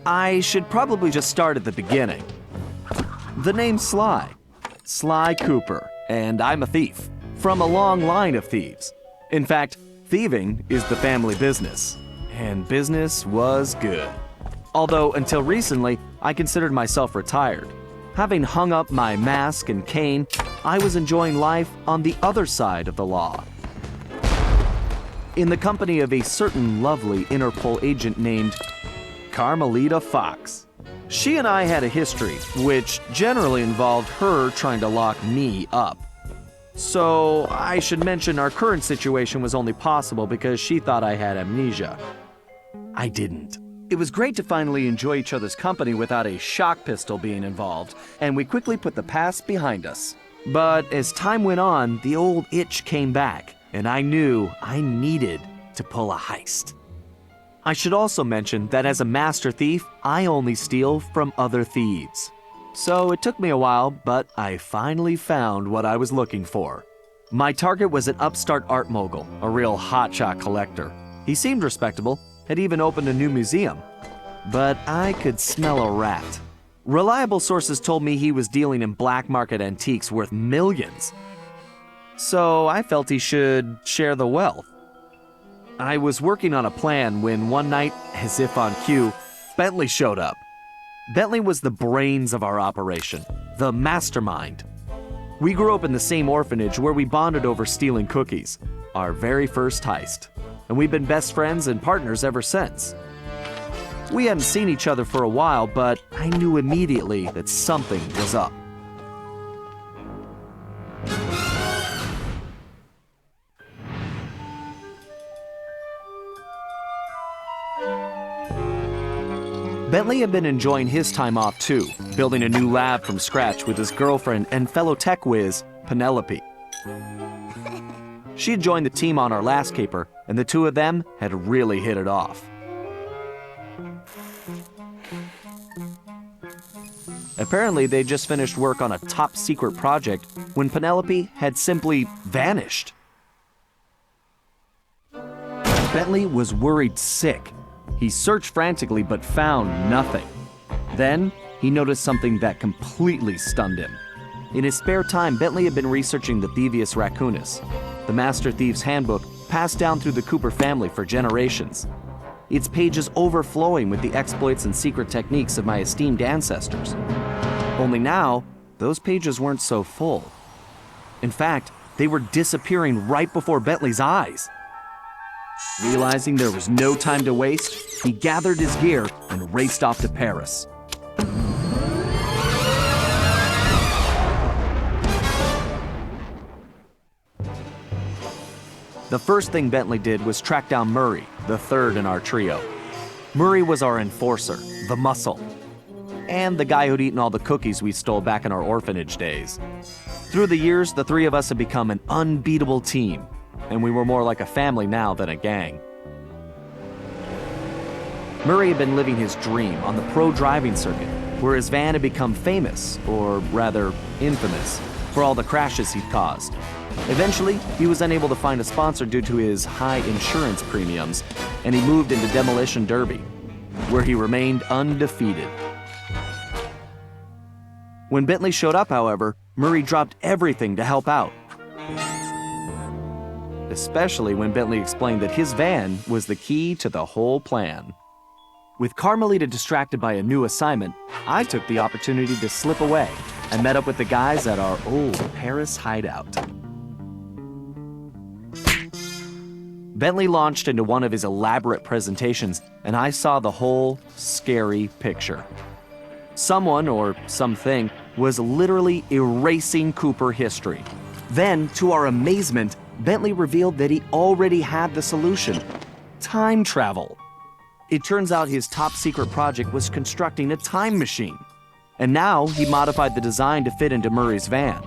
I should probably just start at the beginning. The name's Sly. Sly Cooper, and I'm a thief. From a long line of thieves. In fact, thieving is the family business. And business was good. Although, until recently, I considered myself retired. Having hung up my mask and cane, I was enjoying life on the other side of the law. In the company of a certain lovely Interpol agent named Carmelita Fox. She and I had a history, which generally involved her trying to lock me up. So I should mention our current situation was only possible because she thought I had amnesia. I didn't. It was great to finally enjoy each other's company without a shock pistol being involved, and we quickly put the past behind us. But as time went on, the old itch came back, and I knew I needed to pull a heist. I should also mention that as a master thief, I only steal from other thieves. So it took me a while, but I finally found what I was looking for. My target was an upstart art mogul, a real hotshot collector. He seemed respectable, had even opened a new museum. But I could smell a rat. Reliable sources told me he was dealing in black market antiques worth millions. So I felt he should share the wealth. I was working on a plan when one night, as if on cue, Bentley showed up. Bentley was the brains of our operation, the mastermind. We grew up in the same orphanage where we bonded over stealing cookies, our very first heist, and we've been best friends and partners ever since. We hadn't seen each other for a while, but I knew immediately that something was up. Bentley had been enjoying his time off too, building a new lab from scratch with his girlfriend and fellow tech whiz, Penelope. She had joined the team on our last caper, and the two of them had really hit it off. Apparently, they just finished work on a top-secret project when Penelope had simply vanished. Bentley was worried sick. He searched frantically but found nothing. Then, he noticed something that completely stunned him. In his spare time, Bentley had been researching the Thievius Raccoonus, the Master Thief's handbook passed down through the Cooper family for generations. Its pages overflowing with the exploits and secret techniques of my esteemed ancestors. Only now, those pages weren't so full. In fact, they were disappearing right before Bentley's eyes. Realizing there was no time to waste, he gathered his gear and raced off to Paris. The first thing Bentley did was track down Murray, the third in our trio. Murray was our enforcer, the muscle, and the guy who'd eaten all the cookies we stole back in our orphanage days. Through the years, the three of us had become an unbeatable team, and we were more like a family now than a gang. Murray had been living his dream on the pro driving circuit, where his van had become famous, or rather infamous, for all the crashes he'd caused. Eventually, he was unable to find a sponsor due to his high insurance premiums, and he moved into Demolition Derby, where he remained undefeated. When Bentley showed up, however, Murray dropped everything to help out. Especially when Bentley explained that his van was the key to the whole plan. With Carmelita distracted by a new assignment, I took the opportunity to slip away and met up with the guys at our old Paris hideout. Bentley launched into one of his elaborate presentations, and I saw the whole scary picture. Someone, or something, was literally erasing Cooper history. Then, to our amazement, Bentley revealed that he already had the solution: time travel. It turns out his top-secret project was constructing a time machine. And now he modified the design to fit into Murray's van.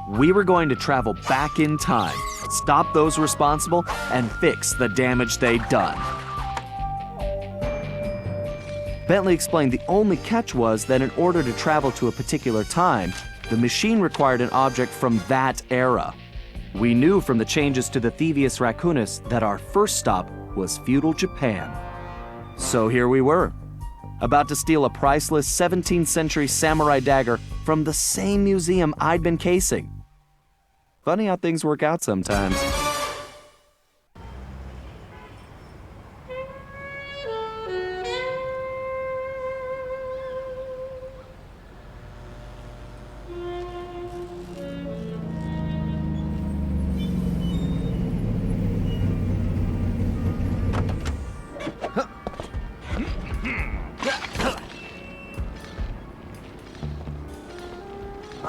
We were going to travel back in time, stop those responsible, and fix the damage they'd done. Bentley explained the only catch was that in order to travel to a particular time, the machine required an object from that era. We knew from the changes to the Thievius Raccoonus that our first stop was feudal Japan. So here we were, about to steal a priceless 17th century samurai dagger from the same museum I'd been casing. Funny how things work out sometimes.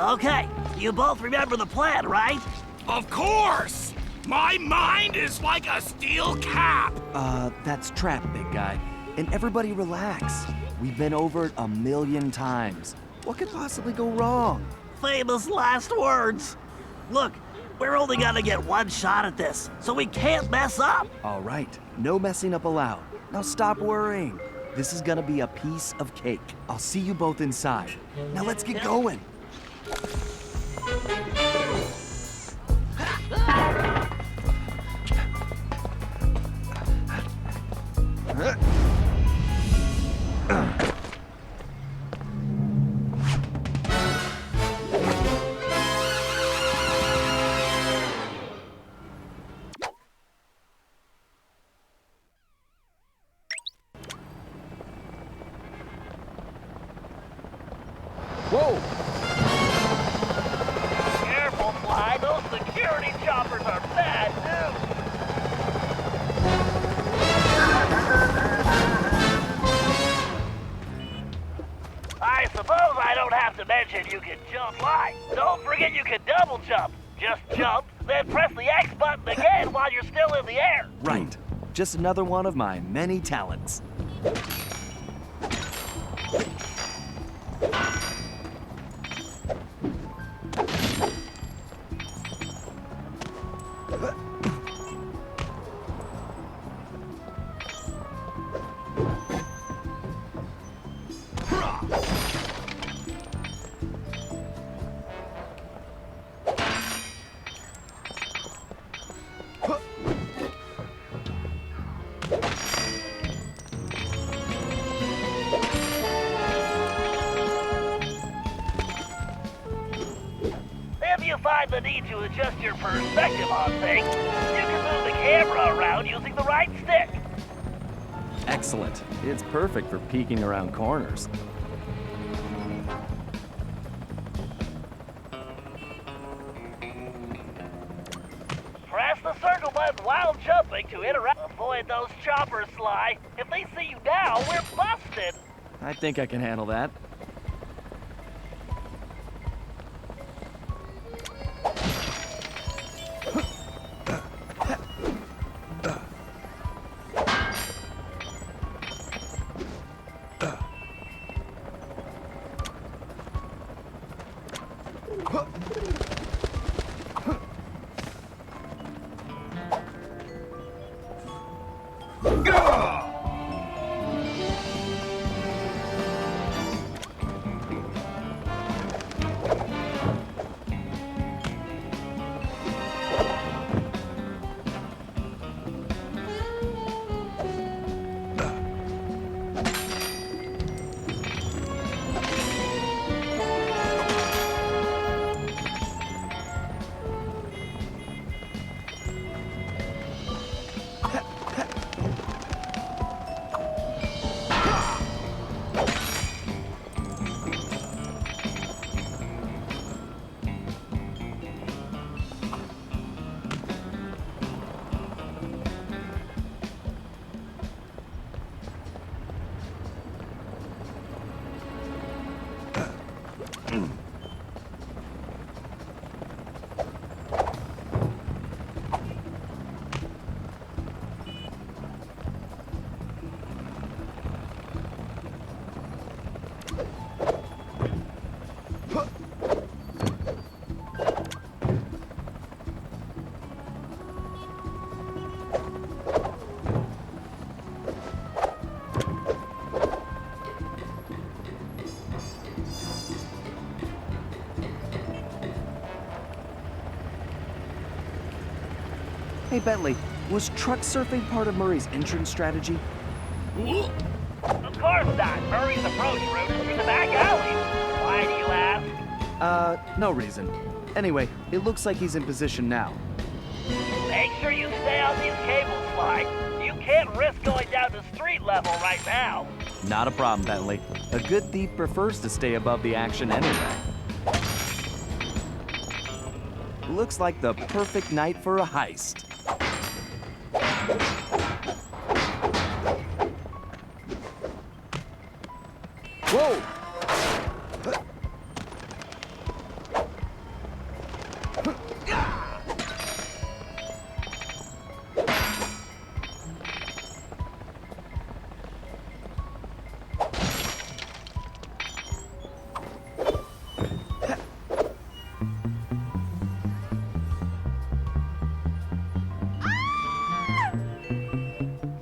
Okay, you both remember the plan, right? Of course! My mind is like a steel cap! That's trap, big guy. And everybody relax. We've been over it 1,000,000 times. What could possibly go wrong? Famous last words. Look, we're only gonna get one shot at this, so we can't mess up. All right, no messing up allowed. Now stop worrying. This is gonna be a piece of cake. I'll see you both inside. Now let's get going. Whoa! Careful, Fly. Those security choppers are bad news. I suppose I don't have to mention you can jump high. Don't forget you can double jump. Just jump, then press the X button again while you're still in the air. Right. Just another one of my many talents. If you find the need to adjust your perspective on things, you can move the camera around using the right stick. Excellent. It's perfect for peeking around corners. Press the circle button while jumping to interact. Avoid those choppers, Sly. If they see you now, we're busted. I think I can handle that. Hey, Bentley, was truck surfing part of Murray's entrance strategy? Of course not. Murray's approach route is through the back alleys. Why do you ask? No reason. Anyway, it looks like he's in position now. Make sure you stay on these cables, Sly. You can't risk going down to street level right now. Not a problem, Bentley. A good thief prefers to stay above the action anyway. Looks like the perfect night for a heist. Whoa!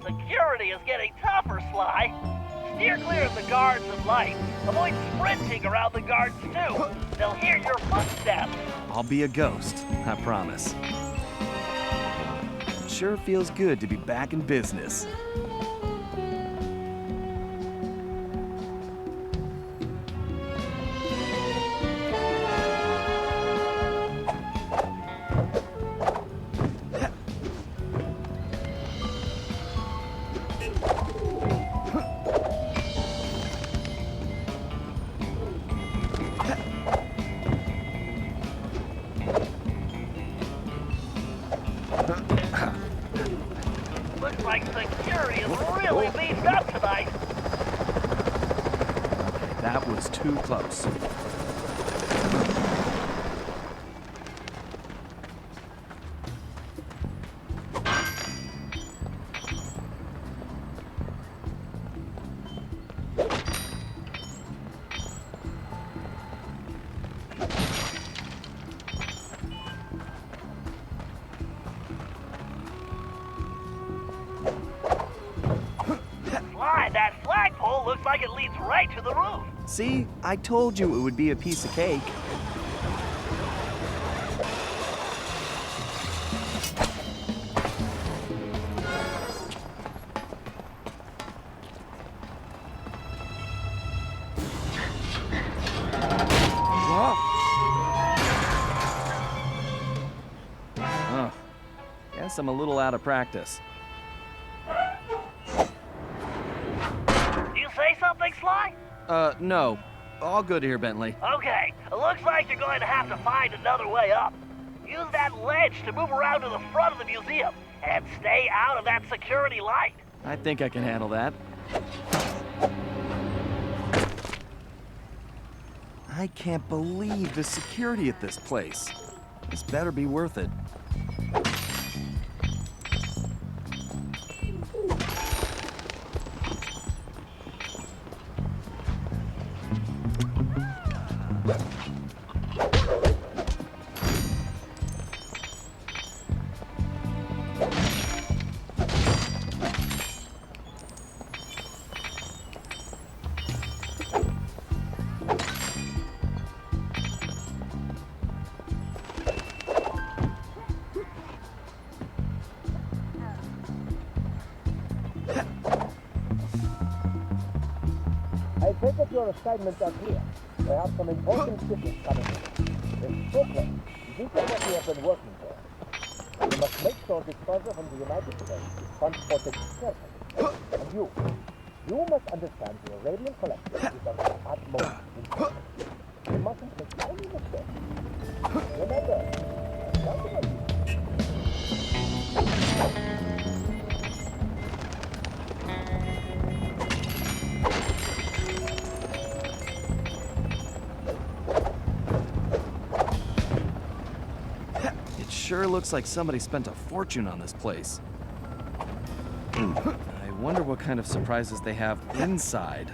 Security is getting tougher, Sly. Steer clear of the guards and lights. Avoid sprinting around the guards, too. They'll hear your footsteps. I'll be a ghost, I promise. Sure feels good to be back in business. Looks like security is really beefed up tonight. That was too close. Sly, that flagpole looks like it leads right to the roof. See, I told you it would be a piece of cake. Oh, guess I'm a little out of practice. You say something, Sly? No. All good here, Bentley. Okay, it looks like you're going to have to find another way up. Use that ledge to move around to the front of the museum and stay out of that security light. I think I can handle that. I can't believe the security at this place. This better be worth it. I take it your assignments are clear. We have some important shipments coming in. In Brooklyn, these are what we have been working for. We must make sure this cargo from the United States is transported carefully. And you must understand the Arabian collector is of the utmost importance. You mustn't make any mistakes. Remember, nothing else. It sure looks like somebody spent a fortune on this place. I wonder what kind of surprises they have inside.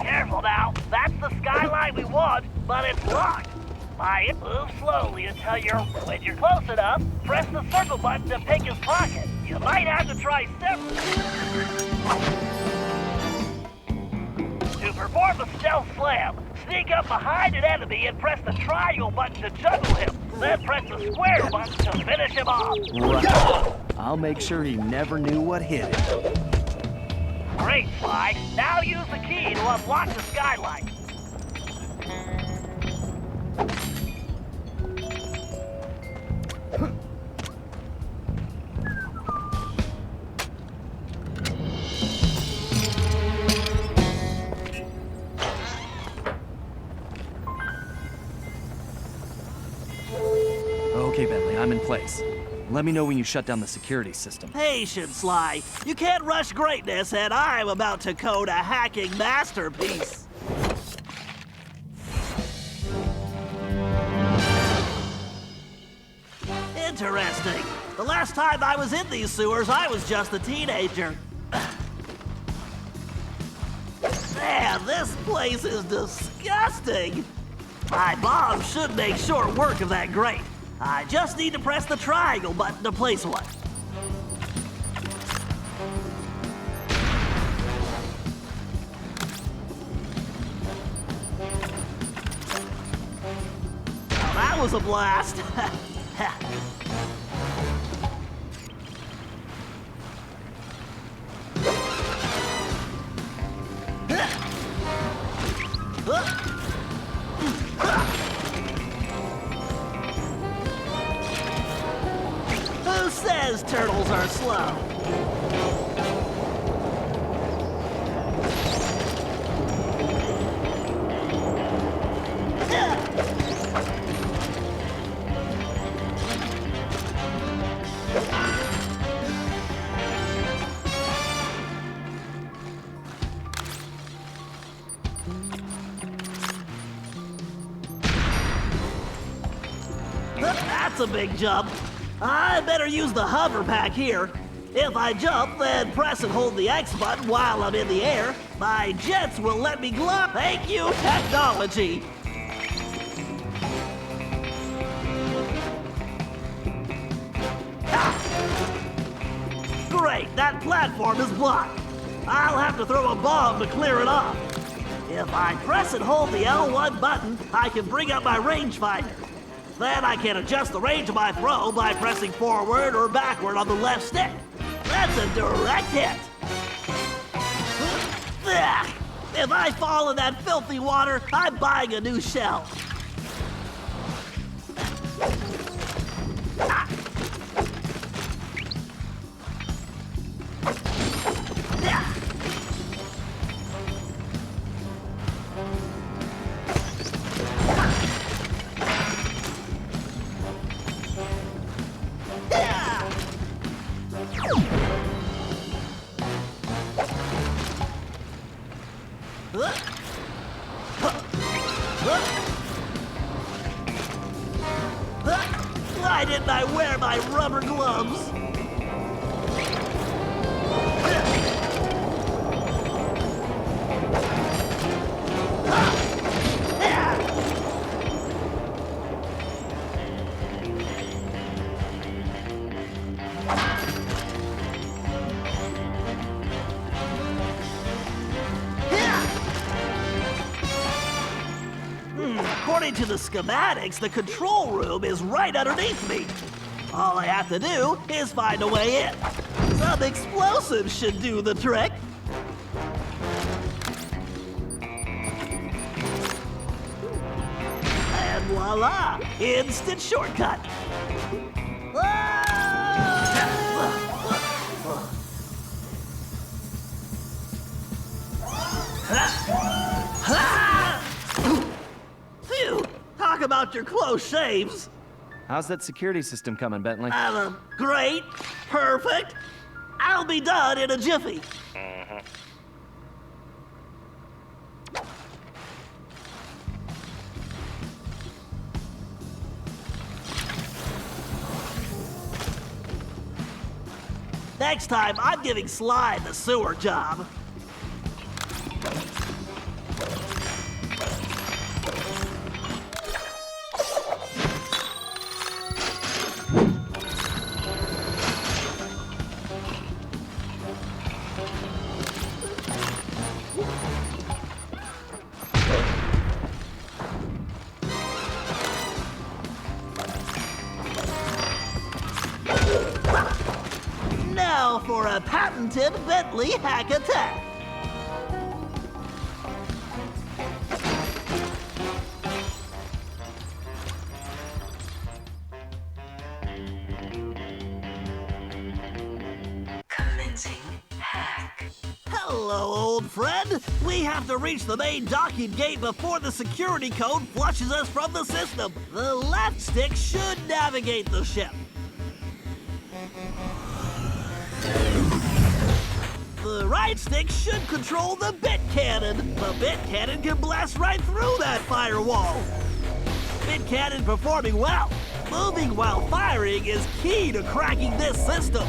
Careful now. That's the skyline we want, but it's locked. Move slowly until when you're close enough, press the circle button to pick his pocket. You might have to try several. To perform the stealth slam, sneak up behind an enemy and press the triangle button to juggle him. Then press the square button to finish him off. Right. I'll make sure he never knew what hit him. Great, Sly. Now use the key to unlock the skylight. Okay, Bentley, I'm in place. Let me know when you shut down the security system. Patience, Sly. You can't rush greatness, and I'm about to code a hacking masterpiece. Interesting. The last time I was in these sewers, I was just a teenager. Man, this place is disgusting. My bomb should make short work of that grate. I just need to press the triangle button to place one. Now that was a blast. Who says turtles are slow? That's a big jump. I better use the hover pack here. If I jump, then press and hold the X button while I'm in the air, my jets will let me glide. Thank you, technology. Ah. Great, that platform is blocked. I'll have to throw a bomb to clear it off. If I press and hold the L1 button, I can bring up my rangefinder. Then I can adjust the range of my throw by pressing forward or backward on the left stick. That's a direct hit. Ugh. If I fall in that filthy water, I'm buying a new shell. Ah. Yeah. Why didn't I wear my rubber gloves? According to the schematics, the control room is right underneath me. All I have to do is find a way in. Some explosives should do the trick. And voila! Instant shortcut! Phew! Talk about your close shaves! How's that security system coming, Bentley? Great! Perfect! I'll be done in a jiffy! Next time, I'm giving Sly the sewer job. Now for a patented Bentley hack attack. Commencing hack. Hello, old friend. We have to reach the main docking gate before the security code flushes us from the system. The left stick should navigate the ship. The right stick should control the bit cannon. The bit cannon can blast right through that firewall. Bit cannon performing well. Moving while firing is key to cracking this system.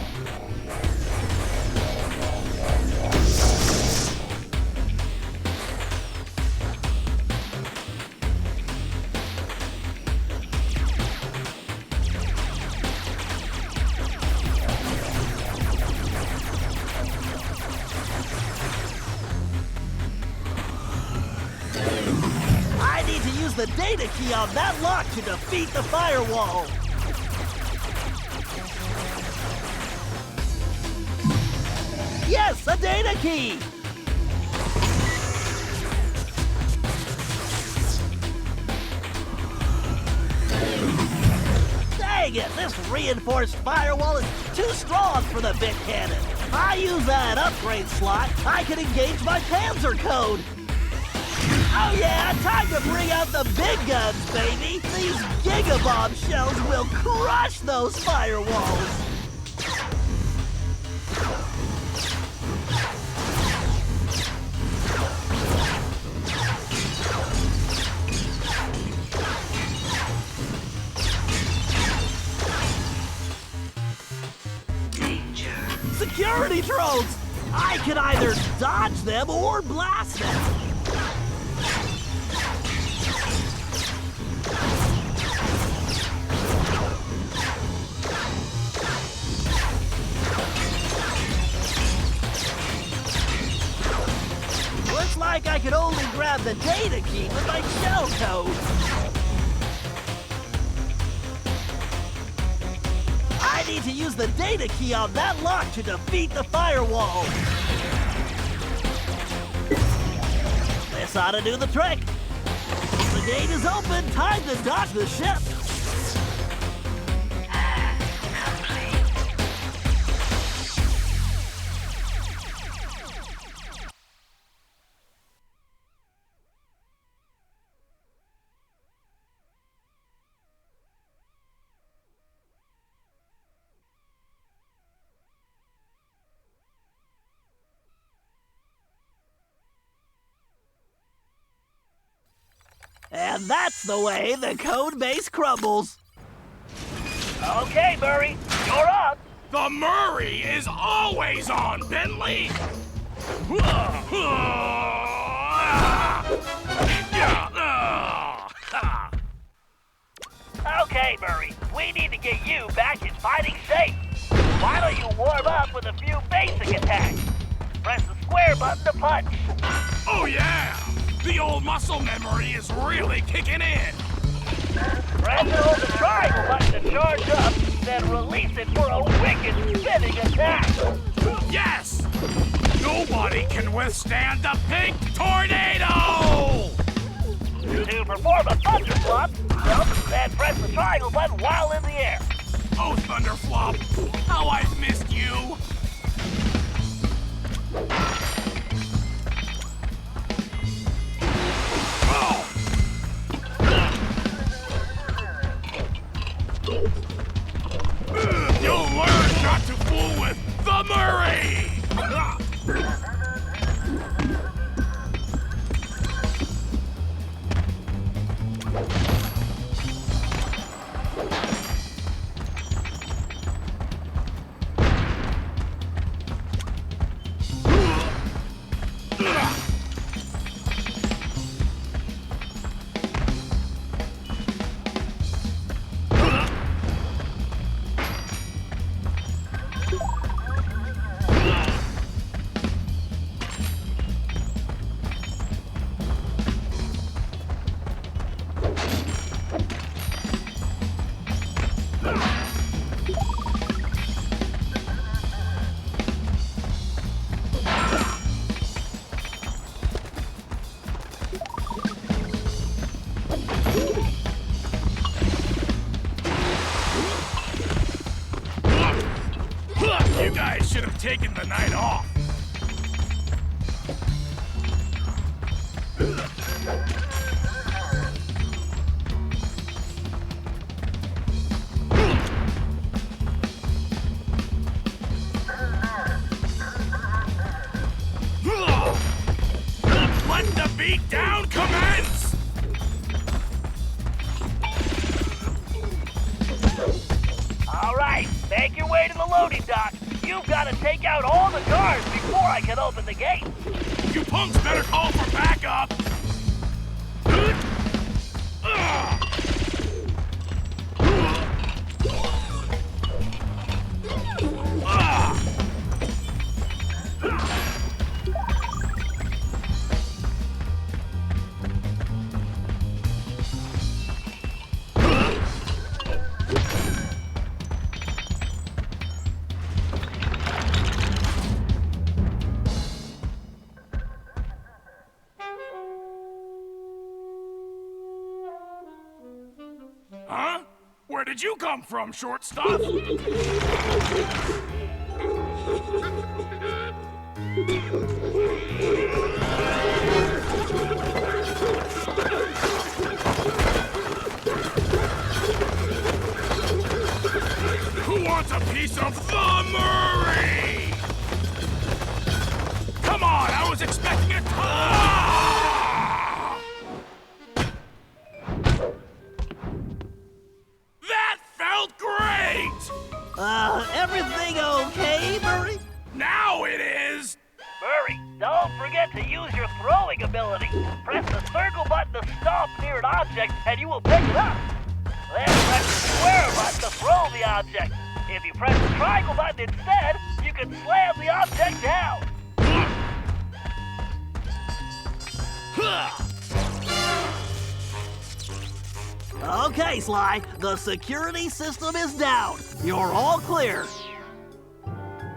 I need to use the data key on that lock to defeat the firewall. Yes, a data key! Dang it, this reinforced firewall is too strong for the bit cannon. If I use that upgrade slot, I can engage my Panzer code. Oh yeah, time to bring out the big guns, baby! These gigabomb shells will crush those firewalls! Danger. Security drones! I can either dodge them or blast them! Looks like I can only grab the data key with my shell code. I need to use the data key on that lock to defeat the firewall. This ought to do the trick. The gate is open. Time to dodge the ship. Hack complete. And that's the way the code base crumbles. Okay, Murray, you're up. The Murray is always on, Bentley! Okay, Murray, we need to get you back in fighting shape. Why don't you warm up with a few basic attacks? Press the square button to punch. Oh yeah! The old muscle memory is really kicking in! Press and hold the triangle button to charge up, then release it for a wicked spinning attack. can withstand the pink tornado! To perform a thunderflop, jump and press the triangle button while in the air. Oh, Thunderflop, how I've missed you! Oh! You'll learn not to fool with the Murray! You guys should have taken the night off. Let the beat down commence! All right, make your way to the loading dock. You've got to take out all the guards before I can open the gate. You punks better call for backup! Huh? Where did you come from, shortstop? Who wants a piece of the Murray? Come on, I was expecting it. That felt great! Everything okay, Murray? Now it is! Murray, don't forget to use your throwing ability. Press the circle button to stop near an object and you will pick it up. Then press the square button to throw the object. If you press the triangle button instead, you can slam the object down. Okay, Sly, the security system is down. You're all clear.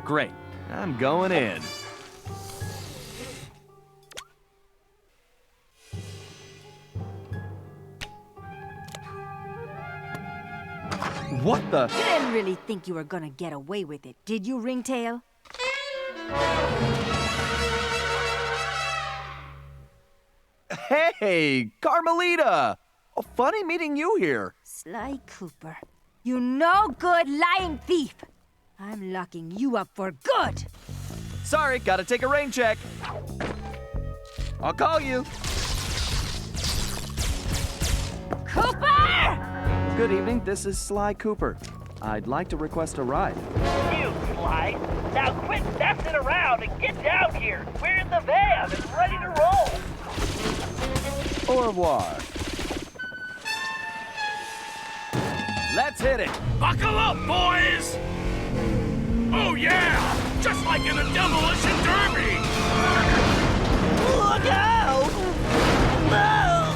Great. I'm going in. What the? You didn't really think you were gonna get away with it, did you, Ringtail? Hey, Carmelita! Oh, funny meeting you here. Sly Cooper, you no good lying thief! I'm locking you up for good! Sorry, gotta take a rain check. I'll call you. Cooper! Good evening, this is Sly Cooper. I'd like to request a ride. You, Sly. Now quit messing around and get down here. We're in the van and ready to roll. Au revoir. Let's hit it. Buckle up, boys! Oh yeah! Just like in a demolition derby! Look out! No!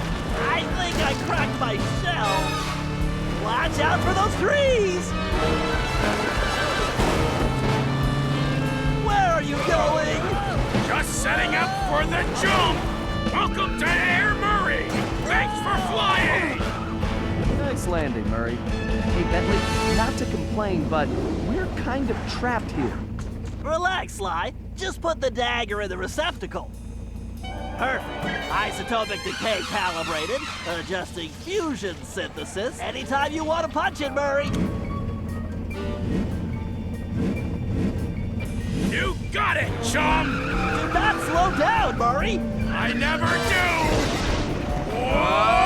I think I cracked my shell. Watch out for those trees! Where are you going? Just setting for the jump! Welcome to Air Murray! Thanks for flying! Nice landing, Murray. Hey, Bentley, not to complain, but we're kind of trapped here. Relax, Sly. Just put the dagger in the receptacle. Perfect. Isotopic decay calibrated. Adjusting fusion synthesis. Anytime you want to punch it, Murray. You got it, chum! Do not slow down, Murray. I never do! Whoa!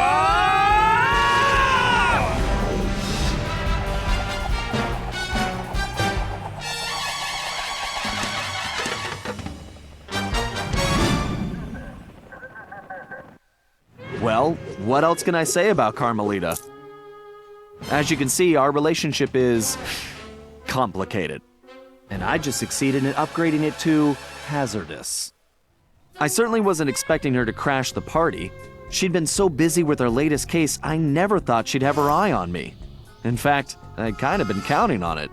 Well, what else can I say about Carmelita? As you can see, our relationship is complicated. And I just succeeded in upgrading it to hazardous. I certainly wasn't expecting her to crash the party. She'd been so busy with her latest case, I never thought she'd have her eye on me. In fact, I'd kind of been counting on it.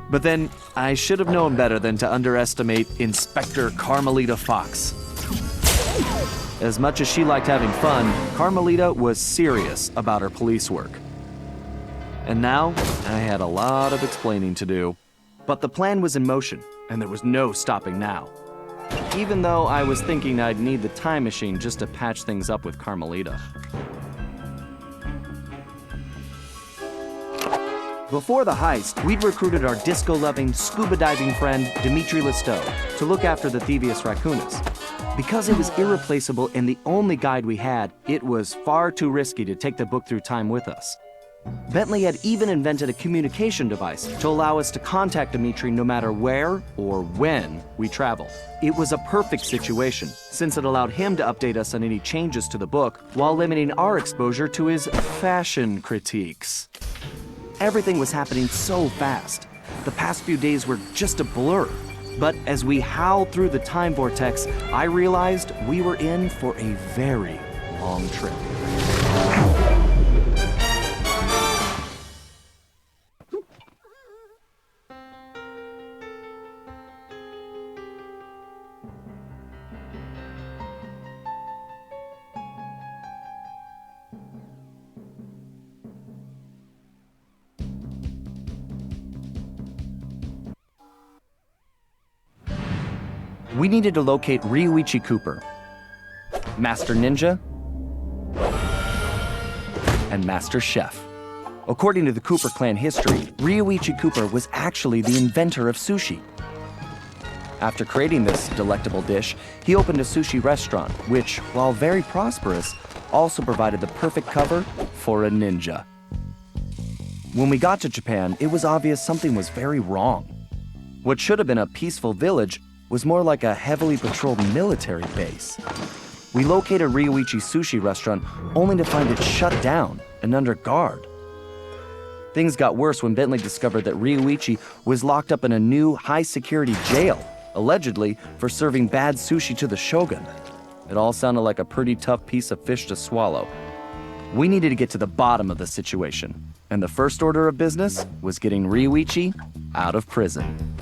But then, I should have known better than to underestimate Inspector Carmelita Fox. As much as she liked having fun, Carmelita was serious about her police work. And now, I had a lot of explaining to do. But the plan was in motion, and there was no stopping now. Even though I was thinking I'd need the time machine just to patch things up with Carmelita. Before the heist, we'd recruited our disco-loving, scuba-diving friend, Dimitri Listeau, to look after the Thievius Raccoonus. Because it was irreplaceable and the only guide we had, it was far too risky to take the book through time with us. Bentley had even invented a communication device to allow us to contact Dimitri no matter where or when we traveled. It was a perfect situation, since it allowed him to update us on any changes to the book while limiting our exposure to his fashion critiques. Everything was happening so fast. The past few days were just a blur. But as we howled through the time vortex, I realized we were in for a very long trip. We needed to locate Rioichi Cooper, Master Ninja, and Master Chef. According to the Cooper clan history, Rioichi Cooper was actually the inventor of sushi. After creating this delectable dish, he opened a sushi restaurant, which, while very prosperous, also provided the perfect cover for a ninja. When we got to Japan, it was obvious something was very wrong. What should have been a peaceful village was more like a heavily patrolled military base. We located Rioichi's sushi restaurant only to find it shut down and under guard. Things got worse when Bentley discovered that Rioichi was locked up in a new high-security jail, allegedly for serving bad sushi to the shogun. It all sounded like a pretty tough piece of fish to swallow. We needed to get to the bottom of the situation, and the first order of business was getting Rioichi out of prison.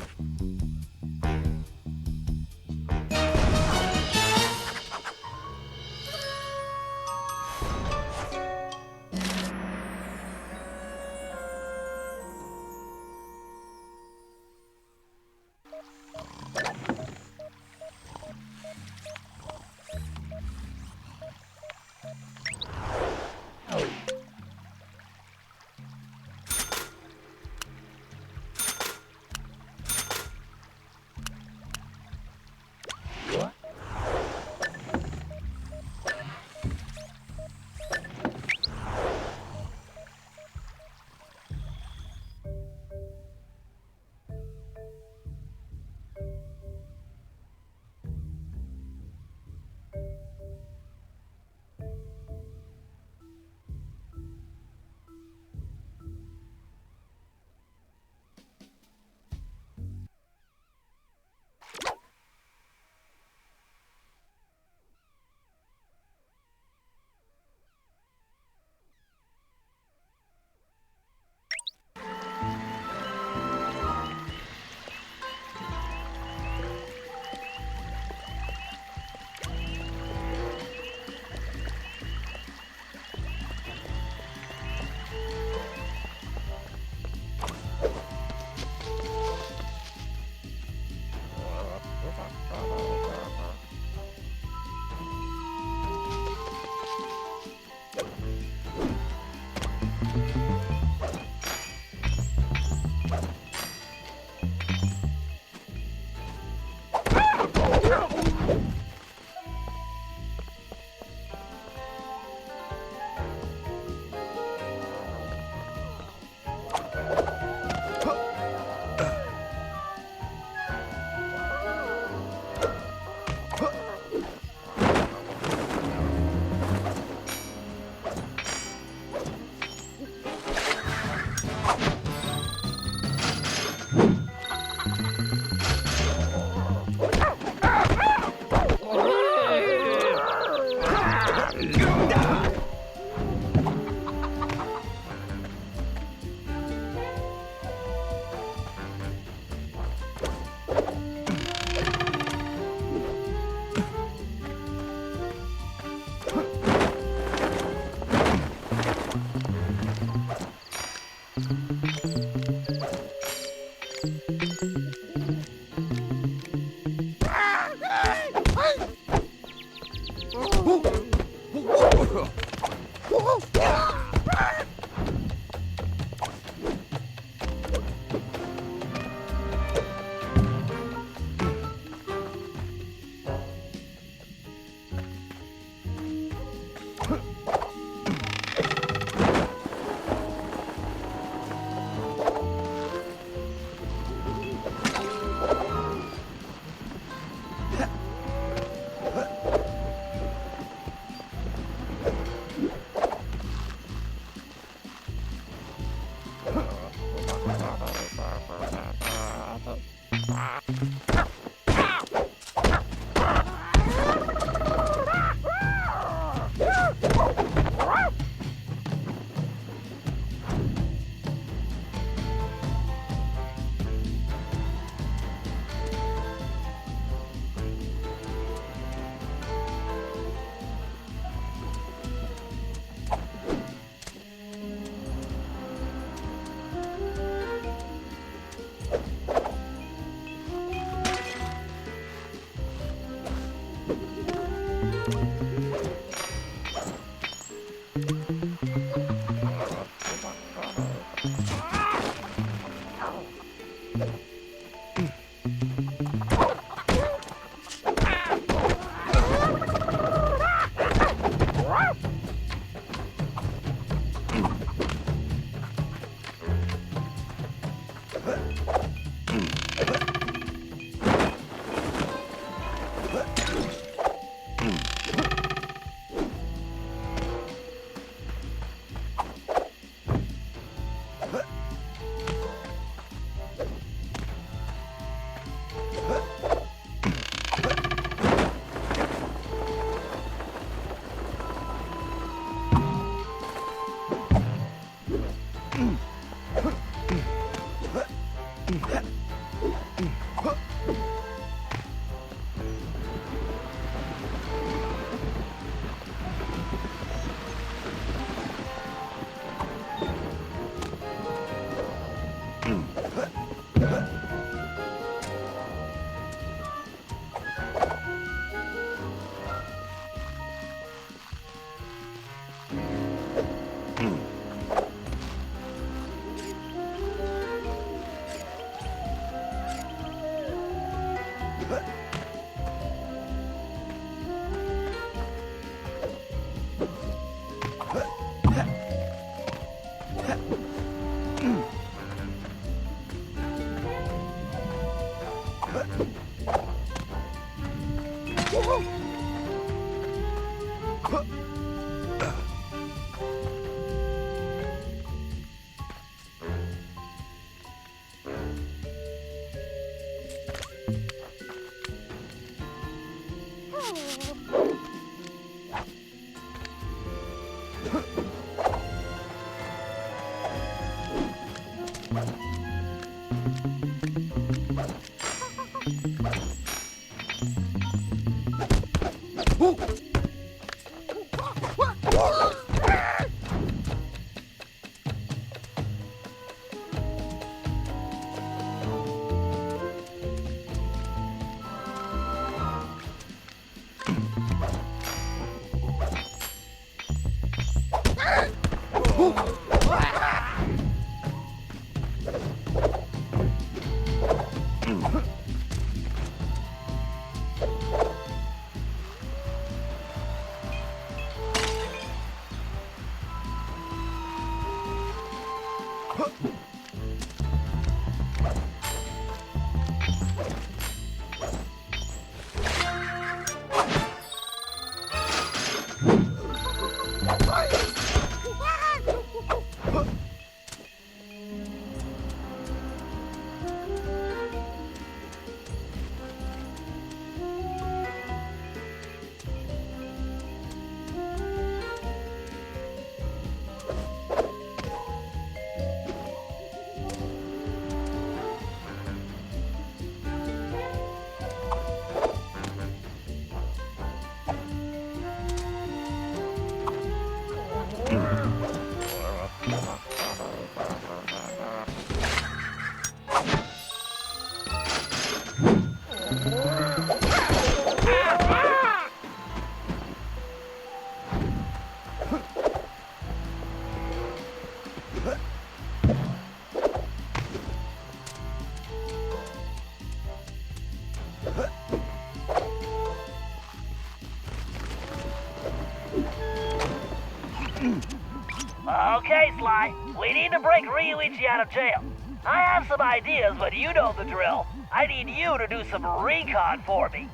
Okay, Sly, we need to break Rioichi out of jail. I have some ideas, but you know the drill. I need you to do some recon for me.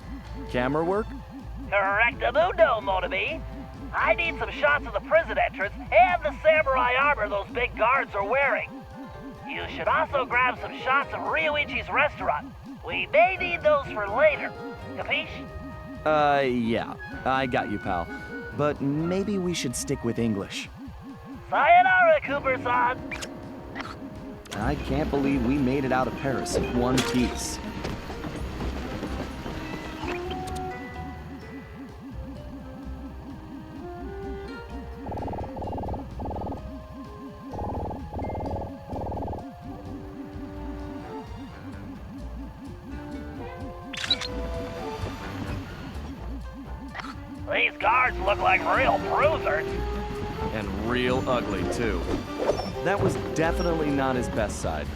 Camera work? Correctamundo, Motobi. I need some shots of the prison entrance and the samurai armor those big guards are wearing. You should also grab some shots of Rioichi's restaurant. We may need those for later. Capiche? Yeah. I got you, pal. But maybe we should stick with English. Sayonara, Cooper-san. I can't believe we made it out of Paris in one piece. These guards look like real bruisers. And real ugly, too. That was definitely not his best side.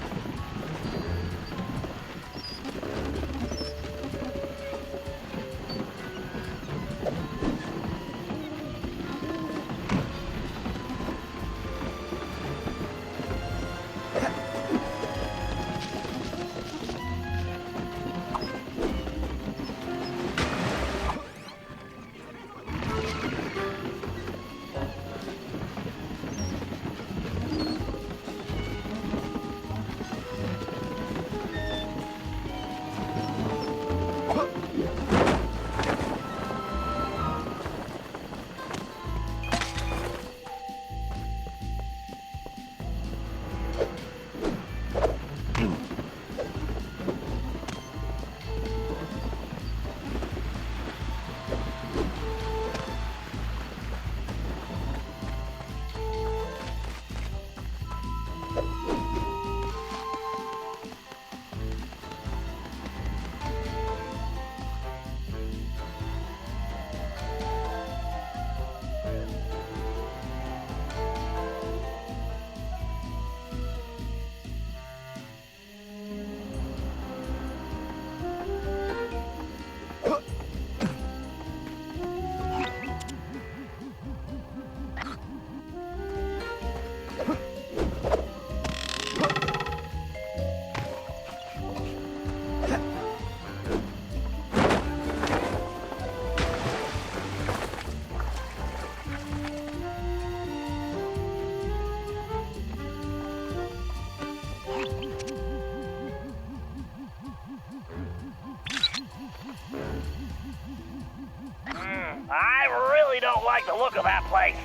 I really don't like the look of that place.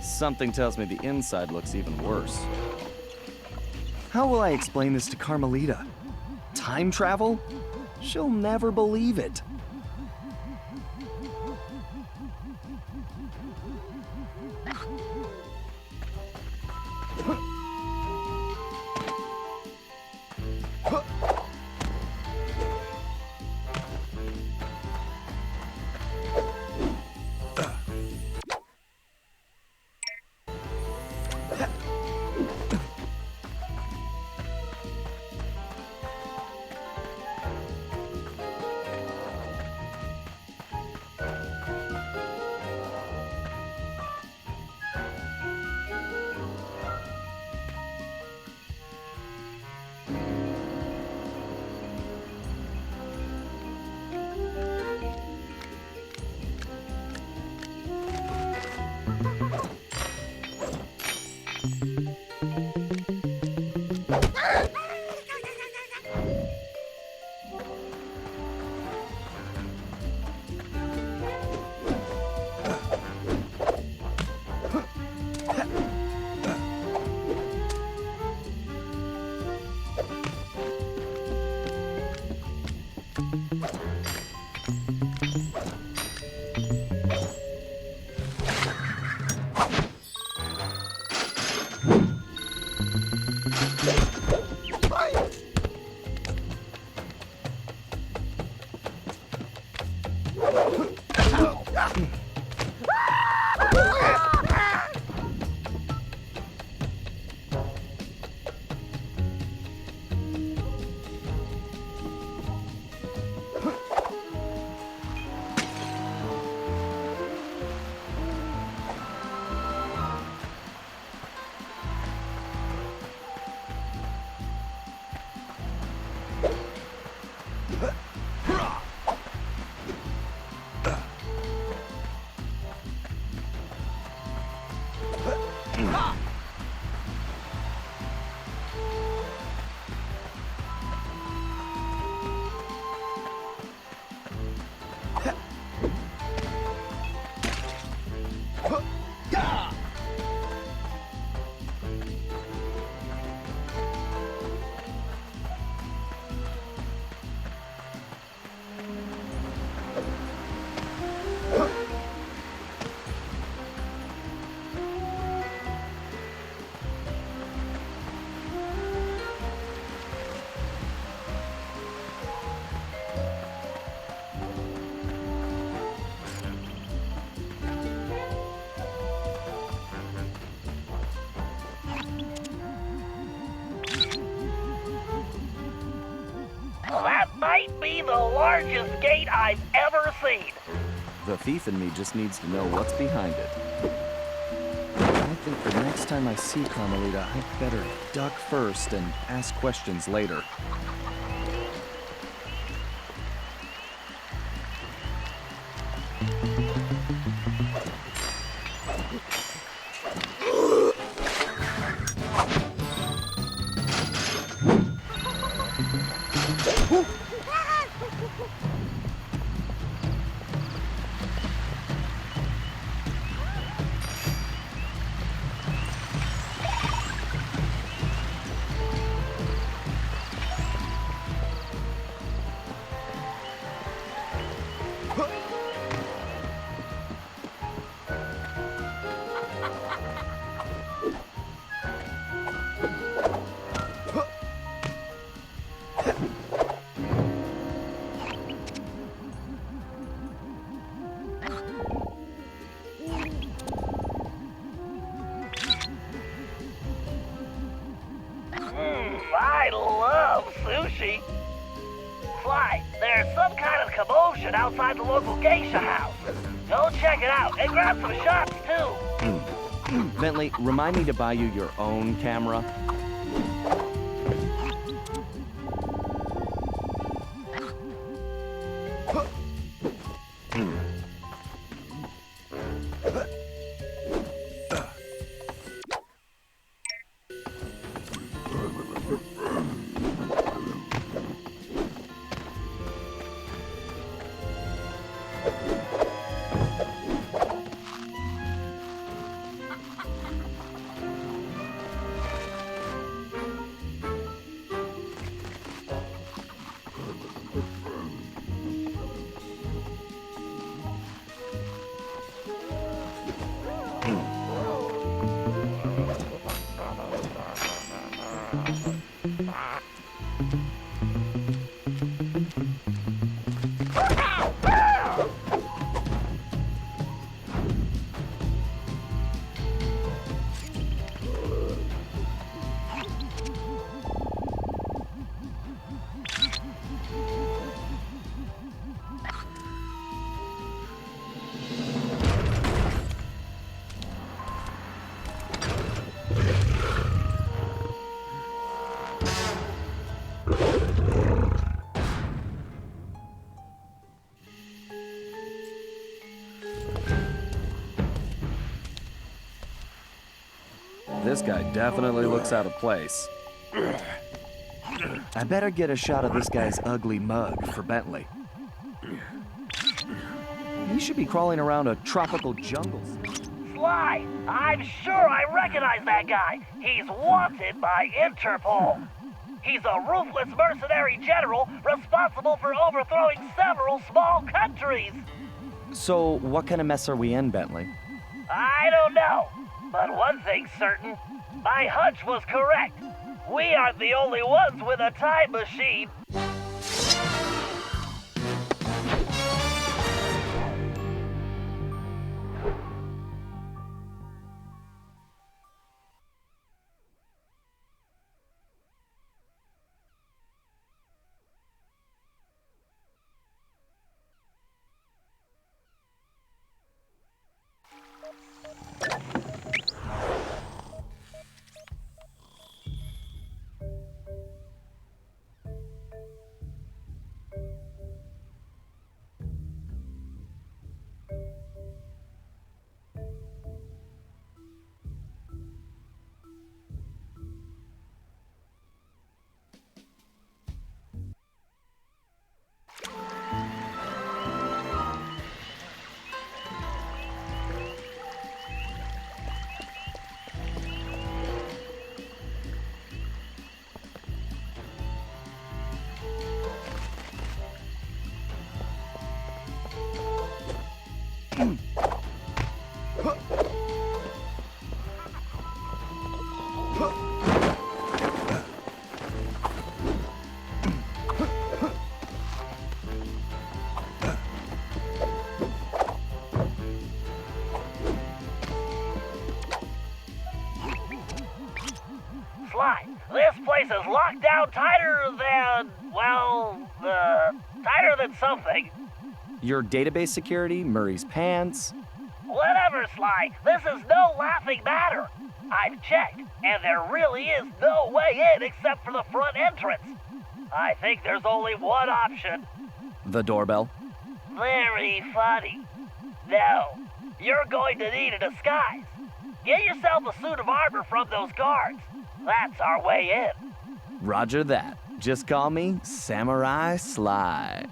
Something tells me the inside looks even worse. How will I explain this to Carmelita? Time travel? She'll never believe it. Well, that might be the largest gate I've ever seen. The thief in me just needs to know what's behind it. I think the next time I see Carmelita, I'd better duck first and ask questions later. I love sushi. Sly, there's some kind of commotion outside the local geisha house. Go check it out and grab some shots too. Bentley, remind me to buy you your own camera. This guy definitely looks out of place. I better get a shot of this guy's ugly mug for Bentley. He should be crawling around a tropical jungle. Sly, I'm sure I recognize that guy. He's wanted by Interpol. He's a ruthless mercenary general responsible for overthrowing several small countries. So, what kind of mess are we in, Bentley? I don't know, but one thing's certain. My hunch was correct. We aren't the only ones with a time machine. Sly, this place is locked down tighter than and, well, tighter than something. Your database security, Murray's pants. Whatever, Sly. This is no laughing matter. I've checked, and there really is no way in except for the front entrance. I think there's only one option. The doorbell. Very funny. No, you're going to need a disguise. Get yourself a suit of armor from those guards. That's our way in. Roger that. Just call me Samurai Sly.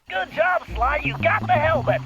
Good job, Sly. You got the helmet.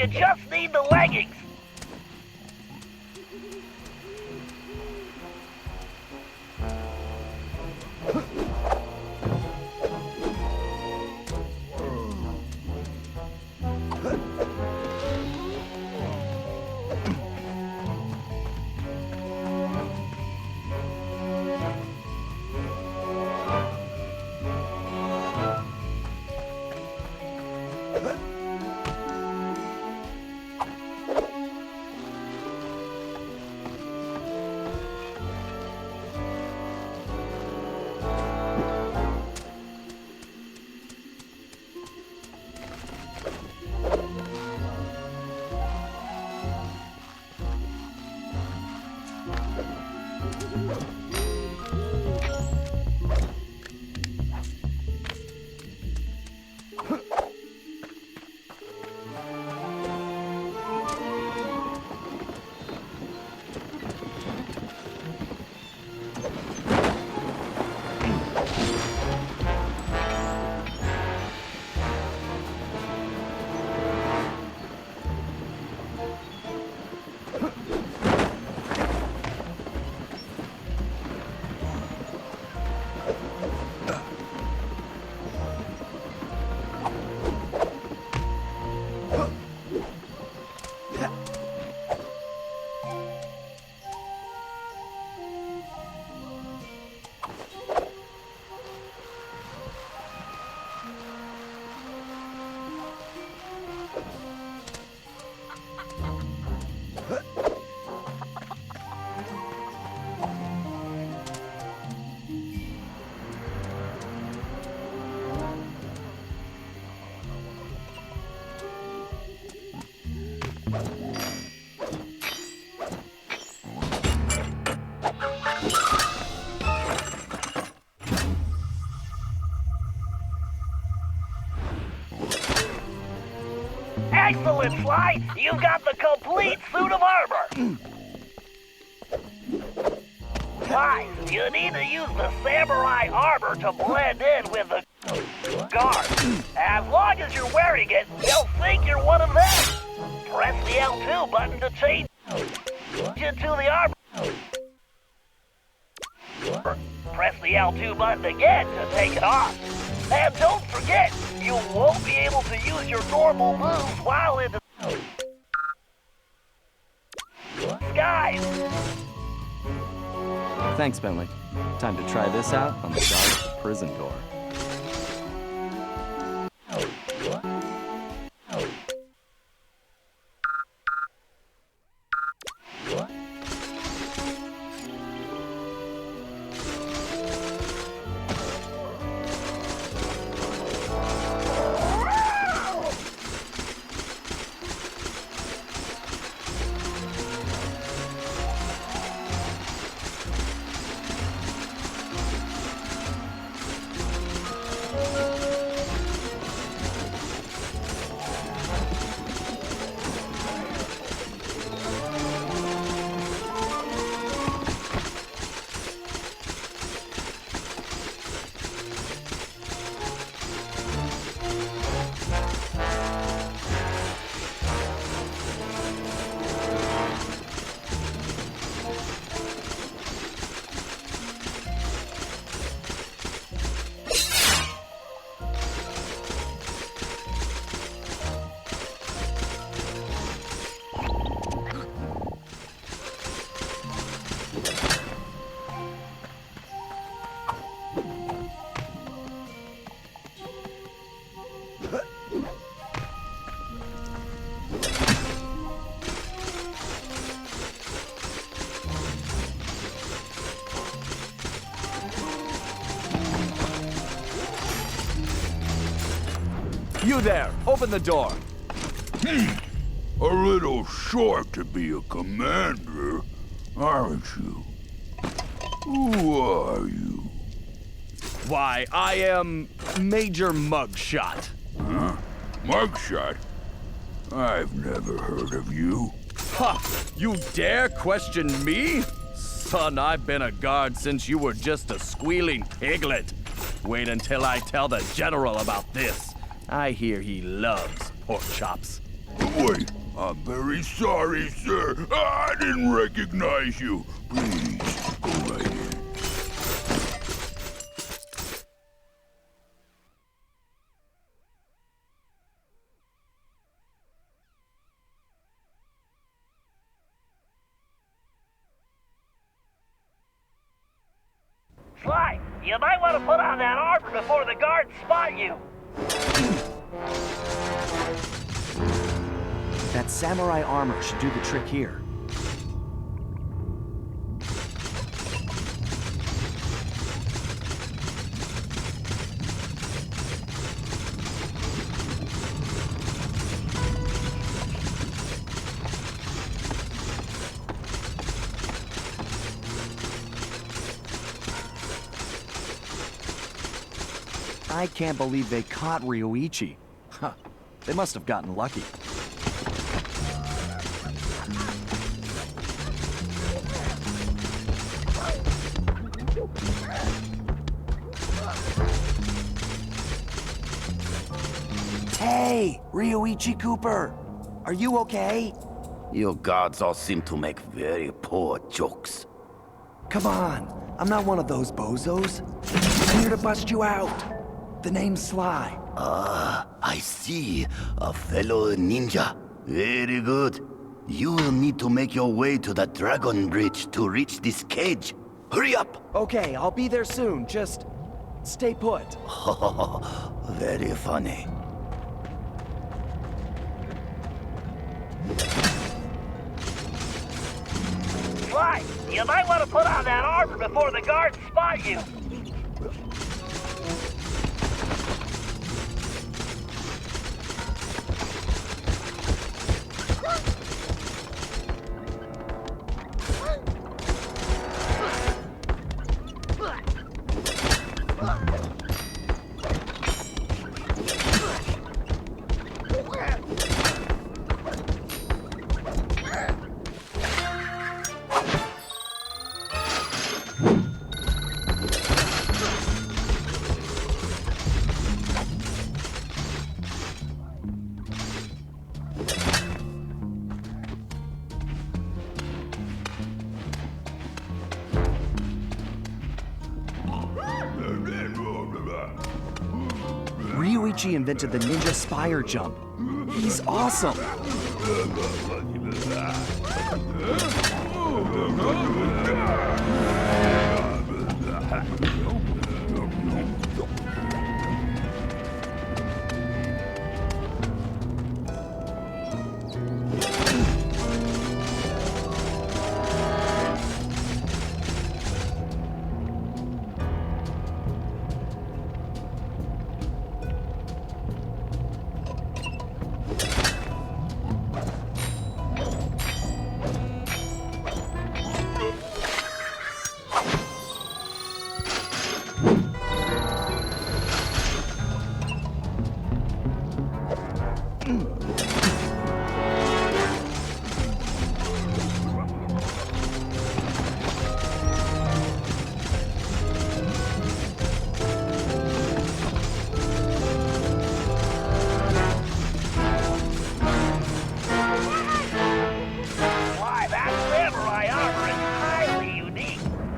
You just need the leggings. Excellent, Sly! You've got the complete suit of armor! Sly, you need to use the samurai armor to blend in with the guard. As long as you're wearing it, they'll think you're one of them. Press the L2 button to change into the armor. Press the L2 button again to take it off. And don't forget, you won't be able to use your normal moves while in the skies. Thanks, Bentley. Time to try this out on the guard at the prison door. You there! Open the door! A little short to be a commander, aren't you? Who are you? Why, I am Major Mugshot. Huh? Mugshot? I've never heard of you. Ha! You dare question me? Son, I've been a guard since you were just a squealing piglet. Wait until I tell the General about this. I hear he loves pork chops. Wait, I'm very sorry, sir. I didn't recognize you. Please, go right in. Sly, you might want to put on that armor before the guards spot you. That samurai armor should do the trick here. I can't believe they caught Rioichi. Huh. They must have gotten lucky. Hey, Rioichi Cooper! Are you okay? You guards all seem to make very poor jokes. Come on, I'm not one of those bozos. I'm here to bust you out. The name's Sly. Ah, I see. A fellow ninja. Very good. You will need to make your way to the Dragon Bridge to reach this cage. Hurry up! Okay, I'll be there soon. Just stay put. Very funny. Sly, you might want to put on that armor before the guards spot you. Rioichi invented the ninja spire jump. He's awesome.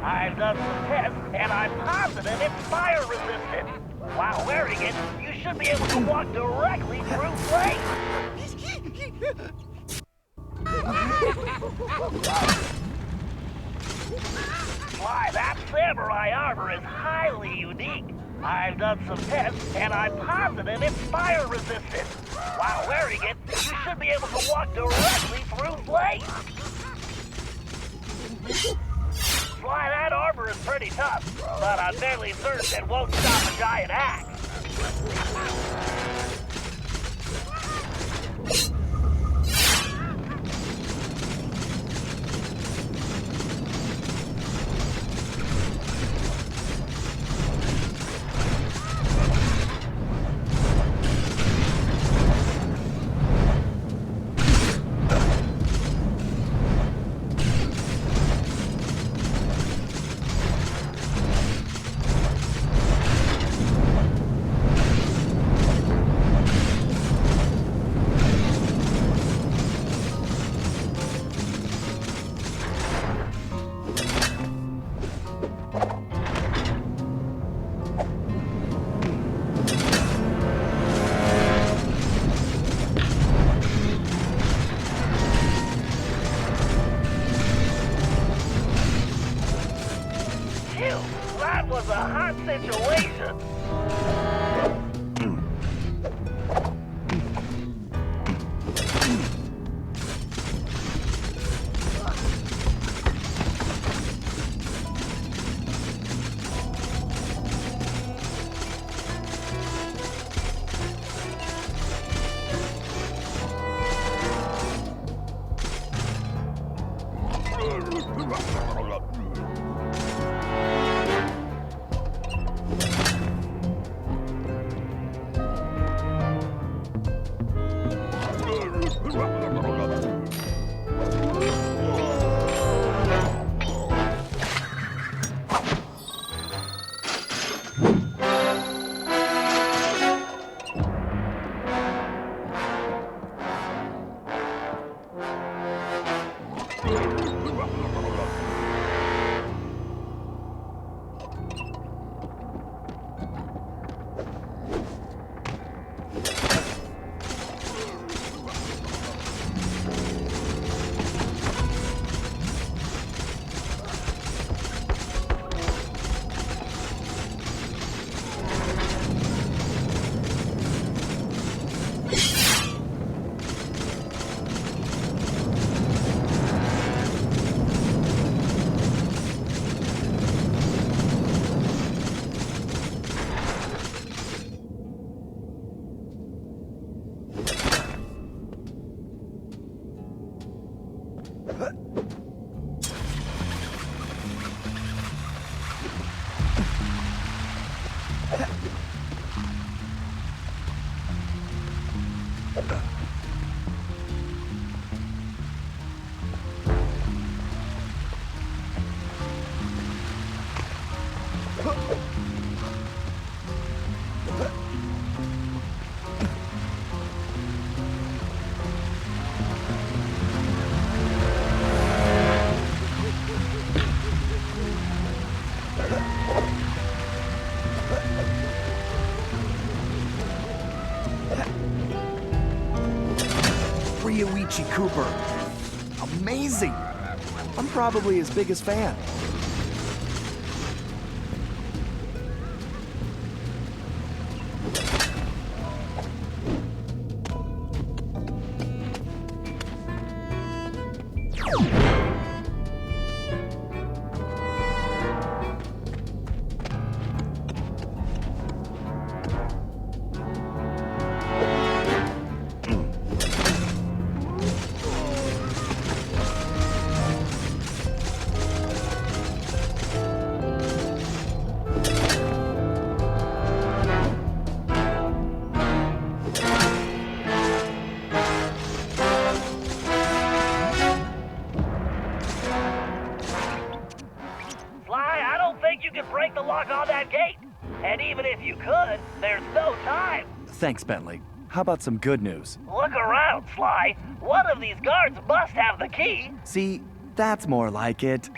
I've done some tests, and I'm positive it's fire resistant. While wearing it, you should be able to walk directly through flames. Why, that samurai armor is highly unique. I've done some tests, and I'm positive it's fire resistant. While wearing it, you should be able to walk directly through flames. Why, that armor is pretty tough, but I'm fairly certain it won't stop a giant axe. a hot situation. Rioichi Cooper. Amazing! I'm probably his biggest fan. Break the lock on that gate. And even if you could, there's no time. Thanks, Bentley. How about some good news? Look around, Sly. One of these guards must have the key. See, that's more like it.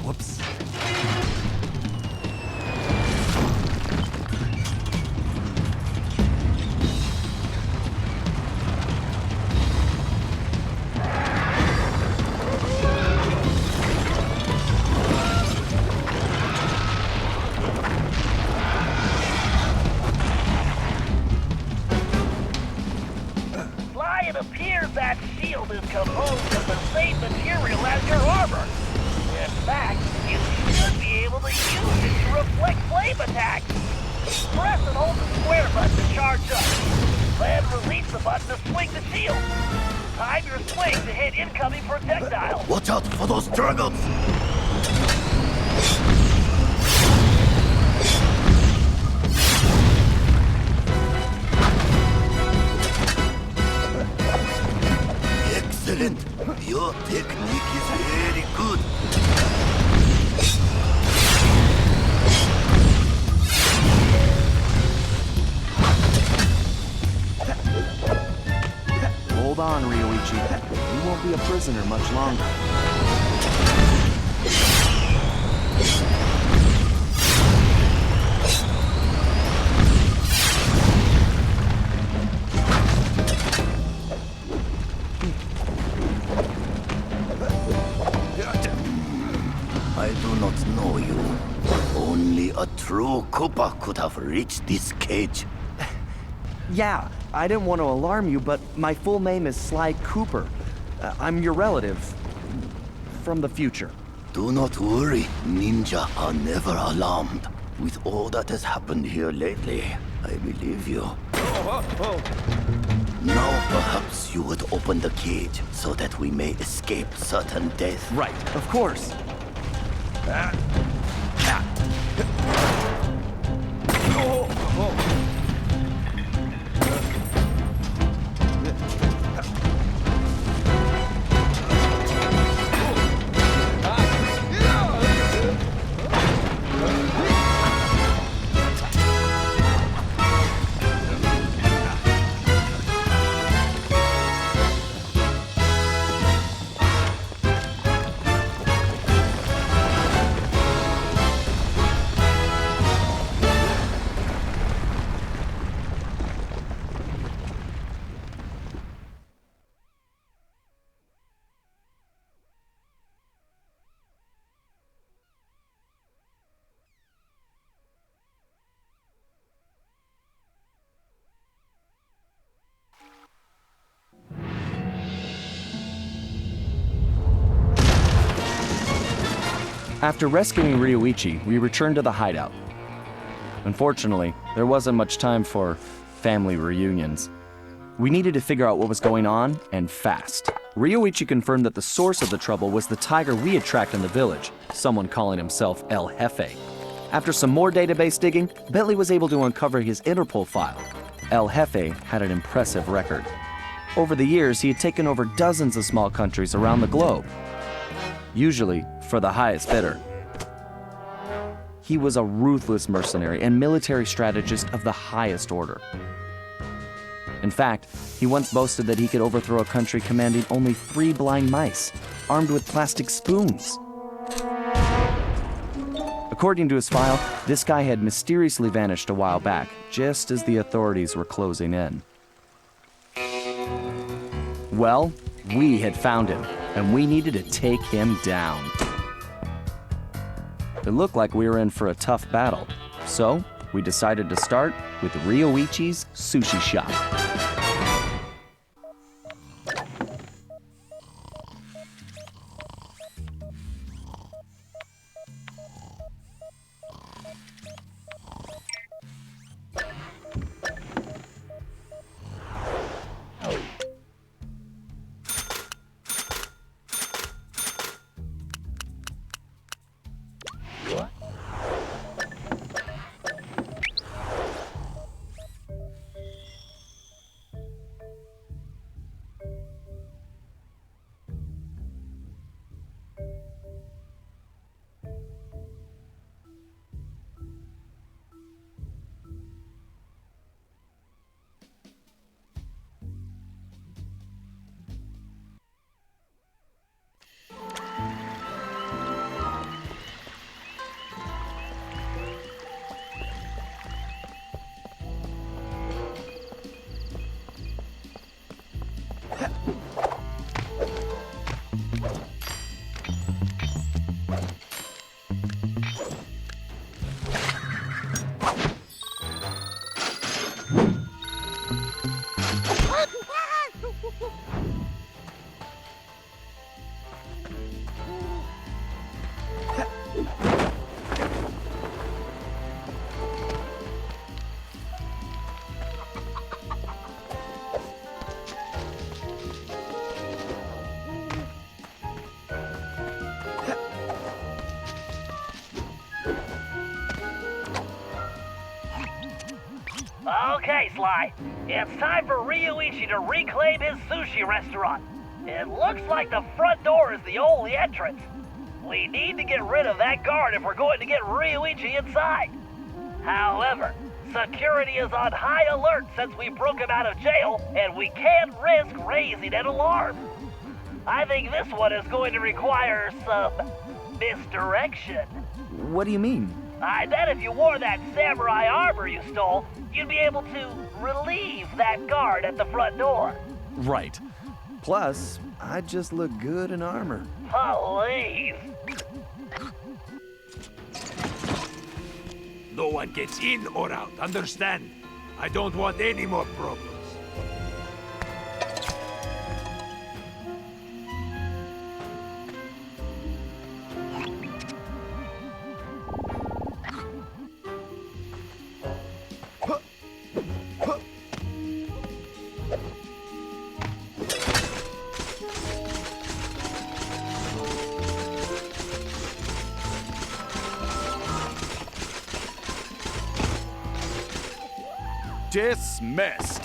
Whoops. Sly, it appears that shield is composed of the same material as your armor. In fact, you should be able to use it to reflect flame attacks. Press and hold the square button to charge up. Then release the button to swing the shield. Time your swing to hit incoming projectile. Watch out for those dragons! Excellent! Your technique is very good. Hold on, Rioichi. You won't be a prisoner much longer. I do not know you. Only a true Koopa could have reached this cage. Yeah, I didn't want to alarm you, but my full name is Sly Cooper. I'm your relative. From the future. Do not worry, ninja are never alarmed. With all that has happened here lately, I believe you. Now perhaps you would open the cage so that we may escape certain death. Right, of course. After rescuing Rioichi, we returned to the hideout. Unfortunately, there wasn't much time for family reunions. We needed to figure out what was going on, and fast. Rioichi confirmed that the source of the trouble was the tiger we had tracked in the village, someone calling himself El Hefe. After some more database digging, Bentley was able to uncover his Interpol file. El Hefe had an impressive record. Over the years, he had taken over dozens of small countries around the globe, usually for the highest bidder. He was a ruthless mercenary and military strategist of the highest order. In fact, he once boasted that he could overthrow a country commanding only 3 blind mice, armed with plastic spoons. According to his file, this guy had mysteriously vanished a while back, just as the authorities were closing in. Well, we had found him, and we needed to take him down. It looked like we were in for a tough battle, so we decided to start with Rioichi's sushi shop. Okay, Sly. It's time for Rioichi to reclaim his sushi restaurant. It looks like the front door is the only entrance. We need to get rid of that guard if we're going to get Rioichi inside. However, security is on high alert since we broke him out of jail, and we can't risk raising an alarm. I think this one is going to require some misdirection. What do you mean? I bet if you wore that samurai armor you stole, you'd be able to relieve that guard at the front door. Right. Plus, I just look good in armor. Please. No one gets in or out, understand? I don't want any more problems. Dismissed.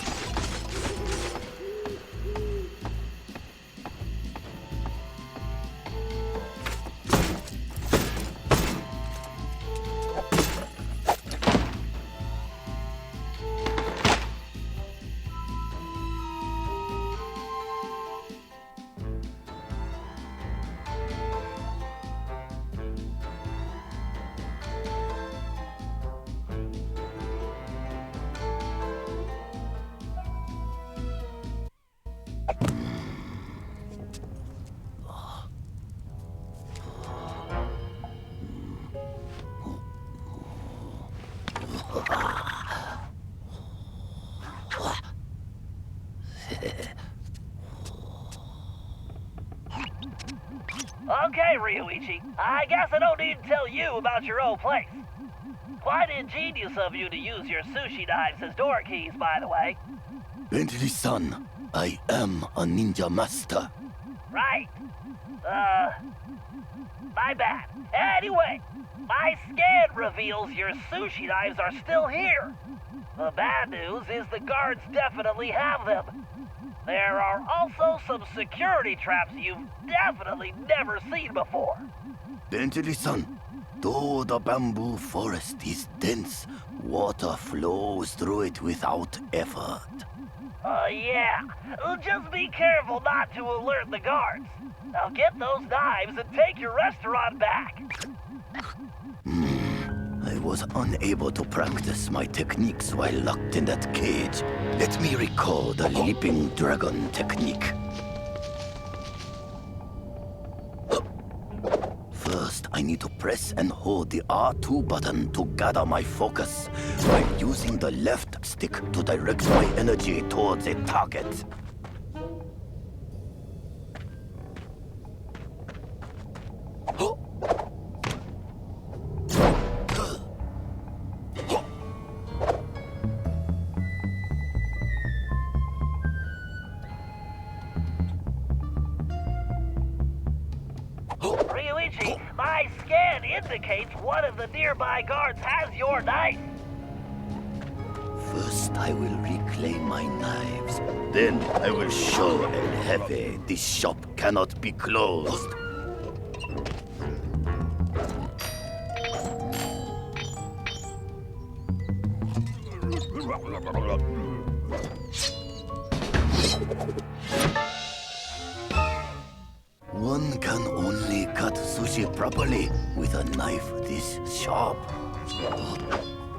Okay, Rioichi. I guess I don't need to tell you about your old place. Quite ingenious of you to use your sushi knives as door keys, by the way. Bentley-san, I am a ninja master. Right. My bad. Anyway, my scan reveals your sushi knives are still here. The bad news is the guards definitely have them. There are also some security traps you've definitely never seen before. Bentley-san, though the bamboo forest is dense, water flows through it without effort. Yeah. Just be careful not to alert the guards. Now get those knives and take your restaurant back. I was unable to practice my techniques while locked in that cage. Let me recall the leaping dragon technique. First, I need to press and hold the R2 button to gather my focus, while using the left stick to direct my energy towards a target. Rioichi, my scan indicates one of the nearby guards has your knife. First, I will reclaim my knives. Then, I will show El Hefe this shop cannot be closed. One can only cut sushi properly with a knife this sharp.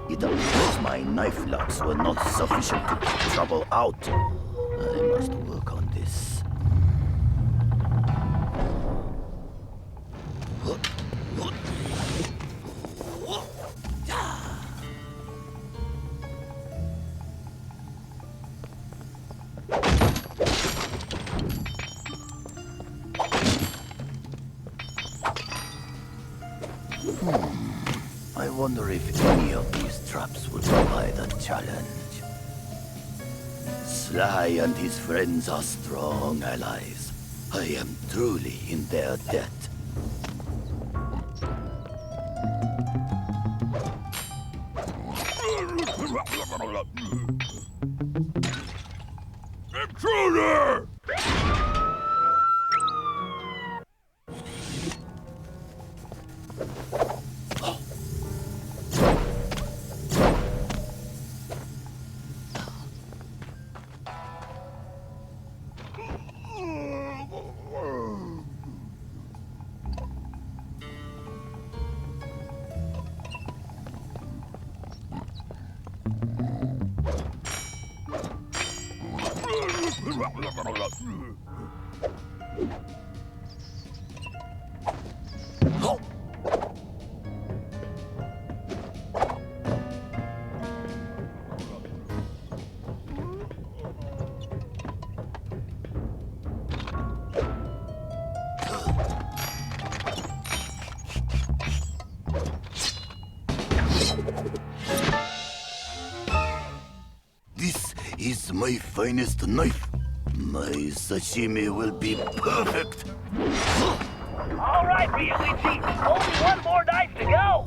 It appears my knife locks were not sufficient to keep trouble out. I must work on this. I wonder if any of these traps would provide a challenge. Sly and his friends are strong allies. I am truly in their debt. Intruder! This is my finest knife. My sashimi will be perfect. All right, Rioichi. Only one more knife to go.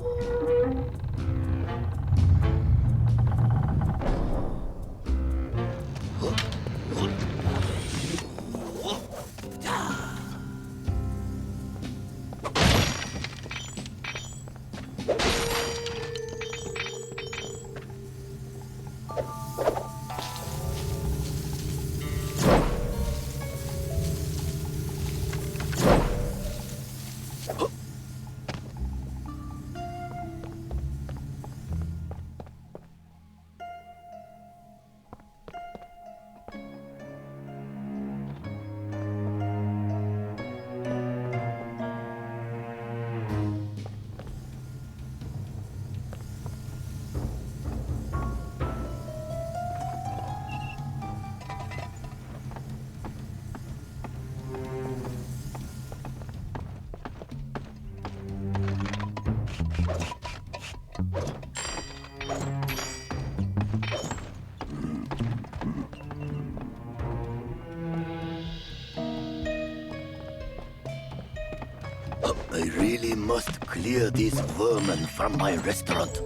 I really must clear these vermin from my restaurant.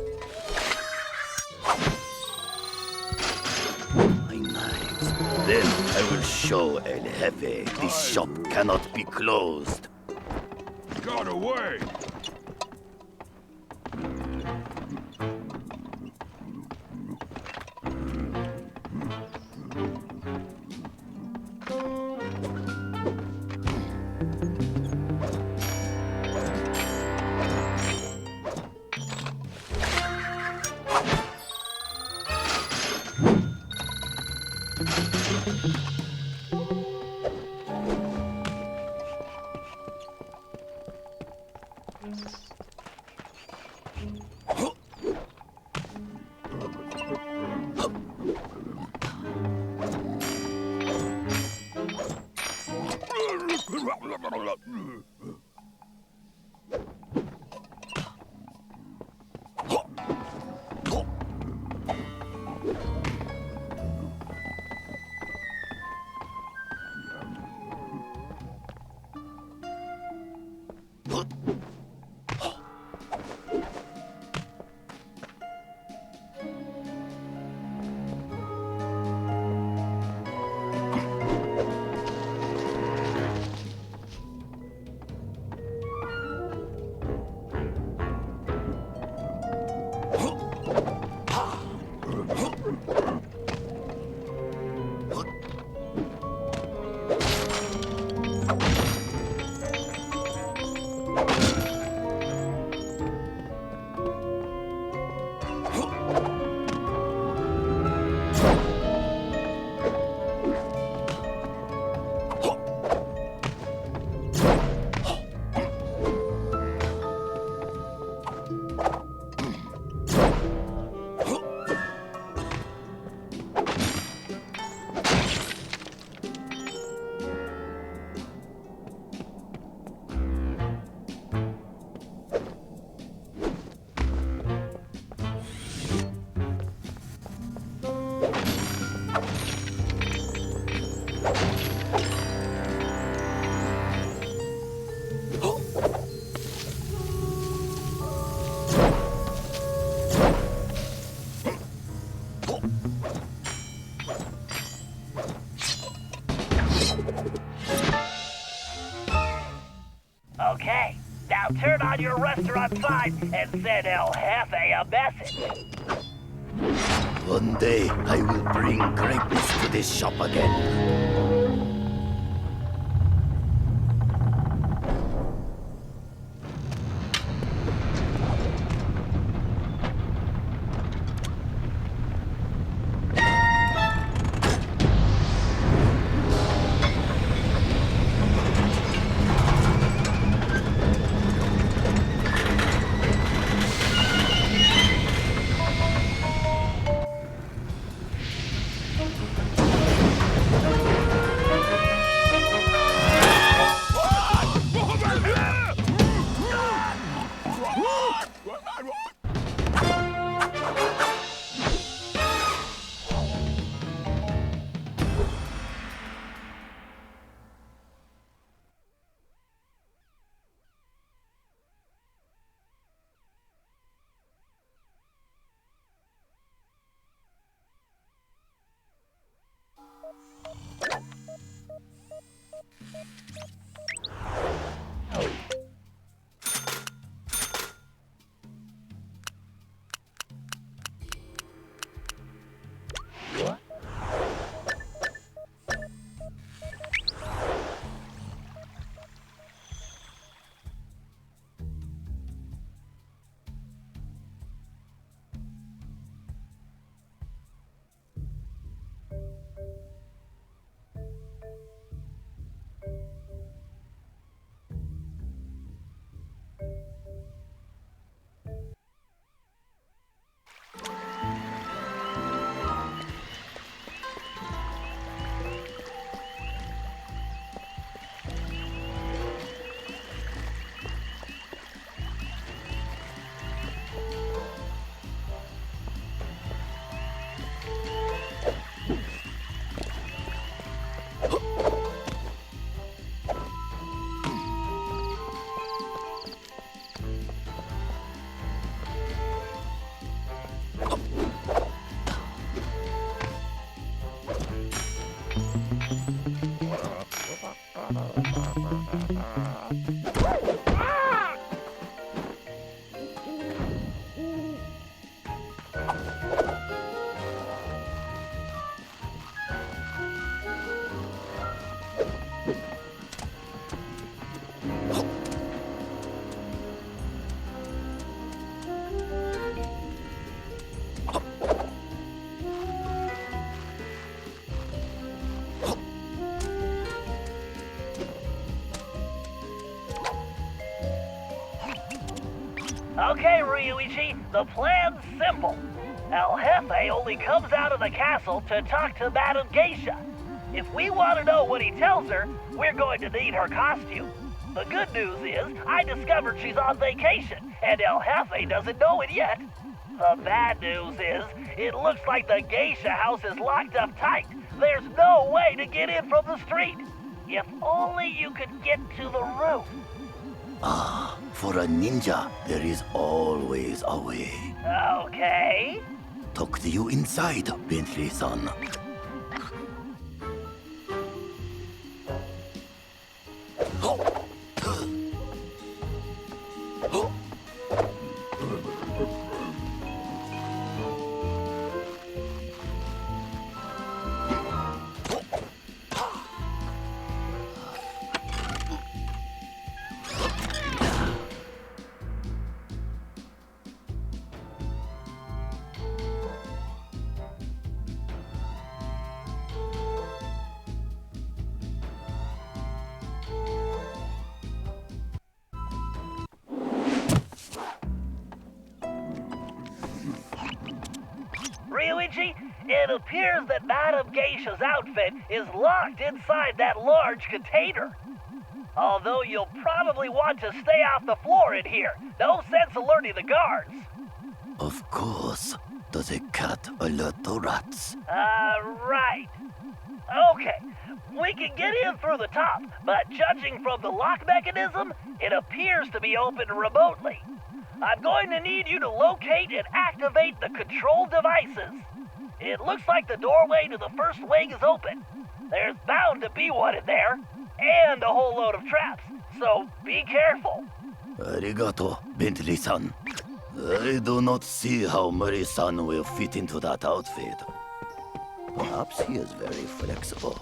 My knives. Then I will show El Hefe this shop cannot be closed. Got away! master on side and send El Hefe a message. One day, I will bring greatness to this shop again. Okay, Rioichi, the plan's simple. El Hefe only comes out of the castle to talk to Madame Geisha. If we want to know what he tells her, we're going to need her costume. The good news is, I discovered she's on vacation, and El Hefe doesn't know it yet. The bad news is, it looks like the geisha house is locked up tight. There's no way to get in from the street. If only you could get to the roof. Ah, for a ninja, there is always a way. Okay. Talk to you inside, Bentley-san. Rioichi, it appears that Madame Geisha's outfit is locked inside that large container. Although you'll probably want to stay off the floor in here. No sense alerting the guards. Of course. Does a cat alert the rats? Right. Okay, we can get in through the top, but judging from the lock mechanism, it appears to be opened remotely. I'm going to need you to locate and activate the control devices. It looks like the doorway to the first wing is open. There's bound to be one in there, and a whole load of traps, so be careful. Arigato, Bentley-san. I do not see how Murray-san will fit into that outfit. Perhaps he is very flexible.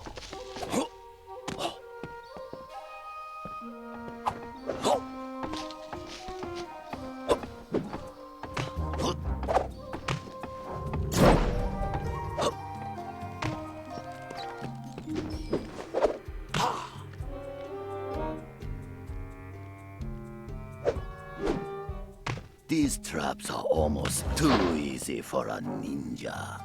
These traps are almost too easy for a ninja.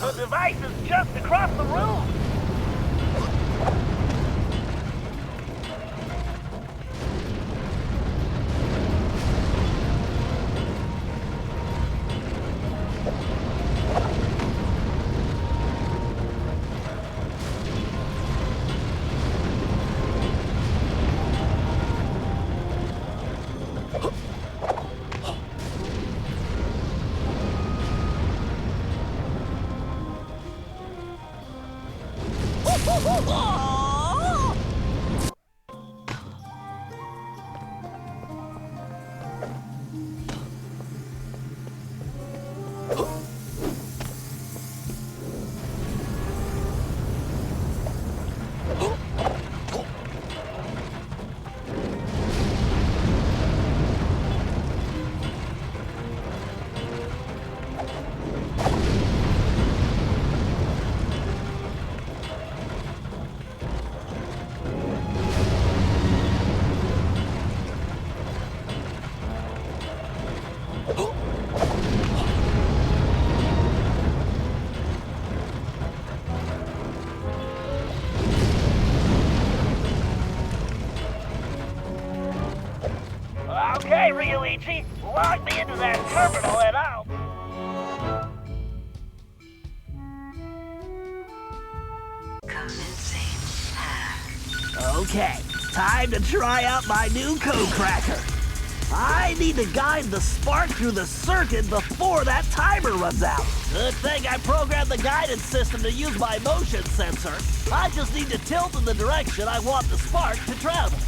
The device is just across the room. Okay, Rioichi, log me into that terminal and I'll... Commencing hack. Okay, time to try out my new code cracker. I need to guide the spark through the circuit before that timer runs out. Good thing I programmed the guidance system to use my motion sensor. I just need to tilt in the direction I want the spark to travel.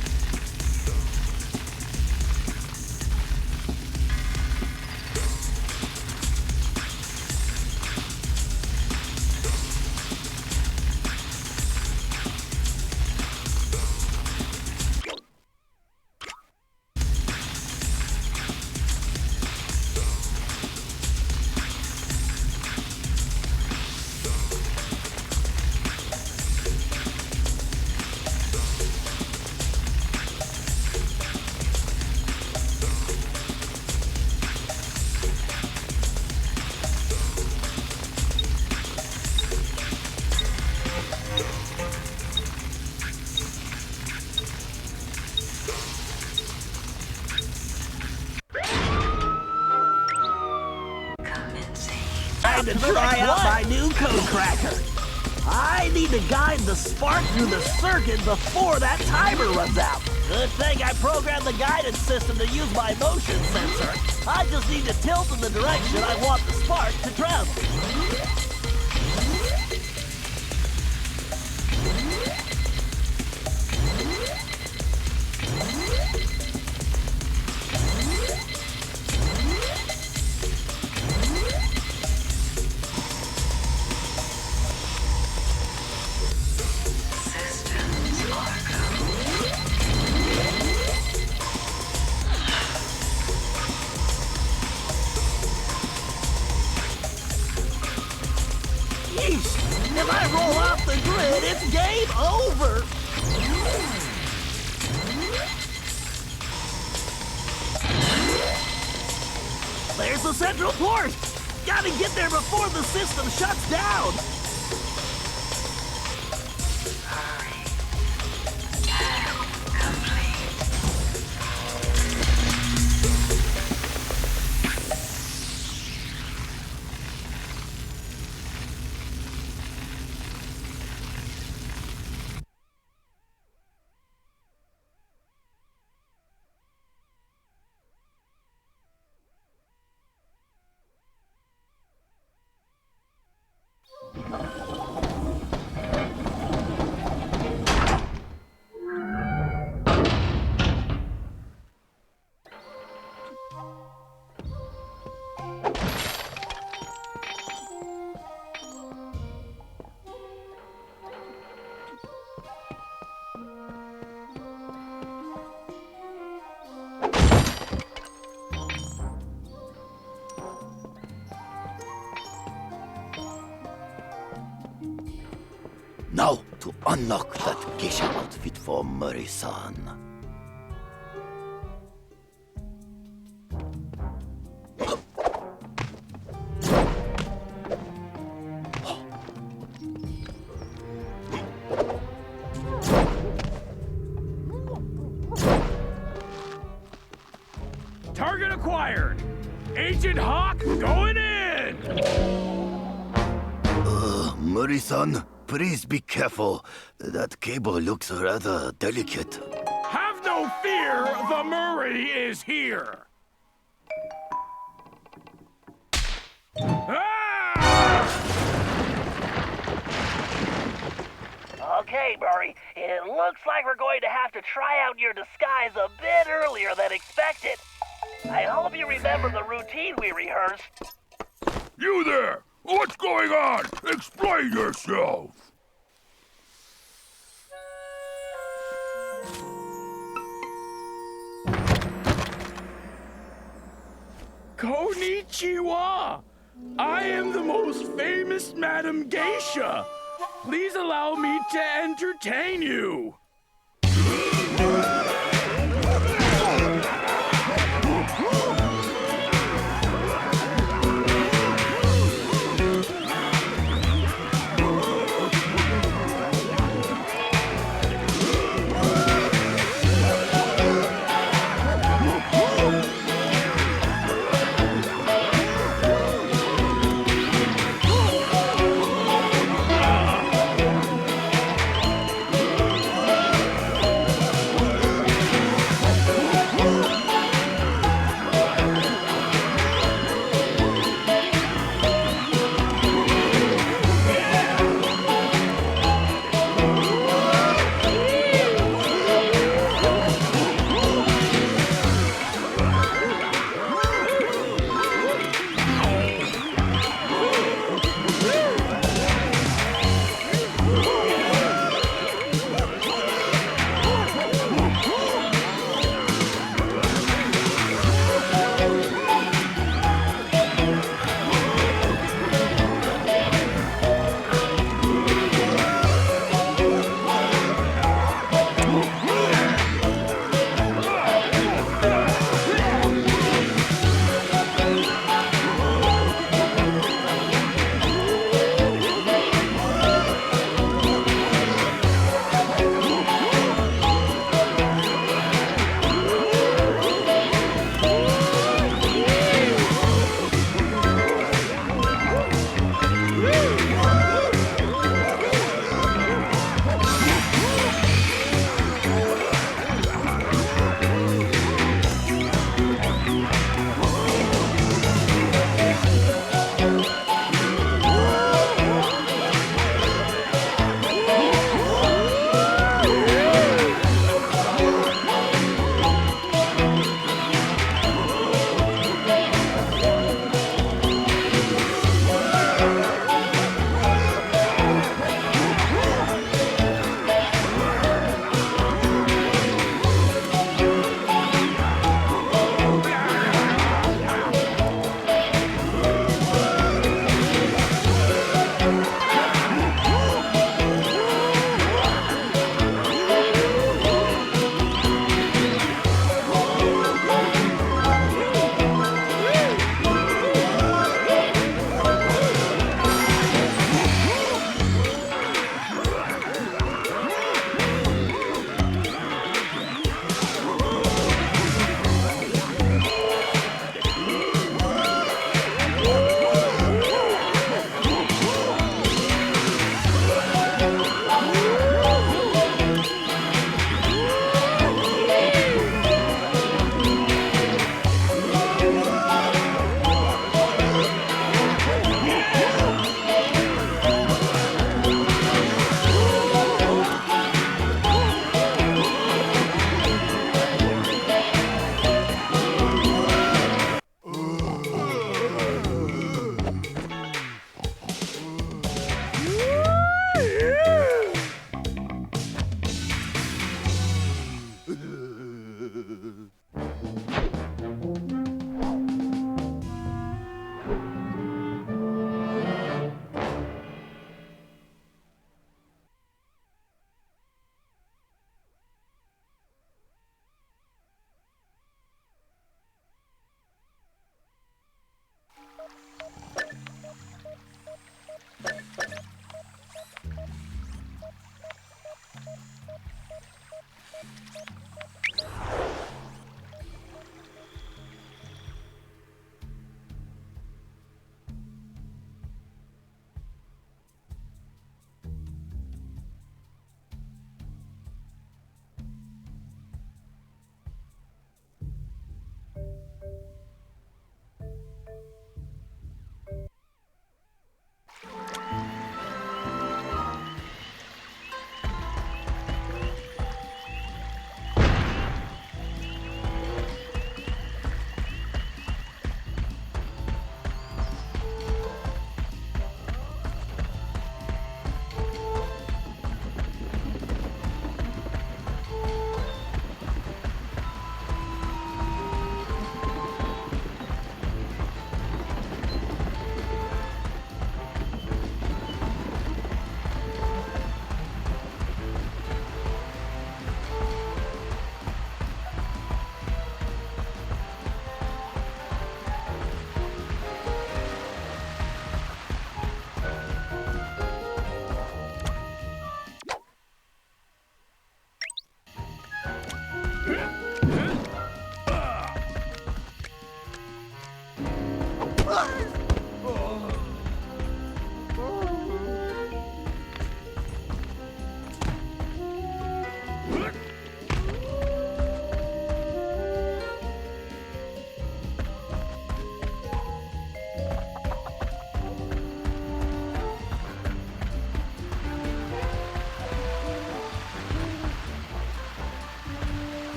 try out my new code cracker. I need to guide the spark through the circuit before that timer runs out. Good thing I programmed the guidance system to use my motion sensor. I just need to tilt in the direction I want the spark to travel. If I roll off the grid, it's game over! There's the central port! Gotta get there before the system shuts down! Now, to unlock that geisha outfit for Murray-san. Target acquired! Agent Hawk going in! Murray-san, please be careful. That cable looks rather delicate. Have no fear, the Murray is here! Okay, Murray, it looks like we're going to have to try out your disguise a bit earlier than expected. I hope you remember the routine we rehearsed. You there! What's going on? Explain yourself! Konnichiwa! I am the most famous Madam Geisha. Please allow me to entertain you.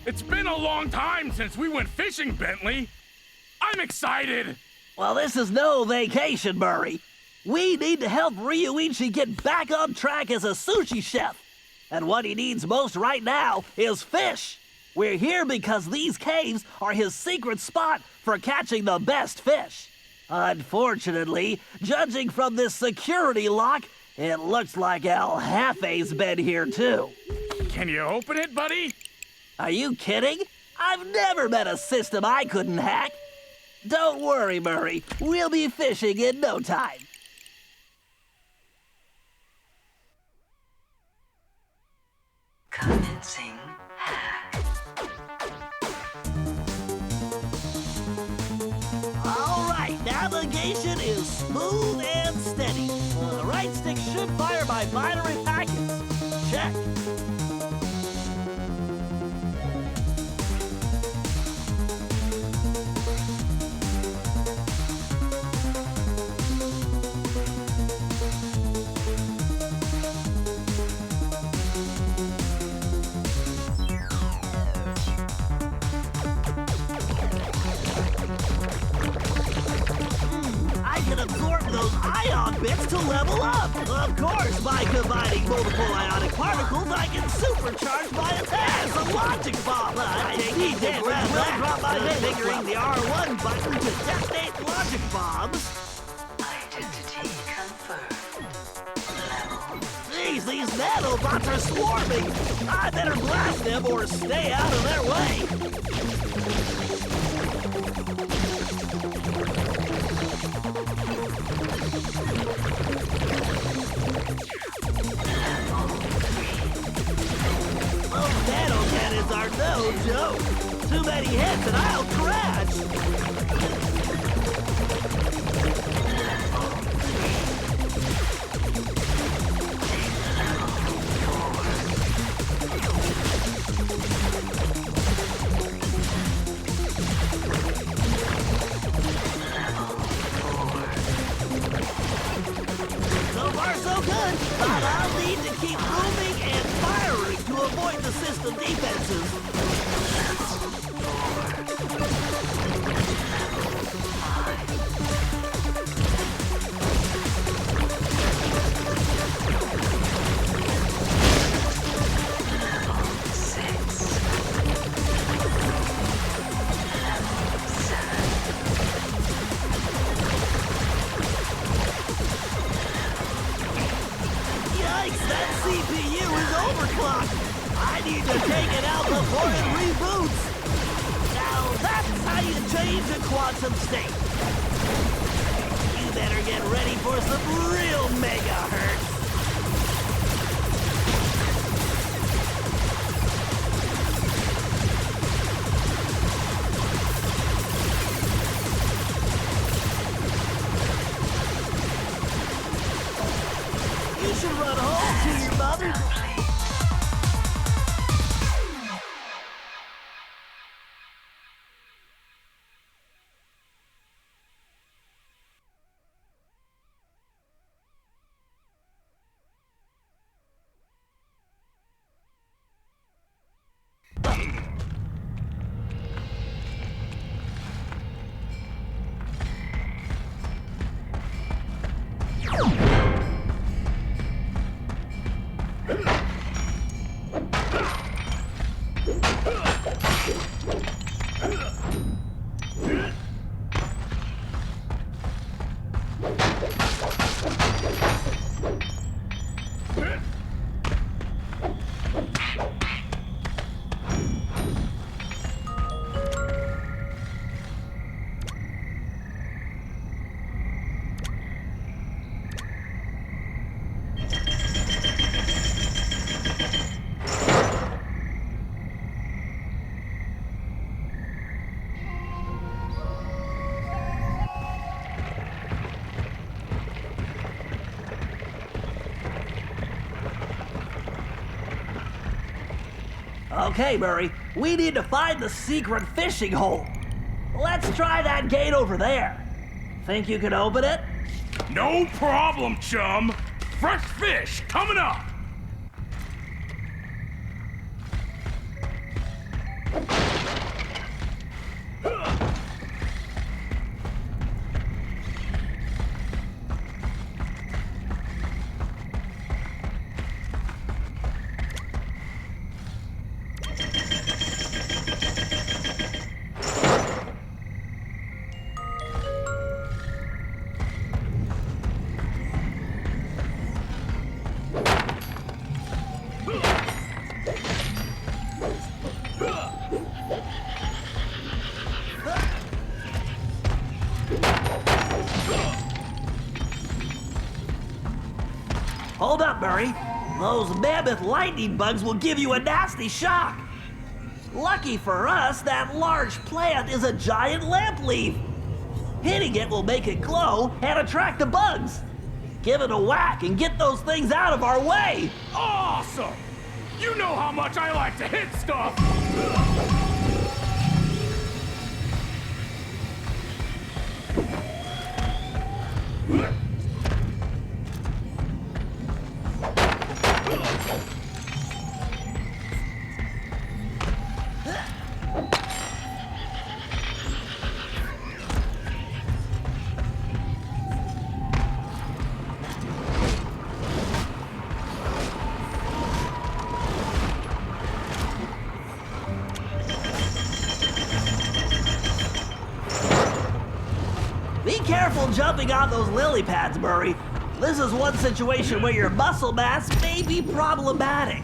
It's been a long time since we went fishing, Bentley. I'm excited. Well, this is no vacation, Murray. We need to help Rioichi get back on track as a sushi chef. And what he needs most right now is fish. We're here because these caves are his secret spot for catching the best fish. Unfortunately, judging from this security lock, it looks like El Hefe's been here too. Can you open it, buddy? Are you kidding? I've never met a system I couldn't hack. Don't worry, Murray. We'll be fishing in no time. Commencing hack. All right, navigation is smooth and steady. The right stick should fire my binary packets. Check. Bits to level up. Of course, by combining multiple ionic particles, I can supercharge my attack. It's a logic bomb. I take damage will drop my fingering the R1 button to detonate logic bombs. Identity confirmed. Level. Jeez, these nanobots are swarming. I better blast them or stay out of their way. Those nano cannons are no joke. Too many hits and I'll crash. So far, so good, but I'll need to keep moving and firing to avoid the system defenses. CPU is overclocked. I need to take it out before it reboots. Now that's how you change a quantum state. You better get ready for some real megahertz. You should run home to your mother. Okay, Murray, we need to find the secret fishing hole. Let's try that gate over there. Think you can open it? No problem, chum. Fresh fish coming up. Hold up, Murray. Those mammoth lightning bugs will give you a nasty shock. Lucky for us, that large plant is a giant lamp leaf. Hitting it will make it glow and attract the bugs. Give it a whack and get those things out of our way. Awesome! You know how much I like to hit stuff! Be careful jumping on those lily pads, Murray. This is one situation where your muscle mass may be problematic.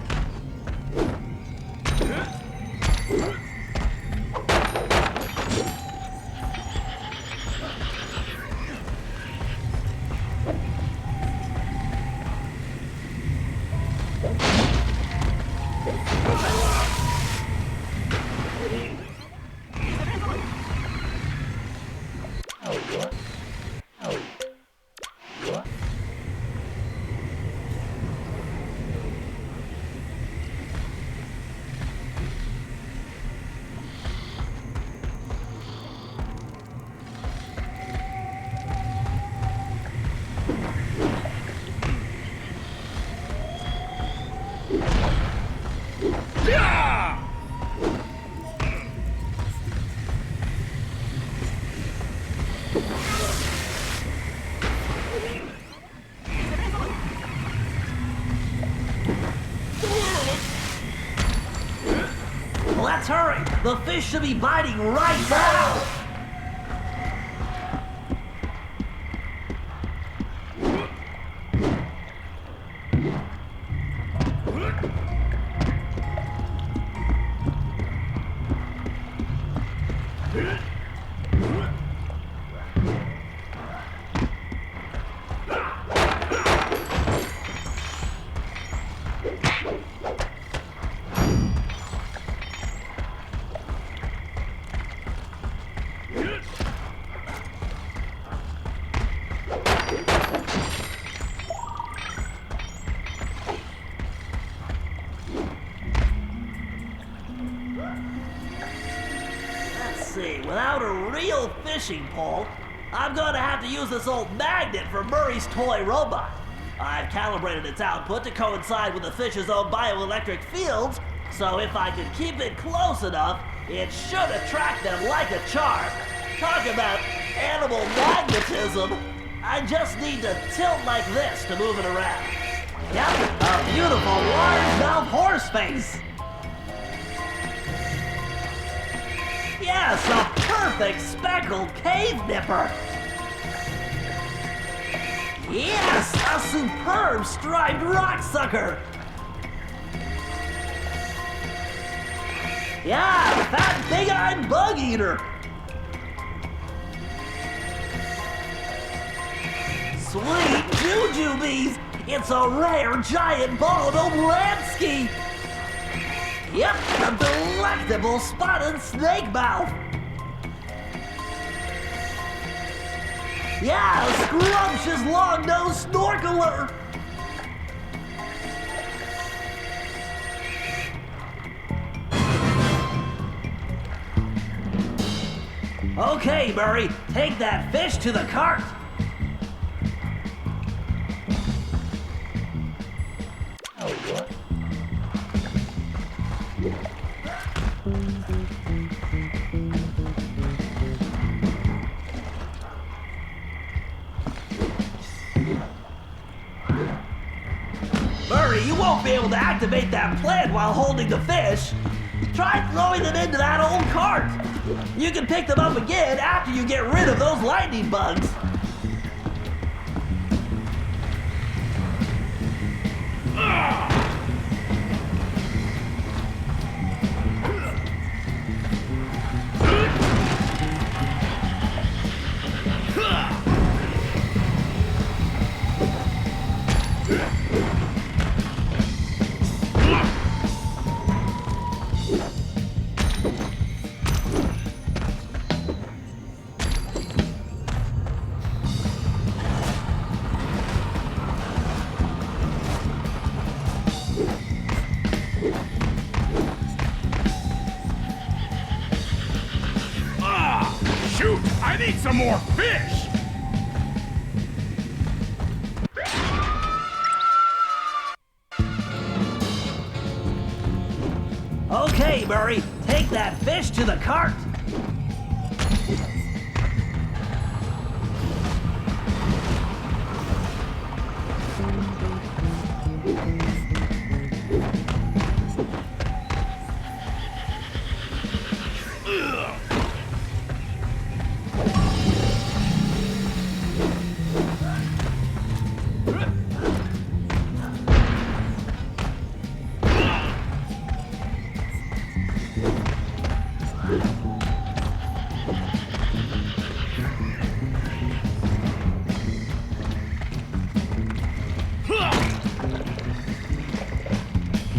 Let's hurry! The fish should be biting right now! Without a real fishing pole, I'm gonna have to use this old magnet for Murray's toy robot. I've calibrated its output to coincide with the fish's own bioelectric fields, so if I can keep it close enough, it should attract them like a charm. Talk about animal magnetism. I just need to tilt like this to move it around. Yep, a beautiful large-mouth horse face. Yes, a perfect speckled cave nipper. Yes, a superb striped rock sucker. Yeah, fat big-eyed bug eater. Sweet jujubes. It's a rare giant bald Oblansky. Yep, a delectable spotted snake mouth. Yeah, a scrumptious long-nosed snorkeler. Okay, Murray, take that fish to the cart. Murray, you won't be able to activate that plant while holding the fish. Try throwing them into that old cart. You can pick them up again after you get rid of those lightning bugs. Shoot, I need some more fish! Okay, Murray, take that fish to the cart.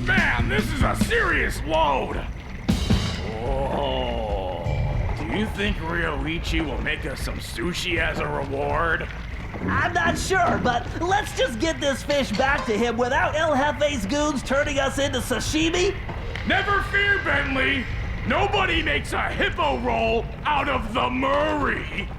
Man, this is a serious load! Oh, do you think Rioichi will make us some sushi as a reward? I'm not sure, but let's just get this fish back to him without El Jefe's goons turning us into sashimi. Never fear, Bentley! Nobody makes a hippo roll out of the Murray!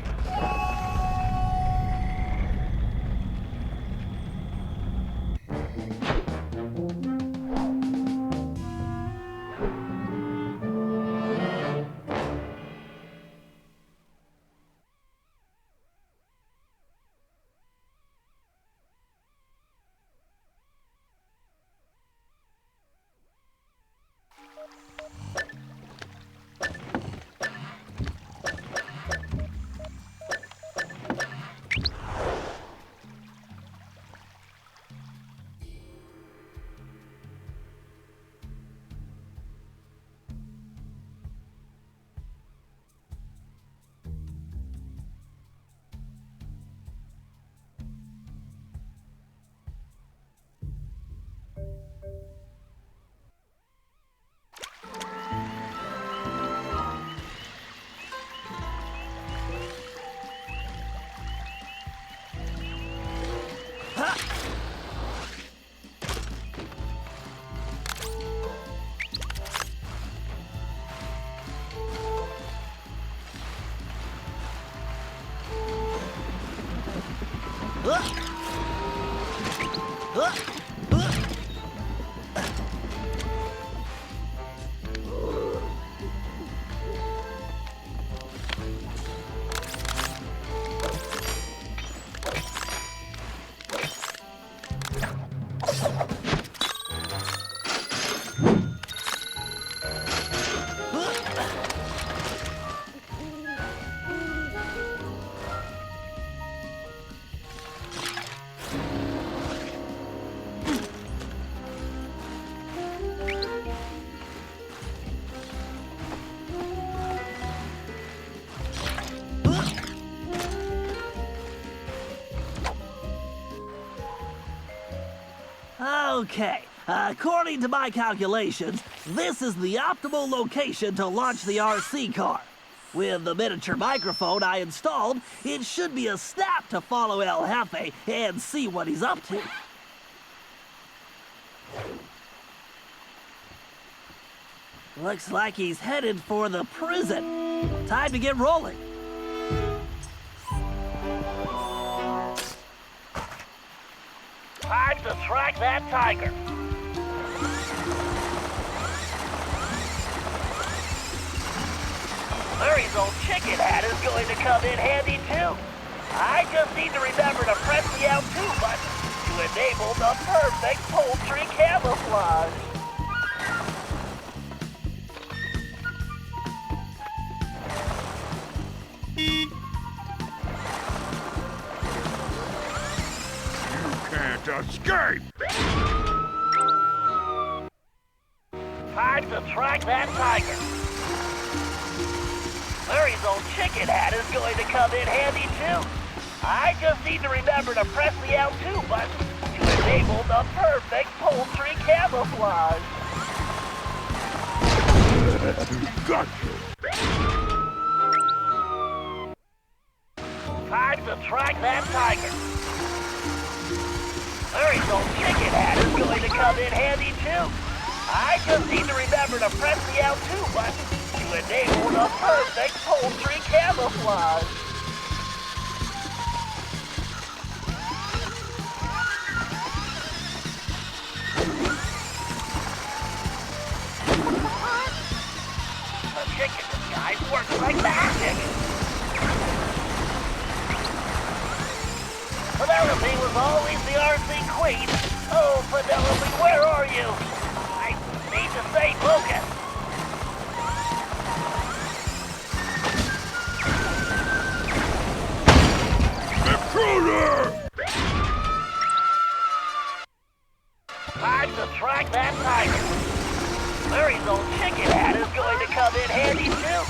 Okay, according to my calculations, this is the optimal location to launch the RC car. With the miniature microphone I installed, it should be a snap to follow El Hefe and see what he's up to. Looks like he's headed for the prison. Time to get rolling. Time to track that tiger. Larry's old chicken hat is going to come in handy too. I just need to remember to press the L2 button to enable the perfect poultry camouflage. Can't escape! Time to track that tiger. Larry's old chicken hat is going to come in handy too. I just need to remember to press the L2 button to enable the perfect poultry camouflage. Gotcha! Time to track that tiger. Larry's old chicken hat is going to come in handy too. I just need to remember to press the L2 button to enable the perfect poultry camouflage. The chicken disguise works like magic. Penelope was always the RC queen. Oh, Penelope, where are you? I need to stay focused. Intruder! Time to track that tiger. Larry's old chicken hat is going to come in handy too.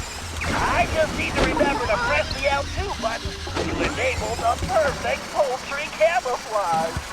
I just need to remember to press the L2 button to enable the perfect poultry camouflage.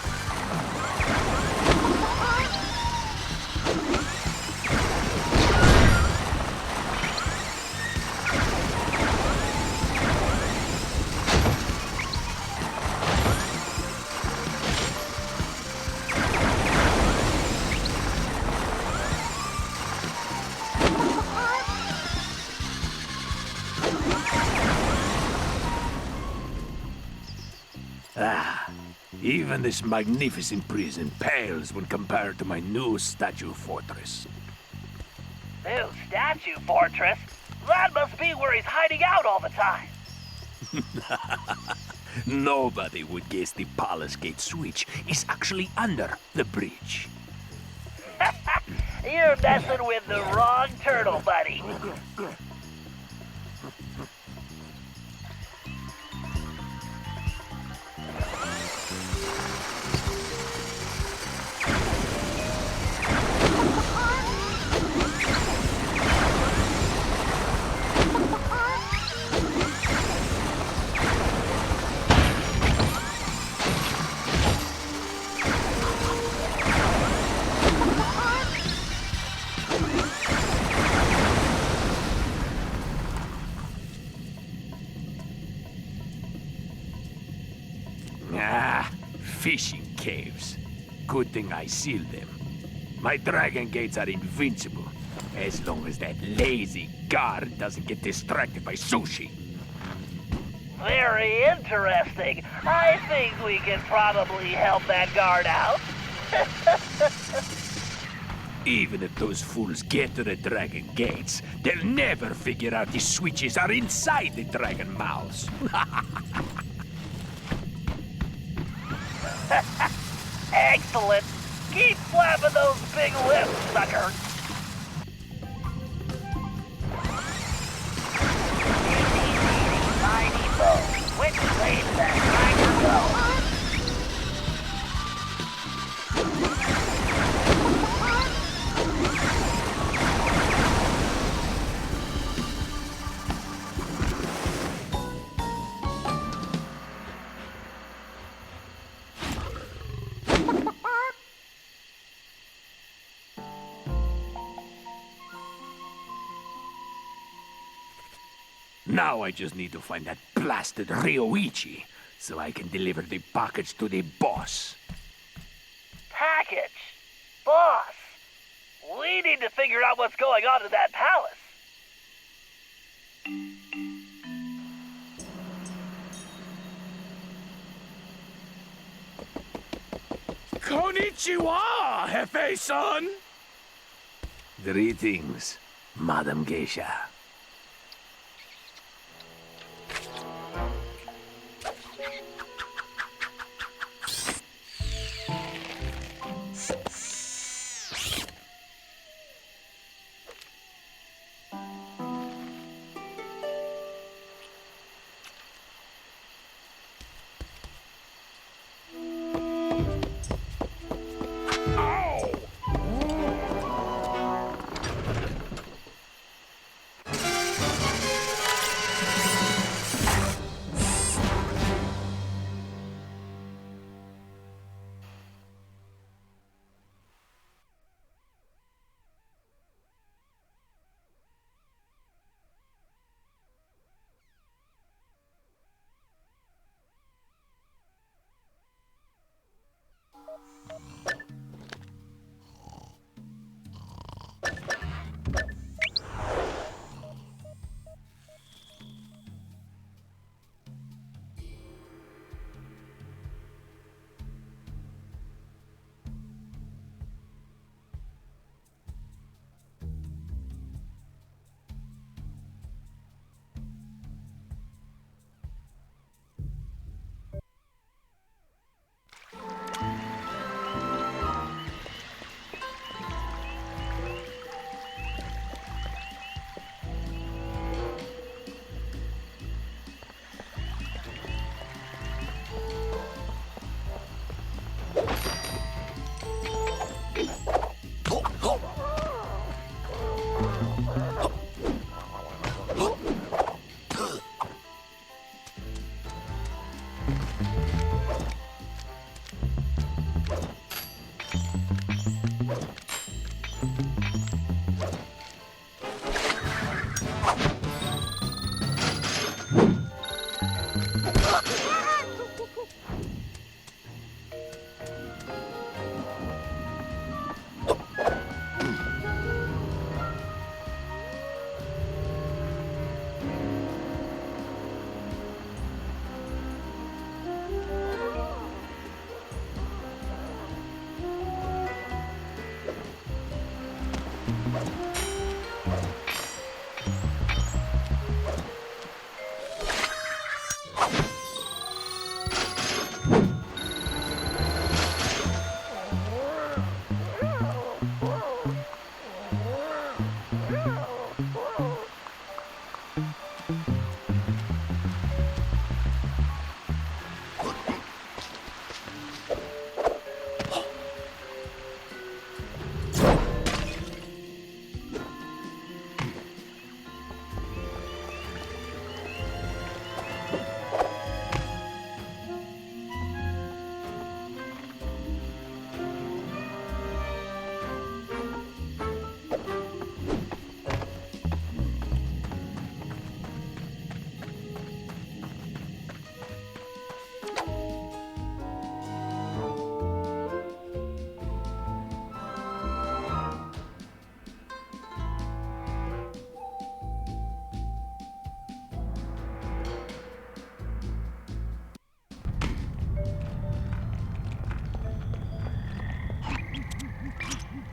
Even this magnificent prison pales when compared to my new statue fortress. New statue fortress? That must be where he's hiding out all the time. Nobody would guess the Palace Gate switch is actually under the bridge. You're messing with the wrong turtle, buddy. Fishing caves. Good thing I sealed them. My dragon gates are invincible, as long as that lazy guard doesn't get distracted by sushi. Very interesting. I think we can probably help that guard out. Even if those fools get to the dragon gates, they'll never figure out the switches are inside the dragon mouths. Excellent! Keep flapping those big lips, sucker! Mighty bow. Which way did that tiger go? Now I just need to find that blasted Rioichi, so I can deliver the package to the boss. Package? Boss? We need to figure out what's going on in that palace. Konnichiwa, Hefe-san! Greetings, Madam Geisha.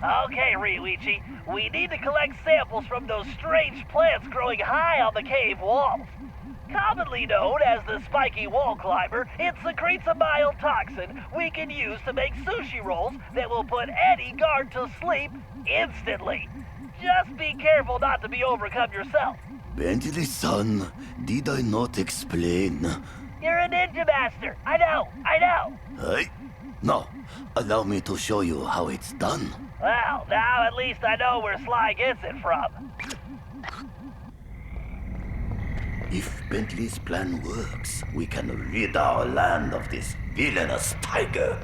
Okay, Rioichi, we need to collect samples from those strange plants growing high on the cave walls. Commonly known as the spiky wall climber, it secretes a mild toxin we can use to make sushi rolls that will put any guard to sleep instantly. Just be careful not to be overcome yourself. Bentley-san, did I not explain? You're a ninja master. I know. Hey? Now, allow me to show you how it's done. Well, now at least I know where Sly gets it from. If Bentley's plan works, we can rid our land of this villainous tiger.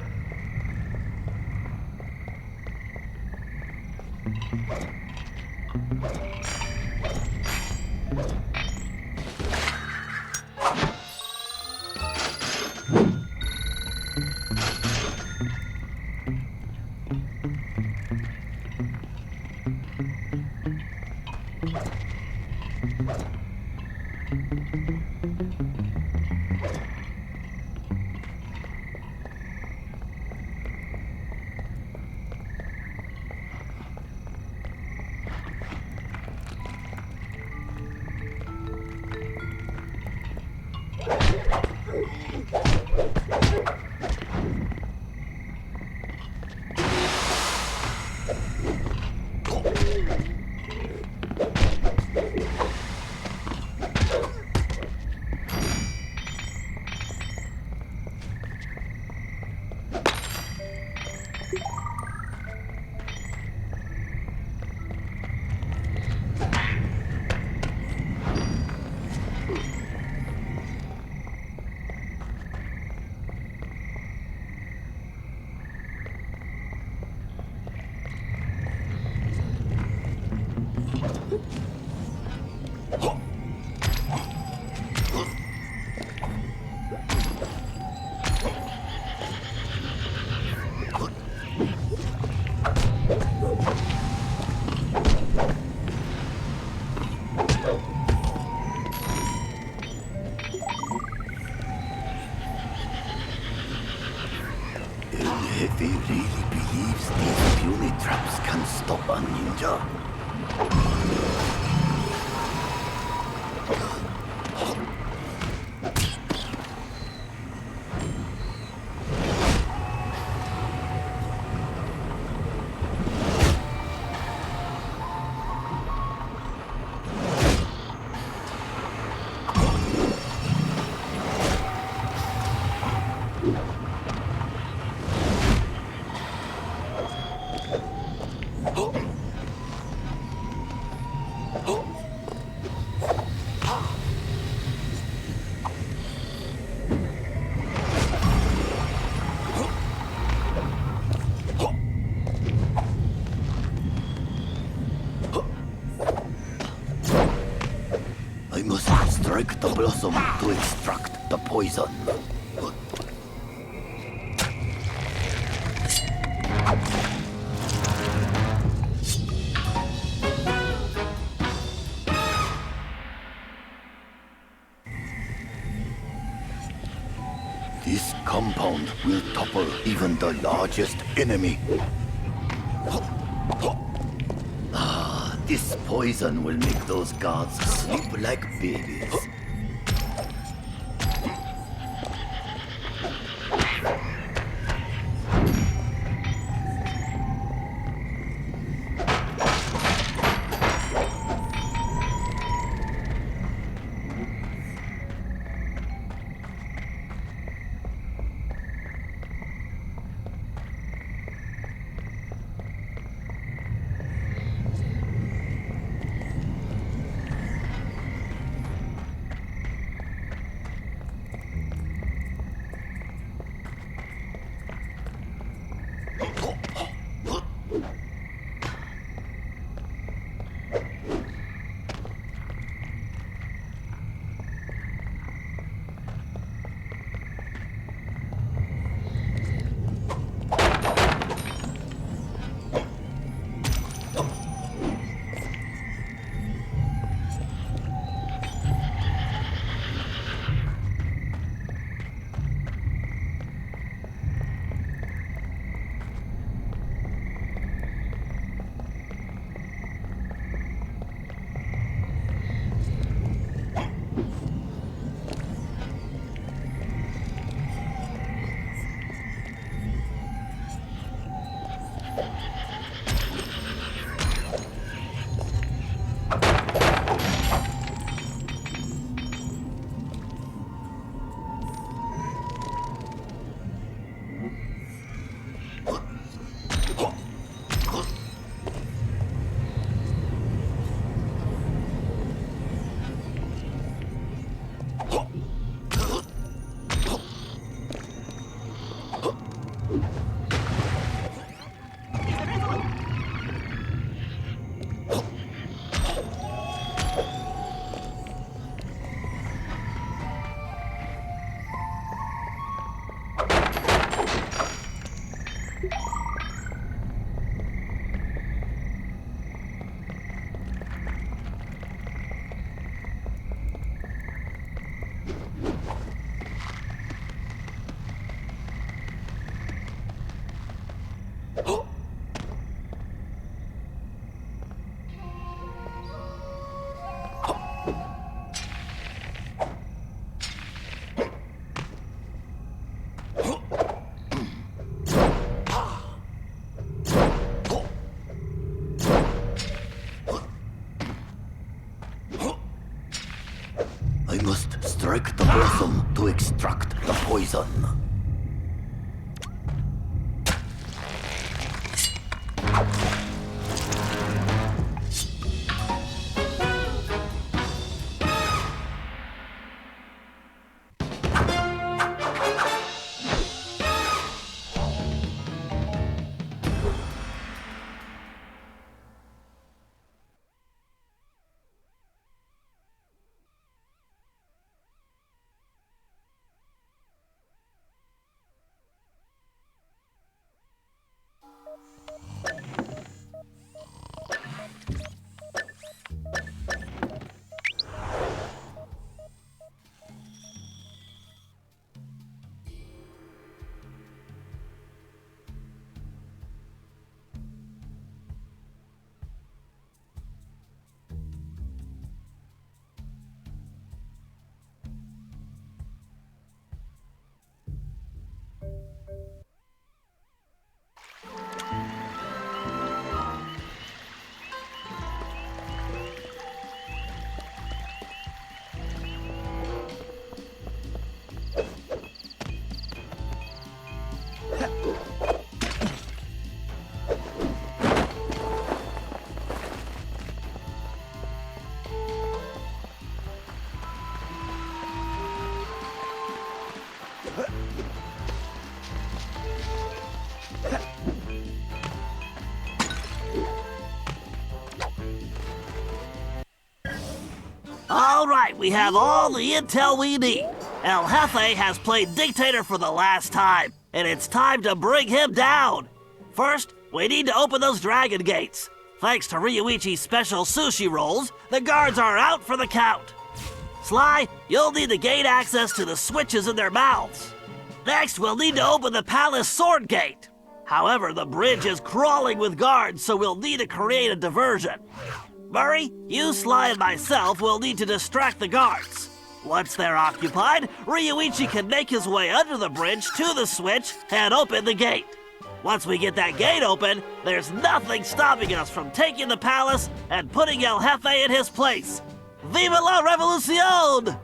If he really believes these puny traps can stop a ninja. I must strike the blossom to extract the poison. This compound will topple even the largest enemy. This poison will make those guards sleep like babies. I must strike the blossom to extract the poison. All right, we have all the intel we need. El Hefe has played dictator for the last time, and it's time to bring him down. First, we need to open those dragon gates. Thanks to Rioichi's special sushi rolls, the guards are out for the count. Sly, you'll need to gain access to the switches in their mouths. Next, we'll need to open the palace sword gate. However, the bridge is crawling with guards, so we'll need to create a diversion. Murray, you, Sly, and myself will need to distract the guards. Once they're occupied, Rioichi can make his way under the bridge to the switch and open the gate. Once we get that gate open, there's nothing stopping us from taking the palace and putting El Hefe in his place. Viva la revolucion!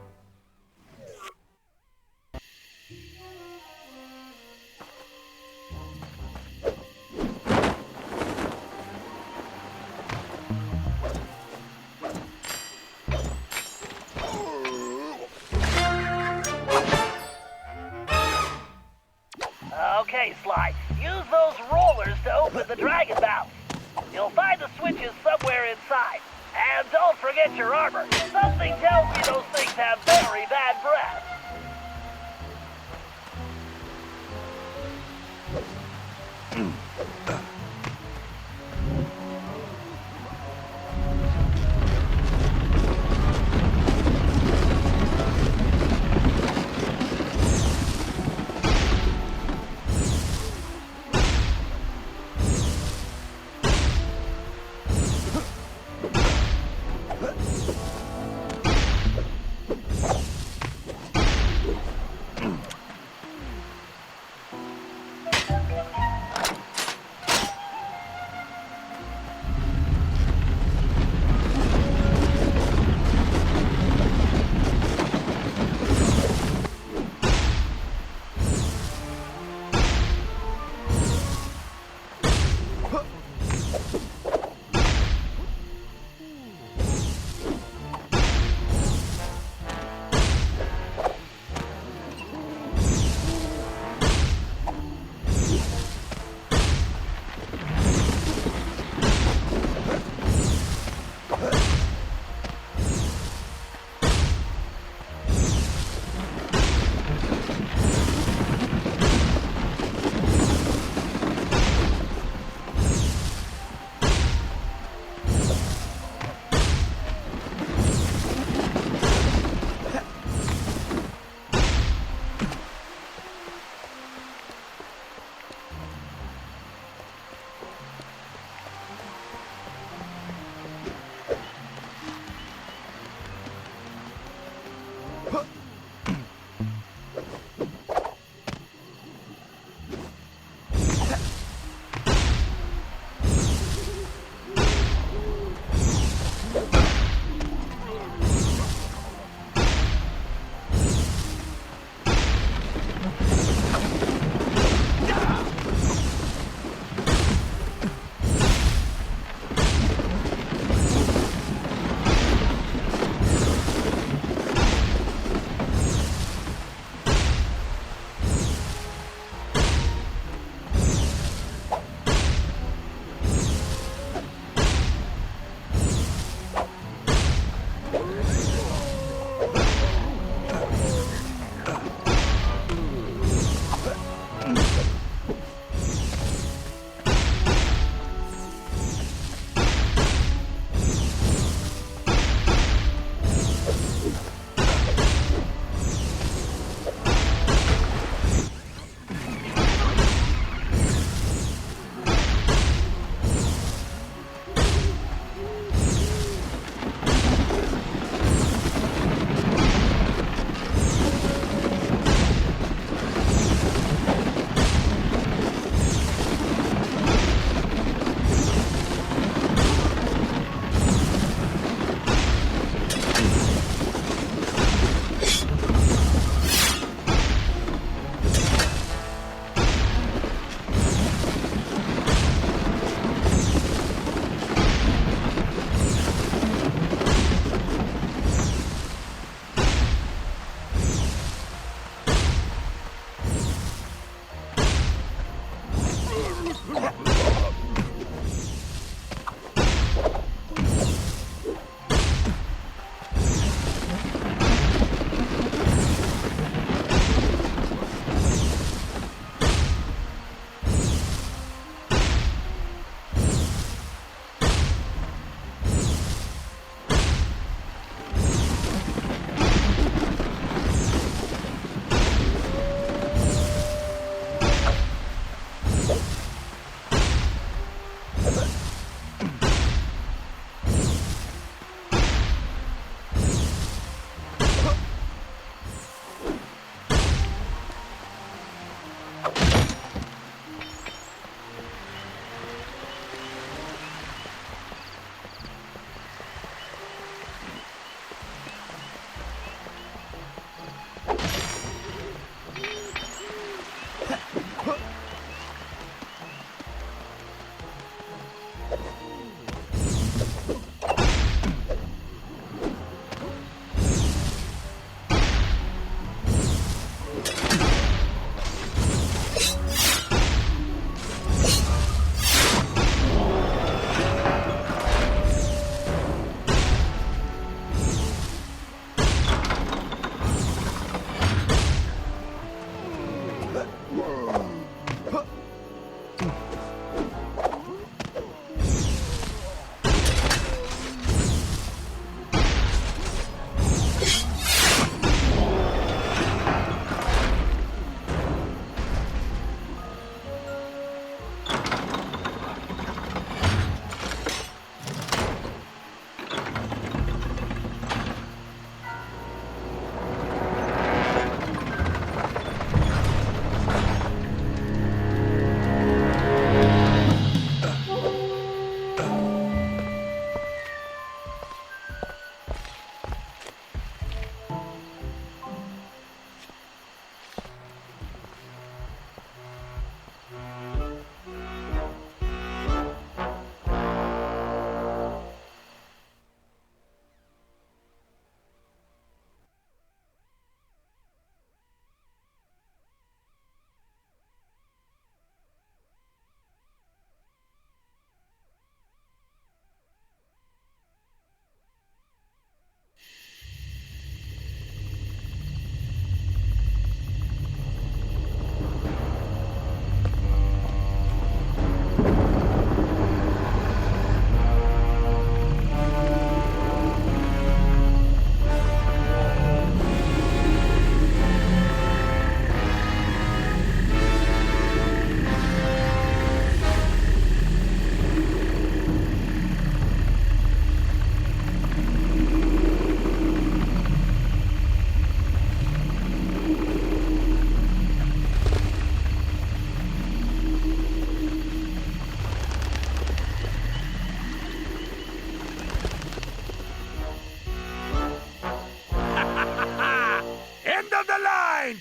Okay, Sly, use those rollers to open the dragon mouth. You'll find the switches somewhere inside. And don't forget your armor. Something tells me those things have very bad breath.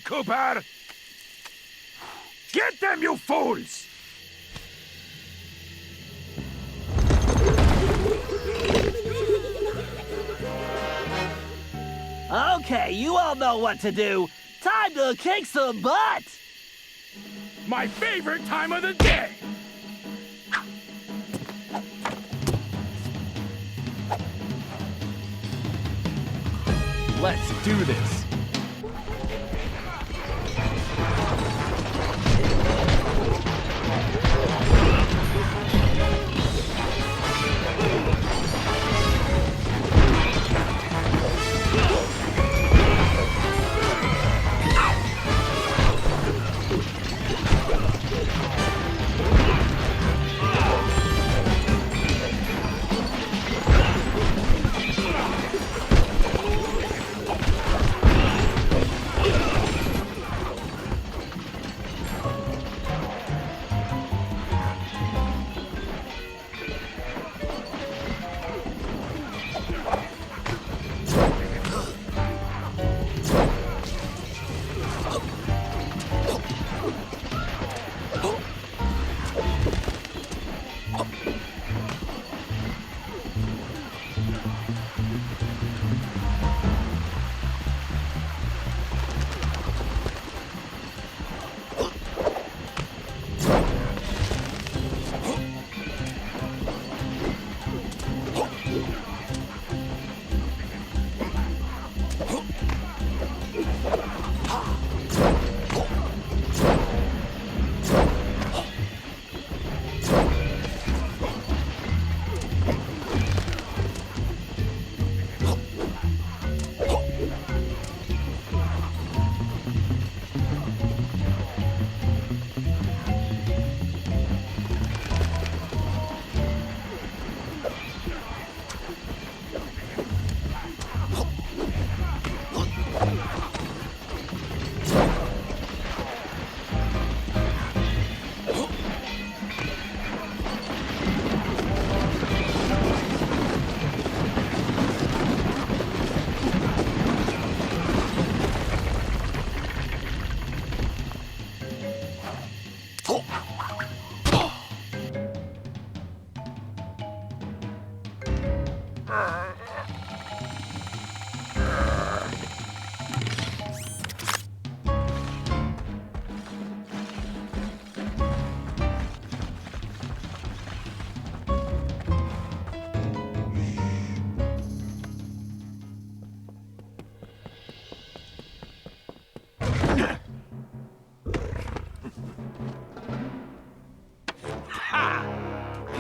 Cooper! Get them, you fools! Okay, you all know what to do. Time to kick some butt! My favorite time of the day! Let's do this.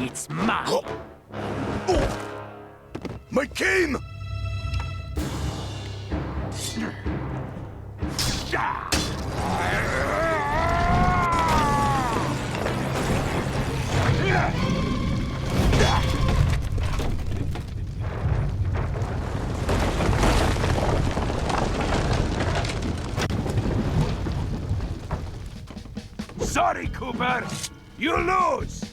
It's mine! My cane! Sorry, Cooper! You lose!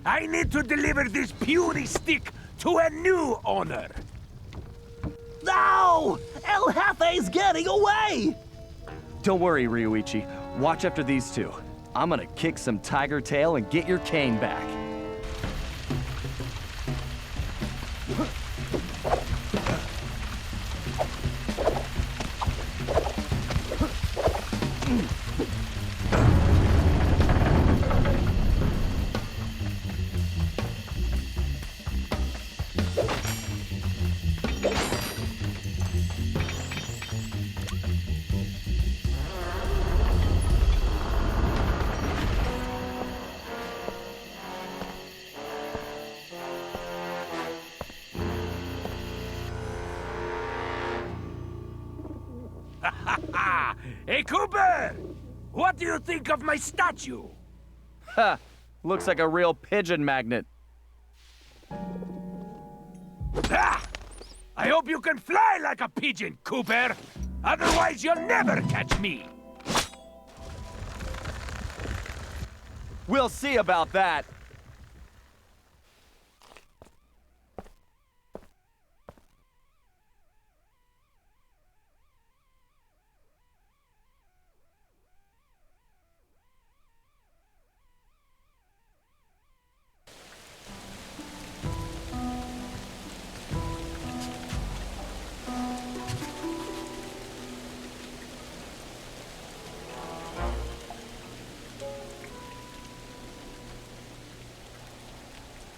I need to deliver this puny stick to a new owner! No! El Jefe's getting away! Don't worry, Rioichi. Watch after these two. I'm gonna kick some tiger tail and get your cane back. Hey, Cooper! What do you think of my statue? Ha! Looks like a real pigeon magnet. Ah! I hope you can fly like a pigeon, Cooper! Otherwise, you'll never catch me! We'll see about that.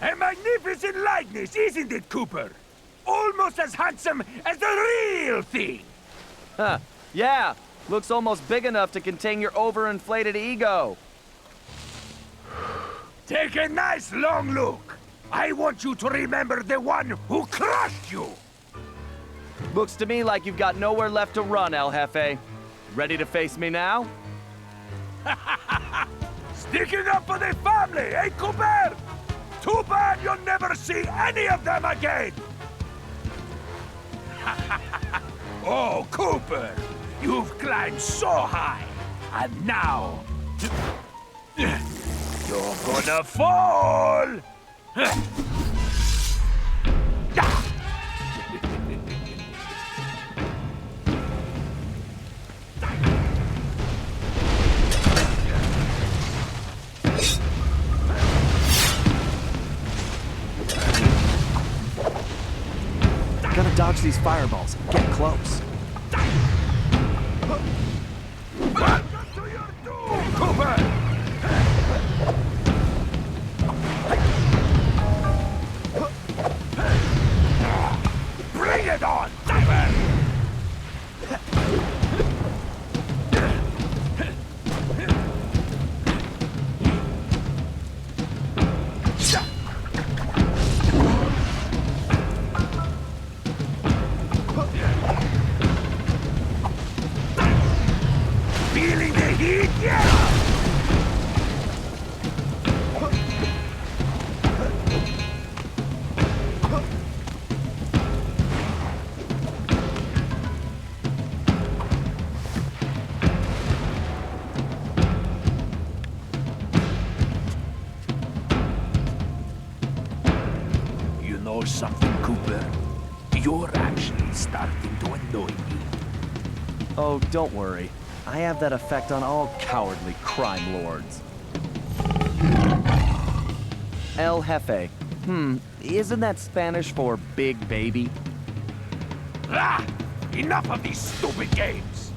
A magnificent likeness, isn't it, Cooper? Almost as handsome as the real thing. Huh. Yeah, looks almost big enough to contain your overinflated ego. Take a nice long look. I want you to remember the one who crushed you. Looks to me like you've got nowhere left to run, El Hefe. Ready to face me now? Sticking up for the family, eh, Cooper? Too bad you'll never see any of them again! Oh, Cooper! You've climbed so high, and now... you're gonna fall! Gotta dodge these fireballs and get close. Welcome to your doom, Cooper! Bring it on, Cooper! Feeling the heat, yeah! You know something, Cooper? You're actually starting to annoy me. Oh, don't worry. I have that effect on all cowardly crime lords. El Hefe. Isn't that Spanish for big baby? Ah! Enough of these stupid games!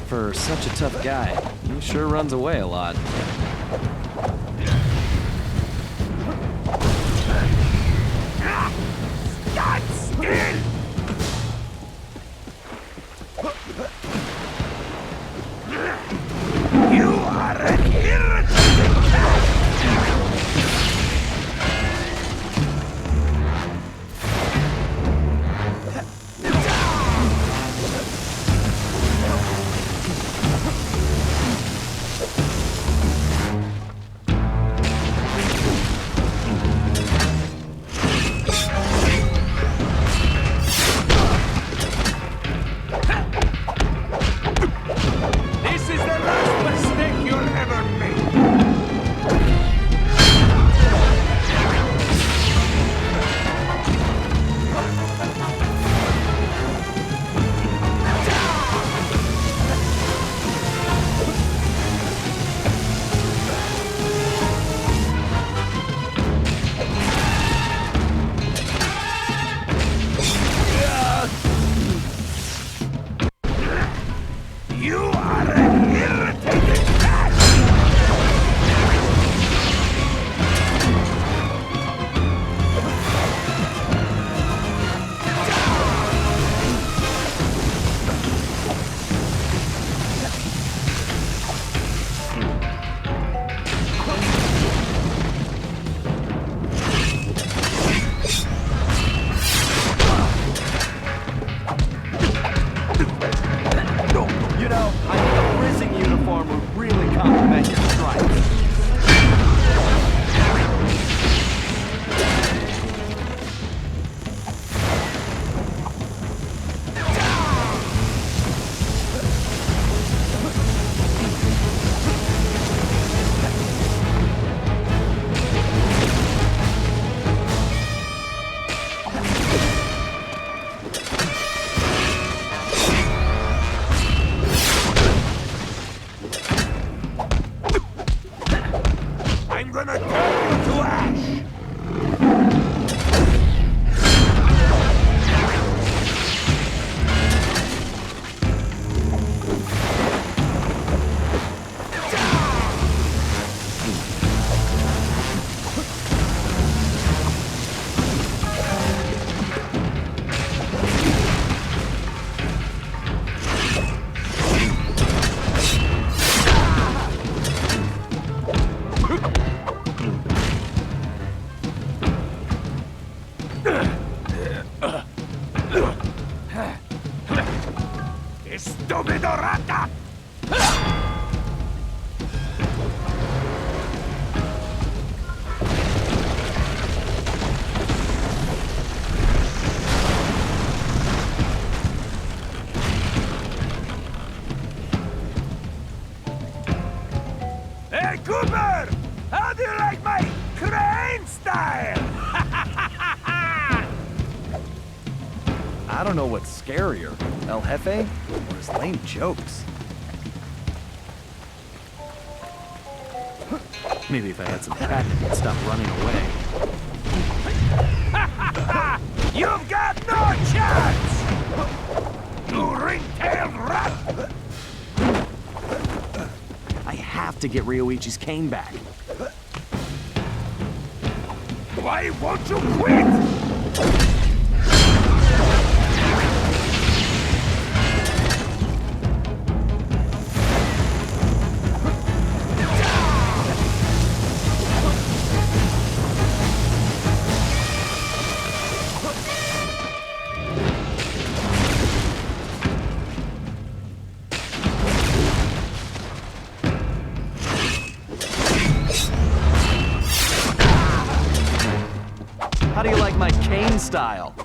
For such a tough guy, he sure runs away a lot. Stand still! You are an irritating cat! Estúpido rata! Hey, Cooper! How do you like my crane style? I don't know what's scarier, El Hefe or his lame jokes. Maybe if I had some practice, I'd stop running away. You've got no chance! You ring-tailed rat! I have to get Rioichi's cane back. Why won't you quit? How do you like my cane style?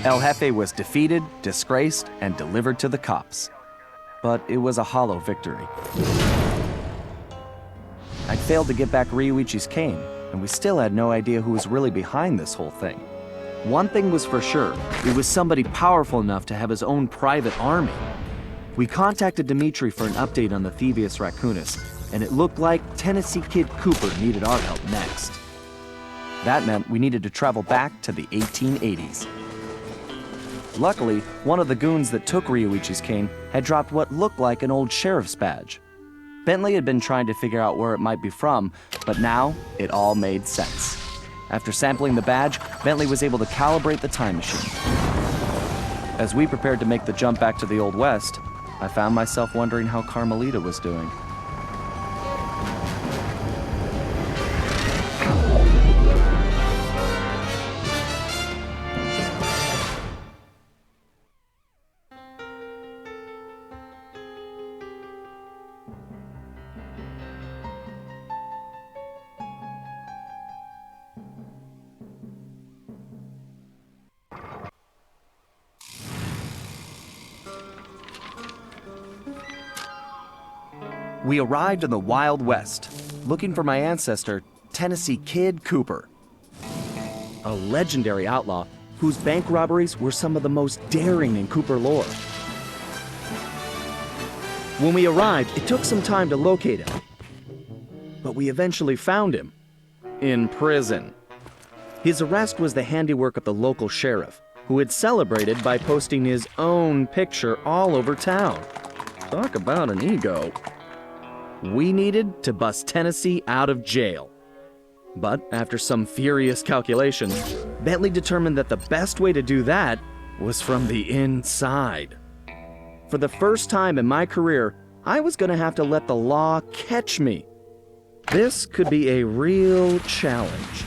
El Hefe was defeated, disgraced, and delivered to the cops. But it was a hollow victory. I'd failed to get back Rioichi's cane, and we still had no idea who was really behind this whole thing. One thing was for sure, it was somebody powerful enough to have his own private army. We contacted Dimitri for an update on the Thievius Raccoonus, and it looked like Tennessee Kid Cooper needed our help next. That meant we needed to travel back to the 1880s. Luckily, one of the goons that took Rioichi's cane had dropped what looked like an old sheriff's badge. Bentley had been trying to figure out where it might be from, but now it all made sense. After sampling the badge, Bentley was able to calibrate the time machine. As we prepared to make the jump back to the Old West, I found myself wondering how Carmelita was doing. We arrived in the Wild West, looking for my ancestor, Tennessee Kid Cooper. A legendary outlaw whose bank robberies were some of the most daring in Cooper lore. When we arrived, it took some time to locate him. But we eventually found him. In prison. His arrest was the handiwork of the local sheriff, who had celebrated by posting his own picture all over town. Talk about an ego. We needed to bust Tennessee out of jail. But after some furious calculations, Bentley determined that the best way to do that was from the inside. For the first time in my career, I was going to have to let the law catch me. This could be a real challenge.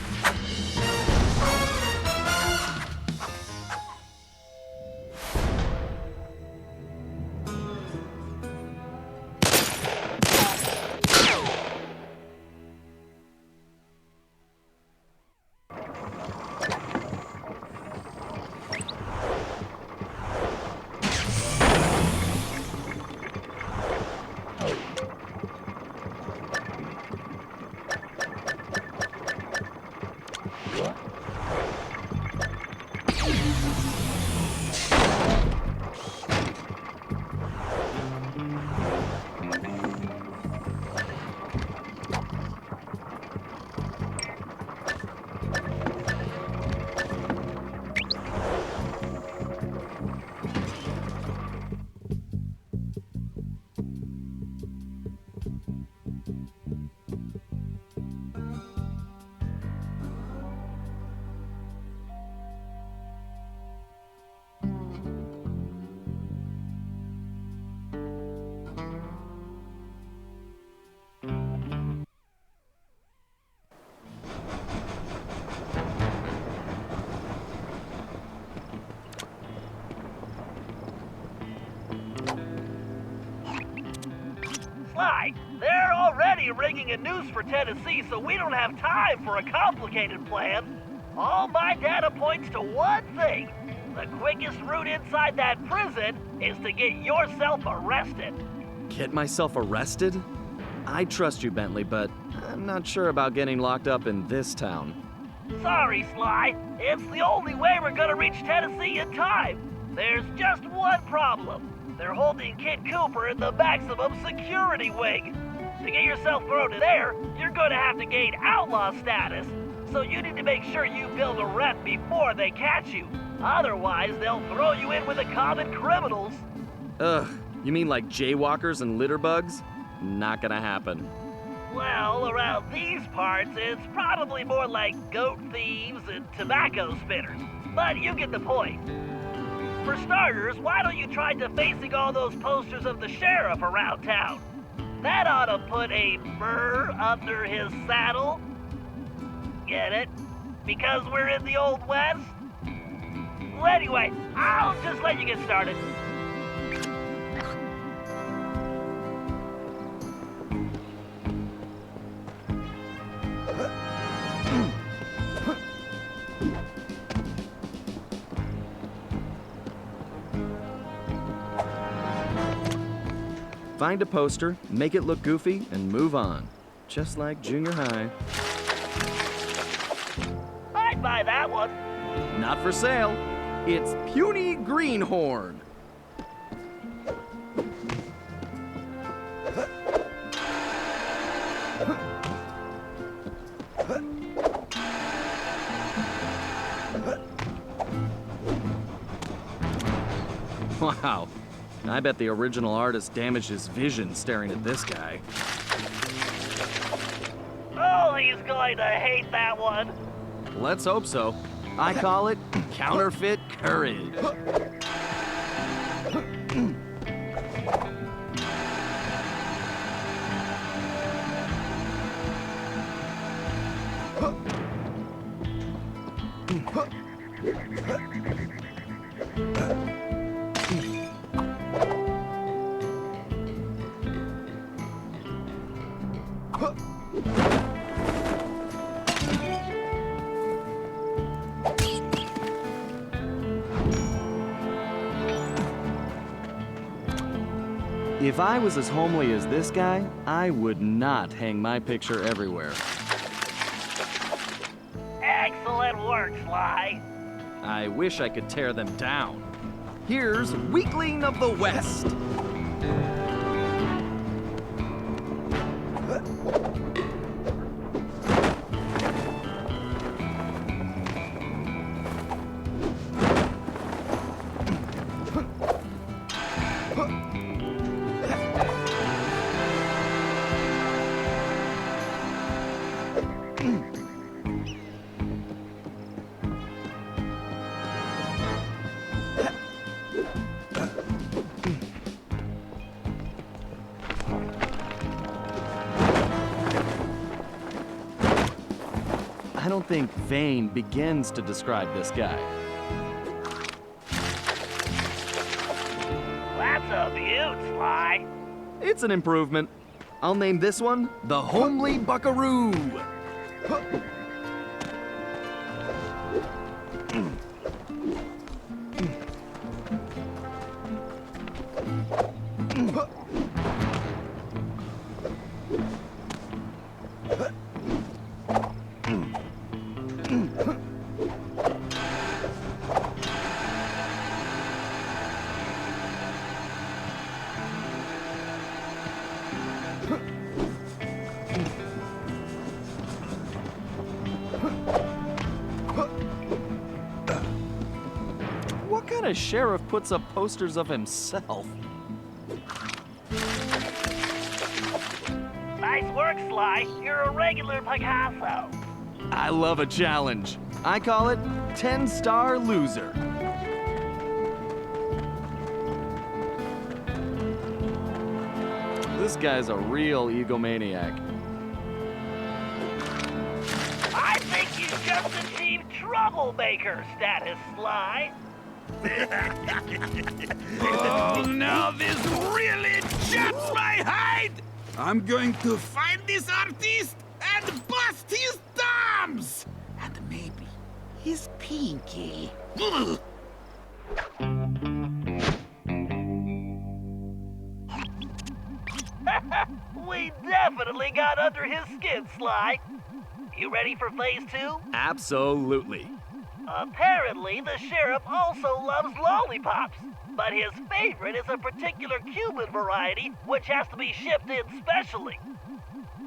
Sly, they're already rigging a noose for Tennessee, so we don't have time for a complicated plan. All my data points to one thing. The quickest route inside that prison is to get yourself arrested. Get myself arrested? I trust you, Bentley, but I'm not sure about getting locked up in this town. Sorry, Sly. It's the only way we're gonna reach Tennessee in time. There's just one problem. They're holding Kid Cooper in the maximum security wing. To get yourself thrown in there, you're gonna have to gain outlaw status. So you need to make sure you build a rep before they catch you. Otherwise, they'll throw you in with the common criminals. Ugh, you mean like jaywalkers and litterbugs? Not gonna happen. Well, around these parts, it's probably more like goat thieves and tobacco spinners. But you get the point. For starters, why don't you try defacing all those posters of the sheriff around town? That ought to put a burr under his saddle. Get it? Because we're in the Old West? Well, anyway, I'll just let you get started. Find a poster, make it look goofy, and move on. Just like junior high. I'd buy that one. Not for sale. It's Puny Greenhorn. Wow. I bet the original artist damaged his vision staring at this guy. Oh, he's going to hate that one. Let's hope so. I call it counterfeit courage. If I was as homely as this guy, I would not hang my picture everywhere. Excellent work, Sly. I wish I could tear them down. Here's Weakling of the West. I don't think vain begins to describe this guy. That's a beaut, Sly. It's an improvement. I'll name this one the Homely Buckaroo. What kind of sheriff puts up posters of himself? Nice work, Sly. You're a regular Picasso. I love a challenge. I call it 10-star loser. This guy's a real egomaniac. I think you just achieved troublemaker status, Sly. Oh, now this really chaps my hide! I'm going to find this artist and bust his thumbs! And maybe his pinky. Ugh. We definitely got under his skin, Sly. You ready for phase 2? Absolutely. Apparently, the sheriff also loves lollipops, but his favorite is a particular Cuban variety which has to be shipped in specially.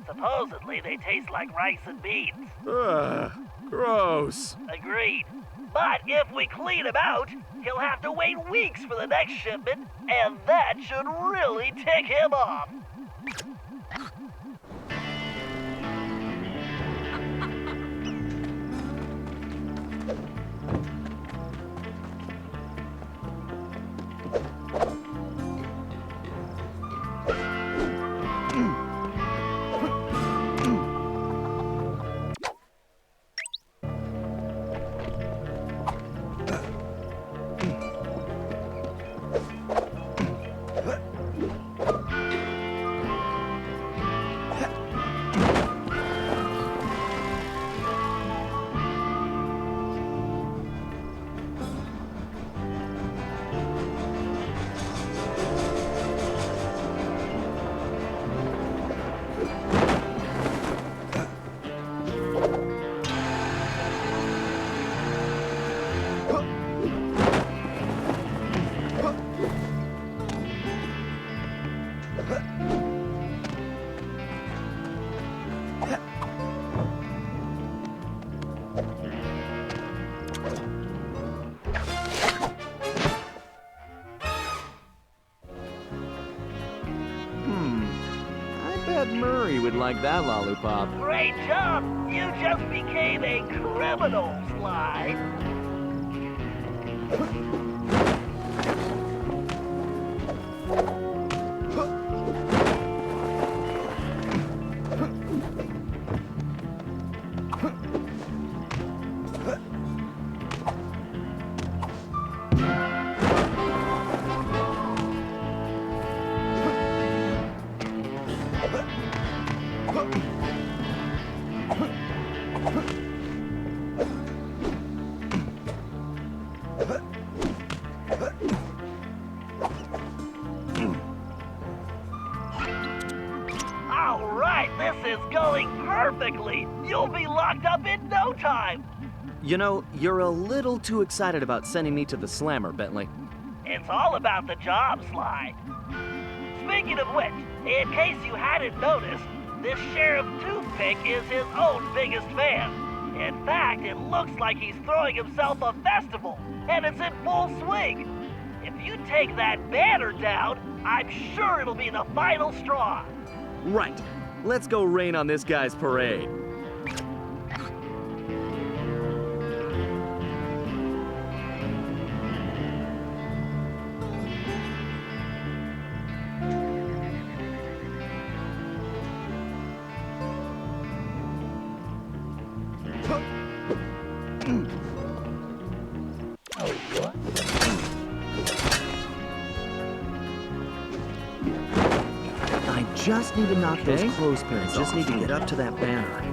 Supposedly, they taste like rice and beans. Ugh, gross. Agreed. But if we clean him out, he'll have to wait weeks for the next shipment, and that should really tick him off. Murray would like that lollipop. Great job! You just became a criminal, Sly. All right, this is going perfectly. You'll be locked up in no time. You know, you're a little too excited about sending me to the slammer, Bentley. It's all about the job, Sly. Speaking of which, in case you hadn't noticed, this Sheriff Toothpick is his own biggest fan. In fact, it looks like he's throwing himself a festival, and it's in full swing. If you take that banner down, I'm sure it'll be the final straw. Right. Let's go rain on this guy's parade. I just need to knock those clothespins. Just need to get up to that banner.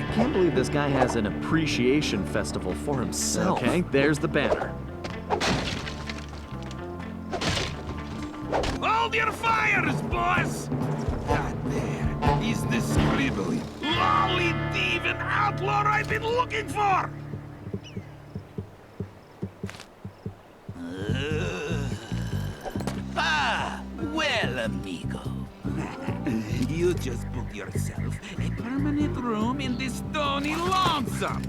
I can't believe this guy has an appreciation festival for himself. Okay, there's the banner. Hold your fires, boys! That there is the scribbly, lolly thieving outlaw I've been looking for! Well, amigo. You just booked yourself a permanent room in this stony lonesome.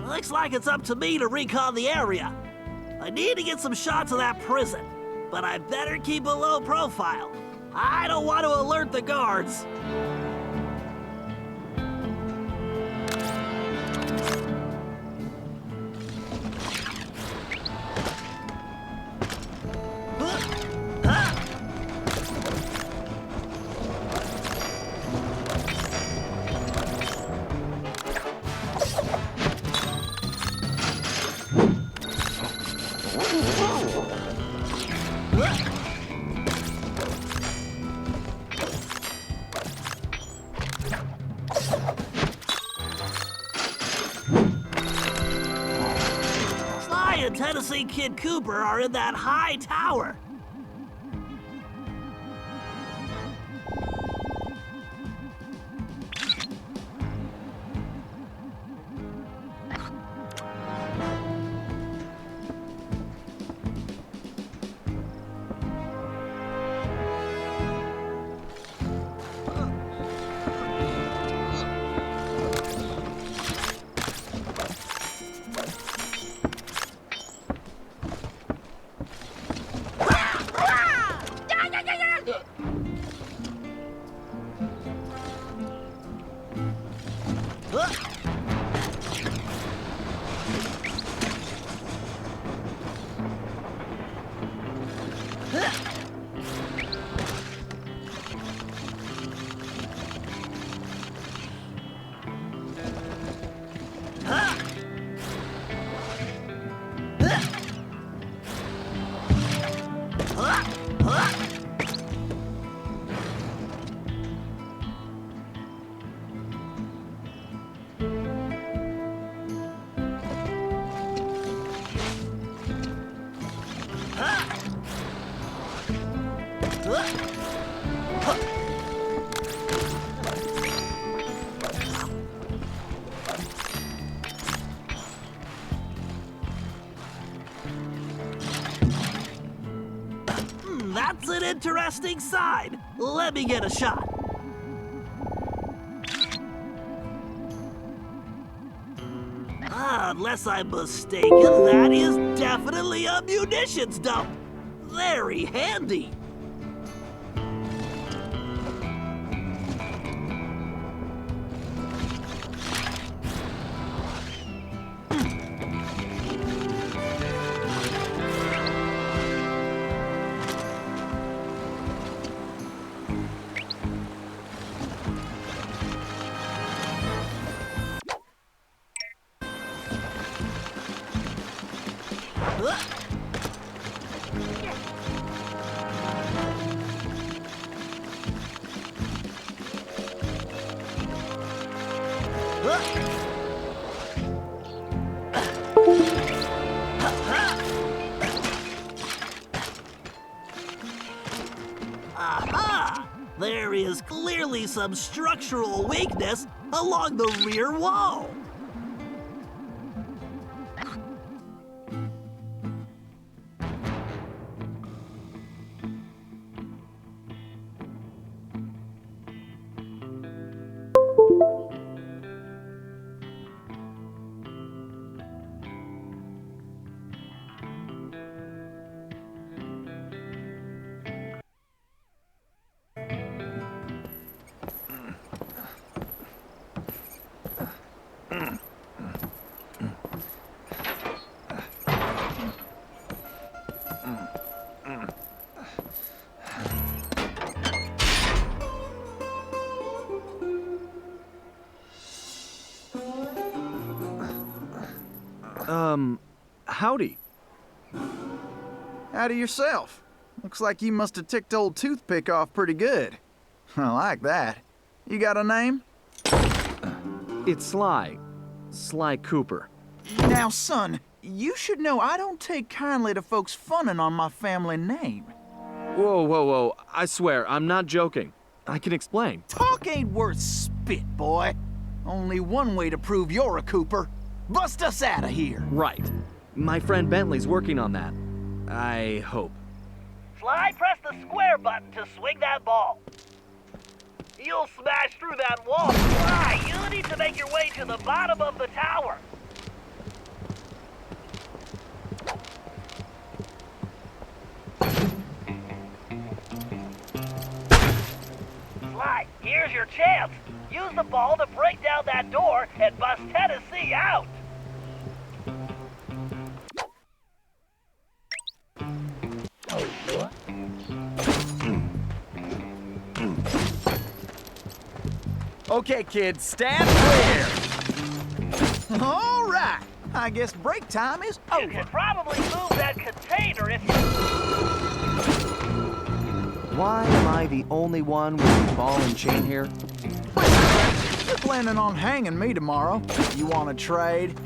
Looks like it's up to me to recon the area. I need to get some shots of that prison, but I better keep a low profile. I don't want to alert the guards. Sly and Tennessee Kid Cooper are in that high tower. That's an interesting sign. Let me get a shot. Unless I'm mistaken, that is definitely a munitions dump. Very handy. Aha! There is clearly some structural weakness along the rear wall. Howdy. Howdy yourself. Looks like you must have ticked old Toothpick off pretty good. I like that. You got a name? It's Sly. Sly Cooper. Now, son, you should know I don't take kindly to folks funning on my family name. Whoa, whoa, whoa. I swear, I'm not joking. I can explain. Talk ain't worth spit, boy. Only one way to prove you're a Cooper. Bust us out of here. Right. My friend Bentley's working on that. I hope. Sly, press the square button to swing that ball. You'll smash through that wall. Sly, you need to make your way to the bottom of the tower. Sly, here's your chance. Use the ball to break down that door and bust Tennessee out. Okay, kids, stand clear. All right. I guess break time is You over. could probably move that container if you... Why am I the only one with the ball and chain here? You're planning on hanging me tomorrow. You want to trade?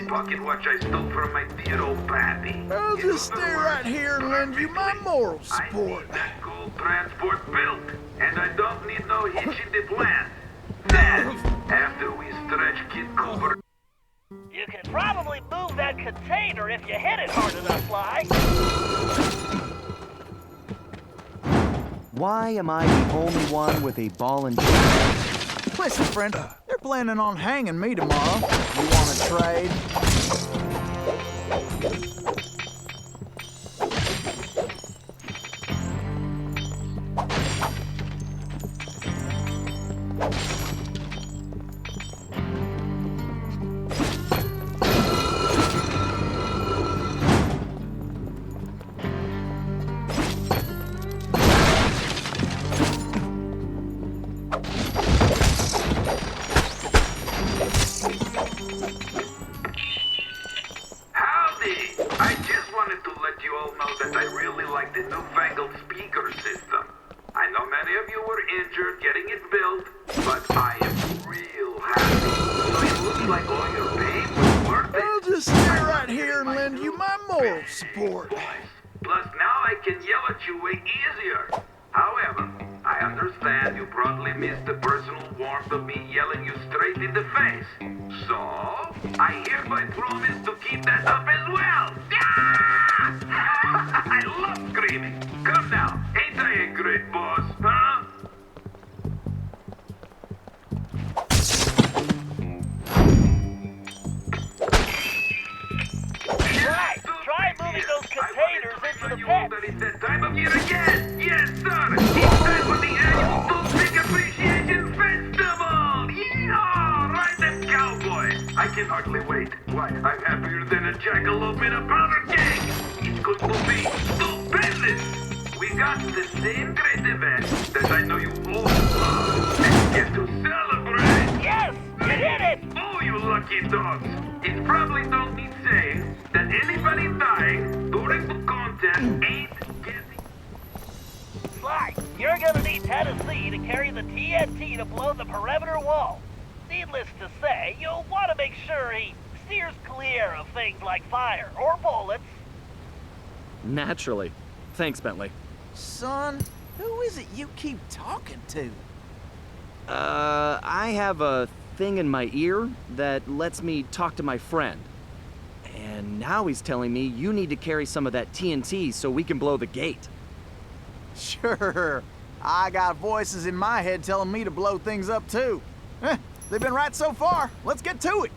Pocket watch I stole from my dear old pappy. I'll just stay right here and lend you my moral support. I need that gold transport built, and I don't need no hitch in the plan. Then, after we stretch Kid Cooper... You can probably move that container if you hit it hard enough, Sly. Why am I the only one with a ball and chain? Listen, friend, they're planning on hanging me tomorrow. You want to trade? pleasure getting it built, but I am real happy. So it looks like all your pain was worth it. I'll just stay right here and lend you my moral support. Plus, now I can yell at you way easier. However, I understand you probably missed the personal warmth of me yelling you straight in the face. So, I hereby promise to keep that up as well. I love screaming. Come now, ain't I a great boss, huh? Right, try moving those containers into the pit. That it's that time of year again. Yes, sir. It's time for the annual Toothpick Appreciation Festival. Yeehaw! Right then, cowboy. I can hardly wait. Why, I'm happier than a jackalope in a powder keg. It's going to be stupendous. We got the same great event that I know you all love and get to celebrate. Yes, you did it. Oh, you lucky dogs. It probably don't need saying that anybody dying during the contest ain't getting... Sly, you're gonna need Tennessee to carry the TNT to blow the perimeter wall. Needless to say, you'll want to make sure he steers clear of things like fire or bullets. Naturally. Thanks, Bentley. Son, who is it you keep talking to? I have a thing in my ear that lets me talk to my friend. And now he's telling me you need to carry some of that TNT so we can blow the gate. Sure. I got voices in my head telling me to blow things up too. They've been right so far. Let's get to it.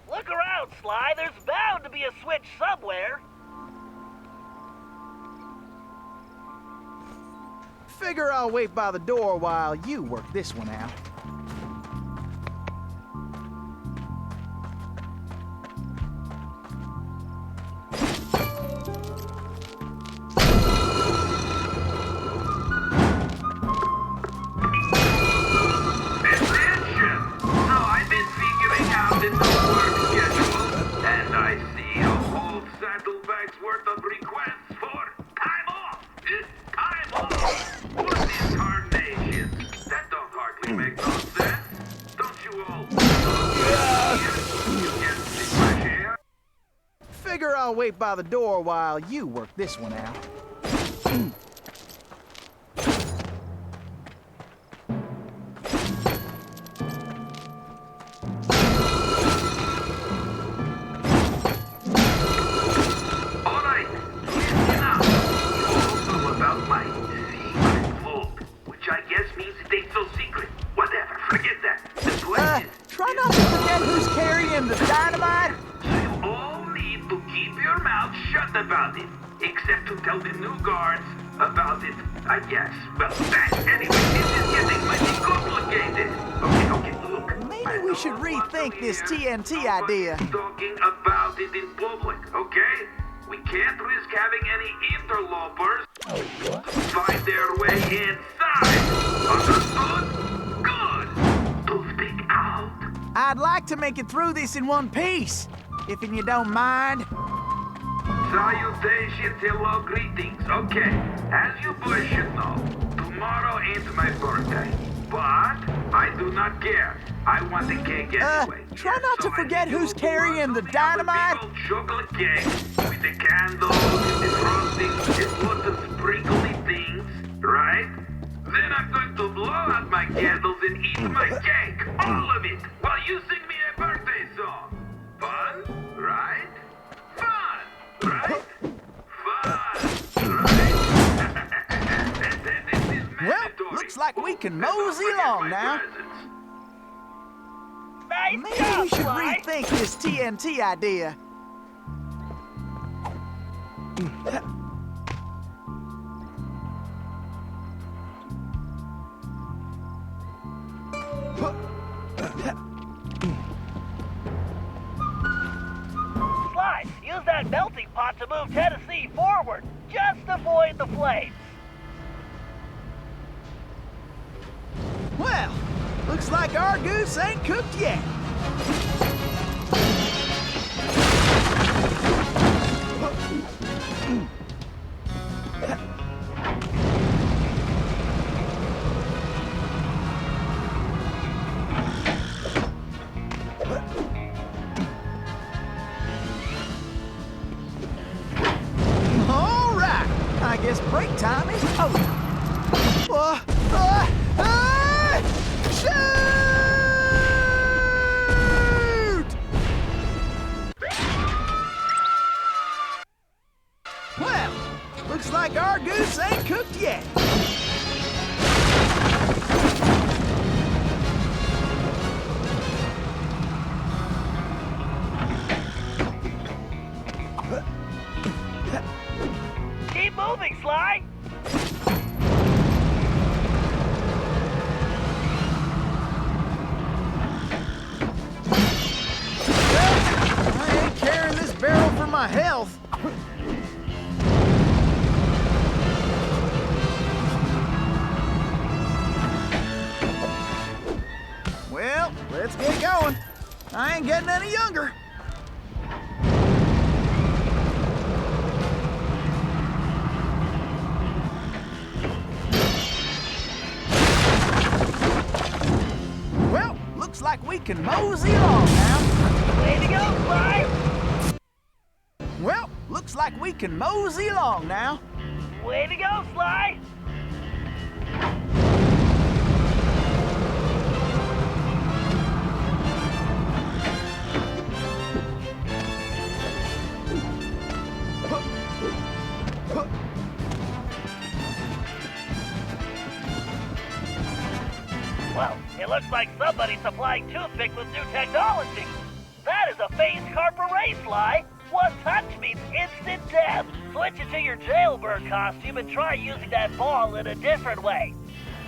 Look around, Sly. There's bound to be a switch somewhere. Figure I'll wait by the door while you work this one out. Figure I'll wait by the door while you work this one out. Try not to forget who's carrying the dynamite. You all need to keep your mouth shut about it, except to tell the new guards about it, I guess. Well, anyway, this is getting mighty complicated. Okay, look. Maybe we should rethink this TNT idea. Talking about it in public, okay? We can't risk having any interlopers find their way inside. Understood? Good. Toothpick out. I'd like to make it through this in one piece, if you don't mind. Salutations, hello, greetings. Okay, as you boys should know, tomorrow ain't my birthday. But I do not care. I want the cake anyway. Try not to forget who's carrying the dynamite. Big old chocolate cake with the candles, the frosting, and lots of sprinkly things, right? Then I'm going to blow out my candles and eat my cake, all of it, while you sing me a birthday song. Fun, right? Fun, right? Fun, right? This is Well, mandatory. looks like we can mosey along now. Nice Maybe job, we should Sly. rethink this TNT idea. have to move Tennessee forward. Just avoid the flames. Well, looks like our goose ain't cooked yet. All right, I guess break time is over. Shoot! Well, looks like our goose ain't cooked yet. Keep moving, Sly. I ain't carrying this barrel for my health. Well, let's get going. I ain't getting any younger. Well, looks like we can mosey along now. Way to go, Sly. Well, looks like we can mosey along now. Way to go, Sly. Well, it looks like somebody's supplying toothpick with new technology. That is a phased carper race, Sly. One touch means instant death. Switch into your jailbird costume and try using that ball in a different way.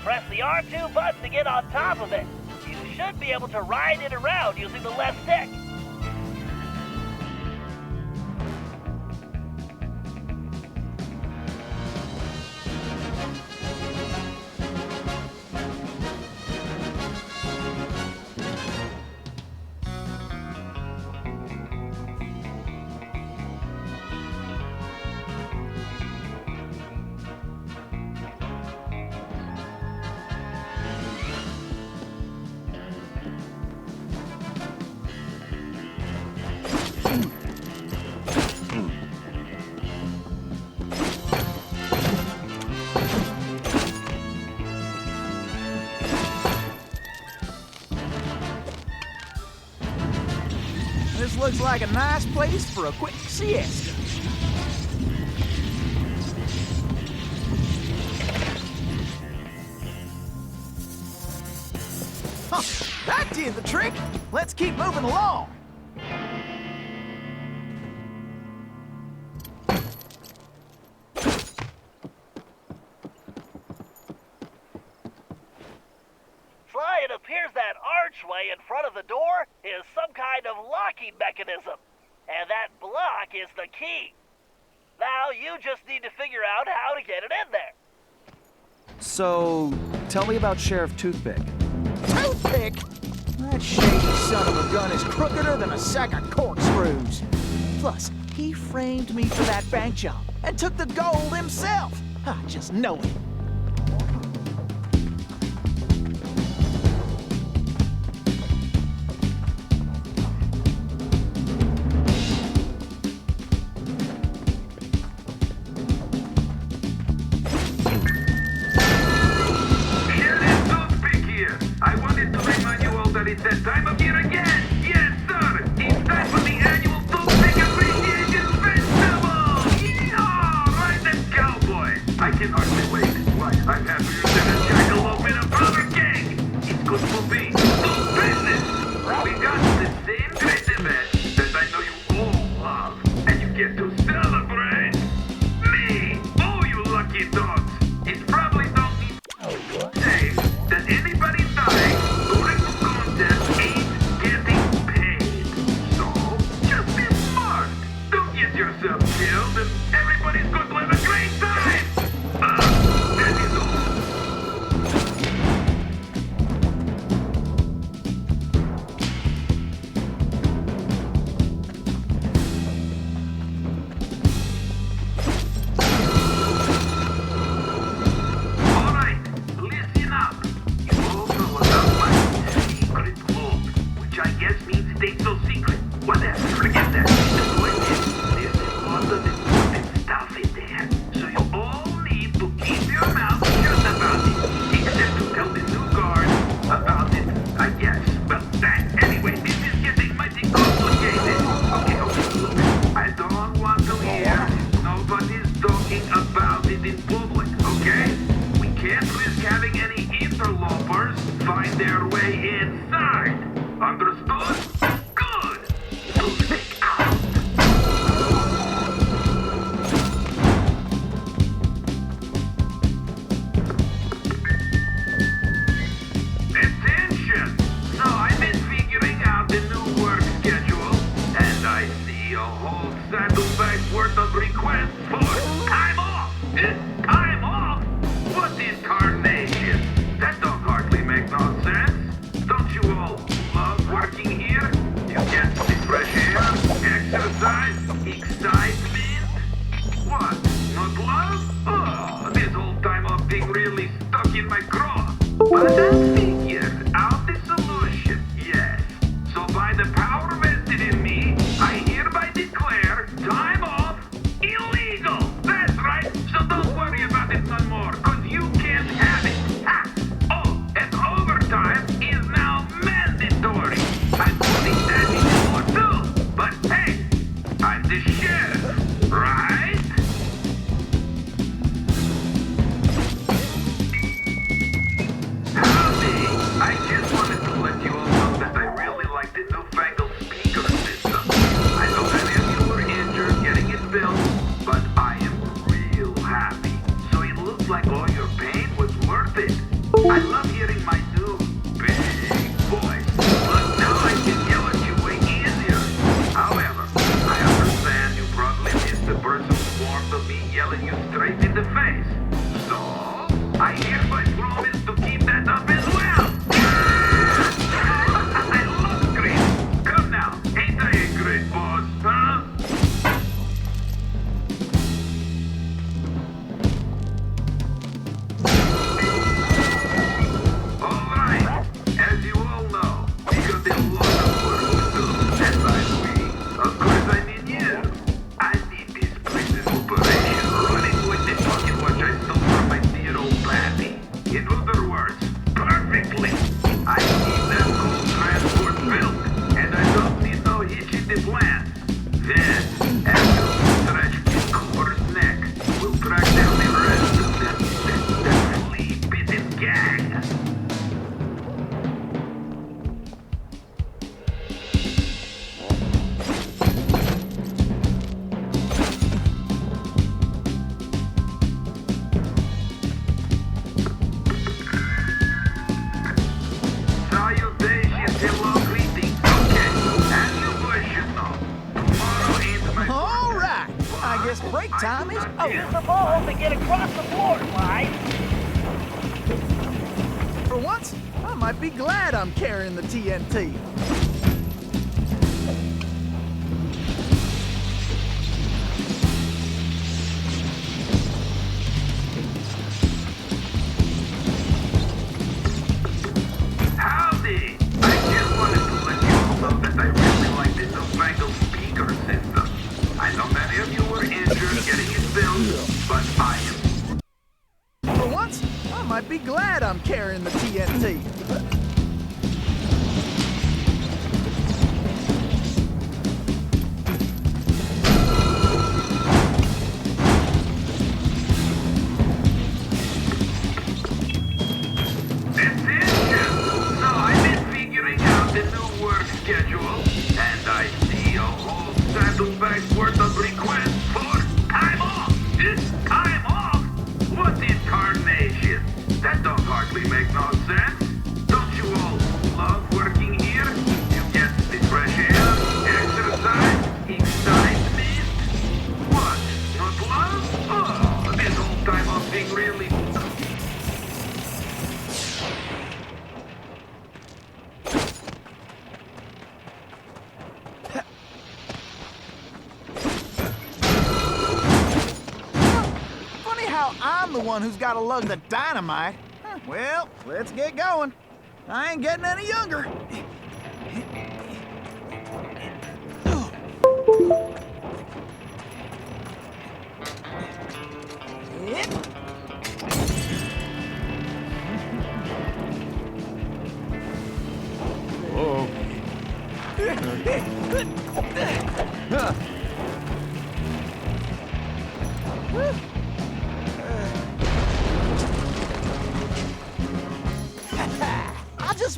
Press the R2 button to get on top of it. You should be able to ride it around using the left stick. This looks like a nice place for a quick siesta. Huh, that did the trick. Let's keep moving along. Sly, it appears that archway in front of the door is some kind of locking mechanism. And that block is the key. Now you just need to figure out how to get it in there. So, tell me about Sheriff Toothpick. Toothpick? That shady son of a gun is crookeder than a sack of corkscrews. Plus, he framed me for that bank job and took the gold himself. I just know it. It's that time of year again! Yes, sir! It's time for the annual Toothpick Appreciation Festival! Yeehaw! Ride that cowboy! I can hardly wait. Why, I'm happier than a jackalope in a brother gang! It's good for me. Do business! We got the same great event that I know you all love. And you get to celebrate me! Oh, you lucky dogs! It probably don't need to say that anybody dying during the contest ain't getting paid. So, just be smart. Don't get yourself killed. find their way inside. Understood? Good. To sneak out. Attention! So I've been figuring out the new work schedule, and I see a whole saddlebag worth of requests for time off. Time off? What in tarnation? That don't hardly make no sense. Don't you all love working here? You get the fresh air, exercise, excitement. What? Not love? Oh, this whole time off thing really stuck in my craw. But I figured out the solution, yes. So by the power vested in me, I hereby declare time off illegal. That's right. So don't worry about it no more, cause you can't have it. Ha! Oh, and overtime is now mandatory. I'm putting that in more too. But hey, I'm the sheriff, right? Howdy! I just wanted to let you all know that I really like the newfangled speaker system. I know many of you were injured getting it built, but I am real happy. So it looks like all your pain was worth it. I love hearing my new big voice, but now I can yell at you way easier. However, I understand you probably missed the person's warmth of me yelling you straight in the face. So, I hereby promise to keep that up as well. I love screaming. Come now, ain't I a great boss, huh? Alright, as you all know, we got a lot of work to do, and by we, of course I mean you. I need this prison operation running with the fucking watch I stole from my dear old pappy. In other words, perfectly. I need that cold transport built, and I don't need no hitch in the plan. Then, after we stretch Kid Cooper's neck, we'll track down the rest of that flea-bitten gang. Salutations, hello, greetings. Okay, as you boys should know, tomorrow is my All right. I guess break time is over. Use the ball to get across the floor, Clyde. For once, I might be glad I'm carrying the TNT. Howdy! I just wanted to let you all know that I really like the newfangled speaker system. I know many of you were injured getting it built, but I am. For once, I might be glad I'm carrying the TNT. Attention! So I've been figuring out the new work schedule, and I see a whole saddlebag worth of requests for time off. Time off? What in tarnation? That don't hardly make no sense. Don't you all love working here? You get the fresh air, exercise, excitement. What? Not love? Oh, this whole time off thing really. Funny how I'm the one who's got to lug the dynamite. Huh, well, let's get going. I ain't getting any younger.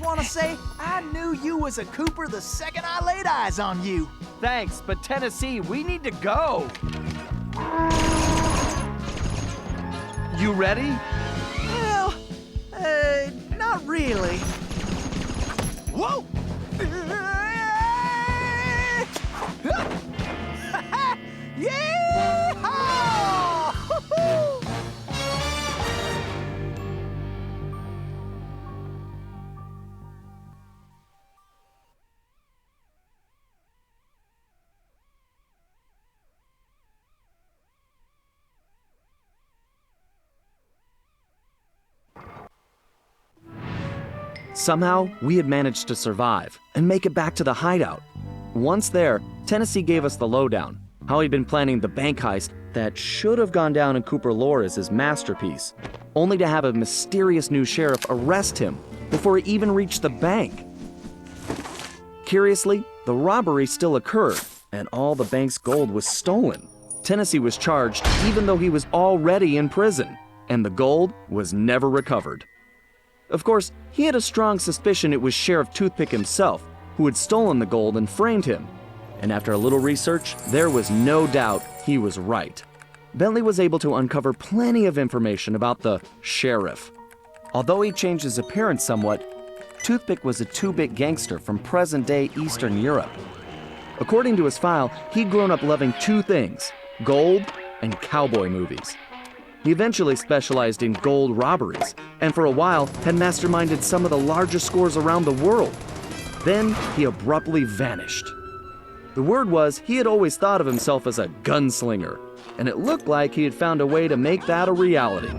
just want to say I knew you was a Cooper the second I laid eyes on you. Thanks, but Tennessee, we need to go. You ready? Well, not really. Whoa! Yeah! Somehow, we had managed to survive and make it back to the hideout. Once there, Tennessee gave us the lowdown, how he'd been planning the bank heist that should have gone down in Cooper lore as his masterpiece, only to have a mysterious new sheriff arrest him before he even reached the bank. Curiously, the robbery still occurred, and all the bank's gold was stolen. Tennessee was charged even though he was already in prison, and the gold was never recovered. Of course, he had a strong suspicion it was Sheriff Toothpick himself who had stolen the gold and framed him. And after a little research, there was no doubt he was right. Bentley was able to uncover plenty of information about the sheriff. Although he changed his appearance somewhat, Toothpick was a two-bit gangster from present-day Eastern Europe. According to his file, he'd grown up loving two things: gold and cowboy movies. He eventually specialized in gold robberies, and for a while had masterminded some of the largest scores around the world. Then he abruptly vanished. The word was he had always thought of himself as a gunslinger, and it looked like he had found a way to make that a reality.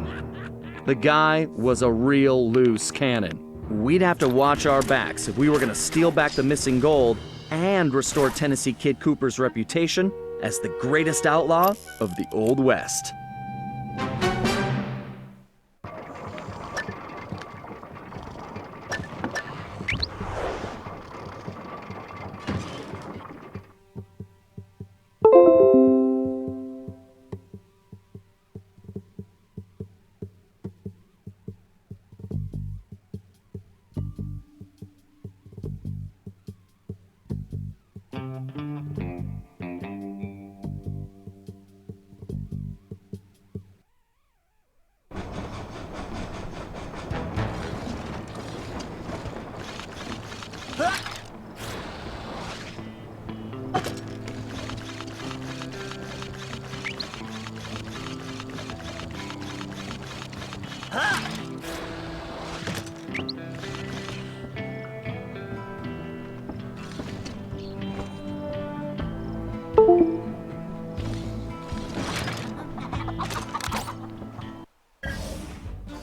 The guy was a real loose cannon. We'd have to watch our backs if we were going to steal back the missing gold and restore Tennessee Kid Cooper's reputation as the greatest outlaw of the Old West.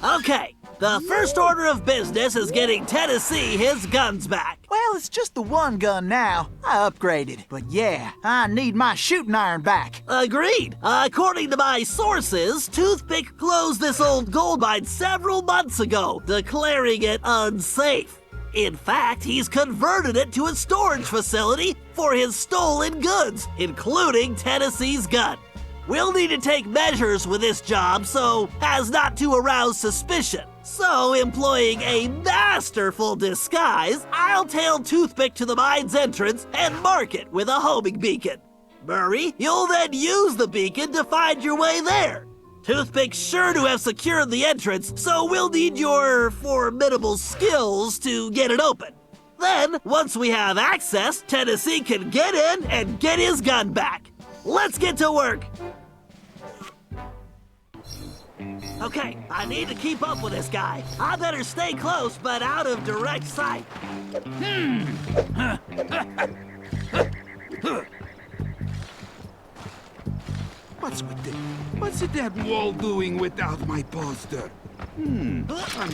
Okay, the first order of business is getting Tennessee his guns back. Well, it's just the one gun now. I upgraded. But yeah, I need my shooting iron back. Agreed. According to my sources, Toothpick closed this old gold mine several months ago, declaring it unsafe. In fact, he's converted it to a storage facility for his stolen goods, including Tennessee's gun. We'll need to take measures with this job so as not to arouse suspicion. So, employing a masterful disguise, I'll tail Toothpick to the mine's entrance and mark it with a homing beacon. Murray, you'll then use the beacon to find your way there. Toothpick's sure to have secured the entrance, so we'll need your formidable skills to get it open. Then, once we have access, Tennessee can get in and get his gun back. Let's get to work. Okay, I need to keep up with this guy. I better stay close, but out of direct sight. What's that wall doing without my poster? I'm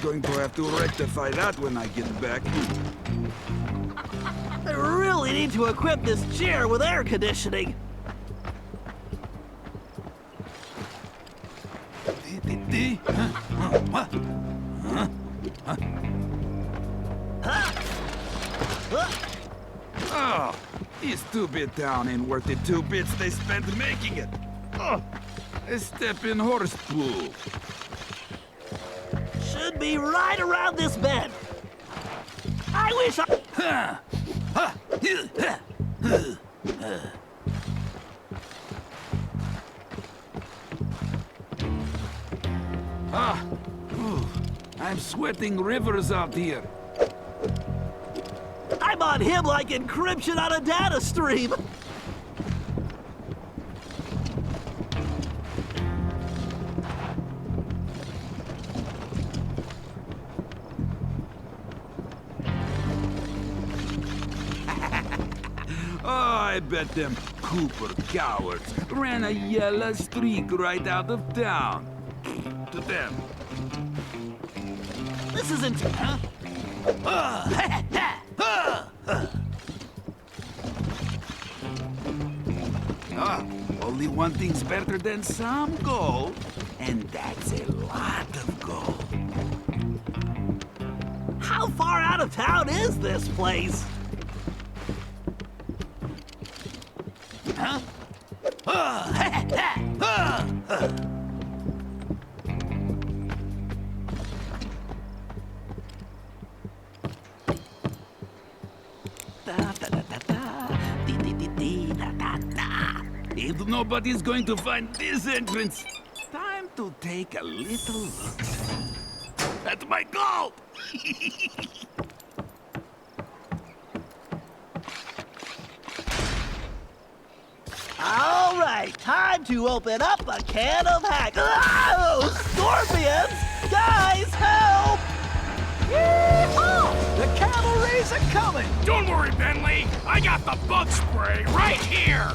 going to have to rectify that when I get back. I really need to equip this chair with air conditioning. Oh, this 2-bit town ain't worth the 2 bits they spent making it. Oh, a step in horse pool. Should be right around this bend. I wish I... I'm sweating rivers out here. I'm on him like encryption on a data stream. Oh, I bet them Cooper cowards ran a yellow streak right out of town. To them. This isn't... Huh? Only one thing's better than some gold, and that's a lot of gold. How far out of town is this place? Huh? If nobody's going to find this entrance, time to take a little look at my gold! All right, time to open up a can of hack. Oh, scorpions! Guys, help! Yeehaw! The cavalry's a coming! Don't worry, Bentley. I got the bug spray right here.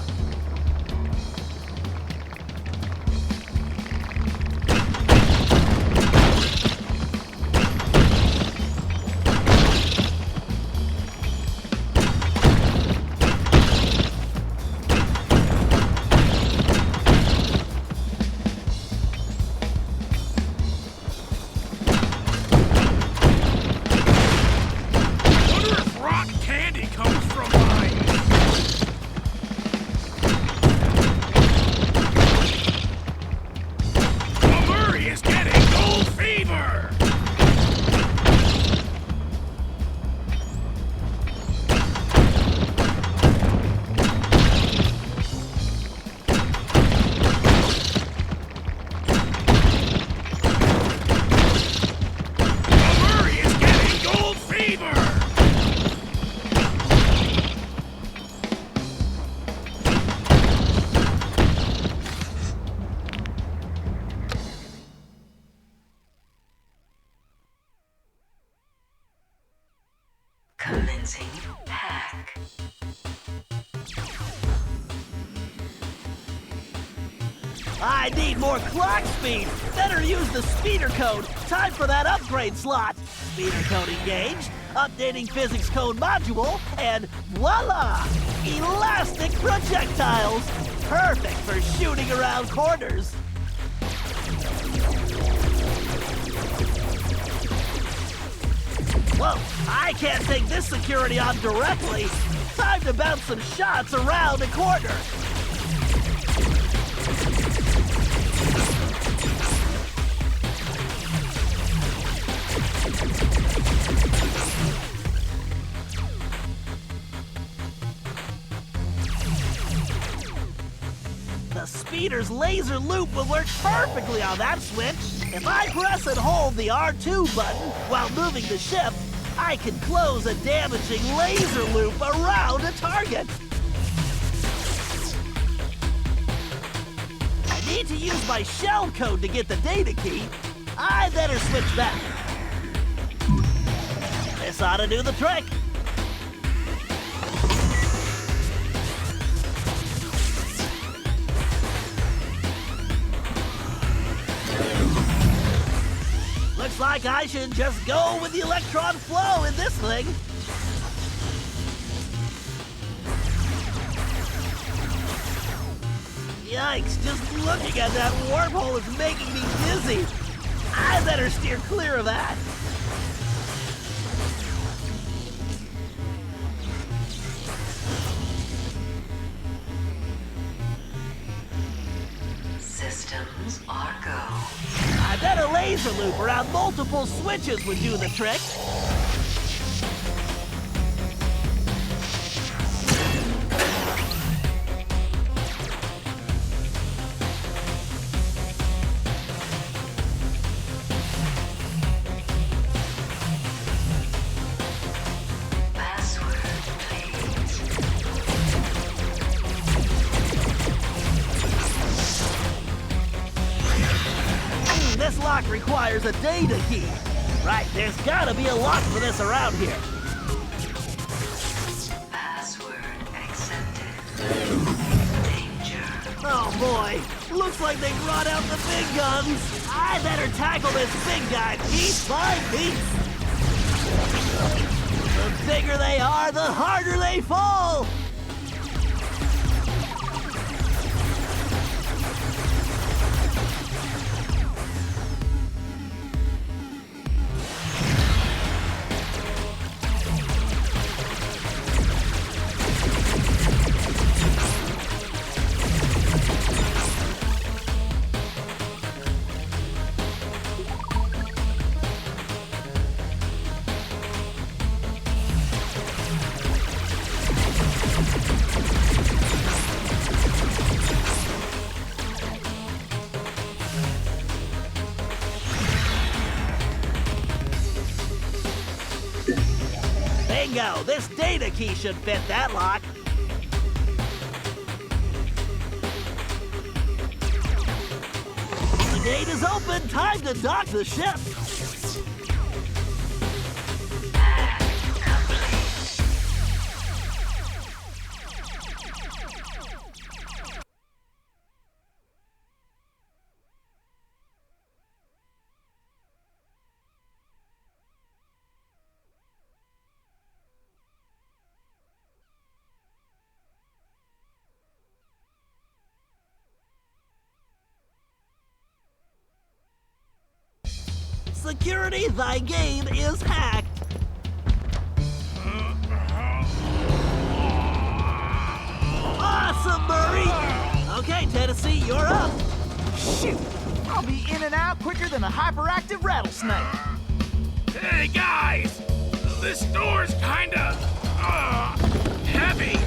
Commencing hack. I need more clock speed. Better use the speeder code. Time for that upgrade slot. Speeder code engaged. Updating physics code module, and voila! Elastic projectiles. Perfect for shooting around corners. Whoa, I can't take this security on directly. Time to bounce some shots around a corner. The speeder's laser loop will work perfectly on that switch. If I press and hold the R2 button while moving the ship, I can close a damaging laser loop around a target. I need to use my shell code to get the data key. I better switch back. This ought to do the trick. Looks like I should just go with the electron flow in this thing. Yikes, just looking at that wormhole is making me dizzy. I better steer clear of that. Systems are go. I bet a laser loop around multiple switches would do the trick. requires a data key. Right, there's gotta be a lock for this around here. Password accepted. Danger. Oh boy, looks like they brought out the big guns. I better tackle this big guy piece by piece. The bigger they are, the harder they fall. Bingo! This data key should fit that lock. The gate is open. Time to dock the ship. Security, thy game is hacked. Awesome, Murray! Okay, Tennessee, you're up. Shoot! I'll be in and out quicker than a hyperactive rattlesnake. Hey, guys! This door's kinda, heavy.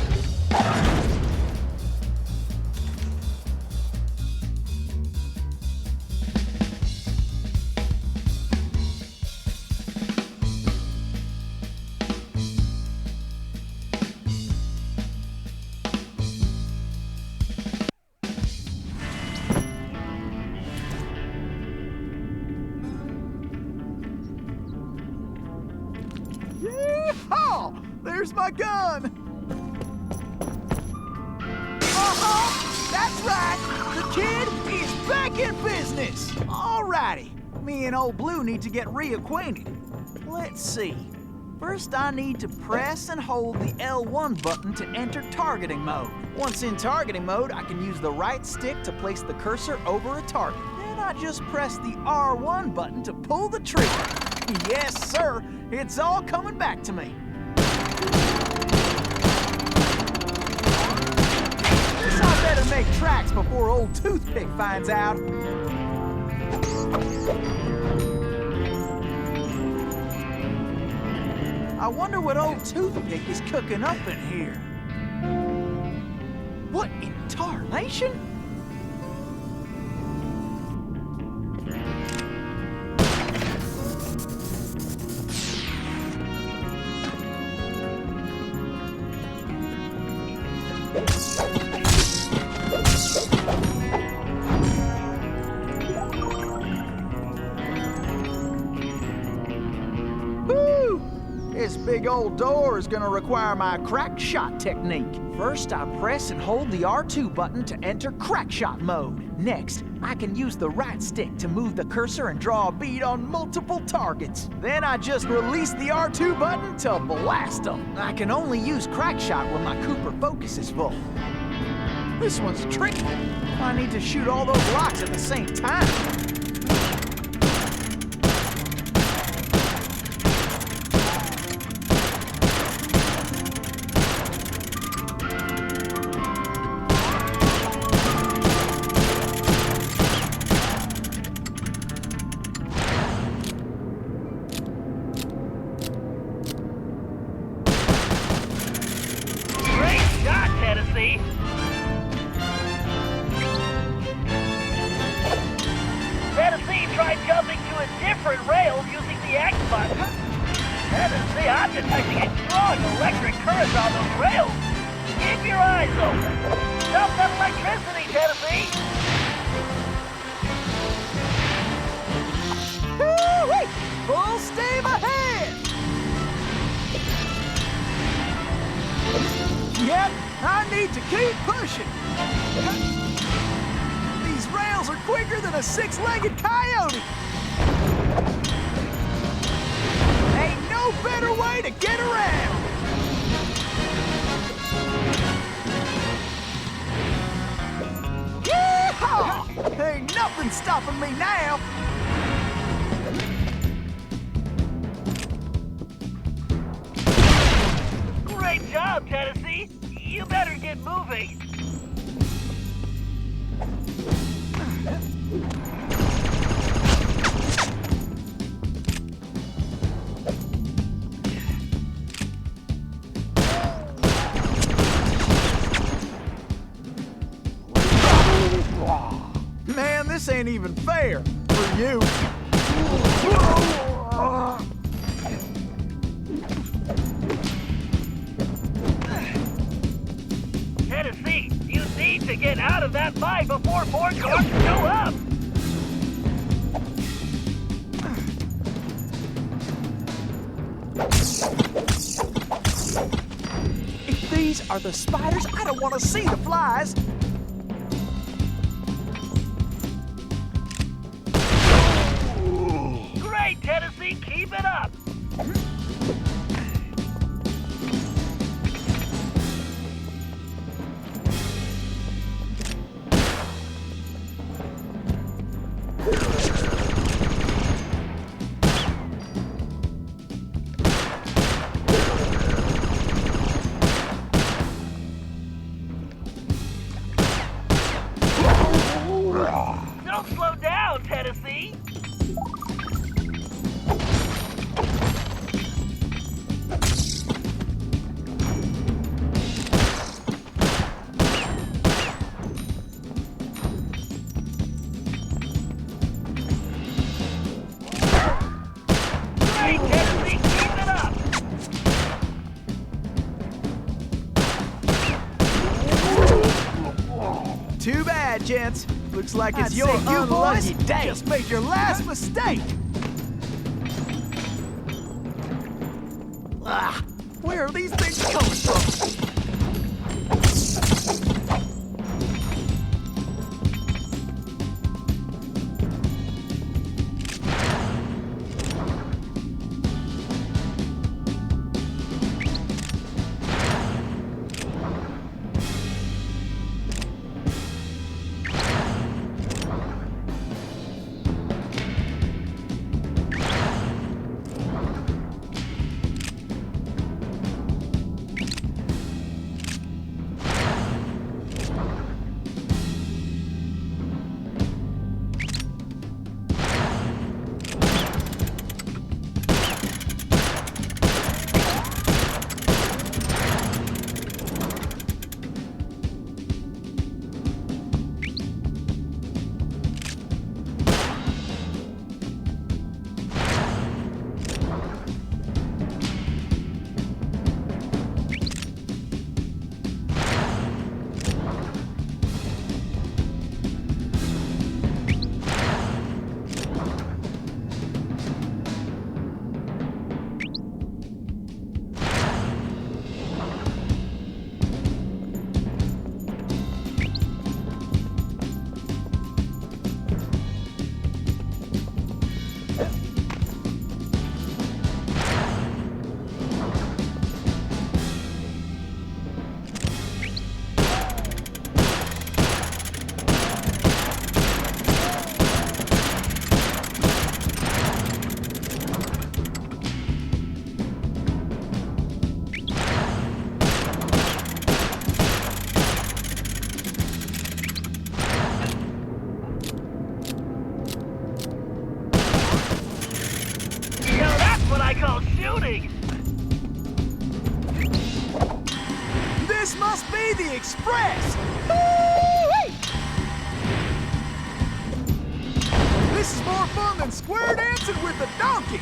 Yeehaw! There's my gun! That's right! The kid is back in business! Alrighty, me and Old Blue need to get reacquainted. Let's see. First, I need to press and hold the L1 button to enter targeting mode. Once in targeting mode, I can use the right stick to place the cursor over a target. Then I just press the R1 button to pull the trigger. Yes, sir! It's all coming back to me. Guess I better make tracks before old Toothpick finds out. I wonder what old Toothpick is cooking up in here. What in tarnation? This big old door is gonna require my crack shot technique. First, I press and hold the R2 button to enter crack shot mode. Next, I can use the right stick to move the cursor and draw a bead on multiple targets. Then I just release the R2 button to blast them. I can only use crack shot when my Cooper focus is full. This one's tricky. I need to shoot all those locks at the same time. Tennessee tried jumping to a different rail using the X button. Tennessee, I'm detecting a strong electric current on those rails. Keep your eyes open. Stop that electricity, Tennessee! Full steam ahead! Yep, I need to keep pushing. These rails are quicker than a six-legged coyote. Ain't no better way to get around. Yeehaw! Ain't nothing stopping me now. Great job, Tennessee. You better get moving. Man, this ain't even fair for you. Tennessee, you need to get out of that fight before more cars show up. If these are the spiders, I don't want to see the flies. Great, Tennessee, keep it up. Don't slow down, Tennessee. Great, Tennessee, keep it up. Too bad, gents. Looks like it's your unlucky day. Just made your last mistake. Ah, where are these things coming from? shooting! This must be the Express! This is more fun than square dancing with a donkey!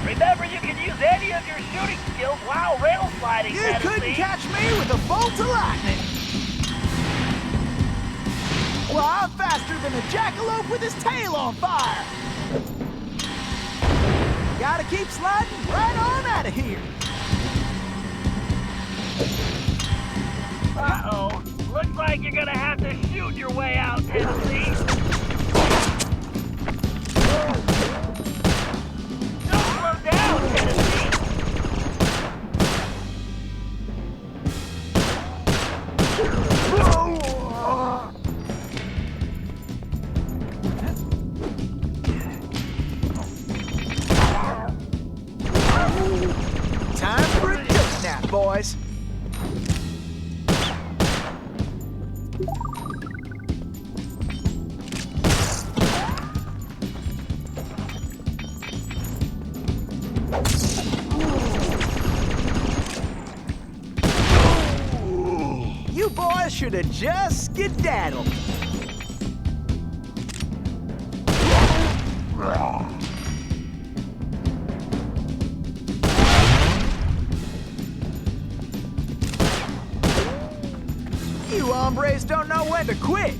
Remember, you can use any of your shooting skills while rail sliding, You Tennessee. couldn't catch me with a bolt of lightning! Well, I'm faster than a jackalope with his tail on fire! Gotta keep sliding right on out of here. Uh-oh. Looks like you're gonna have to shoot your way out, Tennessee. Don't slow down, Tennessee. Time for a take nap, boys. You boys should have just skedaddled. You hombres don't know when to quit.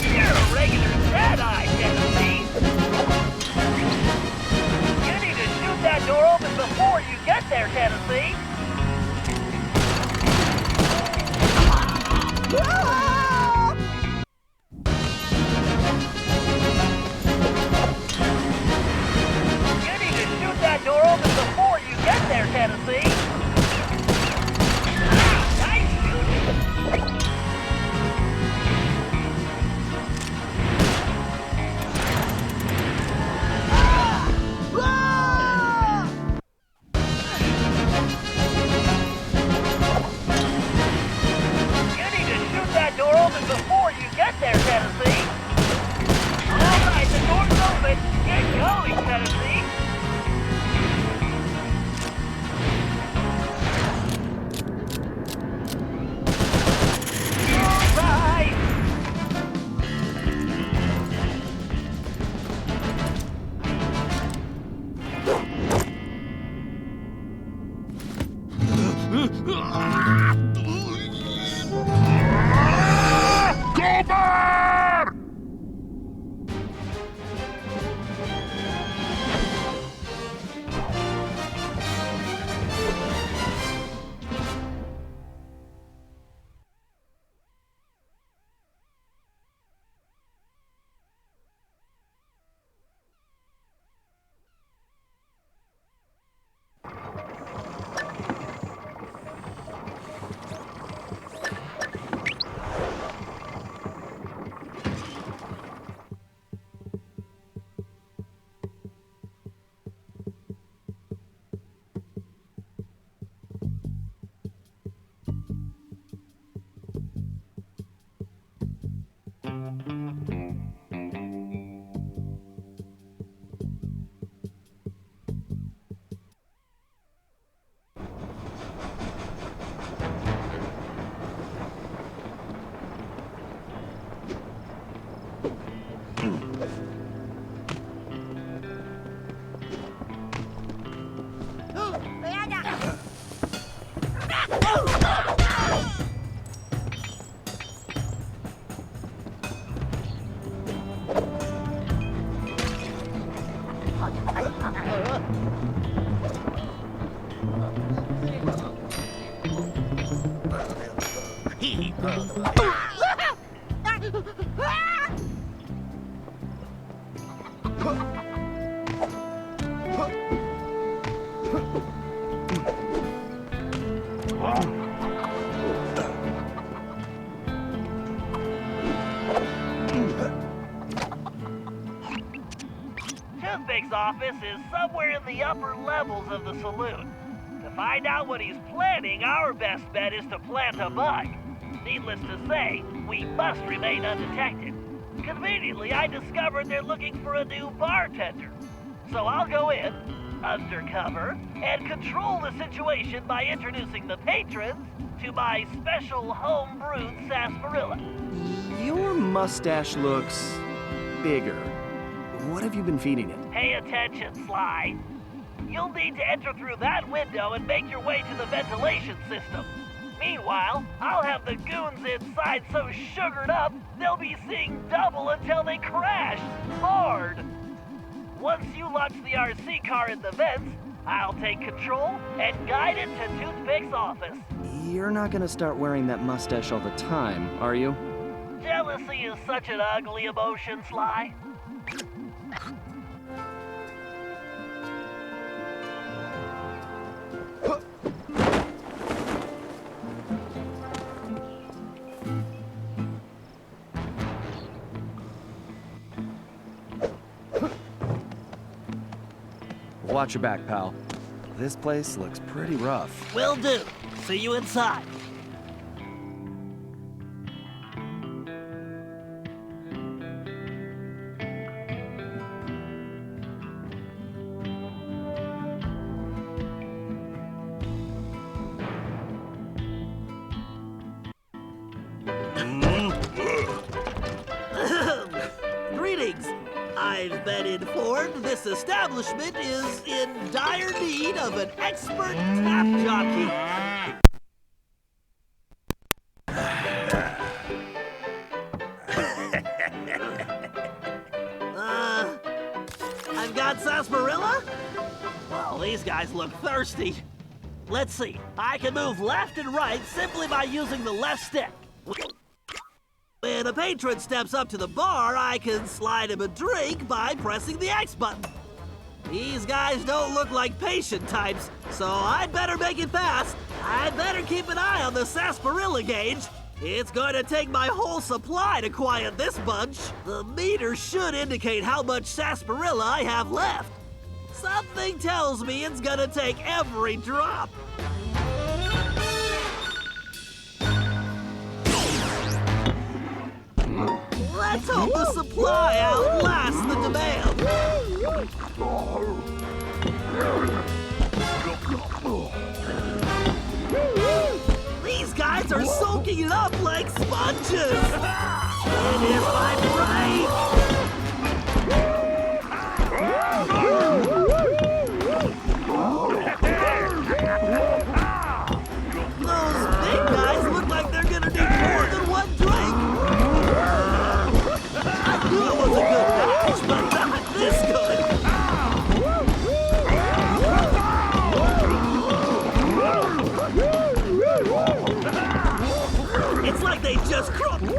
You're a regular Jedi, Tennessee. You need to shoot that door open before you get there, Tennessee. You need to shoot that door open before you get there, Tennessee. Nice shooting. You need to shoot that door open before you get there, Tennessee. All right, the door's open. Get going, Tennessee. All right. Toothpick's office is somewhere in the upper levels of the saloon. To find out what he's planning, our best bet is to plant a bug. Needless to say, we must remain undetected. Conveniently, I discovered they're looking for a new bartender. So I'll go in, undercover and control the situation by introducing the patrons to my special home-brewed sarsaparilla. Your mustache looks bigger. What have you been feeding it? Pay attention, Sly. You'll need to enter through that window and make your way to the ventilation system. Meanwhile, I'll have the goons inside so sugared up, they'll be seeing double until they crash hard. Once you launch the RC car in the vents, I'll take control and guide it to Toothpick's office. You're not gonna start wearing that mustache all the time, are you? Jealousy is such an ugly emotion, Sly. Watch your back, pal. This place looks pretty rough. Will do. See you inside. Greetings. I've been informed this establishment is in dire need of an expert tap jockey. I've got sarsaparilla? Well, these guys look thirsty. Let's see. I can move left and right simply by using the left stick. When a patron steps up to the bar, I can slide him a drink by pressing the X button. These guys don't look like patient types, so I'd better make it fast. I'd better keep an eye on the sarsaparilla gauge. It's going to take my whole supply to quiet this bunch. The meter should indicate how much sarsaparilla I have left. Something tells me it's gonna take every drop. Let's hope the supply outlasts the demand. These guys are soaking it up like sponges. It is my break. Those big guys look like they're gonna need more than one drink. I knew it was a good match, but not this good. It's like they just crumbled.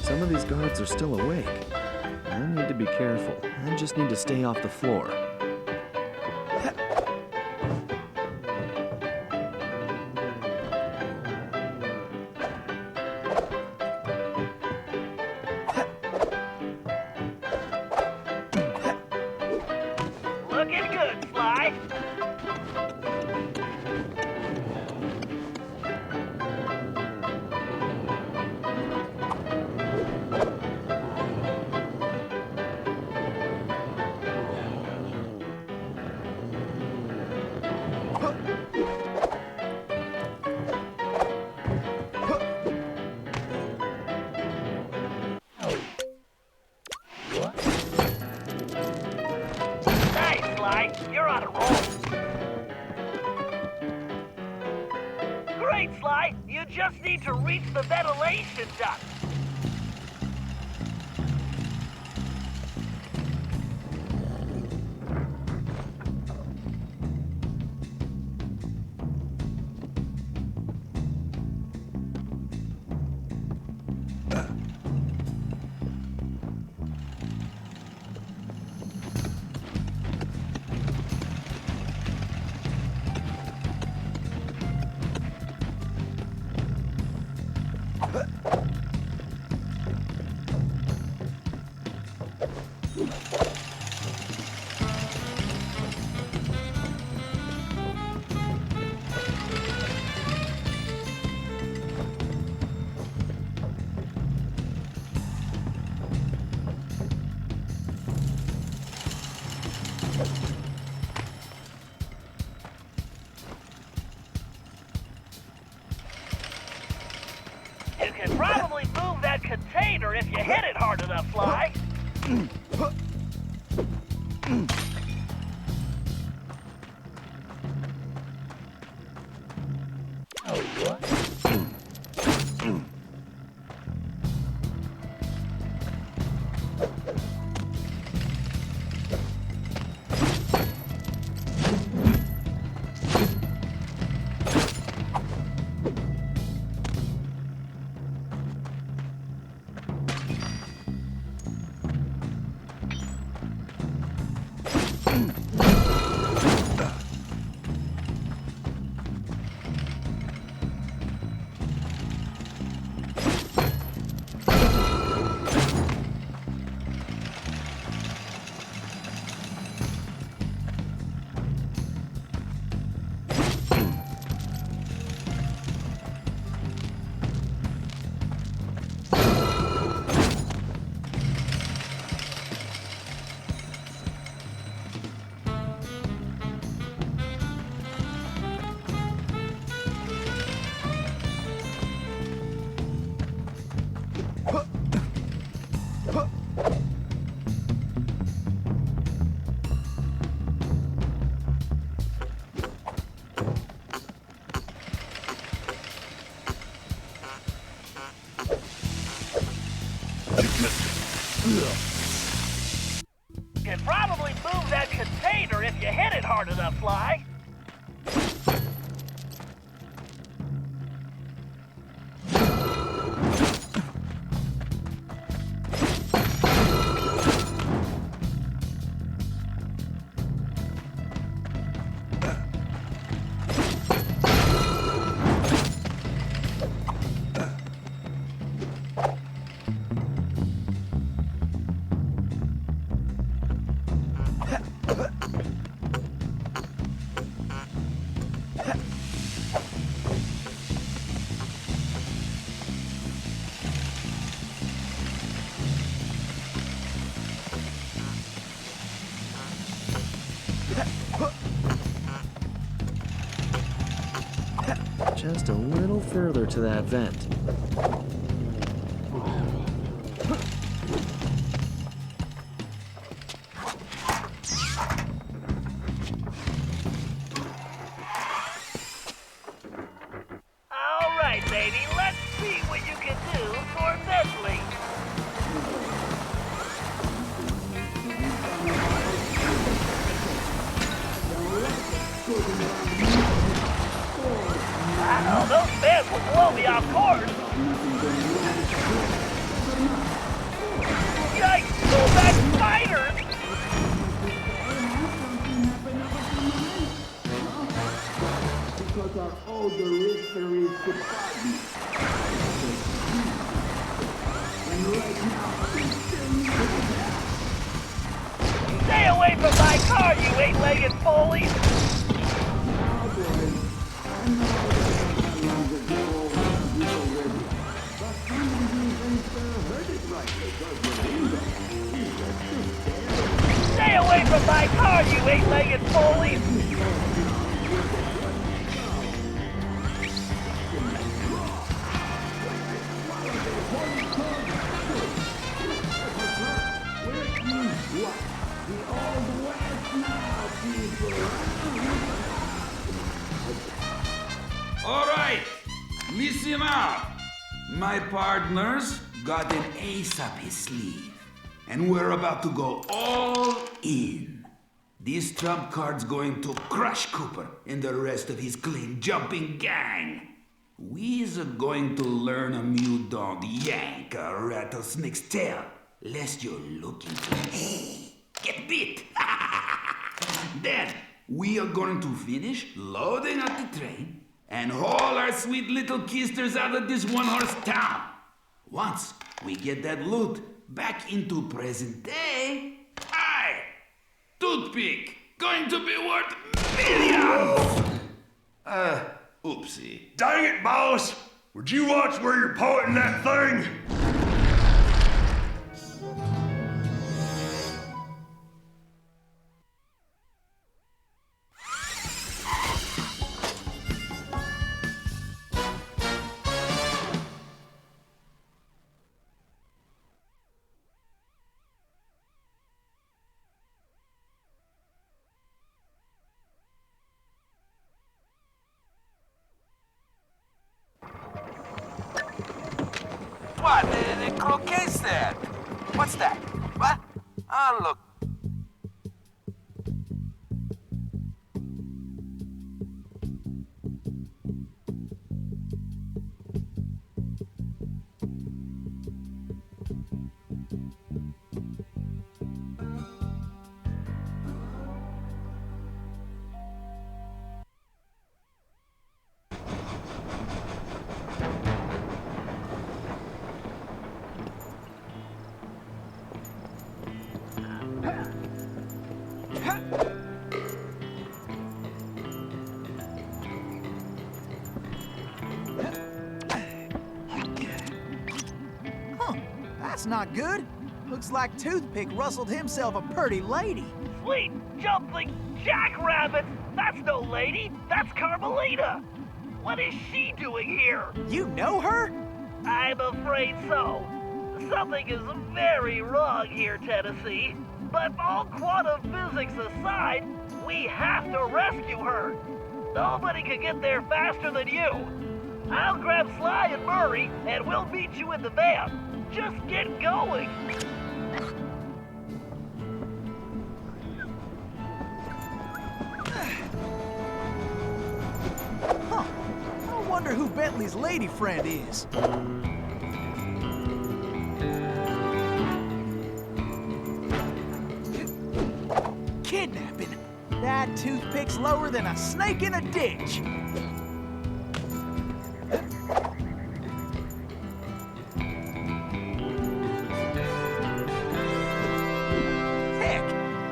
Some of these guards are still awake. I need to be careful. I just need to stay off the floor. Looking good, Sly. Nice, Sly. You're on a roll. Great, Sly. You just need to reach the ventilation duct. container if you hit it hard enough, Sly. Can probably move that container if you hit it hard enough, Sly. Just a little further to that vent. All right, baby, let's see what you can do for Bentley. Wow, those fans will blow me off course. Yikes, go back spiders! Because our older history department. And right now, Stay away from my car, you eight-legged bully! Stay away from my car, you eight-legged bully! All right, listen up. My partners got an ace up his sleeve, and we're about to go all in. This trump card's going to crush Cooper and the rest of his clean-jumping gang. We's going to learn a mute don't yank a rattlesnake's tail, lest you're looking to get bit. Then, we are going to finish loading up the train and haul our sweet little kisters out of this one-horse town. Once we get that loot back into present day, toothpick going to be worth millions! Oopsie. Dang it, boss! Would you watch where you're pointing that thing? What? The croquet set? What's that? What? Oh, look. That's not good. Looks like Toothpick rustled himself a pretty lady. Sweet jumping jackrabbits! That's no lady, that's Carmelita! What is she doing here? You know her? I'm afraid so. Something is very wrong here, Tennessee. But all quantum physics aside, we have to rescue her. Nobody can get there faster than you. I'll grab Sly and Murray, and we'll meet you in the van. Just get going. Huh. I wonder who Bentley's lady friend is. Kidnapping. That toothpick's lower than a snake in a ditch. Heck,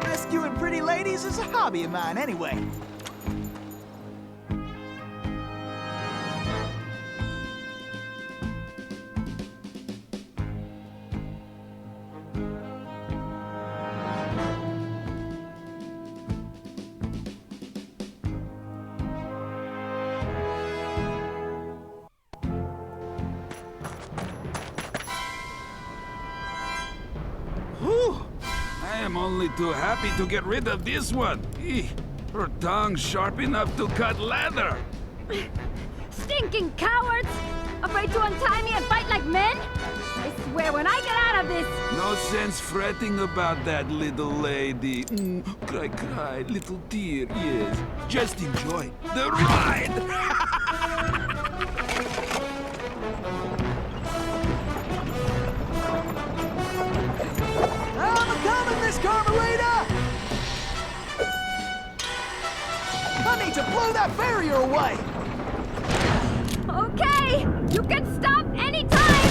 rescuing pretty ladies is a hobby of mine anyway. I'm only too happy to get rid of this one. Her tongue's sharp enough to cut leather. Stinking cowards! Afraid to untie me and fight like men? I swear when I get out of this... No sense fretting about that, little lady. Cry, cry, little dear, yes. Just enjoy the ride! Miss Carmelita! I need to blow that barrier away! Okay! You can stop anytime!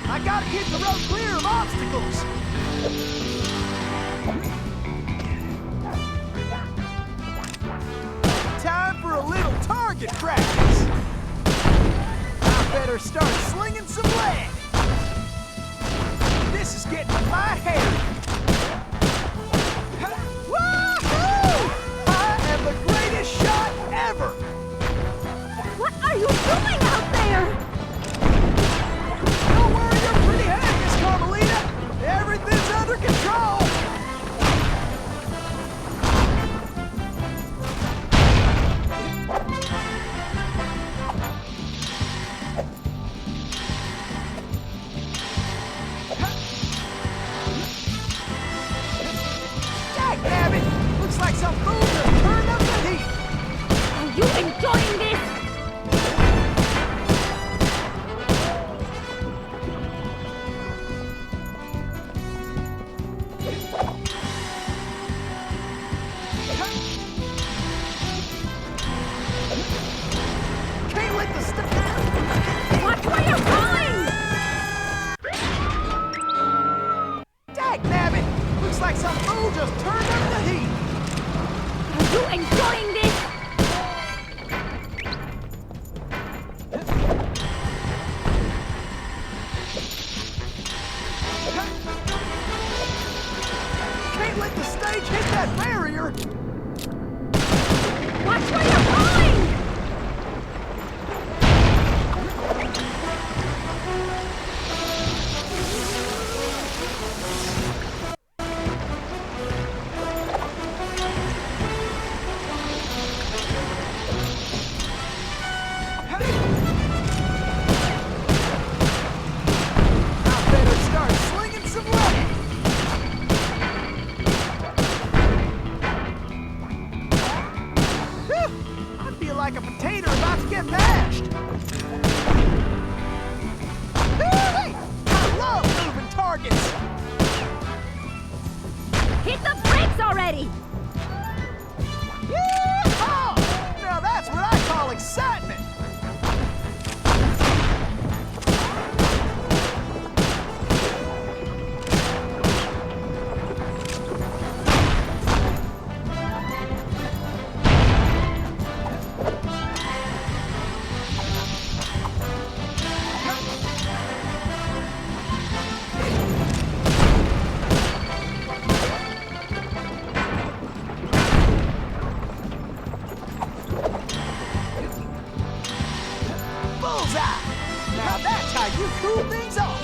I gotta keep the road clear of obstacles! Time for a little target practice! Better start slinging some lead. This is getting in my head. Woohoo! I am the greatest shot ever. What are you doing out there? Don't worry your pretty head, Miss Carmelita. Everything's under control. Looks like some fools have turned up the heat! Are you enjoying this? Can't let the stuff... Watch where you're going! Dagnabbit! Looks like some fool just turned up the heat! Are you enjoying this? Can't let the stage hit that barrier! Watch where you're going! Hit the brakes already! Yeehaw! Now that's what I call excitement! Bullseye! Now that's how you cool things off!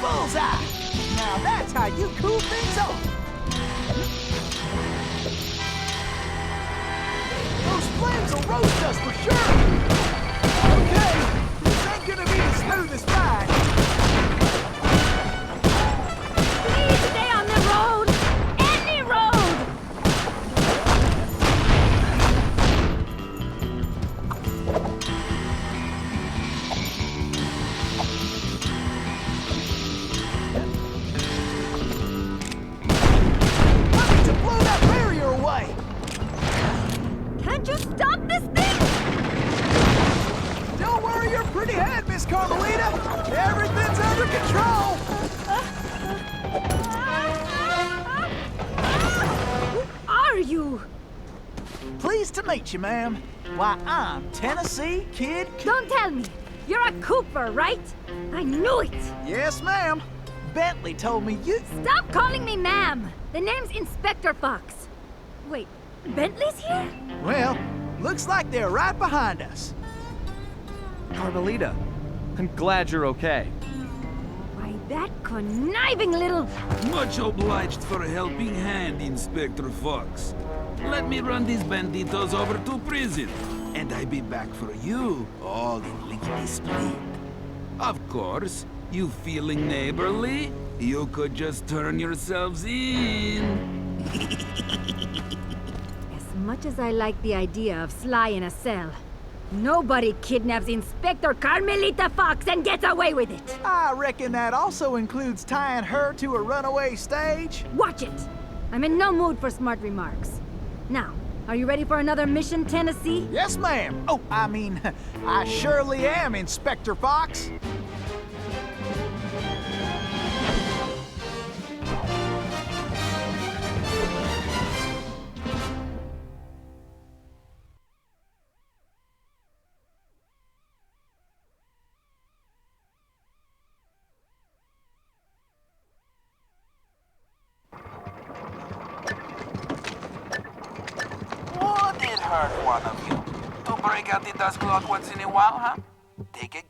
Bullseye! Now that's how you cool things off! Those flames will roast us for sure! Okay, this ain't gonna be the smoothest ride. Please stay on the road! Any road! I need to blow that barrier away! Can't you stop this thing? Don't worry your pretty head, Miss Carmelita! Everything's under control! Who are you? Pleased to meet you, ma'am. Why, I'm Tennessee Kid... Don't tell me. You're a Cooper, right? I knew it. Yes, ma'am. Bentley told me you... Stop calling me ma'am. The name's Inspector Fox. Wait, Bentley's here? Well, looks like they're right behind us. Carmelita, I'm glad you're okay. Why, that conniving little... Much obliged for a helping hand, Inspector Fox. Let me run these banditos over to prison, and I be back for you, all in lickety split. Of course, you feeling neighborly? You could just turn yourselves in. As much as I like the idea of Sly in a cell, nobody kidnaps Inspector Carmelita Fox and gets away with it. I reckon that also includes tying her to a runaway stage. Watch it. I'm in no mood for smart remarks. Now, are you ready for another mission, Tennessee? Yes, ma'am. Oh, I mean, I surely am, Inspector Fox. Would it hurt one of you to break out the dust clock once in a while, huh? Take it.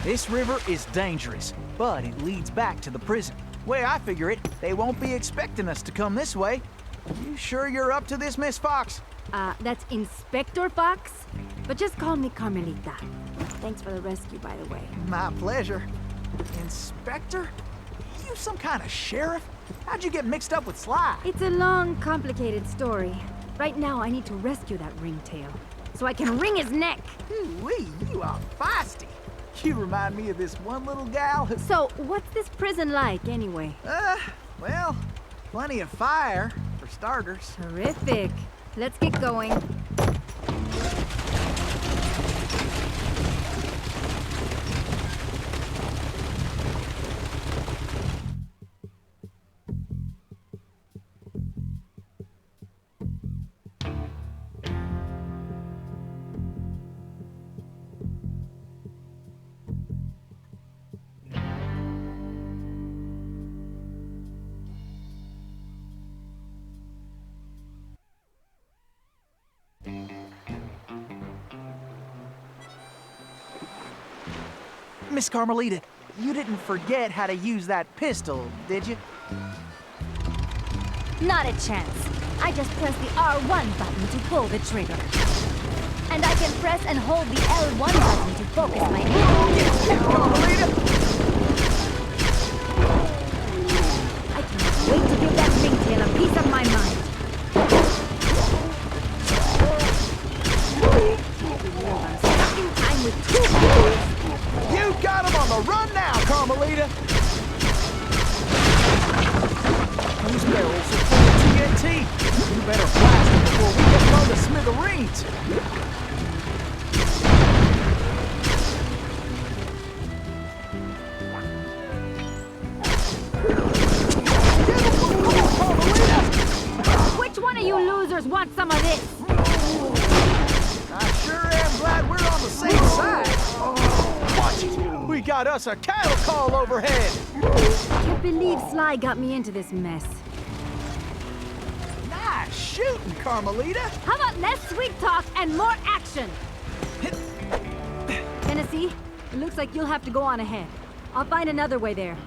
This river is dangerous, but it leads back to the prison. Way I figure it, they won't be expecting us to come this way. You sure you're up to this, Miss Fox? That's Inspector Fox? But just call me Carmelita. Thanks for the rescue, by the way. My pleasure. Inspector? You some kind of sheriff? How'd you get mixed up with Sly? It's a long, complicated story. Right now, I need to rescue that ringtail, so I can wring his neck. Ooh-wee, you are feisty. You remind me of this one little gal who... So, what's this prison like, anyway? Well, plenty of fire, for starters. Terrific. Let's get going. Miss Carmelita, you didn't forget how to use that pistol, did you? Not a chance. I just press the R1 button to pull the trigger. And I can press and hold the L1 button to focus my aim. Carmelita! I can't wait to give that ringtail a piece of my mind. I'm stuck in time with 2 people. You got him on the run now, Carmelita! Those barrels are full of TNT. You better blast them before we get blown to smithereens. Which one of you losers wants some of this? I sure am glad we're on the same side. Watch it! We got us a cattle call overhead! Can't believe Sly got me into this mess. Nice shooting, Carmelita! How about less sweet talk and more action? Tennessee, it looks like you'll have to go on ahead. I'll find another way there.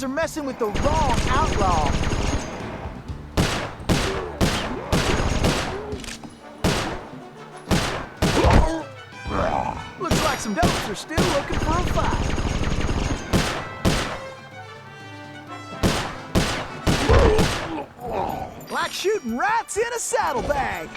Are messing with the wrong outlaw. Looks like some dopes are still looking for a fight. Like shooting rats in a saddlebag.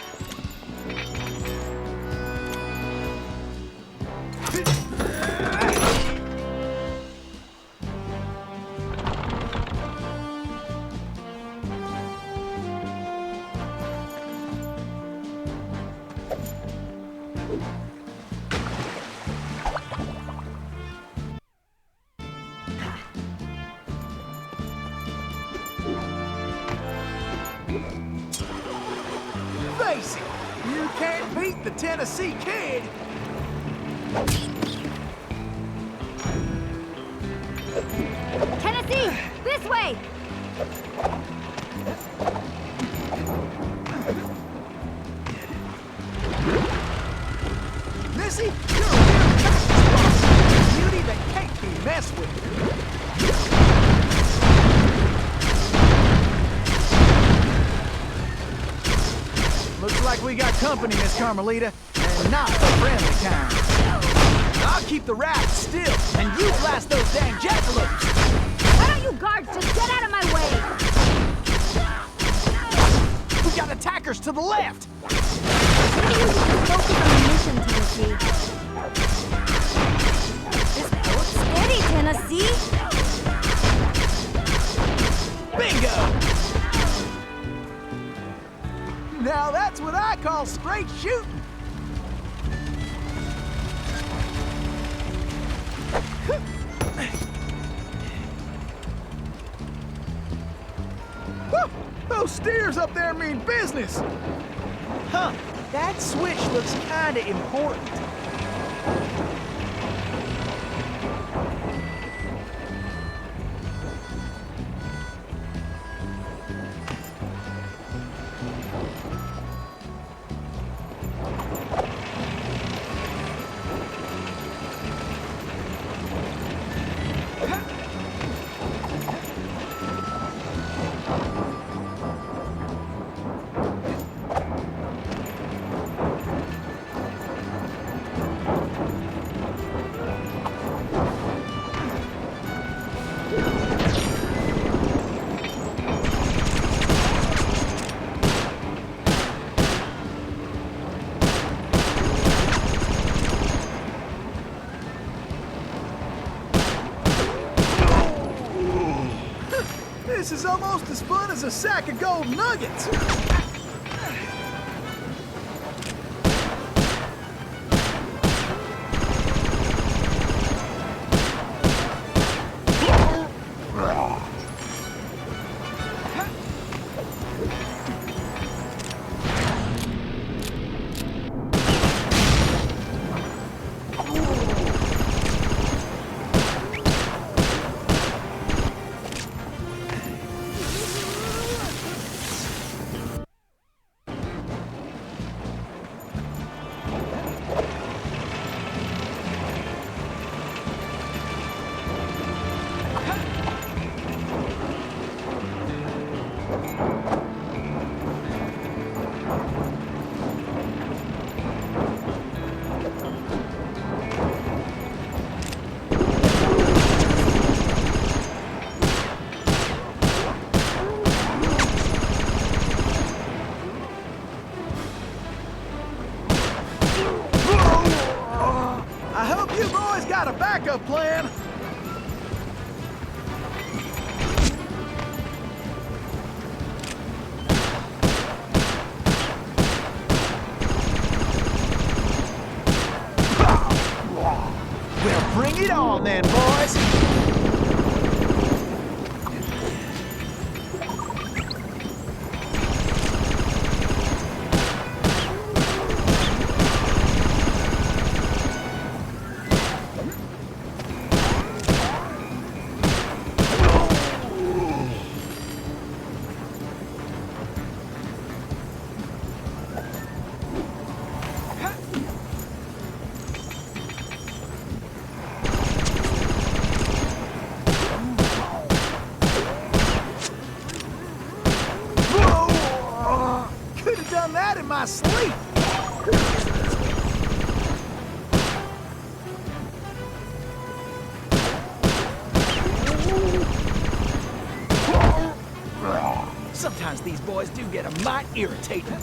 Face it, you can't beat the Tennessee Kid. Tennessee, this way! Missy, you're a real Texas beauty that can't be messed with. Looks like we got company, Miss Carmelita, and not the friendly kind. I'll keep the rats still, and you blast those dang jackalopes. Why don't you guards just get out of my way? We got attackers to the left. Focus on the mission, Tennessee. Just hold steady, Tennessee. Bingo! Now that's what I call straight shooting. Whew, those steers up there mean business. Huh, that switch looks kinda important. This is almost as fun as a sack of gold nuggets! Got a backup plan! Well, bring it on then, boys! My sleep! Sometimes these boys do get a mite irritating.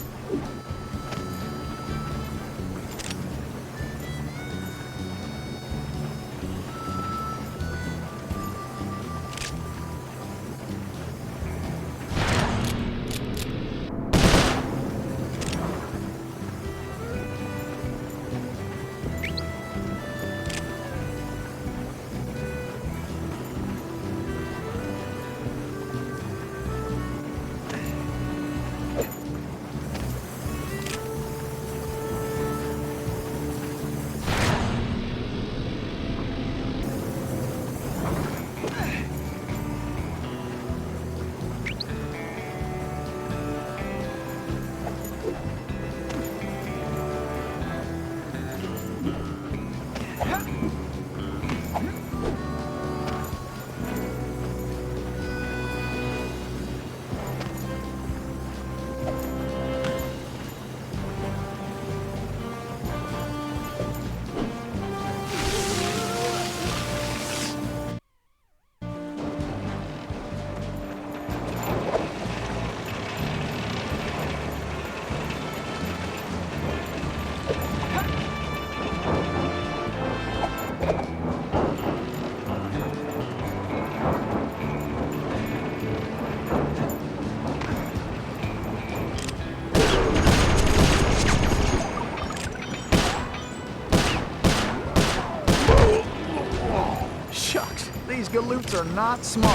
These galoots are not smart.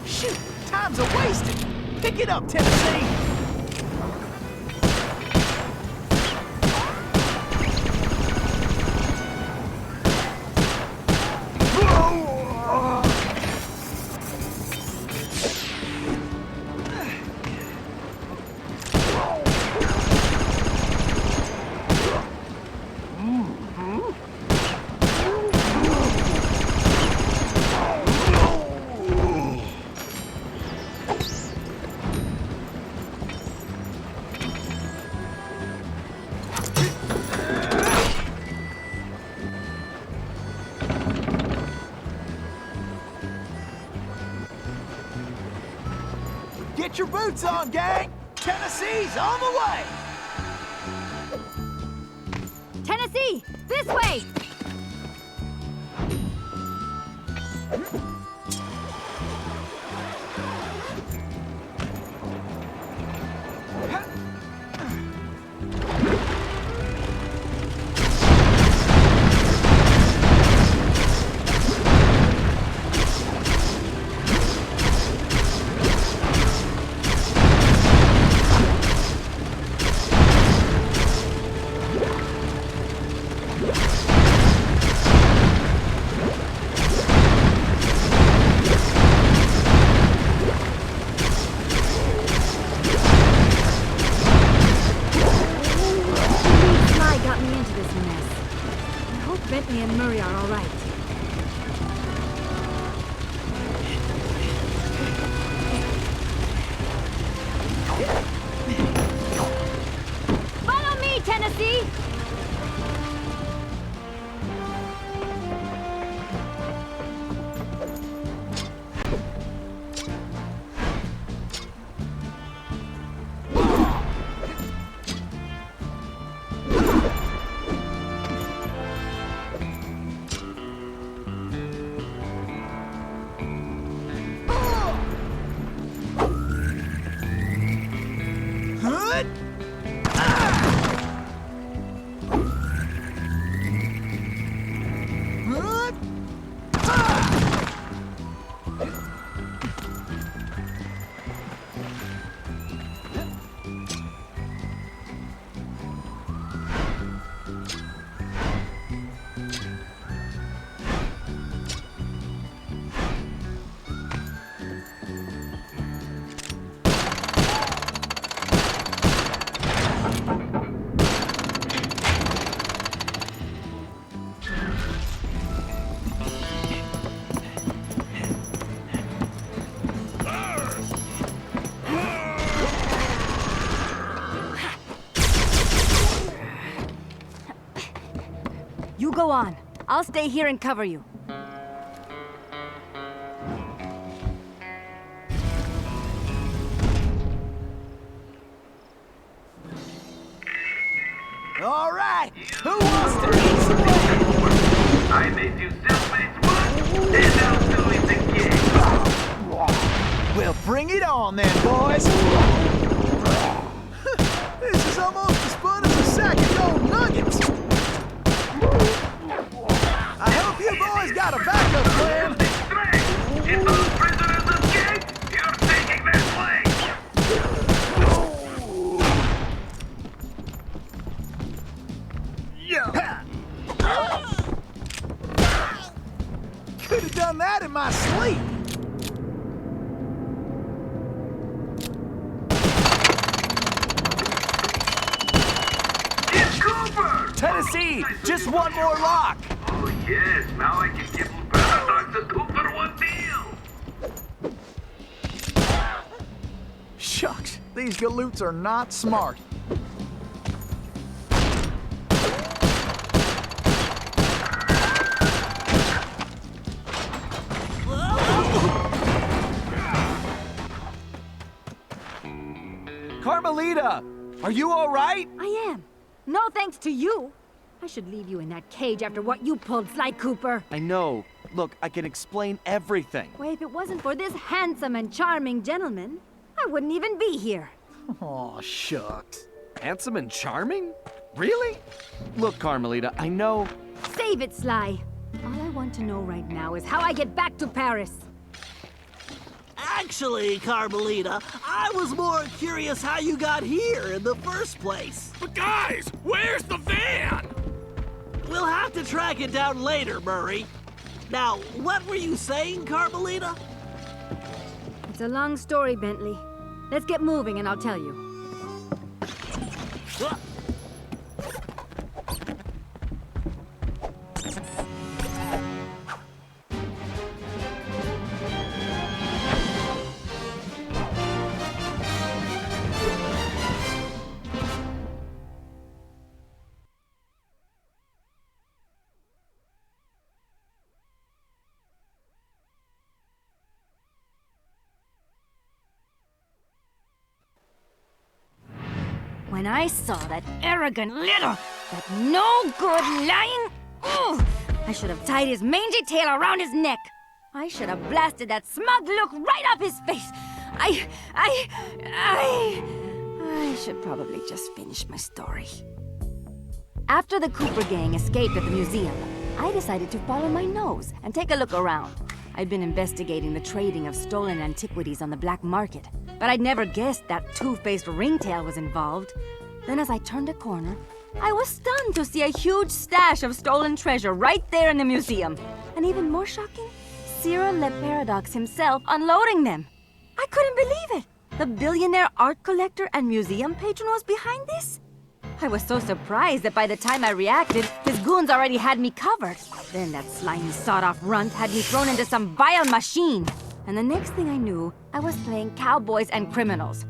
Shoot, time's a-wasted. Pick it up, Tennessee! Get your boots on, gang! Tennessee's on the way! Tennessee, this way! Bentley and Murray are all right. Follow me, Tennessee! You go on. I'll stay here and cover you. All right, who wants to eat some bread? I made you cellmates once, and now doing the gig. Well, bring it on then, boys. This is almost as fun as a sack of gold nuggets. I hope you boys got a backup plan. If those prisoners escape, you're taking their place. Could have done that in my sleep. It's Cooper! Tennessee, just one more lock. Oh yes, now I can give Paradox a 2-for-1 deal. Shucks, these galoots are not smart. Carmelita, are you all right? I am. No thanks to you. I should leave you in that cage after what you pulled, Sly Cooper. I know. Look, I can explain everything. Why, if it wasn't for this handsome and charming gentleman, I wouldn't even be here. Aw, shucks. Handsome and charming? Really? Look, Carmelita, I know... Save it, Sly. All I want to know right now is how I get back to Paris. Actually, Carmelita, I was more curious how you got here in the first place. But guys, where's the van? We'll have to track it down later, Murray. Now, what were you saying, Carmelita? It's a long story, Bentley. Let's get moving and I'll tell you. When I saw that arrogant little, that no-good lying... Ugh, I should have tied his mangy tail around his neck. I should have blasted that smug look right up his face. I should probably just finish my story. After the Cooper gang escaped at the museum, I decided to follow my nose and take a look around. I'd been investigating the trading of stolen antiquities on the black market, but I'd never guessed that two-faced ringtail was involved. Then as I turned a corner, I was stunned to see a huge stash of stolen treasure right there in the museum. And even more shocking, Cyril Le Paradox himself unloading them. I couldn't believe it. The billionaire art collector and museum patron was behind this? I was so surprised that by the time I reacted, his goons already had me covered. Then that slimy sawed-off runt had me thrown into some vile machine. And the next thing I knew, I was playing cowboys and criminals.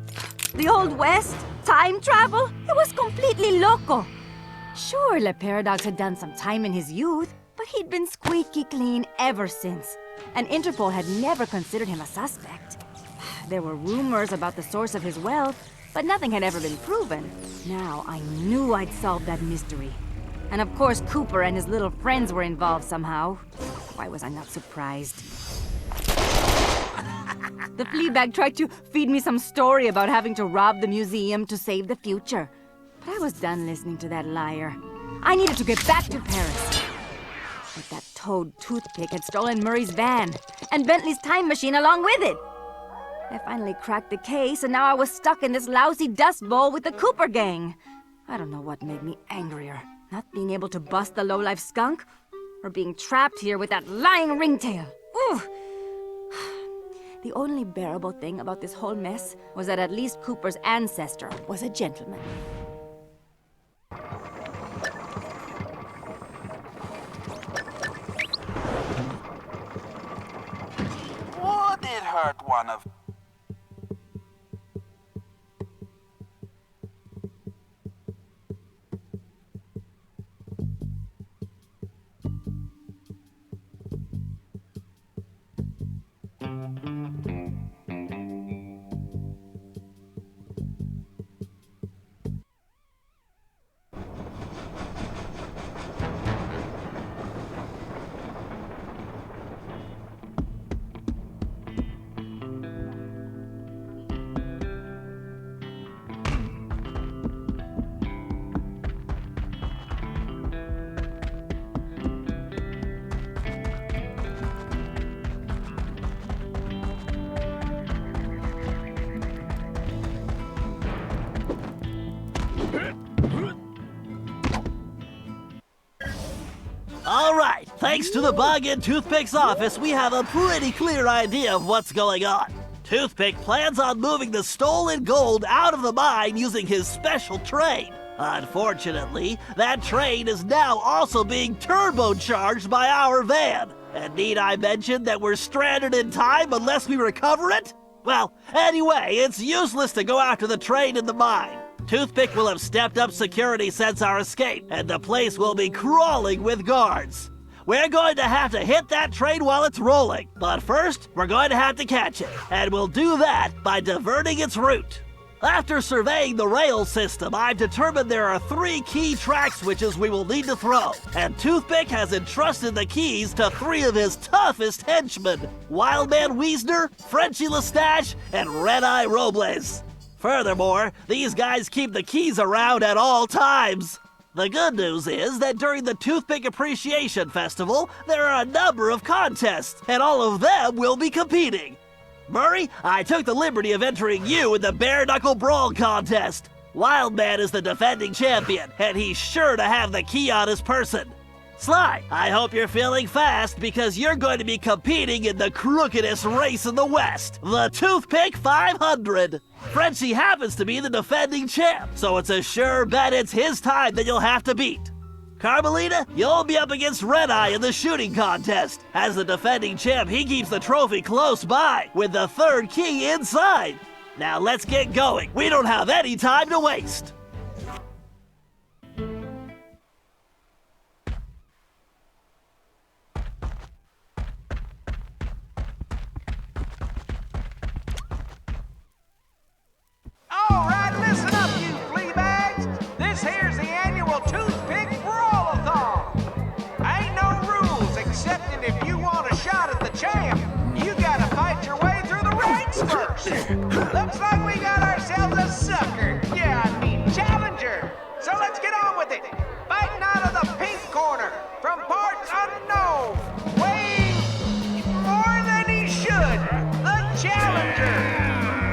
The Old West? Time travel? It was completely loco. Sure, Le Paradox had done some time in his youth, but he'd been squeaky clean ever since. And Interpol had never considered him a suspect. There were rumors about the source of his wealth, but nothing had ever been proven. Now I knew I'd solved that mystery. And of course Cooper and his little friends were involved somehow. Why was I not surprised? The Fleabag tried to feed me some story about having to rob the museum to save the future. But I was done listening to that liar. I needed to get back to Paris. But that toad toothpick had stolen Murray's van, and Bentley's time machine along with it. I finally cracked the case, and now I was stuck in this lousy dust bowl with the Cooper gang. I don't know what made me angrier. Not being able to bust the lowlife skunk, or being trapped here with that lying ringtail. Ooh! The only bearable thing about this whole mess was that at least Cooper's ancestor was a gentleman. Would it hurt one of... All right, thanks to the bug in Toothpick's office, we have a pretty clear idea of what's going on. Toothpick plans on moving the stolen gold out of the mine using his special train. Unfortunately, that train is now also being turbocharged by our van. And need I mention that we're stranded in time unless we recover it? Well, anyway, it's useless to go after the train in the mine. Toothpick will have stepped up security since our escape, and the place will be crawling with guards. We're going to have to hit that train while it's rolling, but first, we're going to have to catch it, and we'll do that by diverting its route. After surveying the rail system, I've determined there are 3 key track switches we will need to throw, and Toothpick has entrusted the keys to 3 of his toughest henchmen, Wildman Wiesner, Frenchy Lestage, and Red-Eye Robles. Furthermore, these guys keep the keys around at all times. The good news is that during the Toothpick Appreciation Festival, there are a number of contests, and all of them will be competing. Murray, I took the liberty of entering you in the Bare Knuckle Brawl contest. Wildman is the defending champion, and he's sure to have the key on his person. Sly, I hope you're feeling fast because you're going to be competing in the crookedest race in the West, the Toothpick 500. Frenchie happens to be the defending champ, so it's a sure bet it's his time that you'll have to beat. Carmelita, you'll be up against Red-Eye in the shooting contest. As the defending champ, he keeps the trophy close by, with the 3rd key inside. Now let's get going. We don't have any time to waste. All right, listen up, you flea bags. Looks like we got ourselves a sucker. Yeah, I mean challenger. So let's get on with it. Fighting out of the pink corner from parts unknown. Weighing more than he should. The challenger,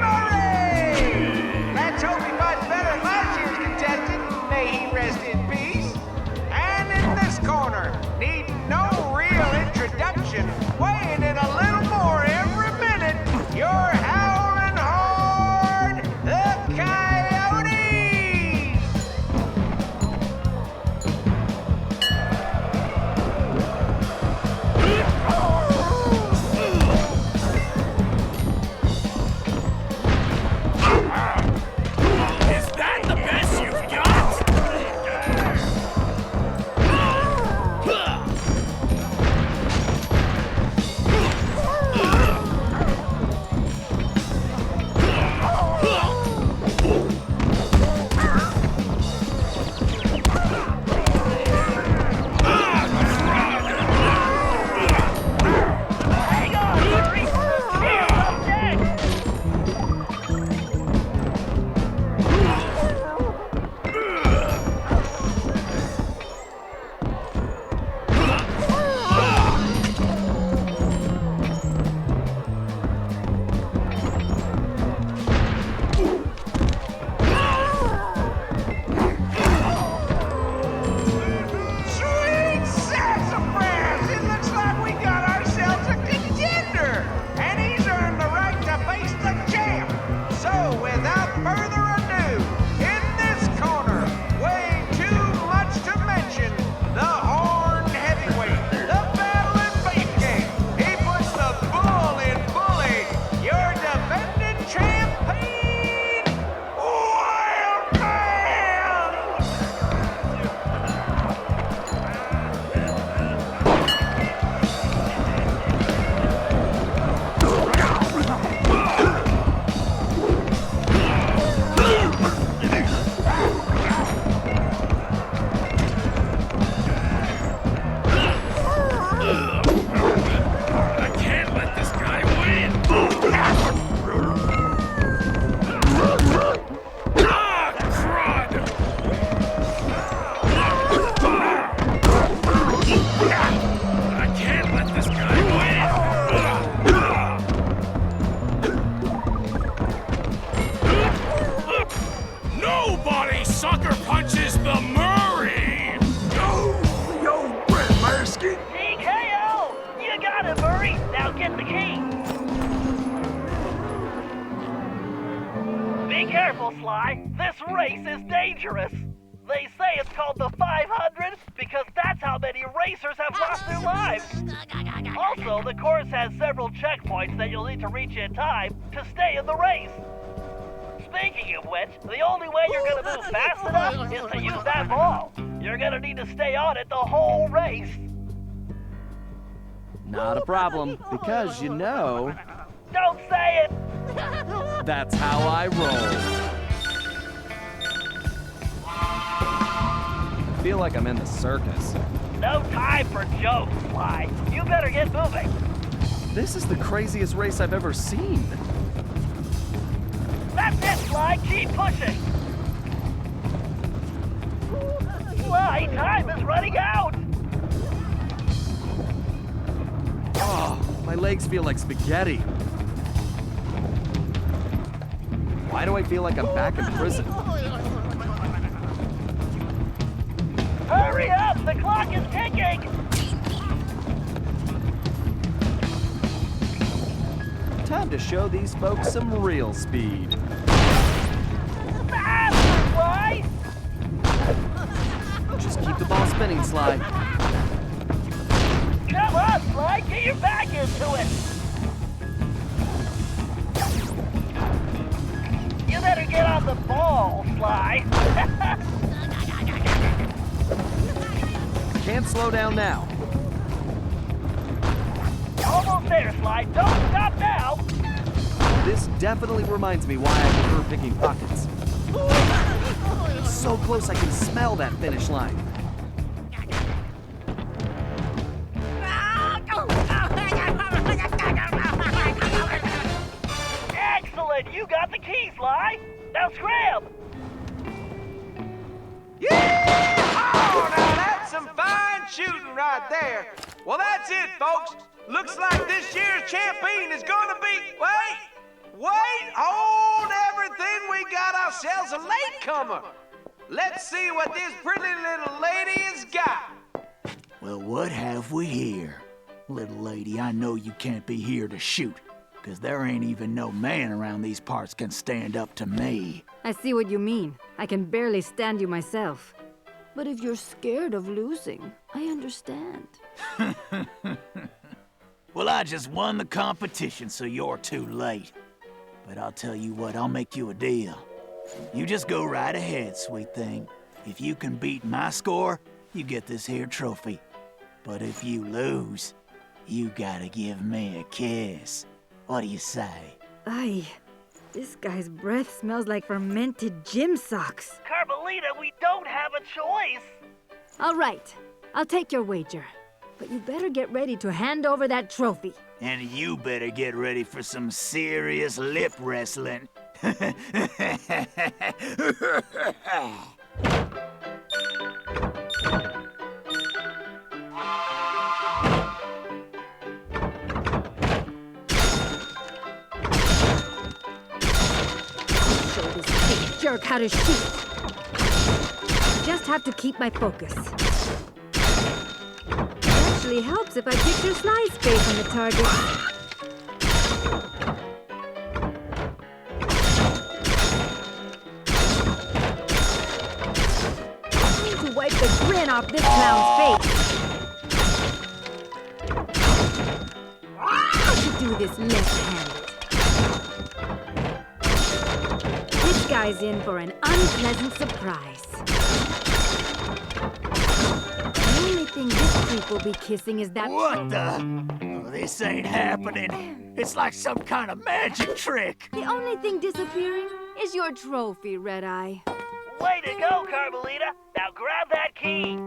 Murray. Let's hope he fights better than last year's contestant. May he rest in peace. And in this corner, need no real introduction. Weighing in a little more every minute. You're howling hard, the Coyotes! Is that the best you've got? Hang on, Murray! Here's up next! Sweet sassafras! It looks like we got ourselves a contender! And he's earned the right to face the champ! So, without further ado, in this corner, weighing too much to mention, the Horn Heavyweight, the battling beef king. He puts the bull in bully, your defending champion, Wildman! I can't let this guy win! Ah, crud! I can't let this guy win! Nobody sucker punches the Murray! Yo, Brett Marsky. TKO! You got it, Murray! Now get the key! Be careful, Sly. This race is dangerous. They say it's called the 500 because that's how many racers have lost their lives. Also, the course has several checkpoints that you'll need to reach in time to stay in the race. Speaking of which, the only way you're gonna move fast enough is to use that ball. You're gonna need to stay on it the whole race. Not a problem, because you know, Don't say it! that's how I roll. I feel like I'm in the circus. No time for jokes, Sly. You better get moving. This is the craziest race I've ever seen. That's it, Sly. Keep pushing. Sly, time is running out. Oh, my legs feel like spaghetti. Why do I feel like I'm back in prison? Hurry up! The clock is ticking! Time to show these folks some real speed. Faster, Sly! Just keep the ball spinning, Sly. Come on, Sly! Get your back into it! You better get on the ball, Sly! Can't slow down now. Almost there, Sly. Don't stop now! This definitely reminds me why I prefer picking pockets. So close I can smell that finish line. Excellent! good shooting right there. Well, that's it, folks. Looks like this year's champion is gonna be... Wait! Hold everything, we got ourselves a latecomer. Let's see what this pretty little lady has got. Well, what have we here? Little lady, I know you can't be here to shoot, 'cause there ain't even no man around these parts can stand up to me. I see what you mean. I can barely stand you myself. But if you're scared of losing, I understand. Well, I just won the competition, so you're too late. But I'll tell you what, I'll make you a deal. You just go right ahead, sweet thing. If you can beat my score, you get this here trophy. But if you lose, you gotta give me a kiss. What do you say? Aye, this guy's breath smells like fermented gym socks. Carmelita, we don't have a choice. All right, I'll take your wager. But you better get ready to hand over that trophy. And you better get ready for some serious lip wrestling. Show this big jerk how to shoot. Just have to keep my focus. It actually helps if I picture Sly's face on the target. I need to wipe the grin off this clown's face. I should do this left-handed. This guy's in for an unpleasant surprise. The only thing this creep will be kissing is that... What the? Oh, this ain't happening. It's like some kind of magic trick. The only thing disappearing is your trophy, Red Eye. Way to go, Carmelita. Now grab that key.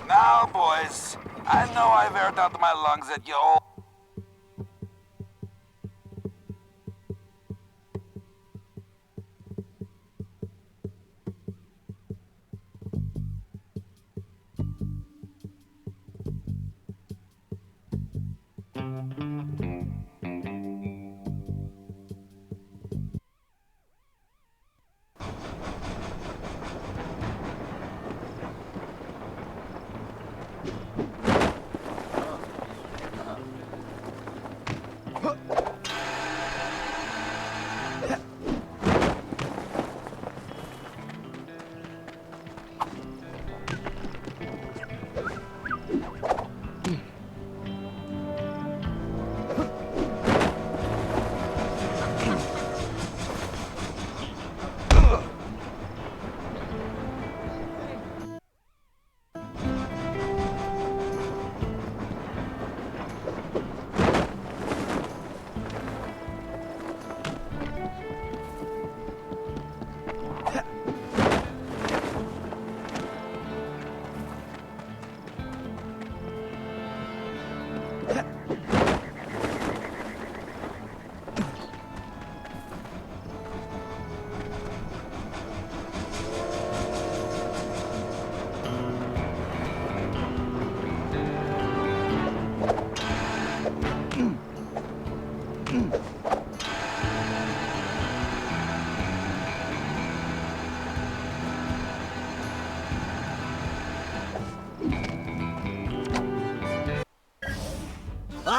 Now, boys, I know I've aired out my lungs at you all.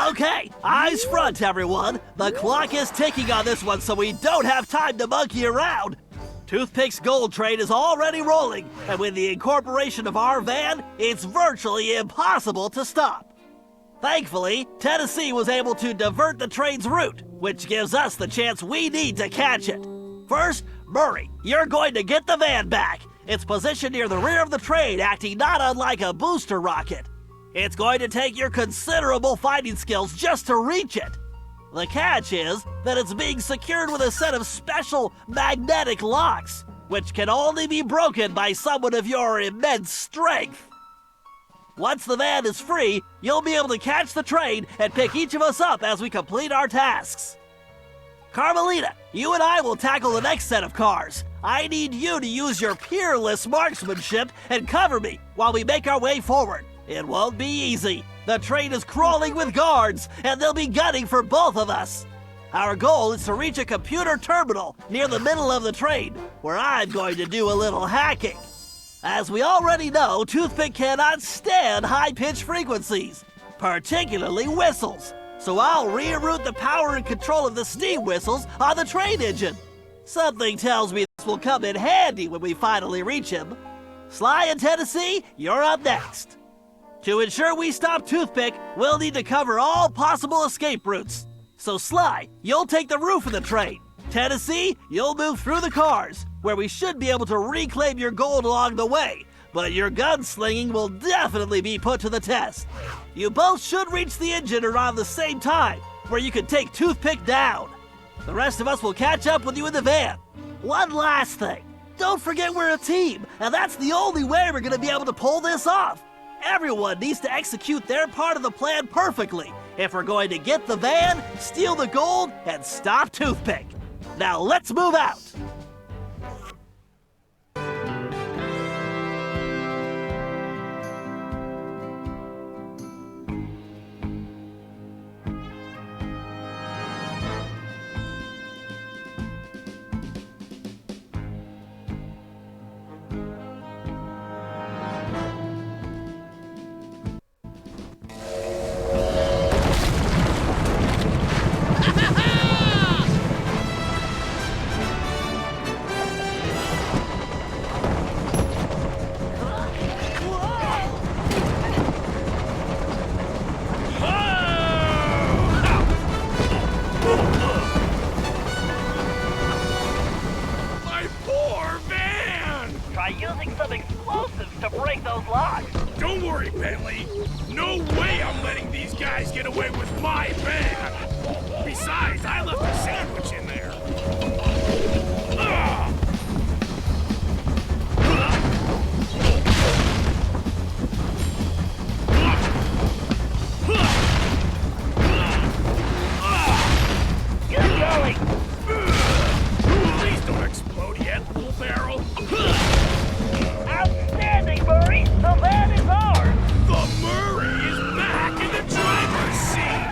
Okay, eyes front, everyone. The clock is ticking on this one, so we don't have time to monkey around. Toothpick's gold train is already rolling, and with the incorporation of our van, it's virtually impossible to stop. Thankfully, Tennessee was able to divert the train's route, which gives us the chance we need to catch it. First, Murray, you're going to get the van back. It's positioned near the rear of the train, acting not unlike a booster rocket. It's going to take your considerable fighting skills just to reach it. The catch is that it's being secured with a set of special magnetic locks, which can only be broken by someone of your immense strength. Once the van is free, you'll be able to catch the train and pick each of us up as we complete our tasks. Carmelita, you and I will tackle the next set of cars. I need you to use your peerless marksmanship and cover me while we make our way forward. It won't be easy. The train is crawling with guards, and they'll be gunning for both of us. Our goal is to reach a computer terminal near the middle of the train, where I'm going to do a little hacking. As we already know, Toothpick cannot stand high-pitched frequencies, particularly whistles. So I'll reroute the power and control of the steam whistles on the train engine. Something tells me this will come in handy when we finally reach him. Sly and Tennessee, you're up next. To ensure we stop Toothpick, we'll need to cover all possible escape routes. So Sly, you'll take the roof of the train. Tennessee, you'll move through the cars, where we should be able to reclaim your gold along the way, but your gunslinging will definitely be put to the test. You both should reach the engine around the same time, where you can take Toothpick down. The rest of us will catch up with you in the van. One last thing. Don't forget we're a team, and that's the only way we're going to be able to pull this off. Everyone needs to execute their part of the plan perfectly if we're going to get the van, steal the gold, and stop Toothpick. Now let's move out. Using some explosives to break those locks. Don't worry, Bentley. No way I'm letting these guys get away with my van. Besides, I left a sandwich in there. Good going. Please don't explode yet, little barrel. Outstanding, Murray! The van is ours! The Murray is back in the driver's seat!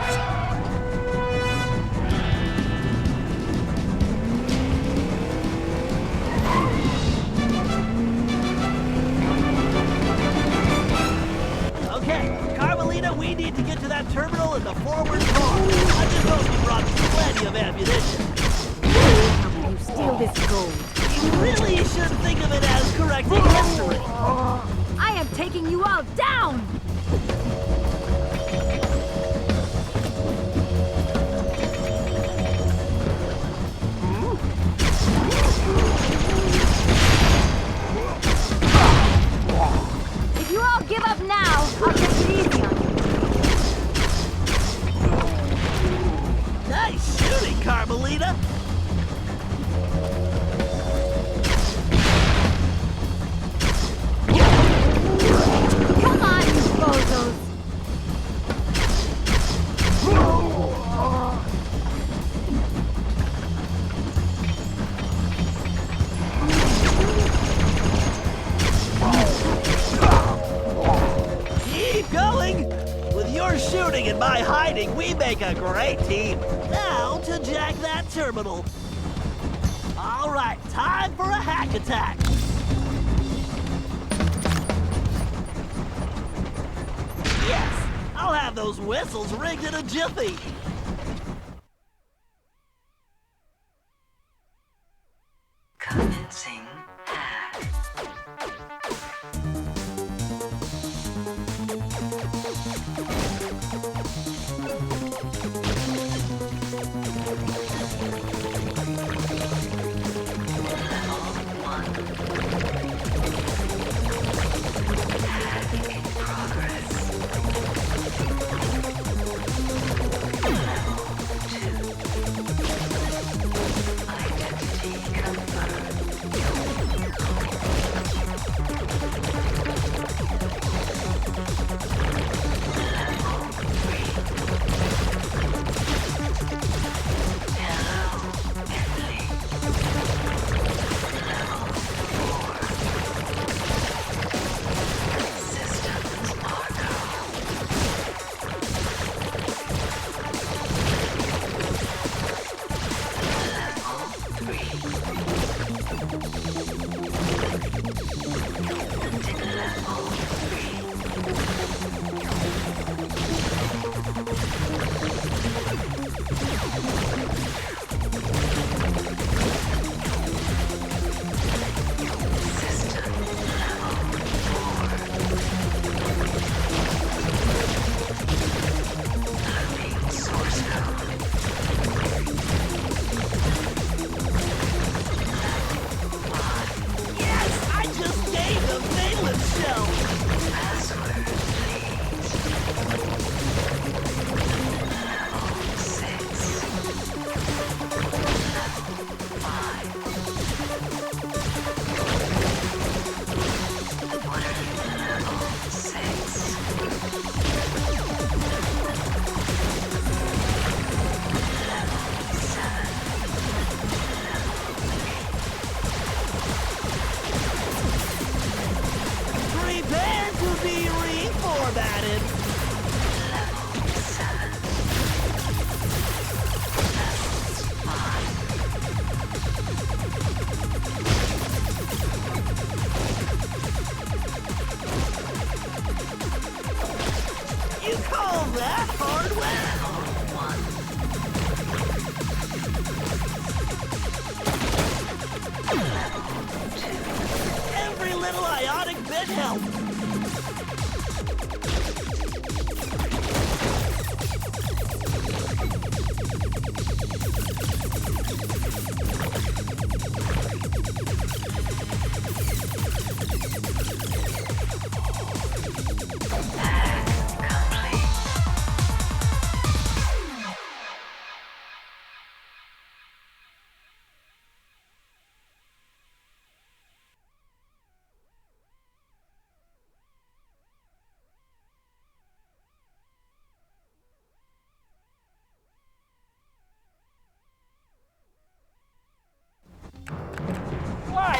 Okay, Carmelita, we need to get to that terminal in the forward car. I just hope you brought plenty of ammunition. How will you steal this gold? You really should think of it as correcting history. I am taking you all down! If you all give up now, I'll take it easy on you. Nice shooting, Carmelita. Come on, you bozos! Keep going! With your shooting and my hiding, we make a great team. Now to jack that terminal. All right, time for a hack attack. Yes, I'll have those whistles rigged in a jiffy. Commencing hack.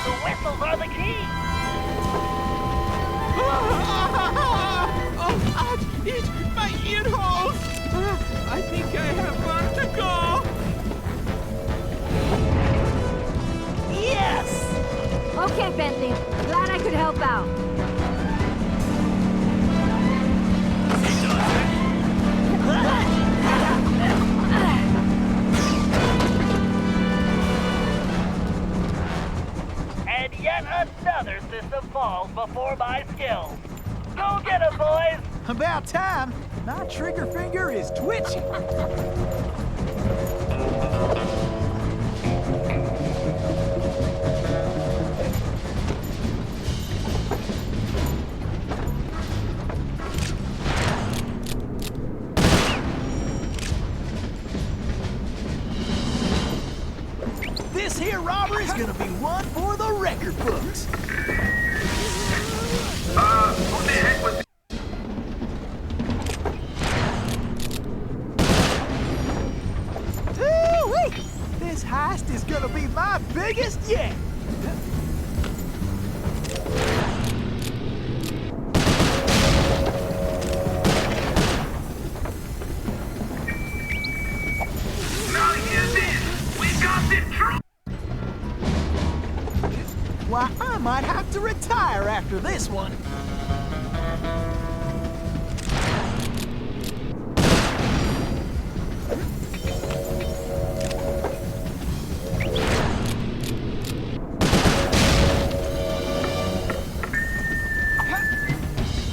The whistles are the key. Oh, ouch! Itch! My ear holes! I think I have vertigo! Yes! Okay, Bentley. Glad I could help out. And yet another system falls before my skills. Go get 'em, boys! About time. My trigger finger is twitching. This here robbery's gonna be one for the record books. Who the heck was... Woo-wee! This heist is gonna be my biggest yet. Now hear this! We got the truth! Why, I might have to retire after this one.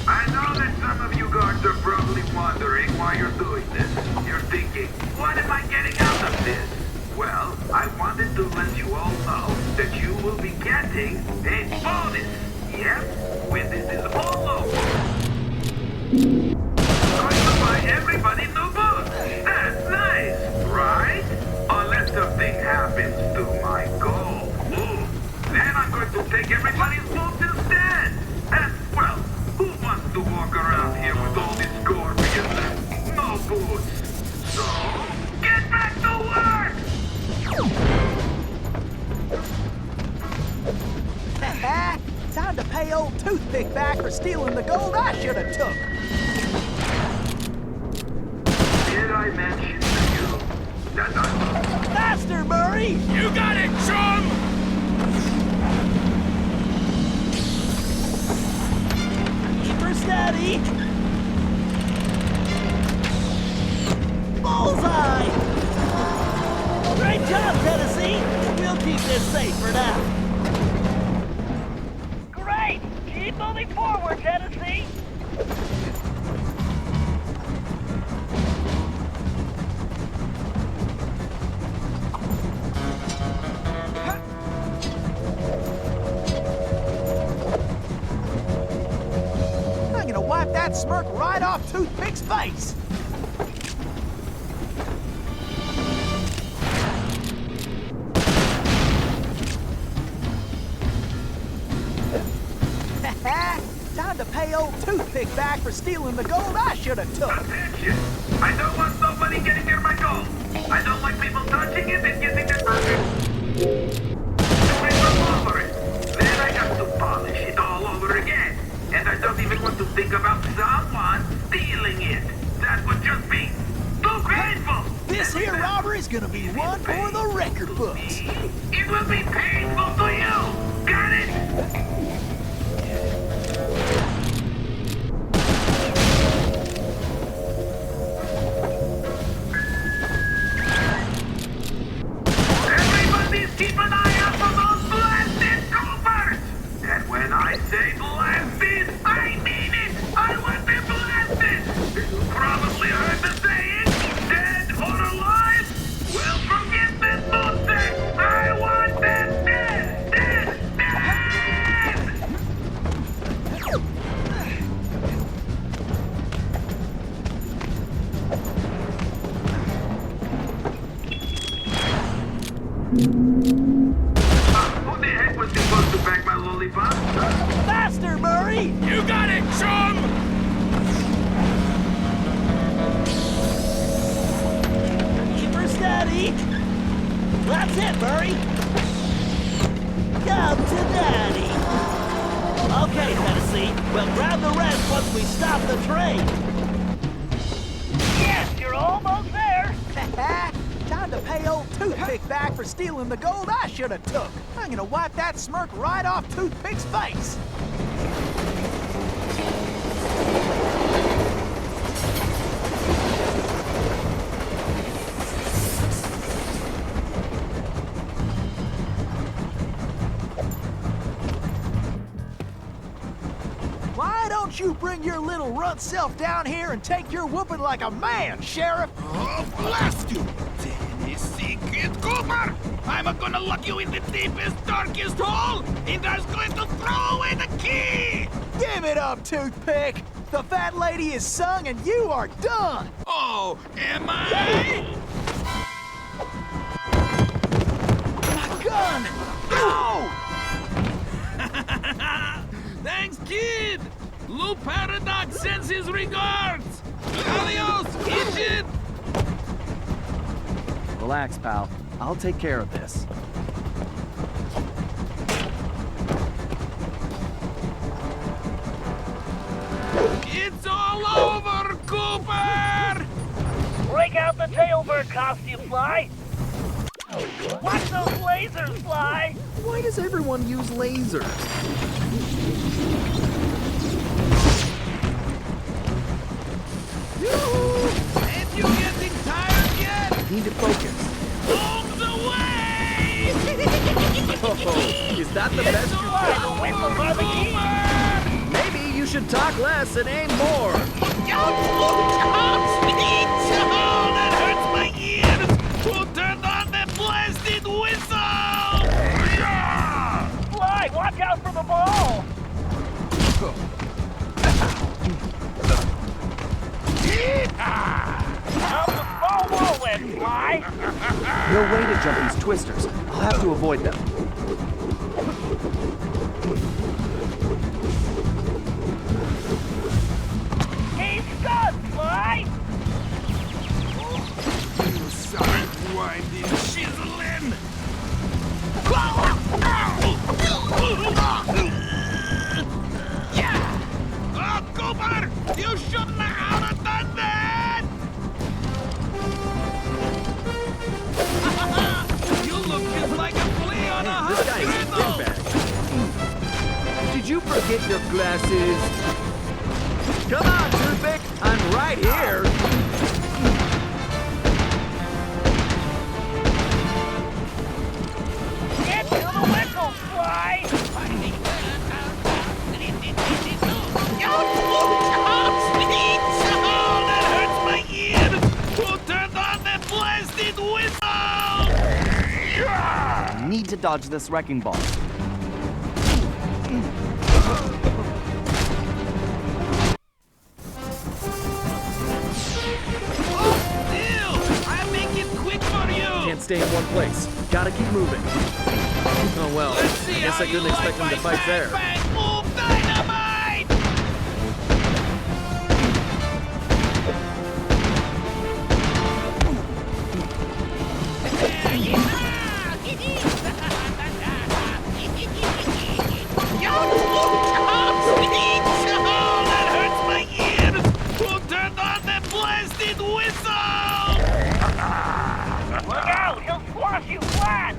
I know that some of you guards are probably wondering why you're doing this. You're thinking, what am I getting out of this? Well, I wanted to let you all know that you will be getting a bonus. Yep, when this is all over. Going to buy everybody new boots. That's nice, right? Unless something happens to my gold. Then I'm going to take everybody's boots instead. And, well, who wants to walk around here with all these scorpions and no boots? So, get back to work! Time to pay old Toothpick back for stealing the gold I should have took. Did I mention to you that I'm... Faster, Murray! You got it, Daddy! Bullseye! Great job, Tennessee! We'll keep this safe for now. Great! Keep moving forward, Tennessee! I'm gonna wipe that smirk right off Toothpick's face! Time to pay old Toothpick back for stealing the gold I should have took. Attention! I don't want nobody getting near my gold. I don't like people touching it and getting their over it. Then I got to polish it all over again. And I don't even want to think about someone stealing it. That would just be too painful. This here robbery's gonna be one for the record books. It will be painful to you. Got it? Everybody keep an eye out for those blasted coopers! And when I say blasted, I mean it! I want them blasted! You probably heard the saying, dead or alive? Well, forget this bullshit! I want them dead! Dead! Dead! Who the heck was supposed to pack my lollipop? Faster, Murray! You got it, chum! Keep her steady! That's it, Murray! Come to Daddy! Okay, Tennessee, we'll grab the rest once we stop the train! Yes, you're almost there! Time to pay old Toothpick back for stealing the gold I should have took. I'm gonna wipe that smirk right off Toothpick's face. Why don't you bring your little runt self down here and take your whooping like a man, Sheriff? Oh, blast you! Tennessee Kid Cooper! I'm gonna lock you in the deepest, darkest hole, and I'm going to throw away the key! Give it up, Toothpick! The fat lady is sung and you are done! Oh, am I? My gun! Ow! Thanks, kid! Lou Paradox sends his regards! Adios, idiot! Relax, pal. I'll take care of this. It's all over, Cooper! Break out the tailbird costume, Fly! Watch those lasers, Fly! Why does everyone use lasers? And you getting tired yet? Need to focus. On the way! Oh, is that the best? Fly, the whistles are the key! Maybe you should talk less and aim more. That hurts my ears! Who turned on the blasted whistle? Fly, watch out for the ball! How's the small whirlwind, Fly? No way to jump these twisters. I'll have to avoid them. He's stunned, Fly! You side winding chiseling! Yeah! Oh, Cooper! You shouldn't have done that! You look just like a flea on a Man, this guy is a hot dirtbag. Did you forget your glasses? Come on, Toothpick! I'm right here! Get to the whistle, Sly! That hurts my ear! Who turned on that blasted whistle? I need to dodge this wrecking ball. I'll make it quick for you! Can't stay in one place. Gotta keep moving. Oh well, Let's see I guess how I couldn't you expect like them to my fight there. bang, bang, move dynamite! That hurts my ear! Who turned on that blasted whistle? Look out! He'll squash you flat!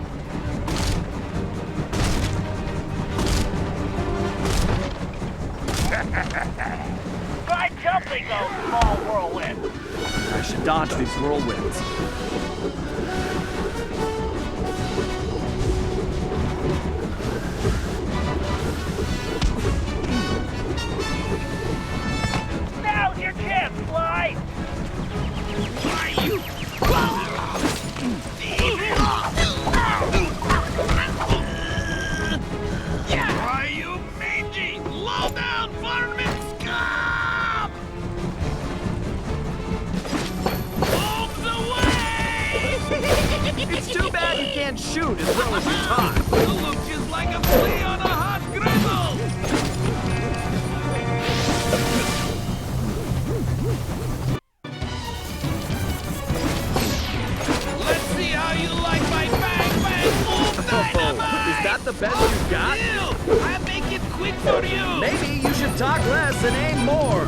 Try jumping those small whirlwinds! I should dodge these whirlwinds. Now's your chance, Sly! Why you? Why you mangy, low-down varmint scum! Move the way! It's too bad you can't shoot as well as you talk. You look just like a flea on a hot griddle! Let's see how you like my bang bang move dynamite! Is that the best you've got? Ew! I make it quick for you! Maybe you should talk less and aim more.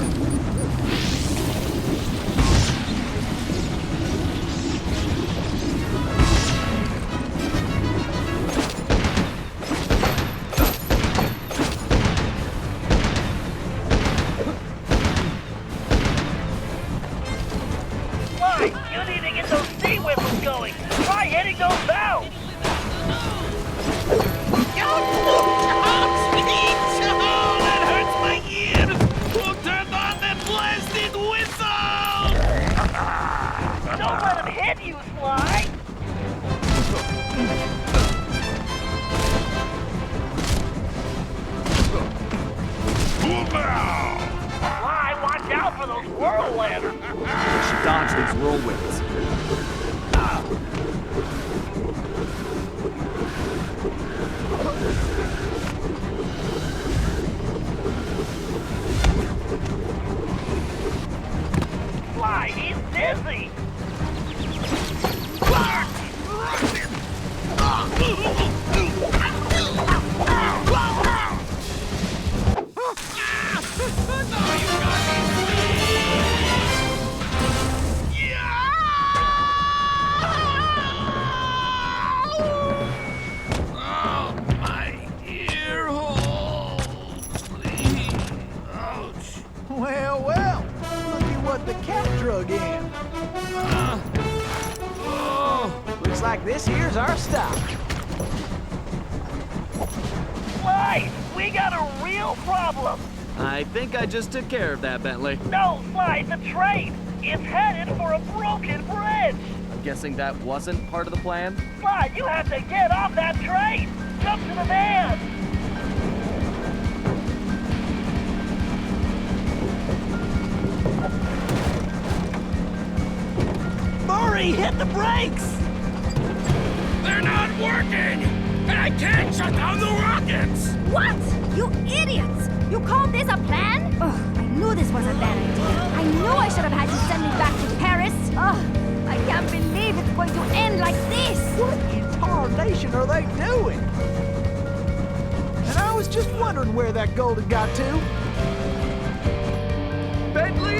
Sly, you need to get those sea whistles going! Try hitting those valves! That hurts my ear! Who turned on that blasted whistle? Don't let him hit you, Sly! Sly, watch out for those whirlwinds! I should dodge these whirlwinds. Sly, he's dizzy! Oh, my ear hole! Ouch! Well, well. Look at what the cat drug in. Looks like this here's our stop. Sly, we got a real problem! I think I just took care of that, Bentley. No, Sly, the train! It's headed for a broken bridge! I'm guessing that wasn't part of the plan? Sly, you have to get off that train! Jump to the van! Murray, hit the brakes! They're not working! And I can't shut down the rockets! What? You idiots! You call this a plan? Ugh, I knew this was a bad idea. I knew I should have had you send me back to Paris. Ugh, I can't believe it's going to end like this. What in tarnation are they doing? And I was just wondering where that gold had got to. Bentley!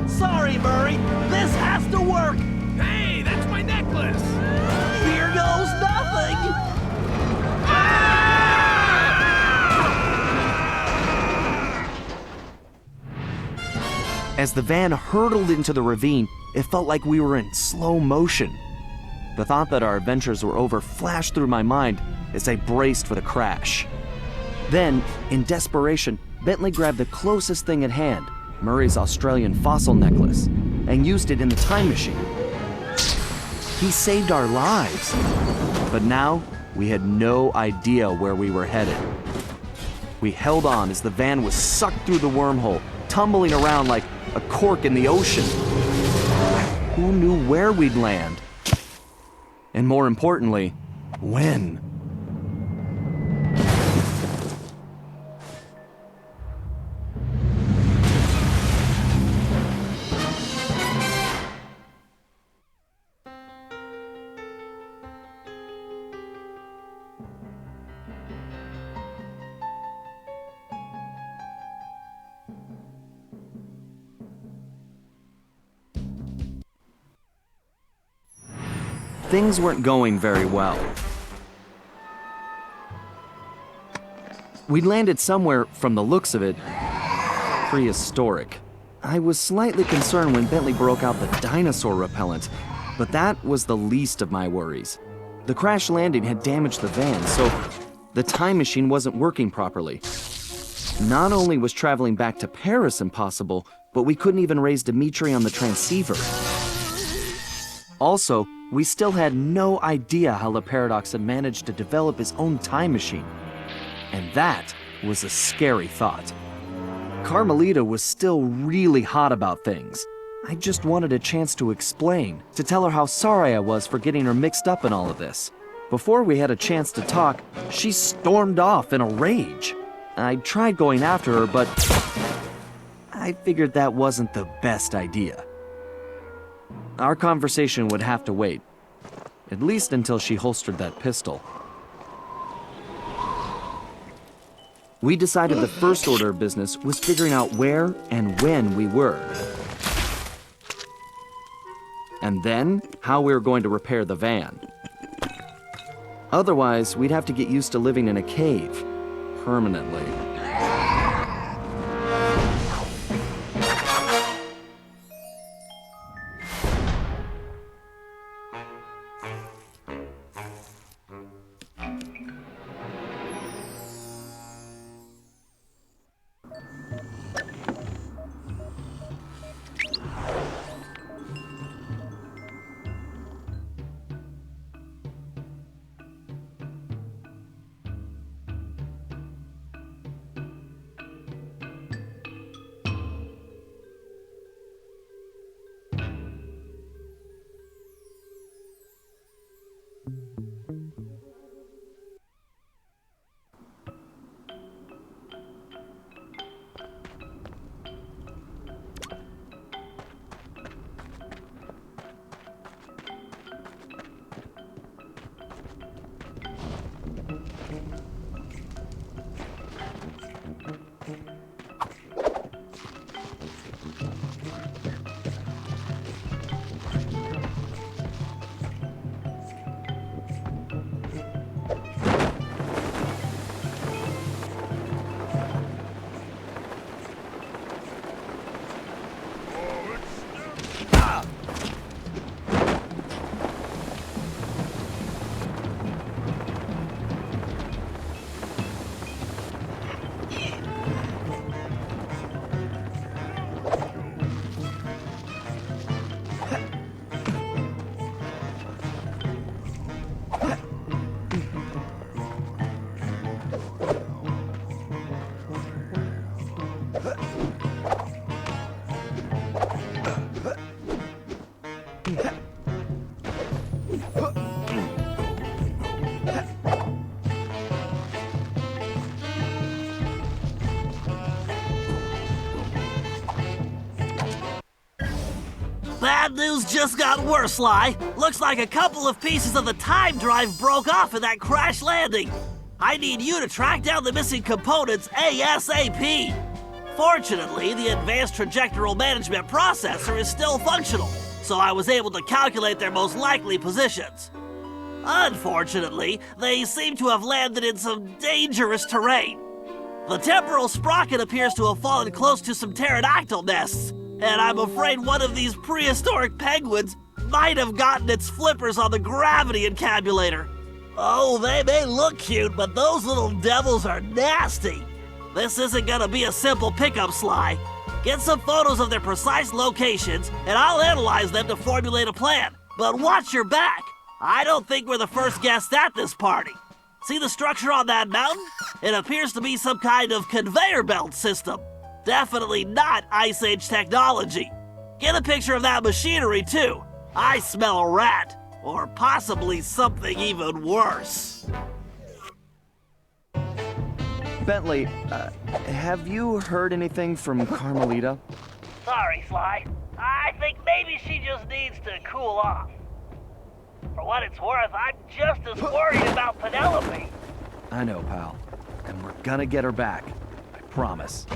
Sorry, Murray. This has to work. Hey, that's my necklace! Here goes nothing. As the van hurtled into the ravine, it felt like we were in slow motion. The thought that our adventures were over flashed through my mind as I braced for the crash. Then, in desperation, Bentley grabbed the closest thing at hand, Murray's Australian fossil necklace, and used it in the time machine. He saved our lives. But now, we had no idea where we were headed. We held on as the van was sucked through the wormhole, tumbling around like a cork in the ocean. Who knew where we'd land? And more importantly, when? Things weren't going very well. We'd landed somewhere, from the looks of it, prehistoric. I was slightly concerned when Bentley broke out the dinosaur repellent, but that was the least of my worries. The crash landing had damaged the van, so the time machine wasn't working properly. Not only was traveling back to Paris impossible, but we couldn't even raise Dimitri on the transceiver. Also, we still had no idea how the Paradox had managed to develop his own time machine. And that was a scary thought. Carmelita was still really hot about things. I just wanted a chance to explain, to tell her how sorry I was for getting her mixed up in all of this. Before we had a chance to talk, she stormed off in a rage. I tried going after her, but I figured that wasn't the best idea. Our conversation would have to wait, at least until she holstered that pistol. We decided the first order of business was figuring out where and when we were. And then, how we were going to repair the van. Otherwise, we'd have to get used to living in a cave, permanently. Bad news just got worse, Sly. Looks like a couple of pieces of the time drive broke off in that crash landing. I need you to track down the missing components ASAP. Fortunately, the advanced trajectoral management processor is still functional, so I was able to calculate their most likely positions. Unfortunately, they seem to have landed in some dangerous terrain. The temporal sprocket appears to have fallen close to some pterodactyl nests, and I'm afraid one of these prehistoric penguins might have gotten its flippers on the gravity encabulator. Oh, they may look cute, but those little devils are nasty. This isn't gonna be a simple pickup, Sly. Get some photos of their precise locations, and I'll analyze them to formulate a plan. But watch your back. I don't think we're the first guests at this party. See the structure on that mountain? It appears to be some kind of conveyor belt system. Definitely not Ice Age technology. Get a picture of that machinery, too. I smell a rat. Or possibly something even worse. Bentley, have you heard anything from Carmelita? Sorry, Sly. I think maybe she just needs to cool off. For what it's worth, I'm just as worried about Penelope. I know, pal. And we're gonna get her back. I promise.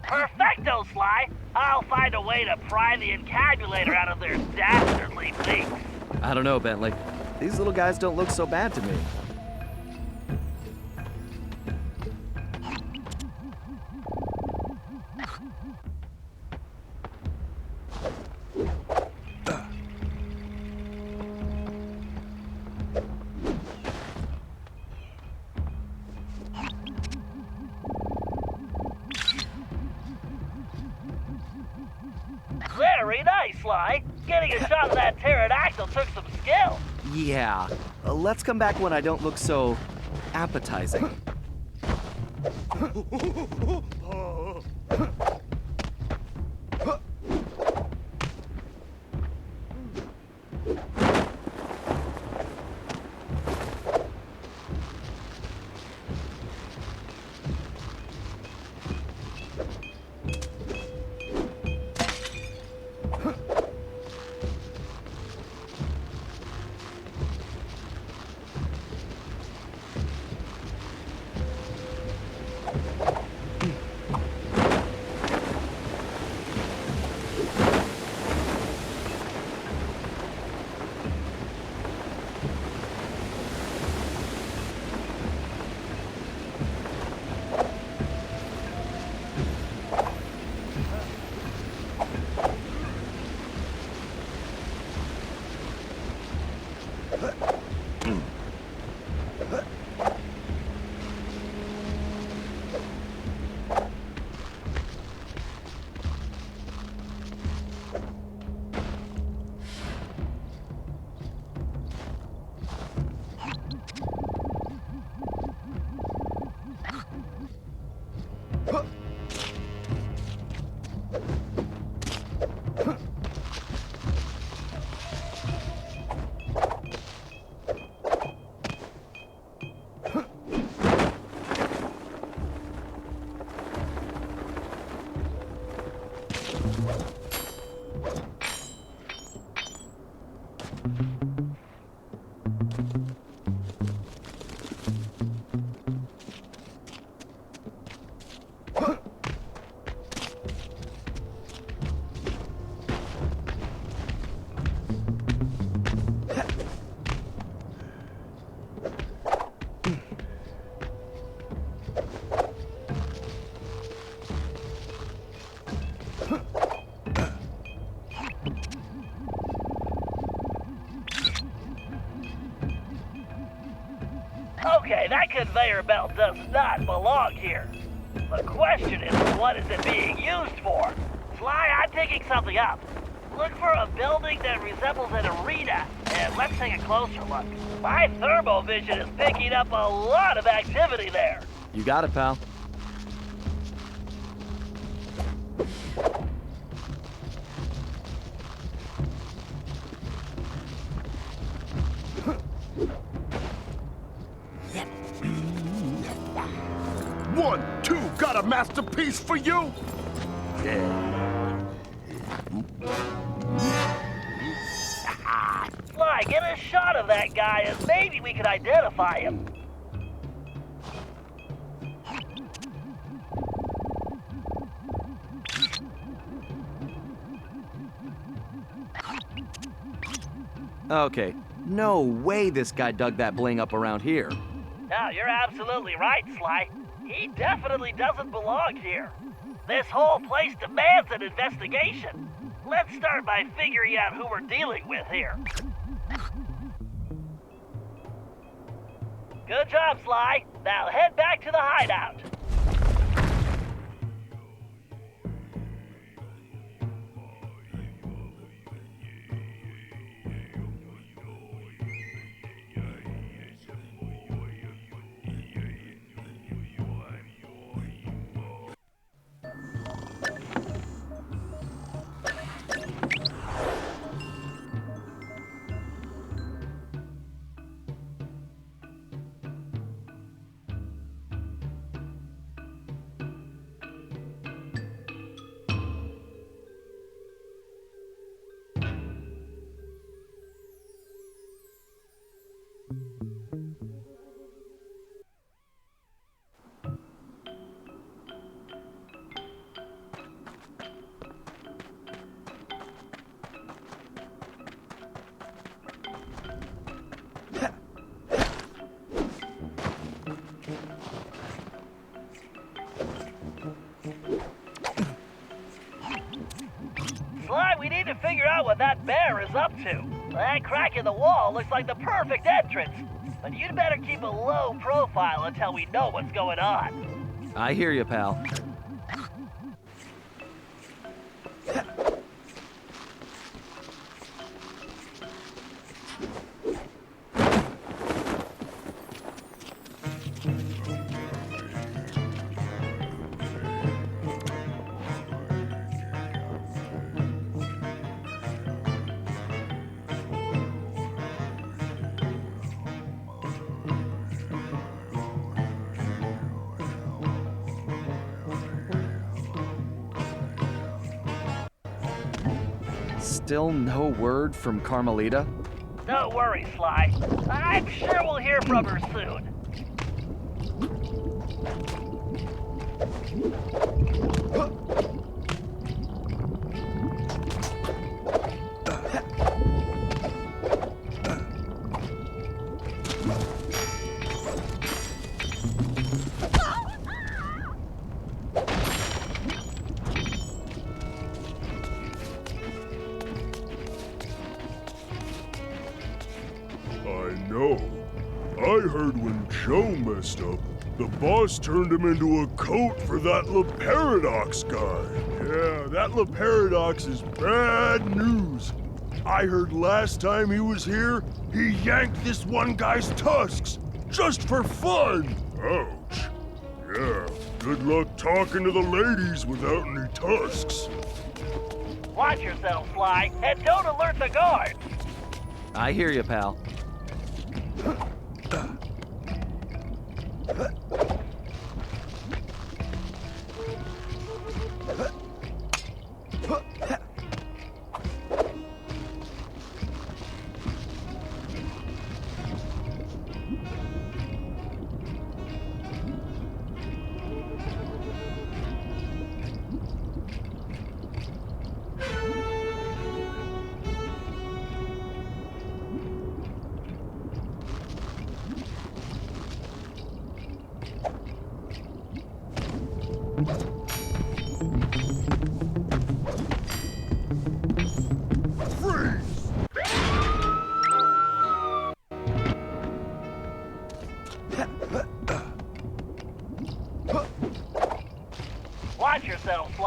Perfecto, Sly. I'll find a way to pry the encabulator out of their dastardly beaks. I don't know, Bentley. These little guys don't look so bad to me. Very nice, Sly. Getting a shot of that pterodactyl took some skill. Yeah. Let's come back when I don't look so appetizing. Okay, that conveyor belt does not belong here. The question is, what is it being used for? Sly, I'm picking something up. Look for a building that resembles an arena, and let's take a closer look. My thermovision is picking up a lot of activity there. You got it, pal. One, two, got a masterpiece for you? Sly, get a shot of that guy, and maybe we could identify him. Okay, no way this guy dug that bling up around here. No, you're absolutely right, Sly. He definitely doesn't belong here. This whole place demands an investigation. Let's start by figuring out who we're dealing with here. Good job, Sly. Now head back to the hideout. Sly, we need to figure out what that bear is up to. That crack in the wall looks like the perfect entrance. But you'd better keep a low profile until we know what's going on. I hear you, pal. Still no word from Carmelita? Don't worry, Sly. I'm sure we'll hear from her soon. I heard when Joe messed up, the boss turned him into a coat for that Paradox guy. Yeah, that Paradox is bad news. I heard last time he was here, he yanked this one guy's tusks, just for fun. Ouch. Yeah, good luck talking to the ladies without any tusks. Watch yourself, Sly, and don't alert the guards. I hear you, pal.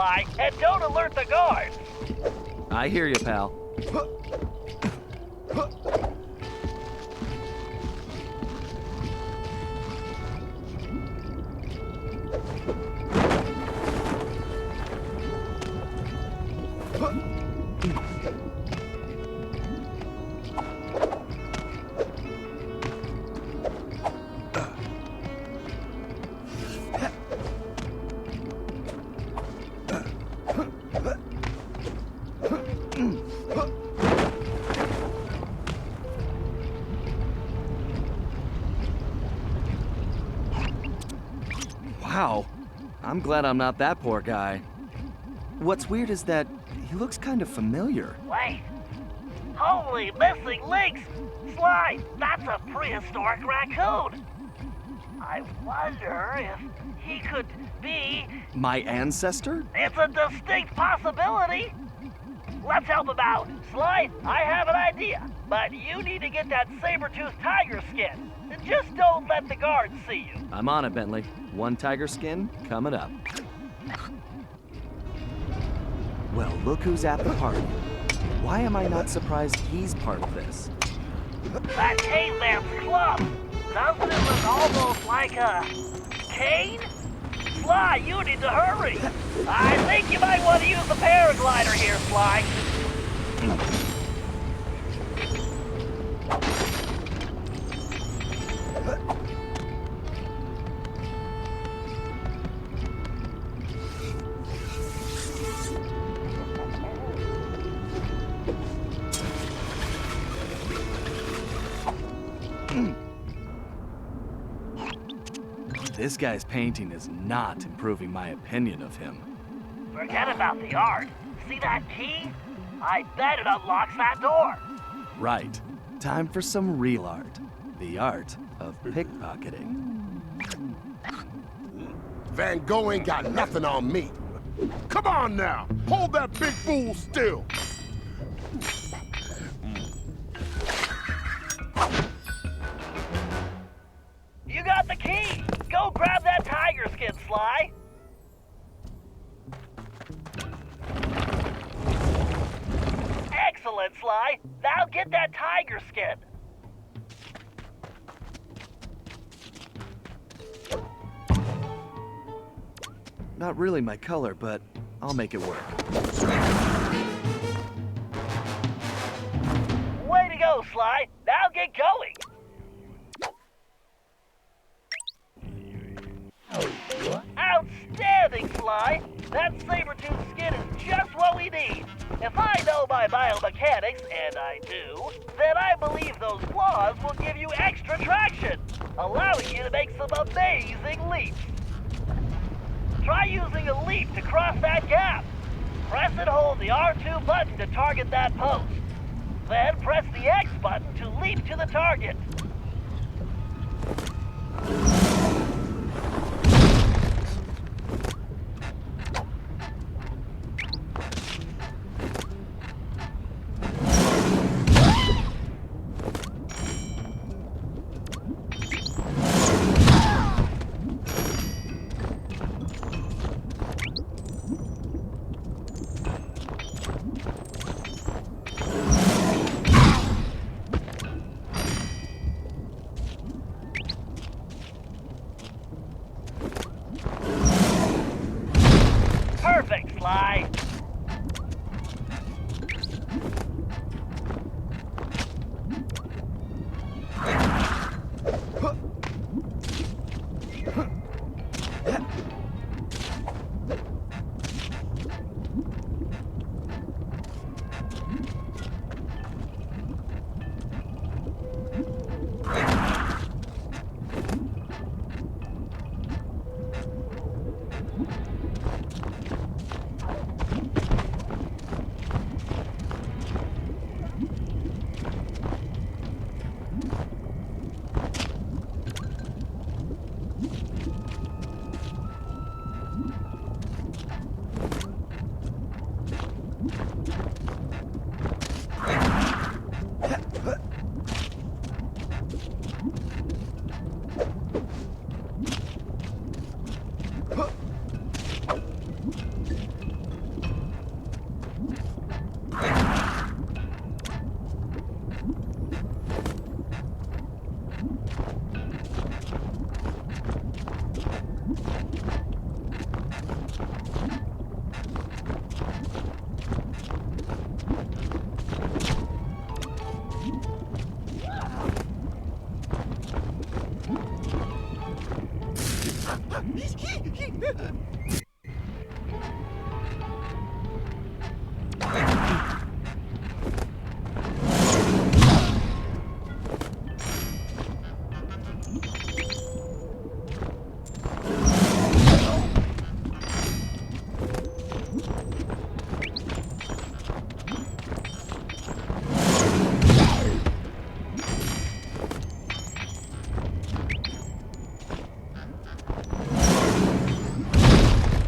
Sly, and don't alert the guards. I hear you, pal. Wow, I'm glad I'm not that poor guy. What's weird is that he looks kind of familiar. Wait. Holy missing links! Sly, that's a prehistoric raccoon. I wonder if he could be... My ancestor? It's a distinct possibility. Let's help him out. Sly, I have an idea, but you need to get that saber-toothed tiger skin. And just don't let the guards see you. I'm on it, Bentley. One tiger skin coming up. Well, look who's at the party. Why am I not surprised he's part of this? That caveman's club. Doesn't it look almost like a cane? Sly, you need to hurry. I think you might want to use the paraglider here, Sly. This guy's painting is not improving my opinion of him. Forget about the art. See that key? I bet it unlocks that door. Right. Time for some real art. The art of pickpocketing. Van Gogh ain't got nothing on me. Come on now, hold that big fool still. You got the key. Go grab that tiger skin, Sly. Excellent, Sly. Now get that tiger skin. Not really my color, but I'll make it work. Way to go, Sly. Now get going. Outstanding, Sly. That saber-tooth skin is just what we need. If I know my biomechanics, and I do, then I believe those claws will give you extra traction, allowing you to make some amazing leaps. Try using a leap to cross that gap. Press and hold the R2 button to target that post. Then press the X button to leap to the target.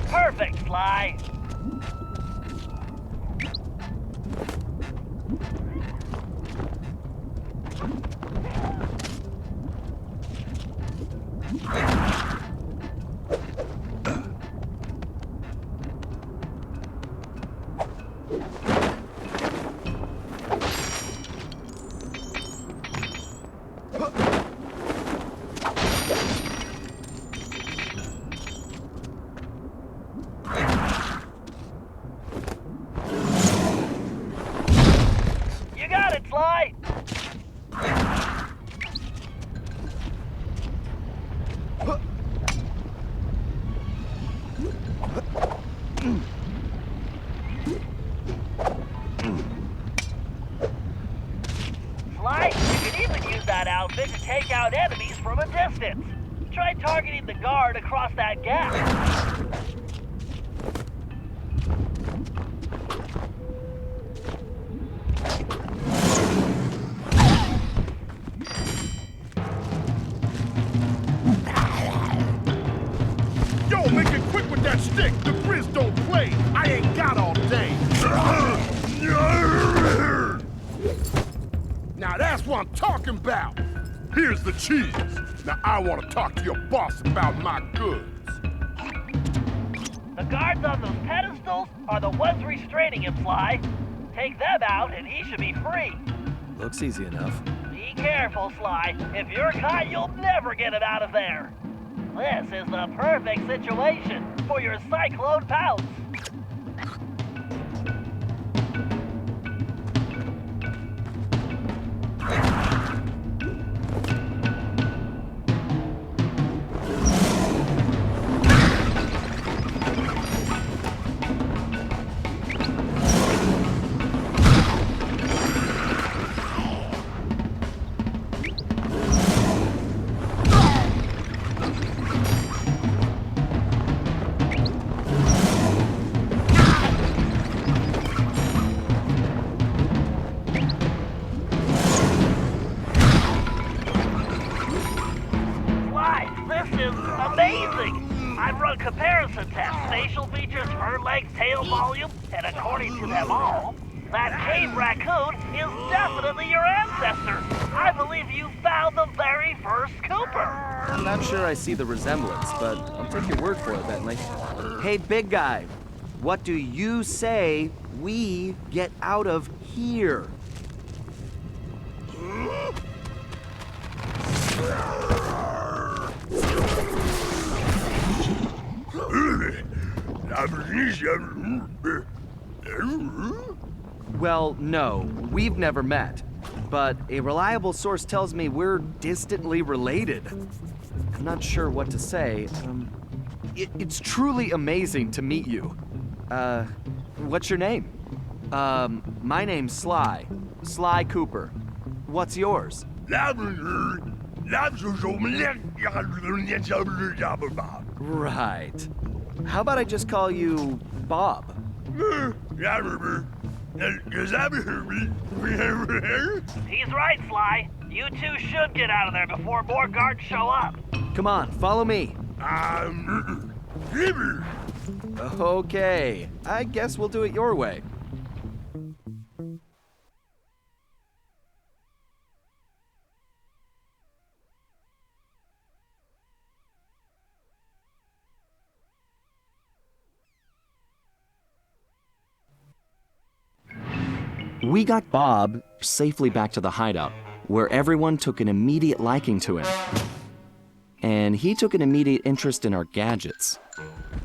Perfect, Sly. You got it, Sly. Sly, you can even use that outfit to take out enemies from a distance. Try targeting the guard across that gap. Yo, make it quick with that stick. The Grizz don't play. I ain't got all day. Now that's what I'm talking about. Here's the cheese. Now I want to talk to your boss about my goods. The guards on those pedestals are the ones restraining him, Sly. Take them out and he should be free. Looks easy enough. Be careful, Sly. If you're caught, you'll never get him out of there. This is the perfect situation for your cyclone pounce. Amazing! I've run comparison tests, facial features, fur length, tail volume, and according to them all, that cave raccoon is definitely your ancestor. I believe you found the very first Cooper. I'm not sure I see the resemblance, but I'll take your word for it, Bentley. Hey, big guy, what do you say we get out of here? Well, no, we've never met. But a reliable source tells me we're distantly related. I'm not sure what to say. It's truly amazing to meet you. What's your name? My name's Sly. Sly Cooper. What's yours? Right. How about I just call you Bob? He's right, Sly. You two should get out of there before more guards show up. Come on, follow me. Okay, I guess we'll do it your way. We got Bob safely back to the hideout, where everyone took an immediate liking to him. And he took an immediate interest in our gadgets.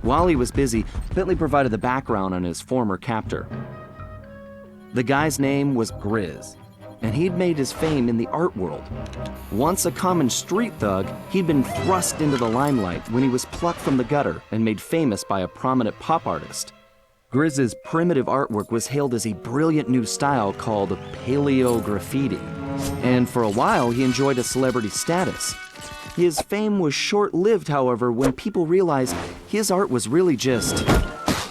While he was busy, Bentley provided the background on his former captor. The guy's name was Grizz, and he'd made his fame in the art world. Once a common street thug, he'd been thrust into the limelight when he was plucked from the gutter and made famous by a prominent pop artist. Grizz's primitive artwork was hailed as a brilliant new style called paleo graffiti, and for a while he enjoyed a celebrity status. His fame was short-lived, however, when people realized his art was really just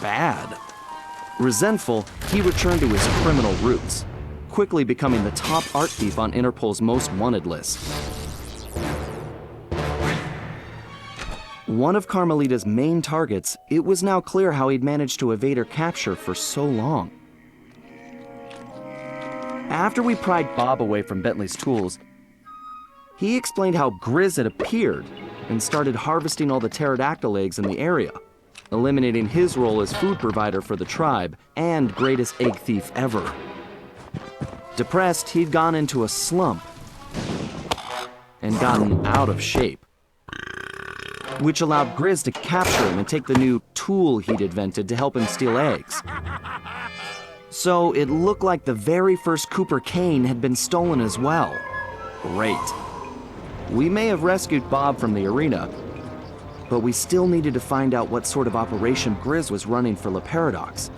bad. Resentful, he returned to his criminal roots, quickly becoming the top art thief on Interpol's most wanted list. One of Carmelita's main targets, it was now clear how he'd managed to evade her capture for so long. After we pried Bob away from Bentley's tools, he explained how Grizz had appeared and started harvesting all the pterodactyl eggs in the area, eliminating his role as food provider for the tribe and greatest egg thief ever. Depressed, he'd gone into a slump and gotten out of shape, which allowed Grizz to capture him and take the new tool he'd invented to help him steal eggs. So it looked like the very first Cooper cane had been stolen as well. Great. We may have rescued Bob from the arena, but we still needed to find out what sort of operation Grizz was running for La Paradox,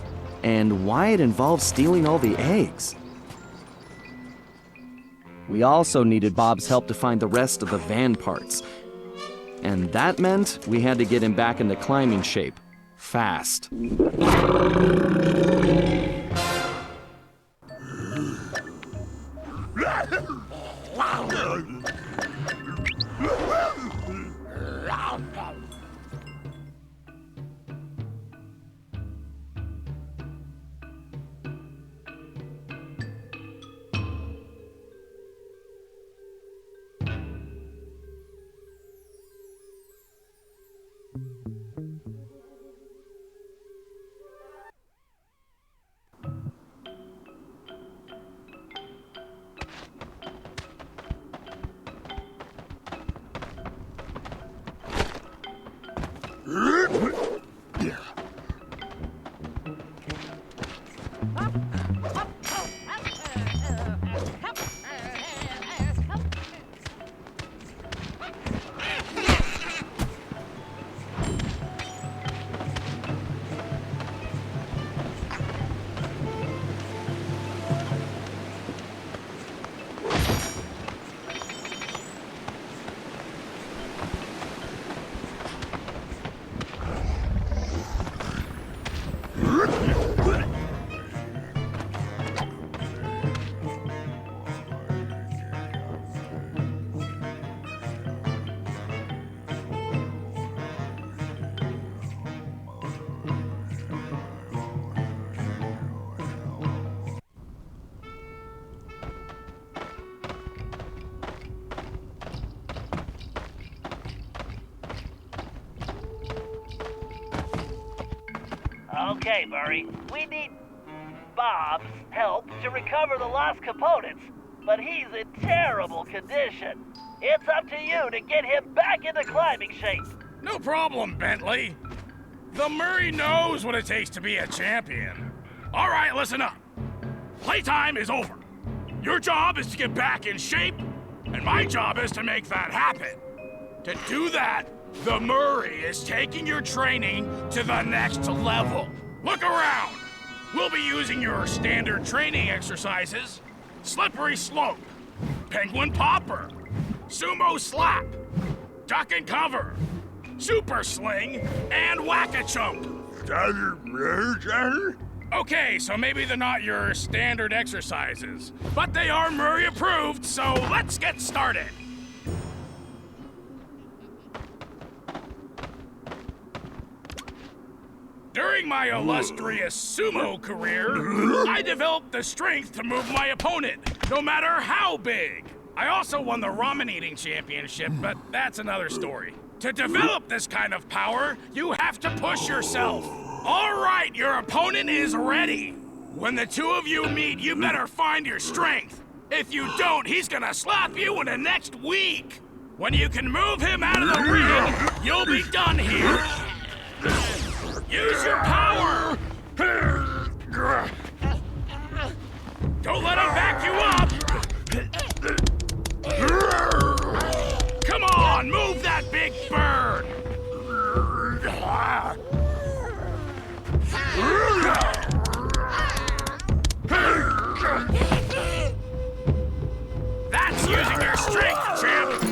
and why it involved stealing all the eggs. We also needed Bob's help to find the rest of the van parts, and that meant we had to get him back into climbing shape, fast. Okay, Murray, we need Bob's help to recover the lost components, but he's in terrible condition. It's up to you to get him back into climbing shape. No problem, Bentley. The Murray knows what it takes to be a champion. All right, listen up. Playtime is over. Your job is to get back in shape, and my job is to make that happen. To do that, the Murray is taking your training to the next level. Look around. We'll be using your standard training exercises: slippery slope, penguin popper, sumo slap, duck and cover, super sling, and whack-a-chump. Okay, so maybe they're not your standard exercises, but they are Murray approved, so let's get started. During my illustrious sumo career, I developed the strength to move my opponent, no matter how big. I also won the ramen eating championship, but that's another story. To develop this kind of power, you have to push yourself. All right, your opponent is ready. When the two of you meet, you better find your strength. If you don't, he's gonna slap you in the next week. When you can move him out of the ring, you'll be done here. Use your power! Don't let him back you up! big bird! That's using your strength, champ!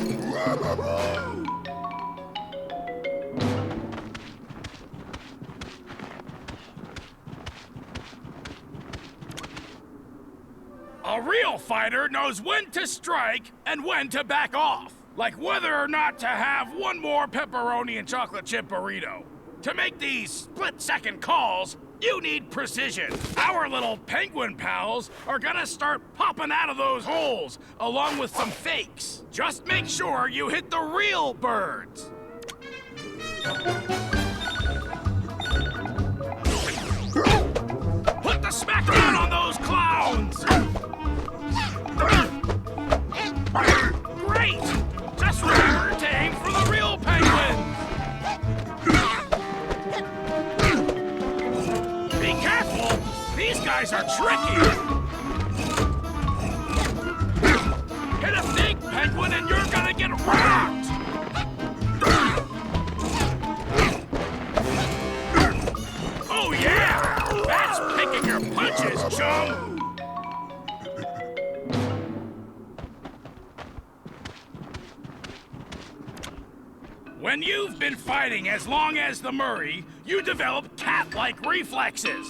A real fighter knows when to strike and when to back off. Like whether or not to have one more pepperoni and chocolate chip burrito. To make these split-second calls, you need precision. Our little penguin pals are gonna start popping out of those holes, along with some fakes. Just make sure you hit the real birds. Put the smack down on those clowns! Great! Just remember to aim for the real penguin! Be careful! These guys are tricky! Hit a fake penguin and you're gonna get rocked! Oh yeah! That's picking your punches, chum! When you've been fighting as long as the Murray, you develop cat-like reflexes.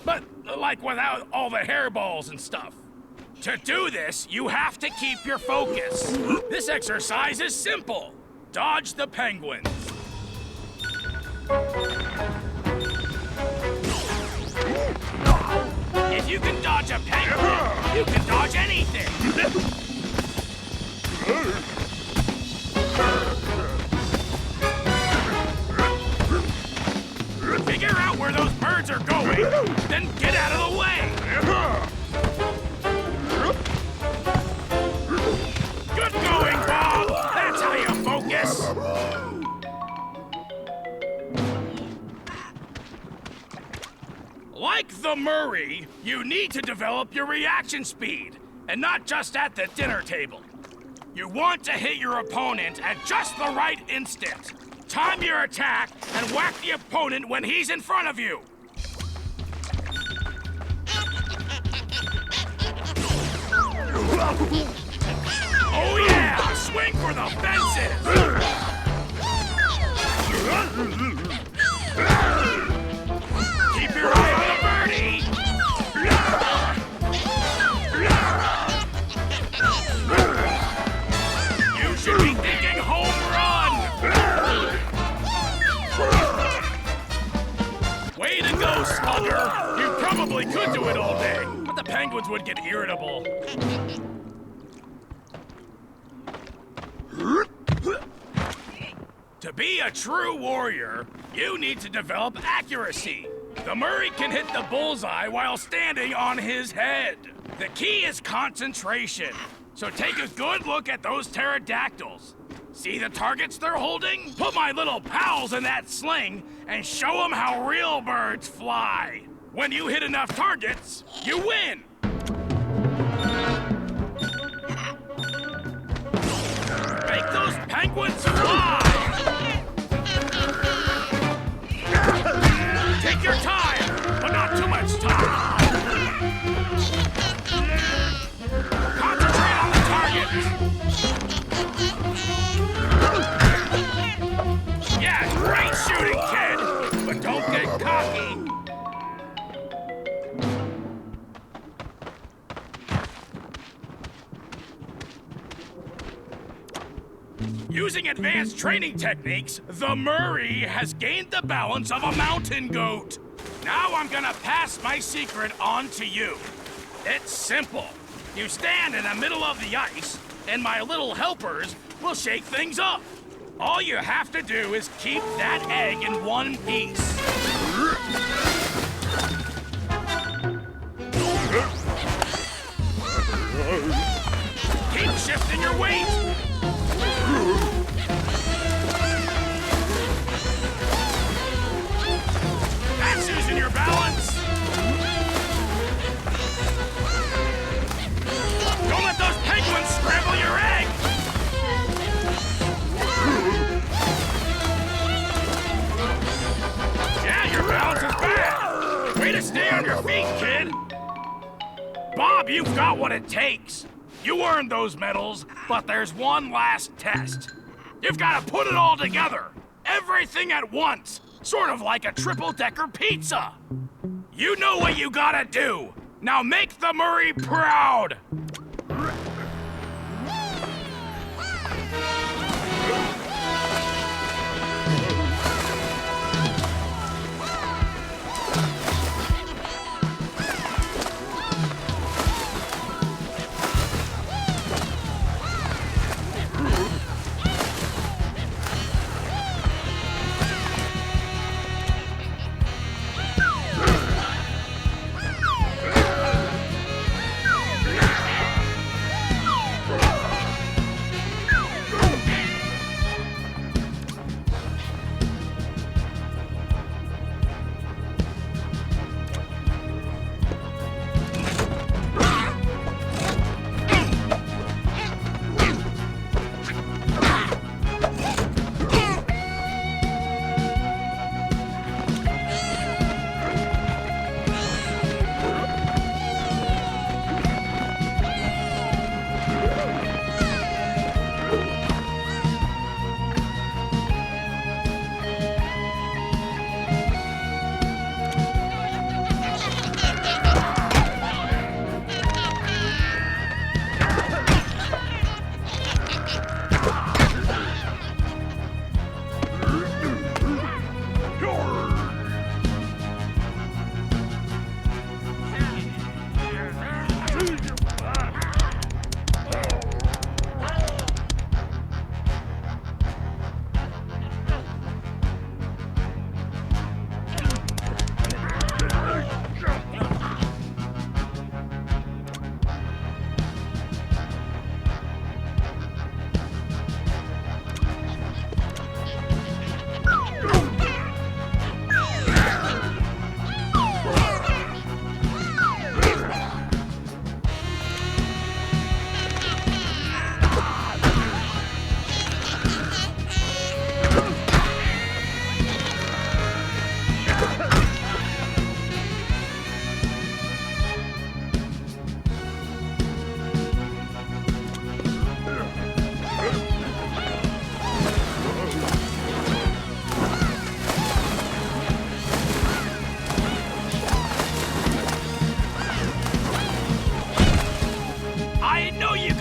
But, like, without all the hairballs and stuff. To do this, you have to keep your focus. This exercise is simple. Dodge the penguins. If you can dodge a penguin, you can dodge anything. Figure out where those birds are going, then get out of the way! Good going, Bob! That's how you focus! Like the Murray, you need to develop your reaction speed, and not just at the dinner table. You want to hit your opponent at just the right instant. Time your attack and whack the opponent when he's in front of you. Oh yeah! Swing for the fences! Keep your eye on the birdie! You should be thinking home run! Way to go, Slugger! You probably could do it all day, but the penguins would get irritable. To be a true warrior, you need to develop accuracy. The Murray can hit the bullseye while standing on his head. The key is concentration. So take a good look at those pterodactyls. See the targets they're holding? Put my little pals in that sling and show them how real birds fly. When you hit enough targets, you win. Make those penguins fly! Take your time, but not too much time. Concentrate on the target. Yeah, great shooting, kid, but don't get cocky. Using advanced training techniques, the Murray has gained the balance of a mountain goat. Now I'm gonna pass my secret on to you. It's simple. You stand in the middle of the ice, and my little helpers will shake things up. All you have to do is keep that egg in one piece. Keep shifting your weight. That's using your balance. Don't let those penguins scramble your egg. got what it takes. You earned those medals, but there's one last test. You've got to put it all together. Everything at once. Sort of like a triple-decker pizza. You know what you gotta do. Now make the Murray proud.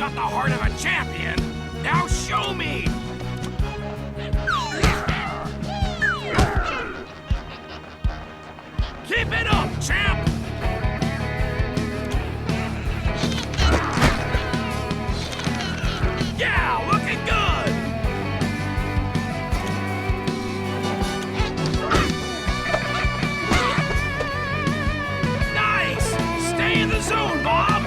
got the heart of a champion. Now show me! Keep it up, champ! Yeah, looking good! Nice! Stay in the zone, Bob!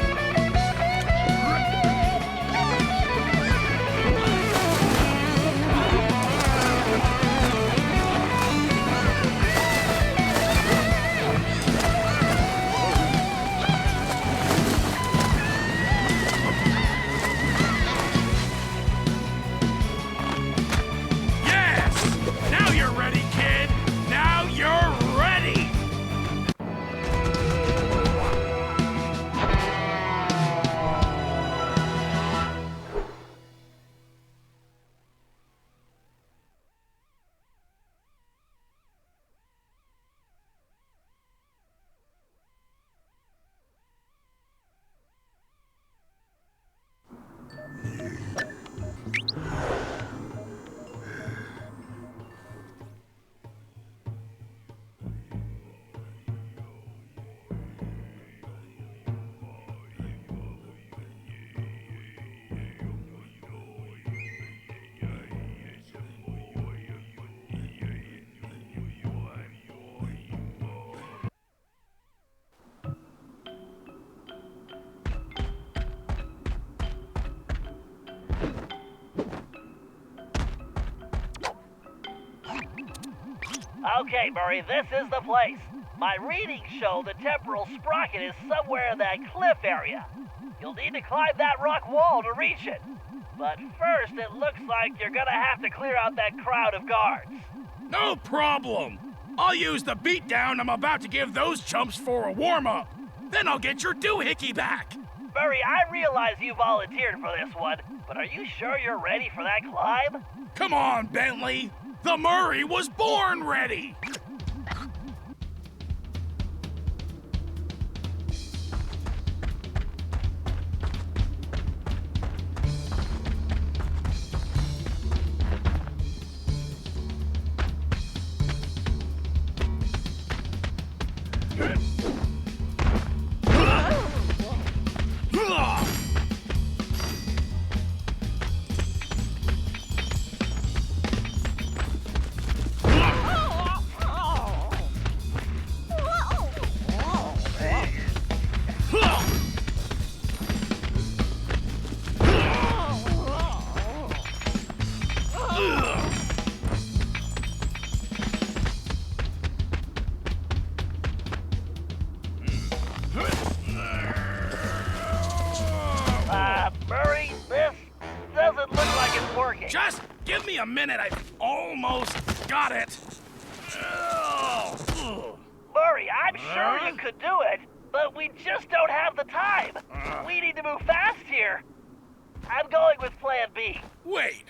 Okay, Murray, this is the place. My readings show the temporal sprocket is somewhere in that cliff area. You'll need to climb that rock wall to reach it. But first, it looks like you're gonna have to clear out that crowd of guards. No problem! I'll use the beatdown I'm about to give those chumps for a warm-up. Then I'll get your doohickey back. Murray, I realize you volunteered for this one, but are you sure you're ready for that climb? Come on, Bentley! The Murray was born ready! Murray, this doesn't look like it's working. Just give me a minute, I almost got it. Murray, I'm sure you could do it, but we just don't have the time. We need to move fast here. I'm going with Plan B. Wait,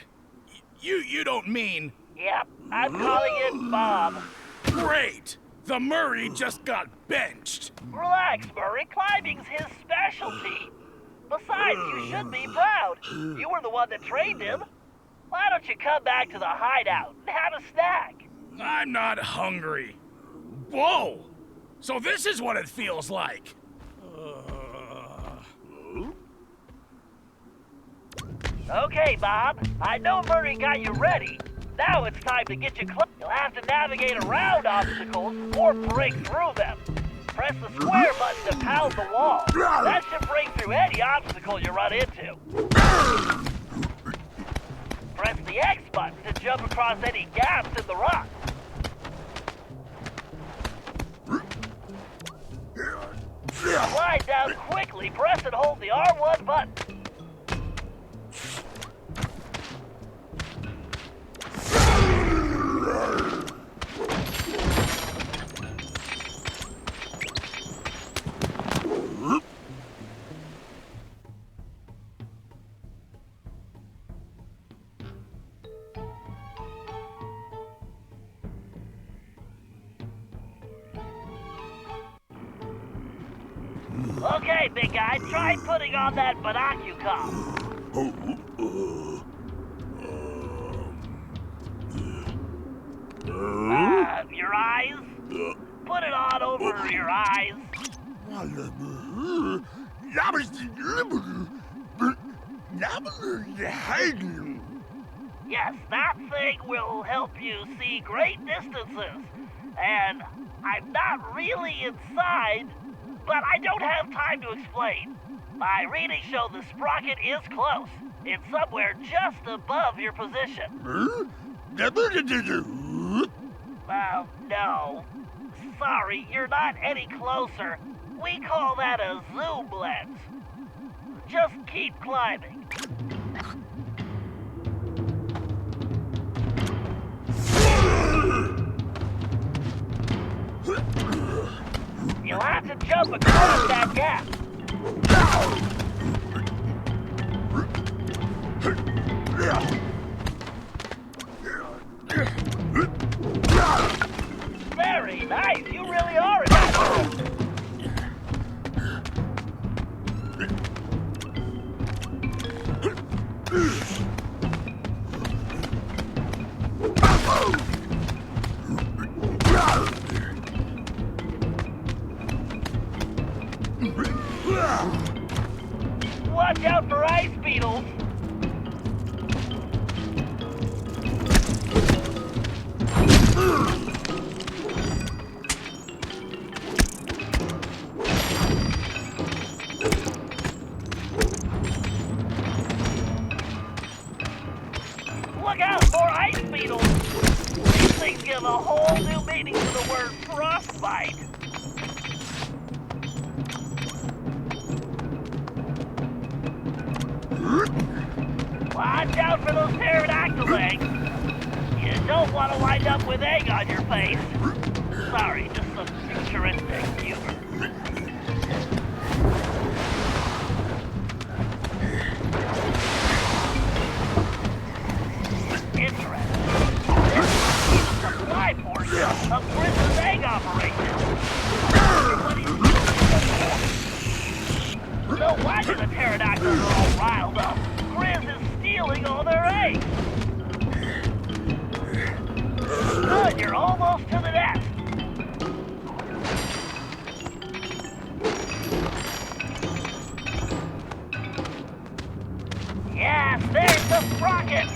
you don't mean... Yep, I'm calling it Bob. Great! The Murray just got benched. Relax, Murray. Climbing's his specialty. Besides, you should be proud. You were the one that trained him. Why don't you come back to the hideout and have a snack? I'm not hungry. Whoa! So this is what it feels like. Okay, Bob. I know Murray got you ready. Now it's time to get you close. You'll have to navigate around obstacles or break through them. Press the square button to pound the wall. That should break through any obstacle you run into. Press the X button to jump across any gaps in the rock. Slide down quickly. Press and hold the R1 button. Okay, big guy, try putting on that binocular. Your eyes? Put it on over your eyes. Yes, that thing will help you see great distances. And I'm not really inside, but I don't have time to explain. My readings show the sprocket is close. It's somewhere just above your position. No. Sorry, you're not any closer. We call that a zoom lens. Just keep climbing. You'll have to jump across that gap. Very nice. You really are a nice. Watch out for ice beetles. Look out for ice beetles. These things give a whole new meaning to the word frostbite. Watch out for those pterodactyl eggs. You don't want to wind up with egg on your face. Sorry, just some futuristic humor. sprocket!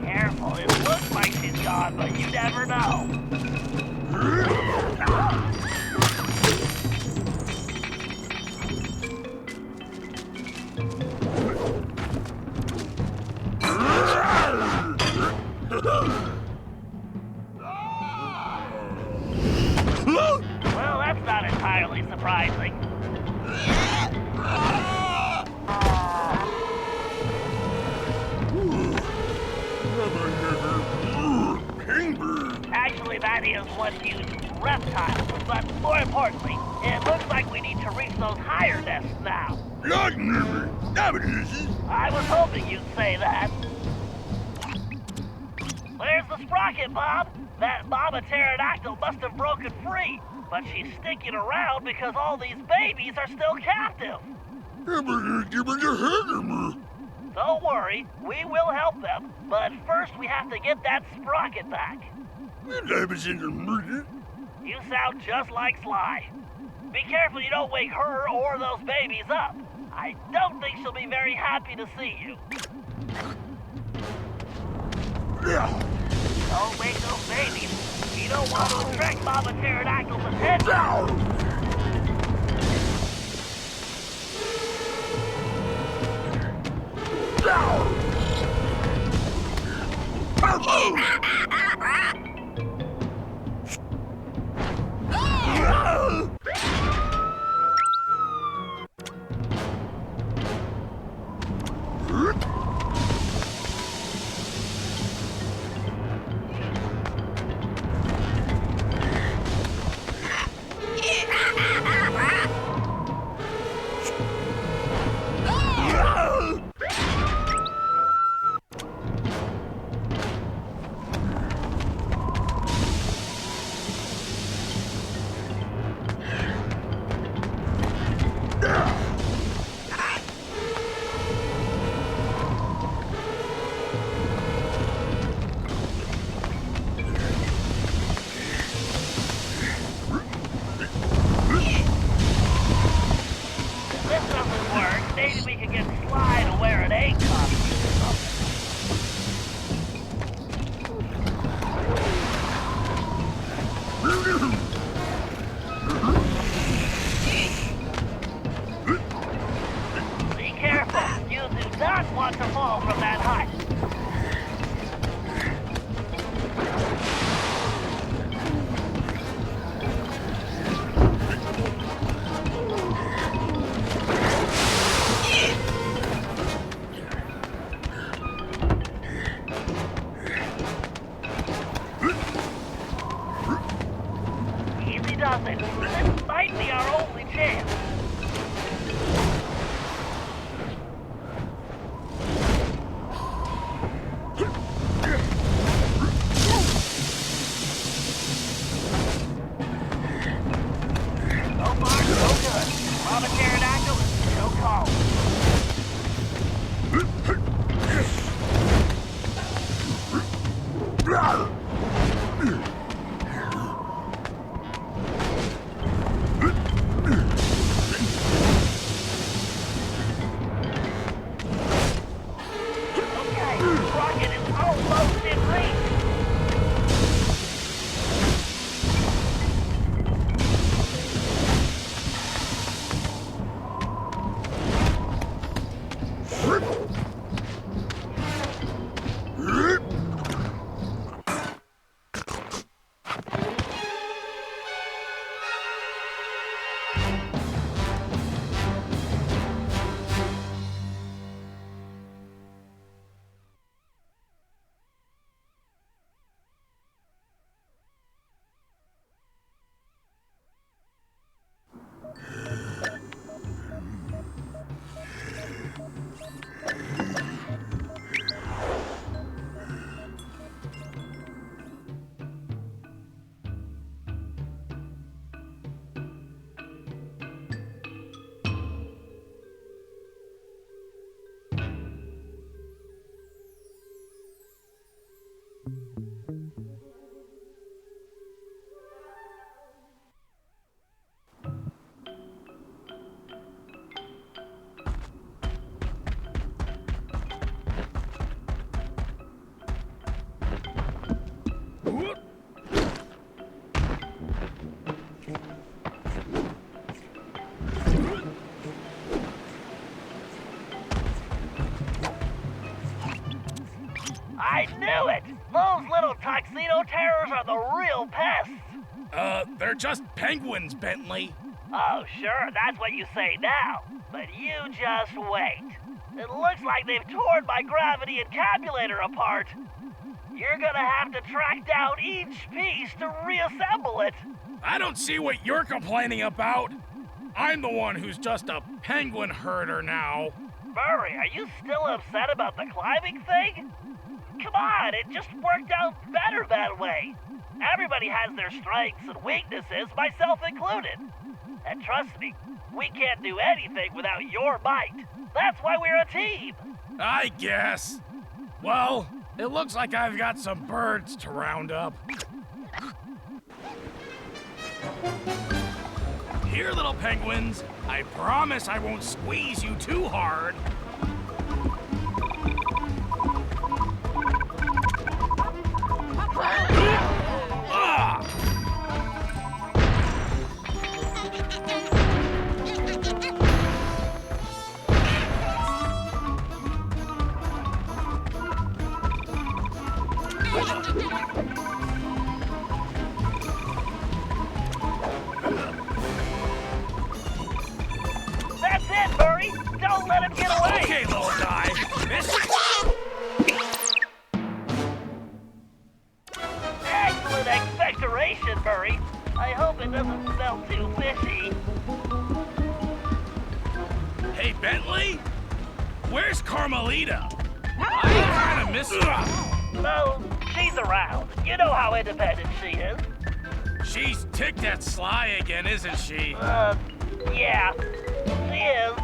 Careful, it looks like she's gone, but you never know. Well, that's not entirely surprising. Actually, that is one huge reptile. But more importantly, it looks like we need to reach those higher nests now. I was hoping you'd say that. There's the sprocket, Bob. That mama pterodactyl must have broken free, but she's sticking around because all these babies are still captive. Don't worry, we will help them, but first we have to get that sprocket back. You sound just like Sly. Be careful you don't wake her or those babies up. I don't think she'll be very happy to see you. Don't wake those babies. You don't want to attract Mama Pterodactyl's attention. I knew it! Those little tuxedo terrors are the real pests! They're just penguins, Bentley. Oh, sure, that's what you say now. But you just wait. It looks like they've torn my gravity encapsulator apart. You're gonna have to track down each piece to reassemble it. I don't see what you're complaining about. I'm the one who's just a penguin herder now. Murray, are you still upset about the climbing thing? Come on, it just worked out better that way. Everybody has their strengths and weaknesses, myself included. And trust me, we can't do anything without your might. That's why we're a team. I guess. Well, it looks like I've got some birds to round up. Here, little penguins. I promise I won't squeeze you too hard. That's it, Murray. Don't let him get away. Okay, little guy. Excellent expectoration, Murray. I hope it doesn't smell too fishy. Hey, Bentley? Where's Carmelita? I kind of miss her. No, she's around. You know how independent she is. She's ticked at Sly again, isn't she? Yeah, she is.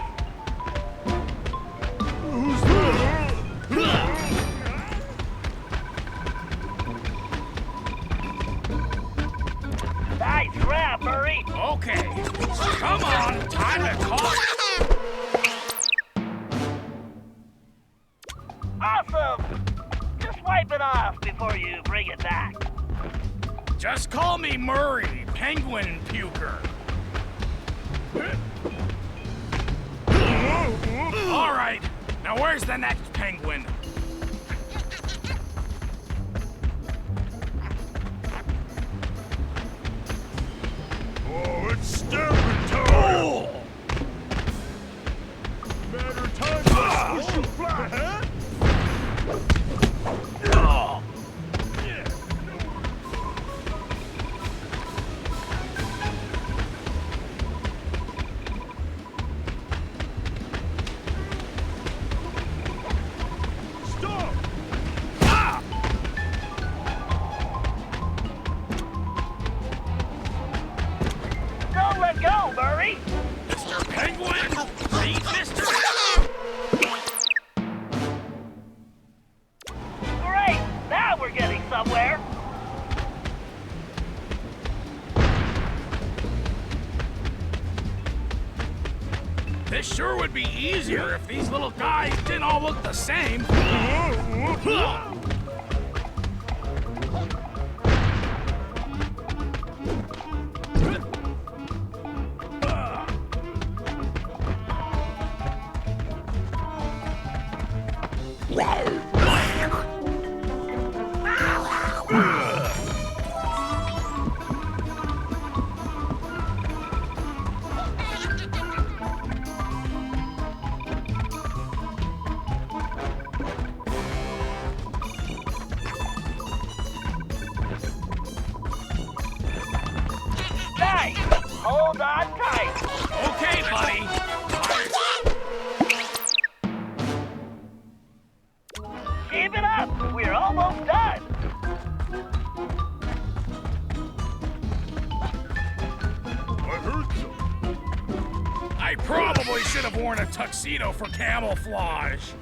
Who's that? Nice grab, Murray. Okay, come on, time to talk. Awesome! Just wipe it off before you bring it back. Just call me Murray, penguin puker. All right, now where's the next penguin? Oh, it's stamping time! Oh! Matter of time to push you flat, huh? Oh! Stop! Ah! Don't let go, Murray! Mr. Penguin! See, Mr. Great! Now we're getting somewhere. This sure would be easier if these little guys didn't all look the same. Nice! Hold on tight. Okay, buddy. Keep it up. We're almost done. I heard something. I probably should have worn a tuxedo for camouflage.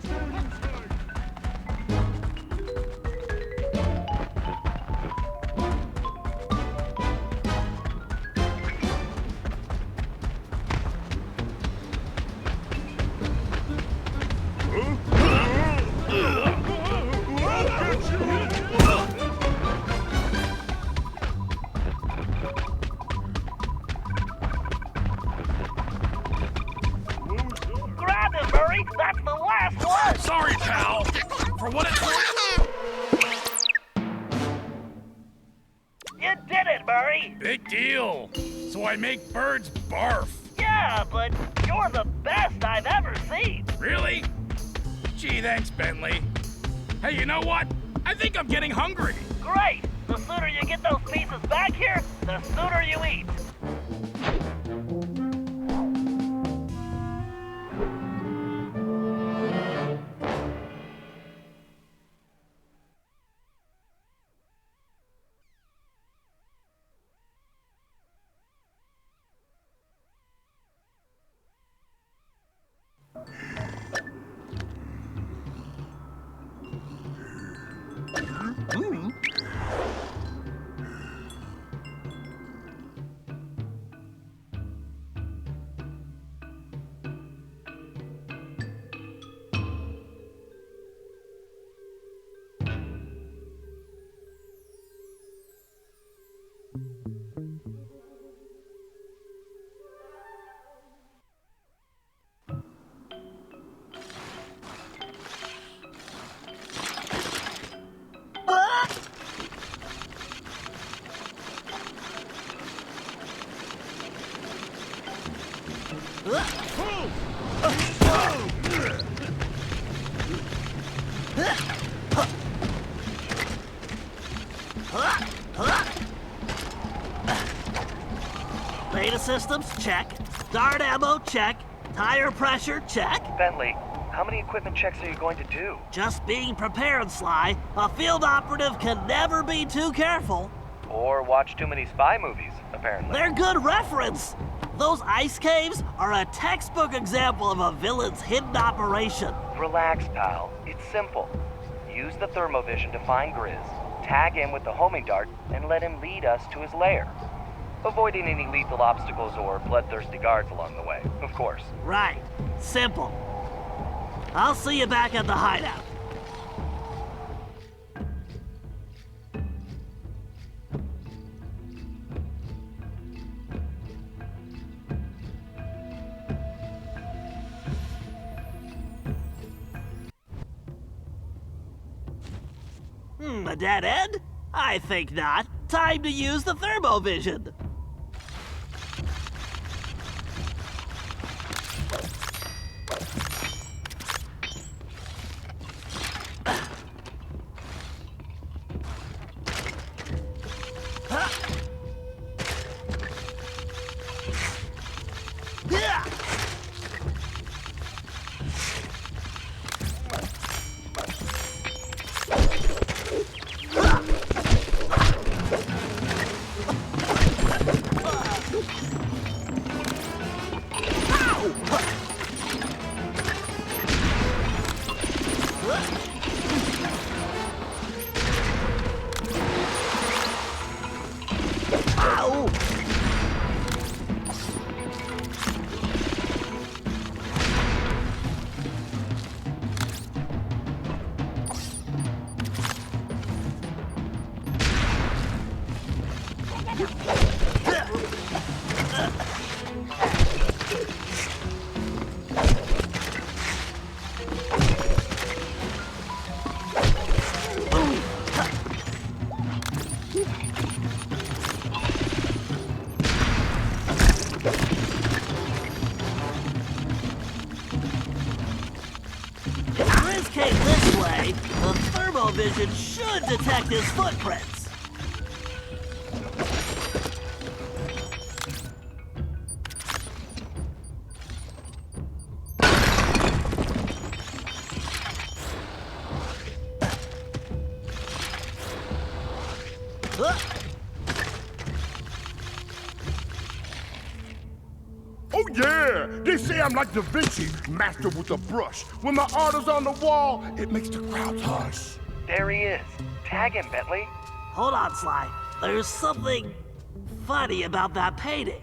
for what it's worth. You did it, Murray! Big deal. So I make birds barf. Yeah, but you're the best I've ever seen. Really? Gee, thanks, Bentley. Hey, you know what? I think I'm getting hungry. Great! The sooner you get those pieces back here, the sooner you eat. Beta systems, check. Dart ammo, check. Tire pressure, check. Bentley, how many equipment checks are you going to do? Just being prepared, Sly. A field operative can never be too careful. Or watch too many spy movies, apparently. They're good reference. Those ice caves are a textbook example of a villain's hidden operation. Relax, pal. It's simple. Use the thermovision to find Grizz, tag him with the homing dart, and let him lead us to his lair. Avoiding any lethal obstacles or bloodthirsty guards along the way, of course. Right. Simple. I'll see you back at the hideout. A dead end? I think not. Time to use the thermovision. Vision should detect his footprints. Oh yeah! They say I'm like Da Vinci, master with a brush. When my art is on the wall, it makes the crowd hush. There he is. Tag him, Bentley. Hold on, Sly. There's something funny about that painting.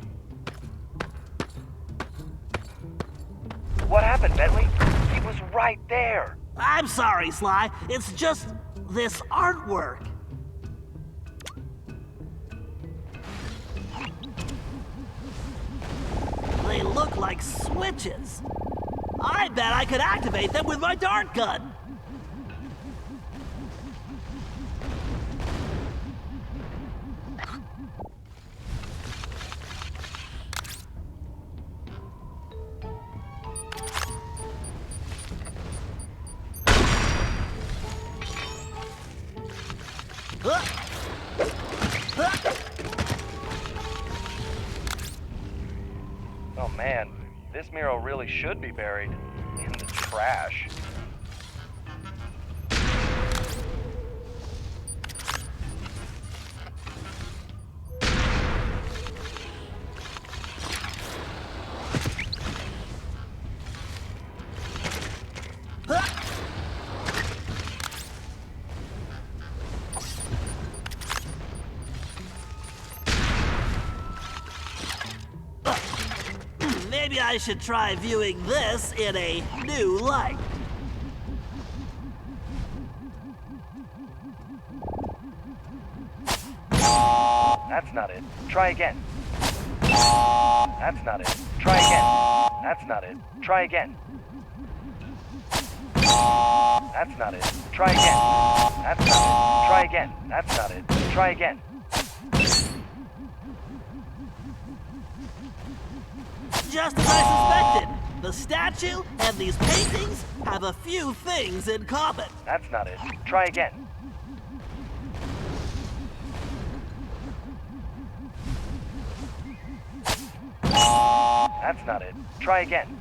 What happened, Bentley? He was right there. I'm sorry, Sly. It's just this artwork. They look like switches. I bet I could activate them with my dart gun. Oh man, this mural really should be buried in the trash. Maybe I should try viewing this in a new light. That's not it. Try again. That's not it. Try again. That's not it. Try again. That's not it. Try again. That's not it. Try again. That's not it. Try again. Just as I suspected, the statue and these paintings have a few things in common. That's not it. Try again. That's not it. Try again.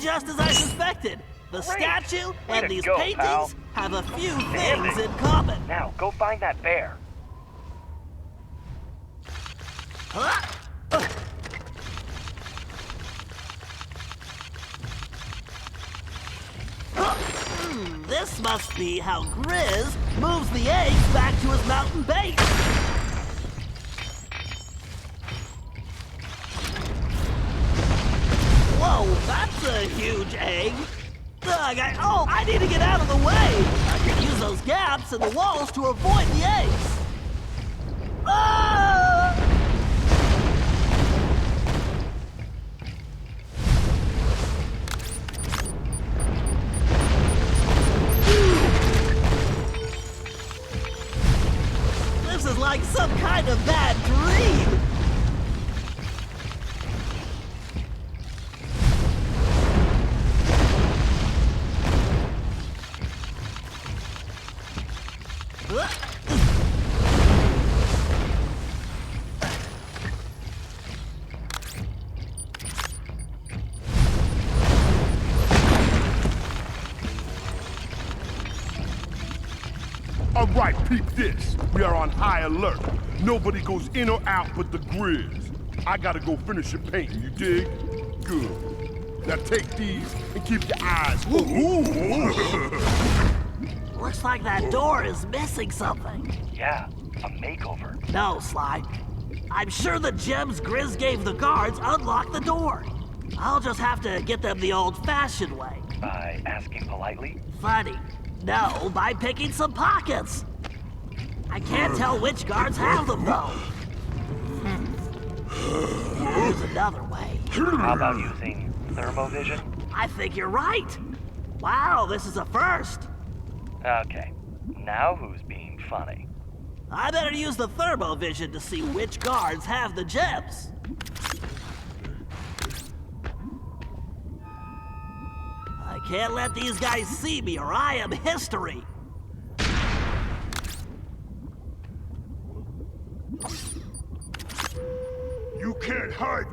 Just as I suspected, the statue and these go, paintings pal. have a few Damn things it. in common. Now, go find that bear. This must be how Grizz moves the eggs back to his mountain base. Whoa, that's a huge egg. I need to get out of the way. I can use those gaps in the walls to avoid the eggs. Ah! This is like some kind of bad dream. All right, peep this. We are on high alert. Nobody goes in or out but the Grizz. I gotta go finish your painting, you dig? Good. Now take these and keep your eyes open. Looks like that door is missing something. Yeah, a makeover. No, Sly. I'm sure the gems Grizz gave the guards unlock the door. I'll just have to get them the old-fashioned way. By asking politely? Funny. No, by picking some pockets. I can't tell which guards have them, though. Here's another way. How about using thermovision? I think you're right. Wow, this is a first. Okay, now who's being funny? I better use the thermovision to see which guards have the gems. I can't let these guys see me or I am history. You can't hide.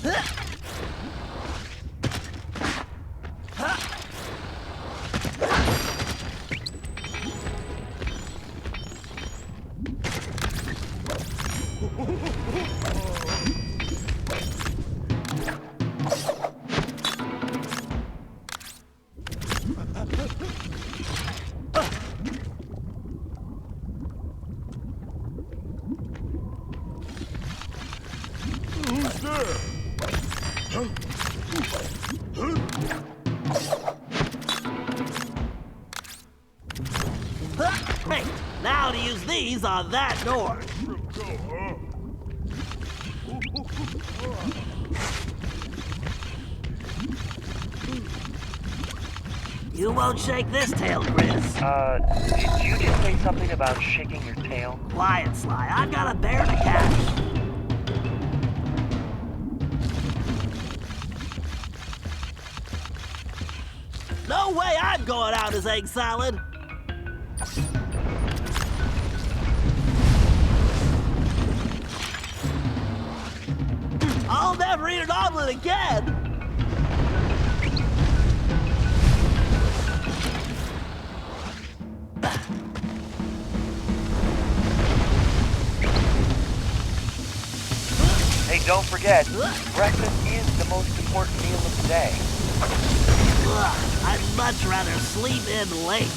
Who's there? Great! Now to use these on that door. You won't shake this tail, Grizz. Did you just say something about shaking your tail? Quiet, Sly. I've got a bear to catch. No way I'm going out as egg salad. I'll never eat an omelet again. Hey, don't forget, breakfast is the most important meal of the day. I'd much rather sleep in late.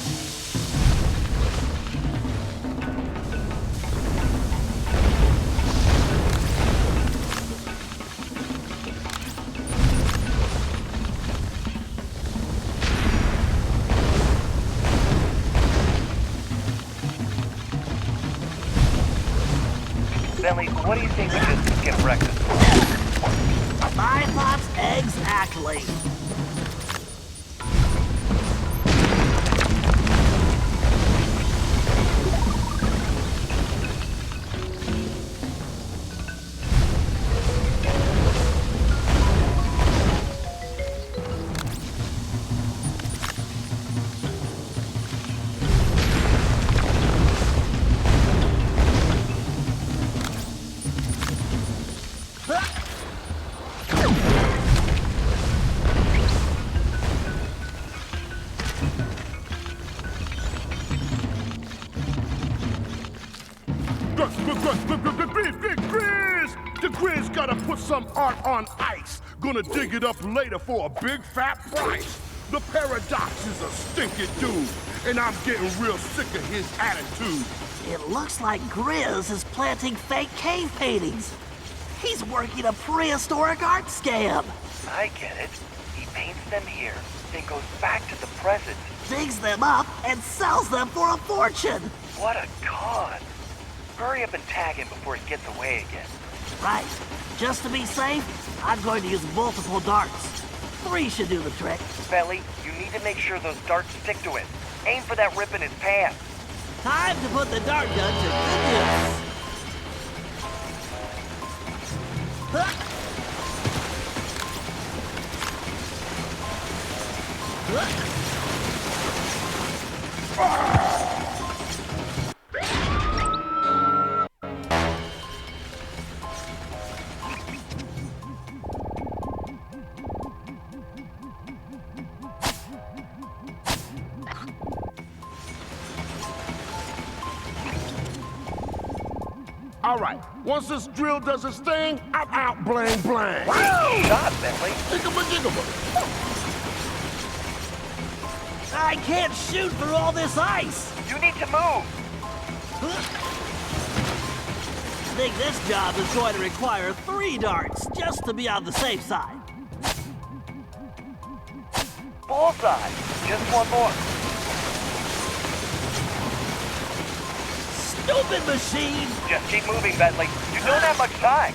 Bentley, what do you think we just skip breakfast? My thoughts exactly. The Grizz gotta put some art on ice. Gonna dig it up later for a big fat price. The Paradox is a stinking dude, and I'm getting real sick of his attitude. It looks like Grizz is planting fake cave paintings. He's working a prehistoric art scam. I get it. He paints them here, then goes back to the present. Digs them up and sells them for a fortune. What a con. Hurry up and tag him before he gets away again. Right. Just to be safe, I'm going to use multiple darts. 3 should do the trick. Bentley, you need to make sure those darts stick to it. Aim for that rip in his pants. Time to put the dart gun to good use. All right, once this drill does its thing, I'm out blang blang. Shot, Bentley. Jiggaba. I can't shoot through all this ice. You need to move. I think this job is going to require 3 darts just to be on the safe side. Bullseye. Just one more. Stupid machine! Just keep moving, Bentley. You don't have much time.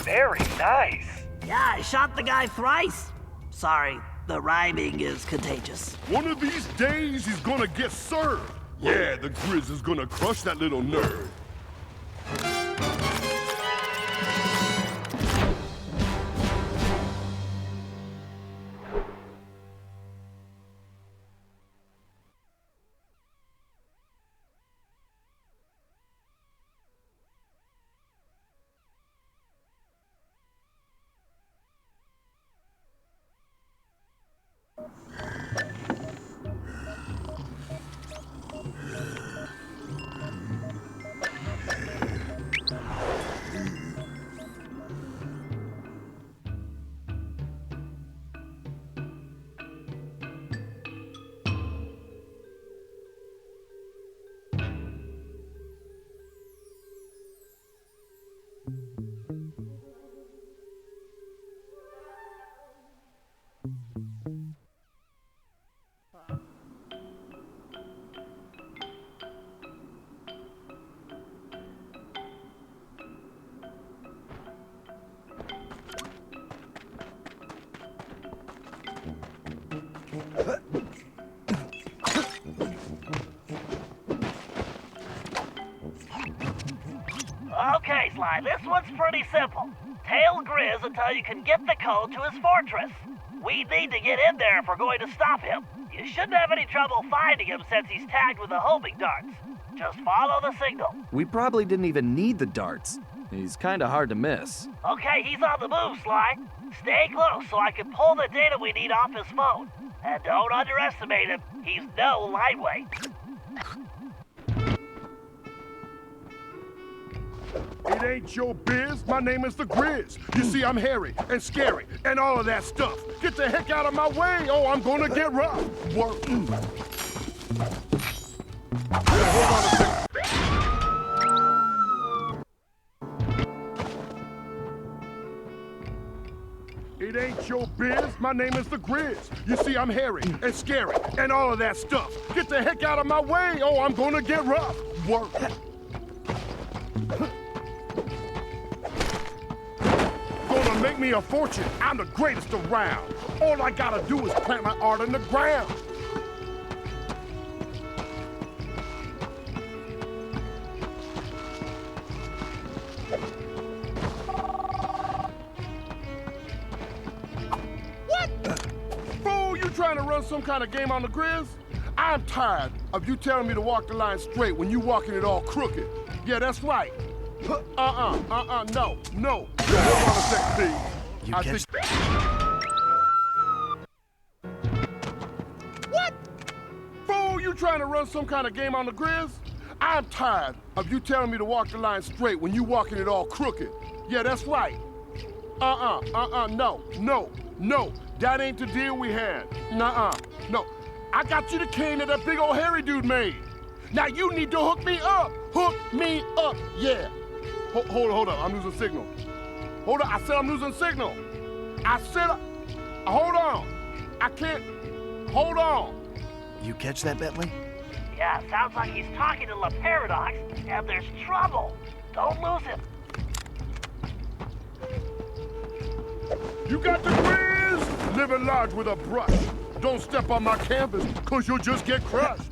Very nice. Yeah, I shot the guy thrice. Sorry, the rhyming is contagious. One of these days, he's gonna get served. Yeah, the Grizz is gonna crush that little nerd. Okay, Sly, this one's pretty simple. Tail Grizz until you can get the code to his fortress. We need to get in there if we're going to stop him. You shouldn't have any trouble finding him since he's tagged with the homing darts. Just follow the signal. We probably didn't even need the darts. He's kinda hard to miss. Okay, he's on the move, Sly. Stay close so I can pull the data we need off his phone. And don't underestimate him. He's no lightweight. It ain't your biz. My name is the Grizz. You see, I'm hairy and scary and all of that stuff. Get the heck out of my way. Oh, I'm gonna get rough. Work. Hold on a second. It ain't your biz. My name is the Grizz. You see, I'm hairy and scary and all of that stuff. Get the heck out of my way. Oh, I'm gonna get rough. Work. Gonna make me a fortune. I'm the greatest around. All I gotta do is plant my art in the ground. What? Fool, you trying to run some kind of game on the Grizz? I'm tired of you telling me to walk the line straight when you walking it all crooked. Yeah, that's right. No. Hold on a second, please. You catch... What? Fool, you trying to run some kind of game on the Grizz? I'm tired of you telling me to walk the line straight when you walking it all crooked. Yeah, that's right. No. That ain't the deal we had. No. I got you the cane that big old hairy dude made. Now you need to hook me up. Hook me up, yeah. Hold up, I'm losing signal. Hold on, I said I'm losing signal. Hold on. I can't, hold on. You catch that, Bentley? Yeah, sounds like he's talking to La Paradox, and there's trouble. Don't lose him. You got the Grizz? Living large with a brush. Don't step on my canvas, cause you'll just get crushed.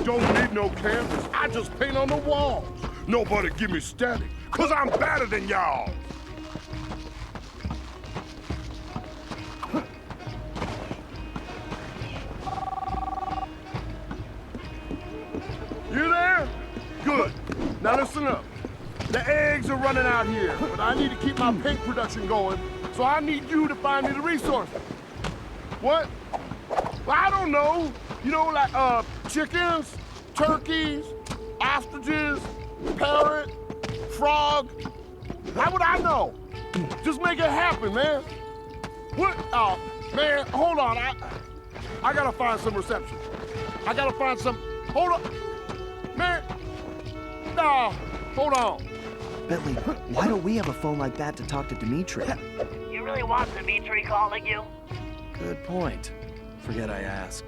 Don't need no canvas, I just paint on the walls. Nobody give me static, cause I'm better than y'all. You there? Good. Now listen up. The eggs are running out here, but I need to keep my paint production going, so I need you to find me the resources. What? Well, I don't know. You know, like, chickens, turkeys, ostriches, parrot, frog. How would I know? Just make it happen, man. What? Oh, man, hold on. I gotta find some reception. I gotta find some... Hold on. Man. No, hold on. Bentley, why don't we have a phone like that to talk to Dimitri? You really want Dimitri calling you? Good point. Forget I asked.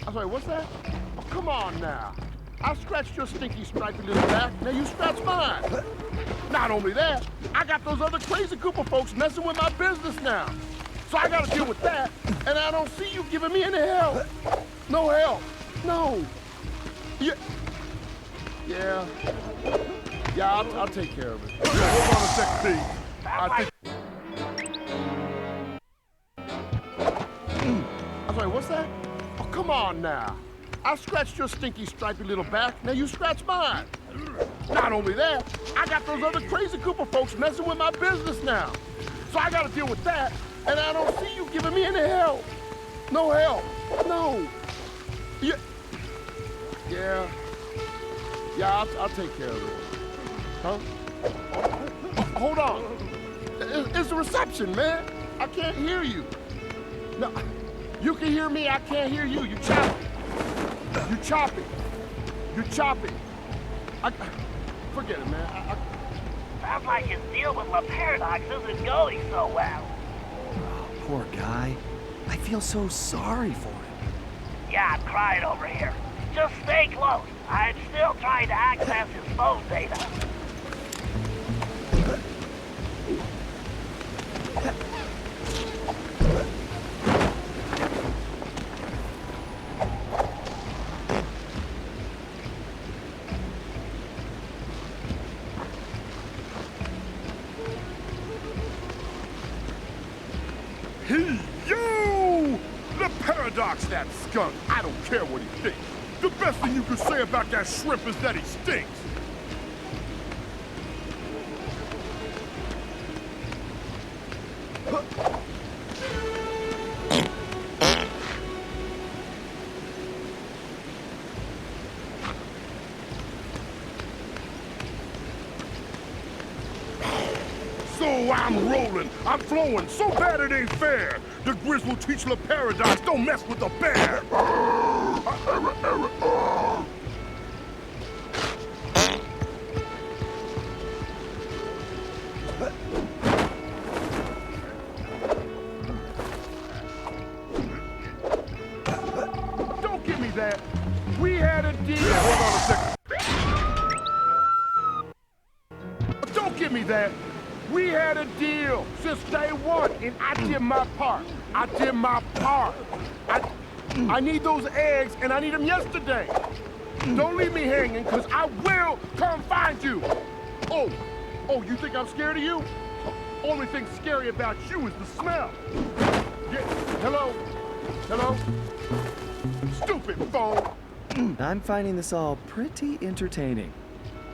I'm sorry, what's that? Oh, come on now. I scratched your stinky stripy little back, now you scratch mine. Not only that, I got those other crazy Cooper folks messing with my business now. So I gotta deal with that, and I don't see you giving me any help. No help. No. Yeah. Yeah, I'll take care of it. Hold on a second, Pete. I was like, what's that? Oh, come on now. I scratched your stinky, stripy little back. Now you scratch mine. Not only that, I got those other crazy Cooper folks messing with my business now. So I gotta deal with that, and I don't see you giving me any help. No help. No. Yeah, I'll take care of it. Huh? Oh, hold on. It's the reception, man. I can't hear you. No, you can hear me, I can't hear you. You choppy. You choppy. You choppy. Forget it, man. Sounds like his deal with La Paradox isn't going so well. Oh, poor guy. I feel so sorry for him. Yeah, I'm crying over here. Just stay close. I'm still trying to access his phone data. Hey, yo! The Paradox, that skunk. I don't care what he thinks. The best thing you can say about that shrimp is that he stinks. So I'm rolling, I'm flowing, so bad it ain't fair. The Grizz will teach La Paradox, don't mess with the bear. Don't give me that. We had a deal. Hold on a second. Don't give me that. We had a deal since day one, and I did my part. I did my part. I need those eggs, and I need them yesterday. Don't leave me hanging, because I will come find you. Oh, you think I'm scared of you? Only thing scary about you is the smell. Yeah. Hello? Stupid phone. I'm finding this all pretty entertaining.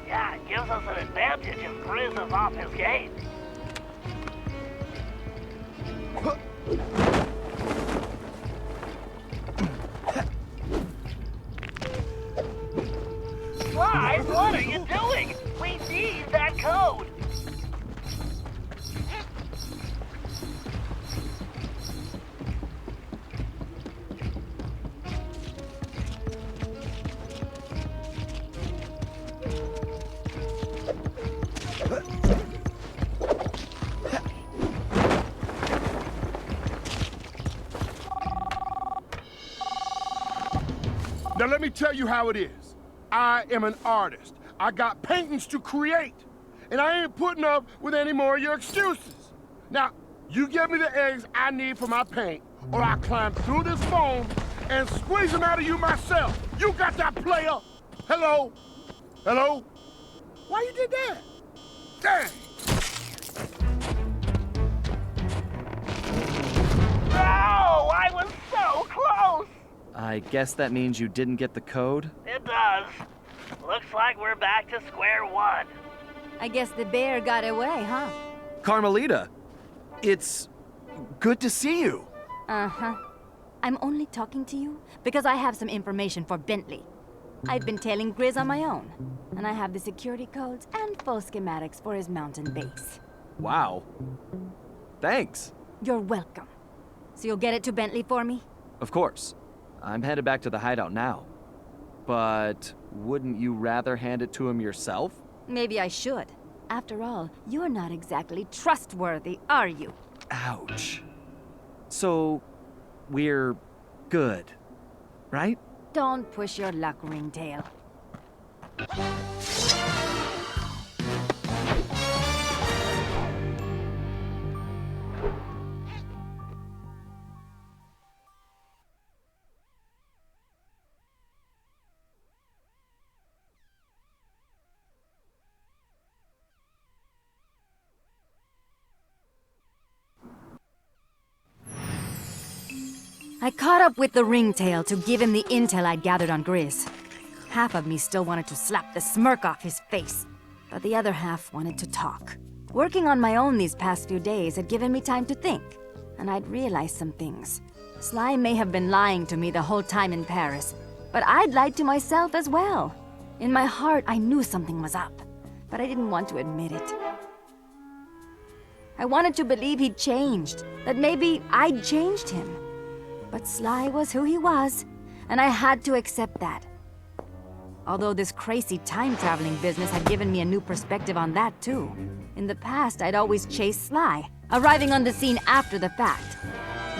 Yeah, it gives us an advantage if Grizz is off his game. Sly, what are you doing? We need that code. Now let me tell you how it is. I am an artist. I got paintings to create. And I ain't putting up with any more of your excuses. Now, you give me the eggs I need for my paint, or I climb through this foam and squeeze them out of you myself. You got that, player? Hello? Why you did that? Dang! No, I was so close! I guess that means you didn't get the code? It does. Looks like we're back to square one. I guess the bear got away, huh? Carmelita, it's good to see you. Uh-huh. I'm only talking to you because I have some information for Bentley. I've been tailing Grizz on my own, and I have the security codes and full schematics for his mountain base. Wow. Thanks. You're welcome. So you'll get it to Bentley for me? Of course. I'm headed back to the hideout now. But wouldn't you rather hand it to him yourself? Maybe I should. After all, you're not exactly trustworthy, are you? Ouch. So, we're good, right? Don't push your luck, Ringtail. I caught up with the ringtail to give him the intel I'd gathered on Grizz. Half of me still wanted to slap the smirk off his face, but the other half wanted to talk. Working on my own these past few days had given me time to think, and I'd realized some things. Sly may have been lying to me the whole time in Paris, but I'd lied to myself as well. In my heart, I knew something was up, but I didn't want to admit it. I wanted to believe he'd changed, that maybe I'd changed him. But Sly was who he was, and I had to accept that. Although this crazy time-traveling business had given me a new perspective on that too. In the past, I'd always chased Sly, arriving on the scene after the fact.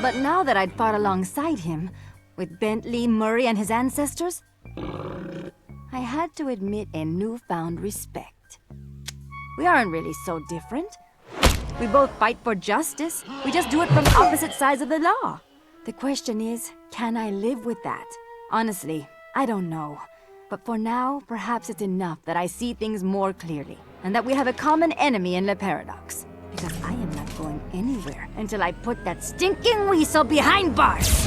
But now that I'd fought alongside him, with Bentley, Murray, and his ancestors, I had to admit a newfound respect. We aren't really so different. We both fight for justice. We just do it from opposite sides of the law. The question is, can I live with that? Honestly, I don't know. But for now, perhaps it's enough that I see things more clearly, and that we have a common enemy in Le Paradox. Because I am not going anywhere until I put that stinking weasel behind bars!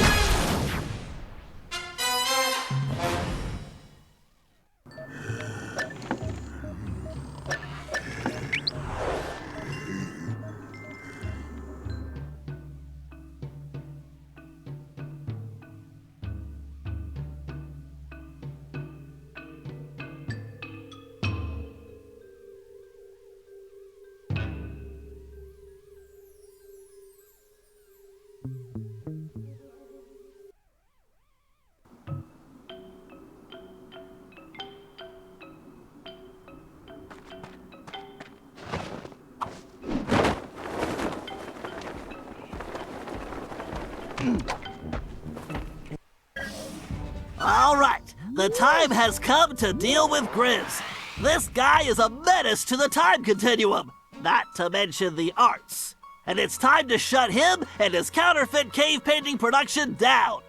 All right, the time has come to deal with Grizz. This guy is a menace to the time continuum, not to mention the arts. And it's time to shut him and his counterfeit cave painting production down.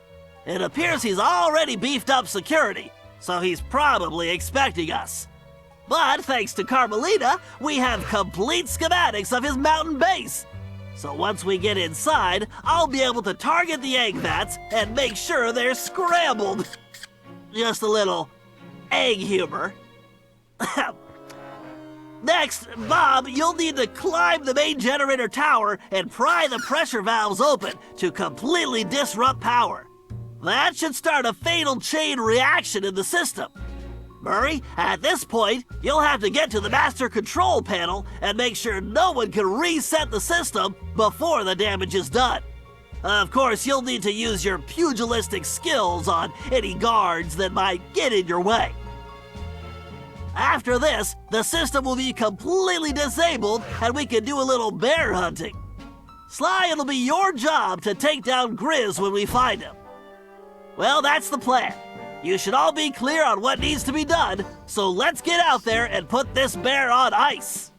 It appears he's already beefed up security, so he's probably expecting us. But thanks to Carmelita, we have complete schematics of his mountain base. So once we get inside, I'll be able to target the egg vats and make sure they're scrambled. Just a little egg humor. Next, Bob, you'll need to climb the main generator tower and pry the pressure valves open to completely disrupt power. That should start a fatal chain reaction in the system. Murray, at this point, you'll have to get to the master control panel and make sure no one can reset the system before the damage is done. Of course, you'll need to use your pugilistic skills on any guards that might get in your way. After this, the system will be completely disabled and we can do a little bear hunting. Sly, it'll be your job to take down Grizz when we find him. Well, that's the plan. You should all be clear on what needs to be done, so let's get out there and put this bear on ice.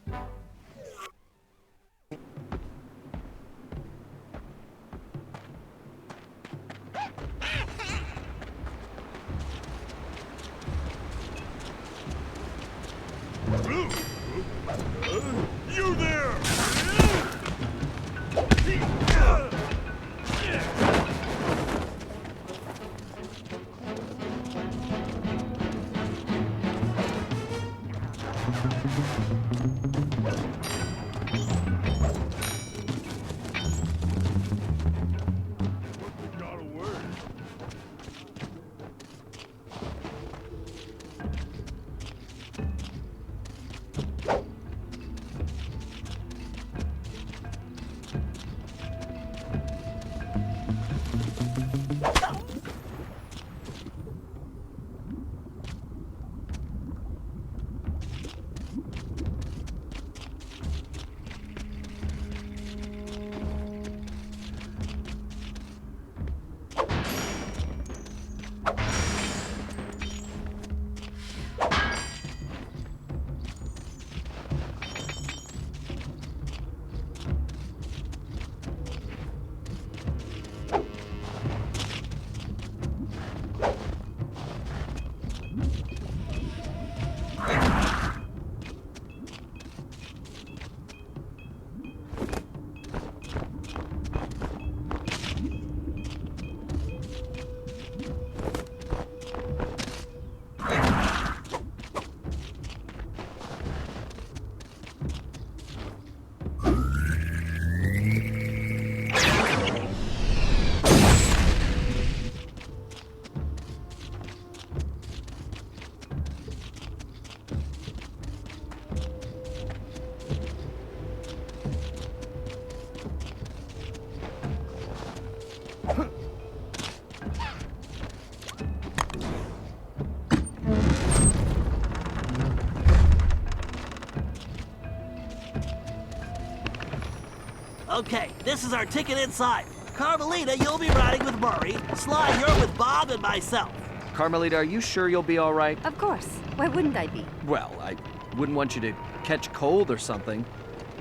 You there! Okay, this is our ticket inside. Carmelita, you'll be riding with Murray. Sly, you're with Bob and myself. Carmelita, are you sure you'll be all right? Of course. Why wouldn't I be? Well, I wouldn't want you to catch cold or something,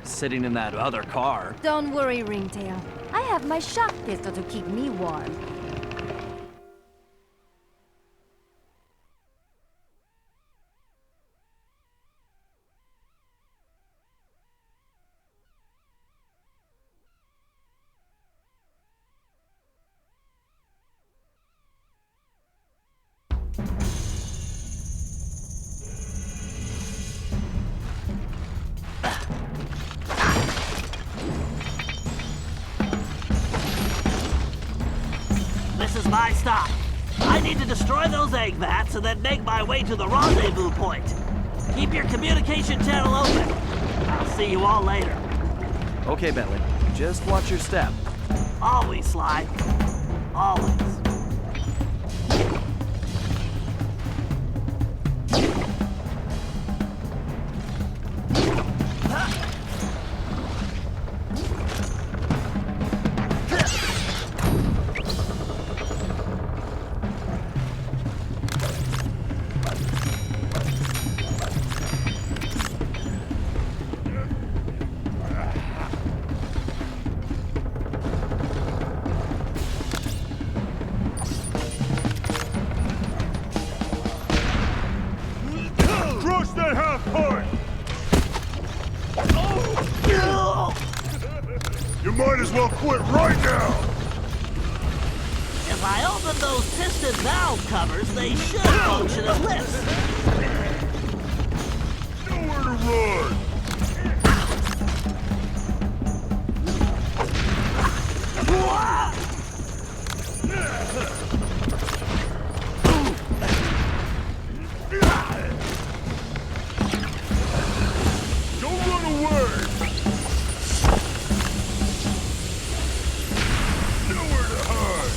sitting in that other car. Don't worry, Ringtail. I have my shock pistol to keep me warm. This is my stop. I need to destroy those egg vats and then make my way to the rendezvous point. Keep your communication channel open. I'll see you all later. Okay, Bentley. Just watch your step. Always, Sly. Always. Crush that half pipe! You might as well quit right now! If I open those piston valve covers, they should function as lifts. Nowhere to run! Don't run away! Nowhere to hide!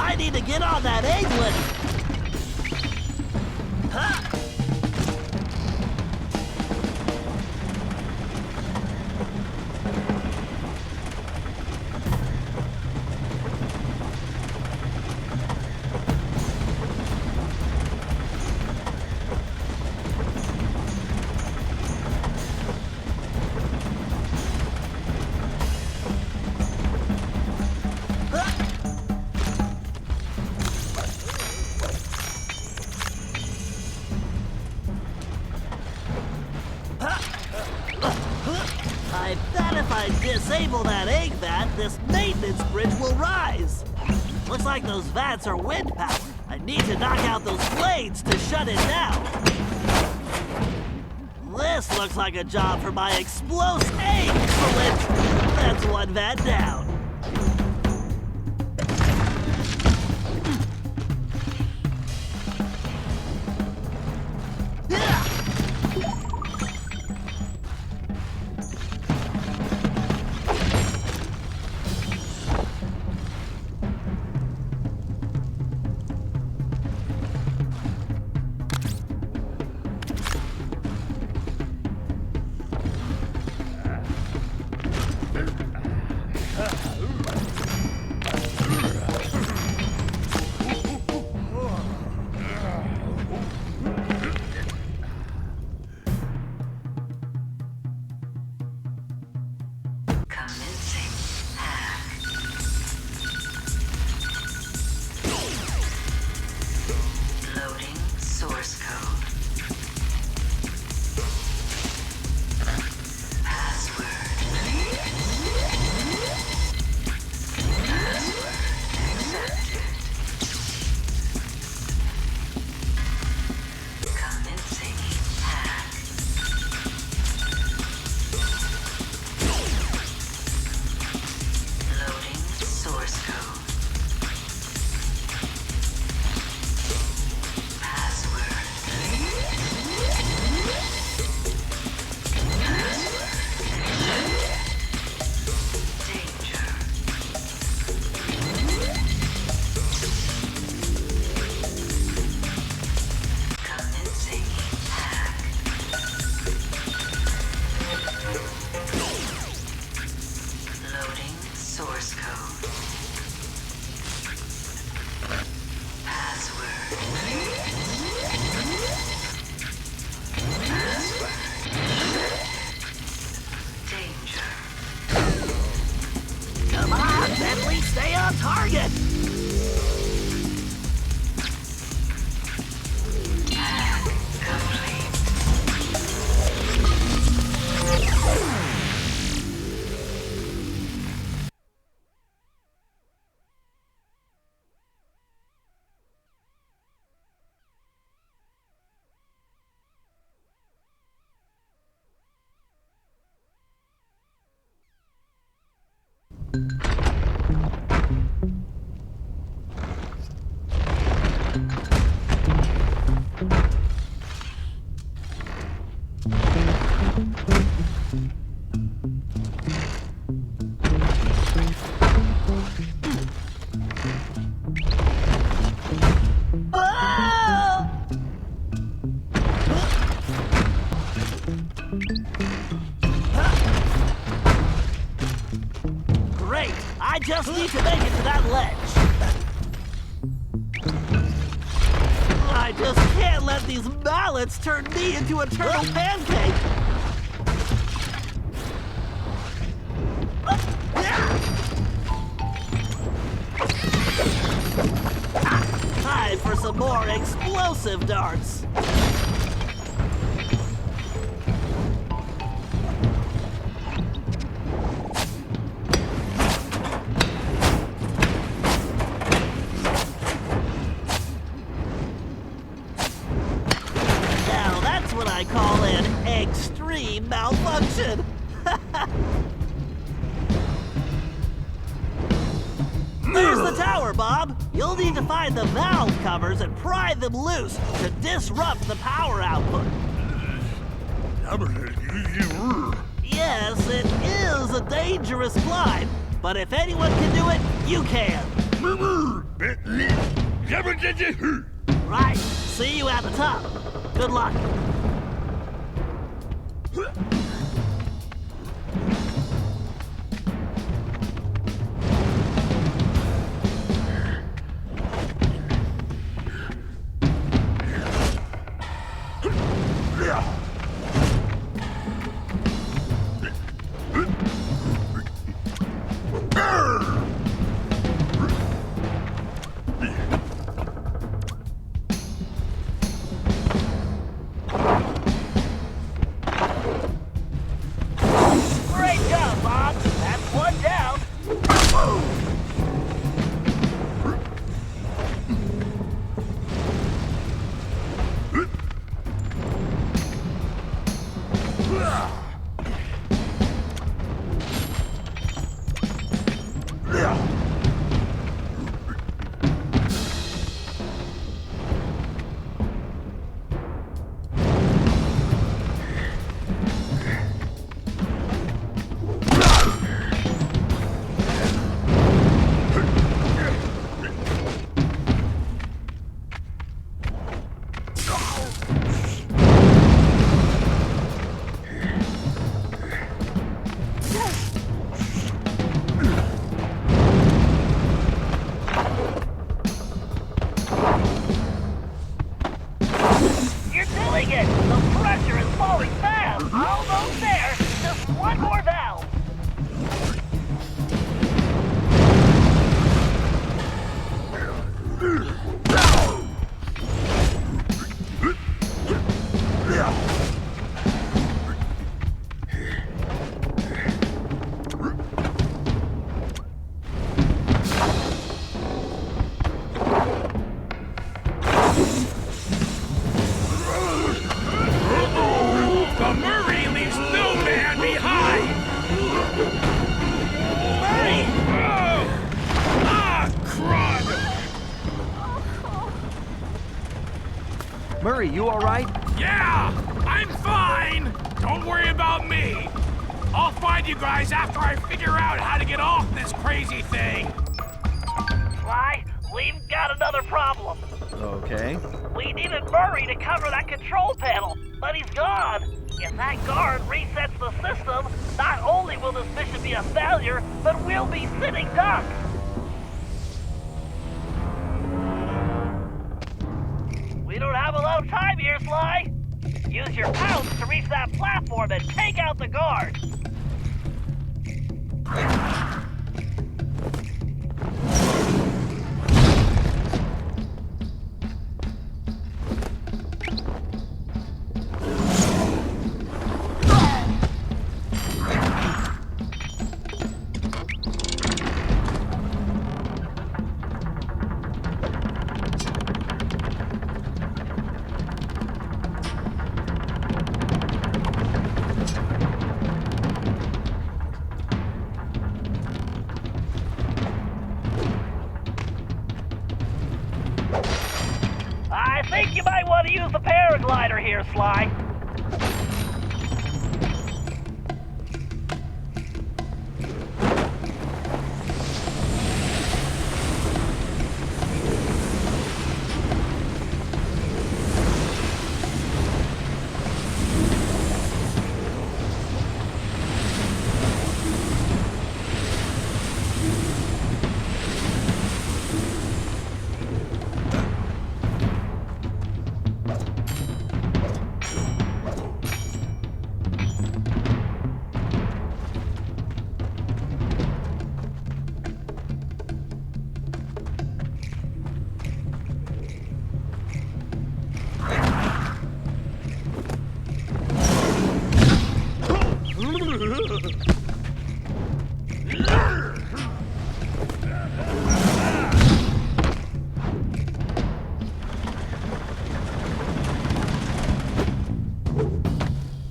I need to get on that egg lift. I bet if I disable that egg vat, this maintenance bridge will rise. Looks like those vats are wind powered. I need to knock out those blades to shut it down. This looks like a job for my explosive excellent. That's one vat down. target! Great! I just need to make it to that ledge. I just can't let these mallets turn me into a turtle pancake. Time for some more explosive darts. Now that's what I call an extreme malfunction. There's the tower, Bob. You'll need to find the valve covers and pry them loose to disrupt the power output. Yes, it is a dangerous climb, but if anyone can do it, you can. Right. See you at the top. Good luck. Great job, Bob. That's one down. You're doing it! The pressure is falling fast! Almost there! Just one more valve! The Murray leaves no man behind! Murray! Crud! Murray, you all right? Yeah! I'm fine! Don't worry about me! I'll find you guys after I figure out how to get off this crazy thing! Sly, we've got another problem. Okay. We needed Murray to cover that control panel, but he's gone. If that guard resets the system, not only will this mission be a failure, but we'll be sitting ducks. We don't have a lot of time here, Sly. Use your pounce to reach that platform and take out the guard. think you might want to use the paraglider here, Sly.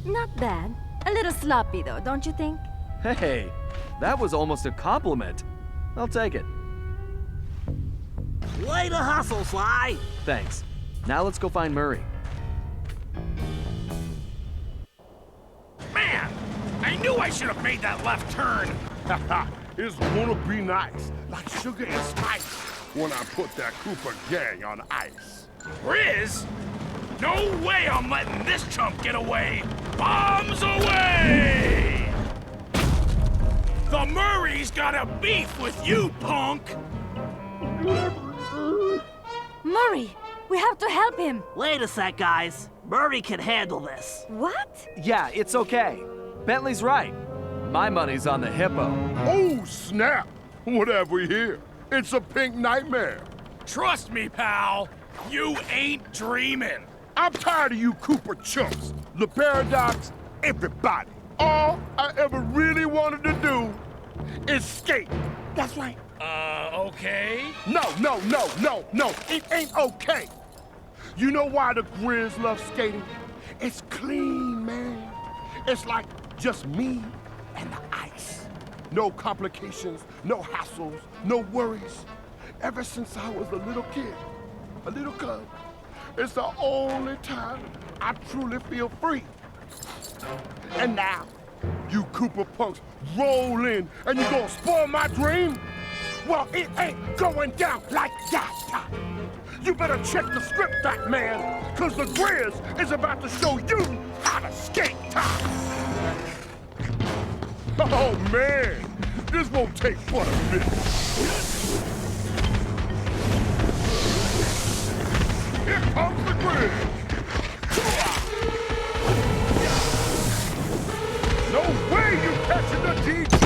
Not bad. A little sloppy, though, don't you think? Hey, that was almost a compliment. I'll take it. Way to hustle, Sly! Thanks. Now let's go find Murray. Man, I knew I should have made that left turn. It's gonna be nice, like sugar and spice, when I put that Cooper gang on ice. Grizz? No way I'm letting this chump get away! Bombs away! The Murray's got a beef with you, punk! Murray, we have to help him. Wait a sec, guys. Murray can handle this. What? Yeah, it's okay. Bentley's right. My money's on the hippo. Oh, snap! What have we here? It's a pink nightmare. Trust me, pal. You ain't dreaming. I'm tired of you Cooper chumps. The Paradox, everybody. All I ever really wanted to do is skate. That's right. Okay? No. It ain't okay. You know why the Grizz love skating? It's clean, man. It's like just me and the ice. No complications, no hassles, no worries. Ever since I was a little kid, a little cub, it's the only time I truly feel free. And now, you Cooper punks roll in and you gonna spoil my dream? Well, it ain't going down like that. You better check the script, fat man, cause the Grizz is about to show you how to skate. Oh man, this won't take but a minute. Here comes the Grizz. No way you catching the D-train!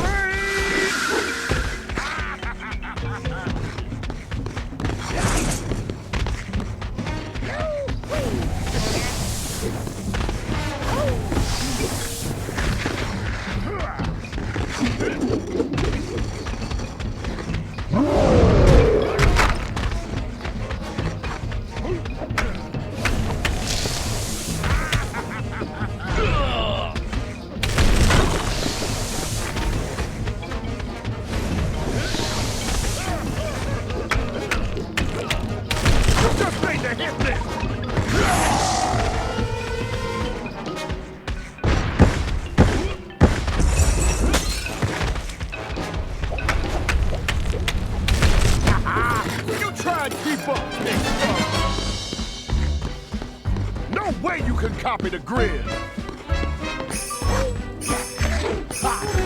Copy the Grizz.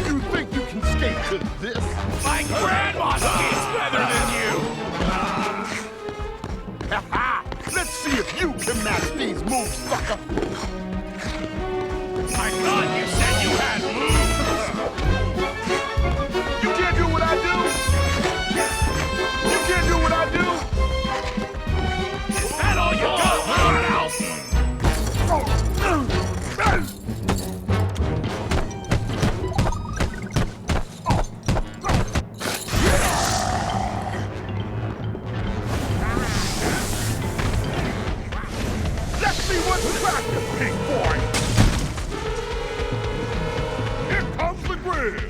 You think you can skate to this? My grandma skates better than you! Let's see if you can match these moves, sucker. I thought you said you had moves. You can't do what I do. You can't do what I do. Is that all you got, Lord Alton? Let's see what's practice, big boy. Here comes the Grizz.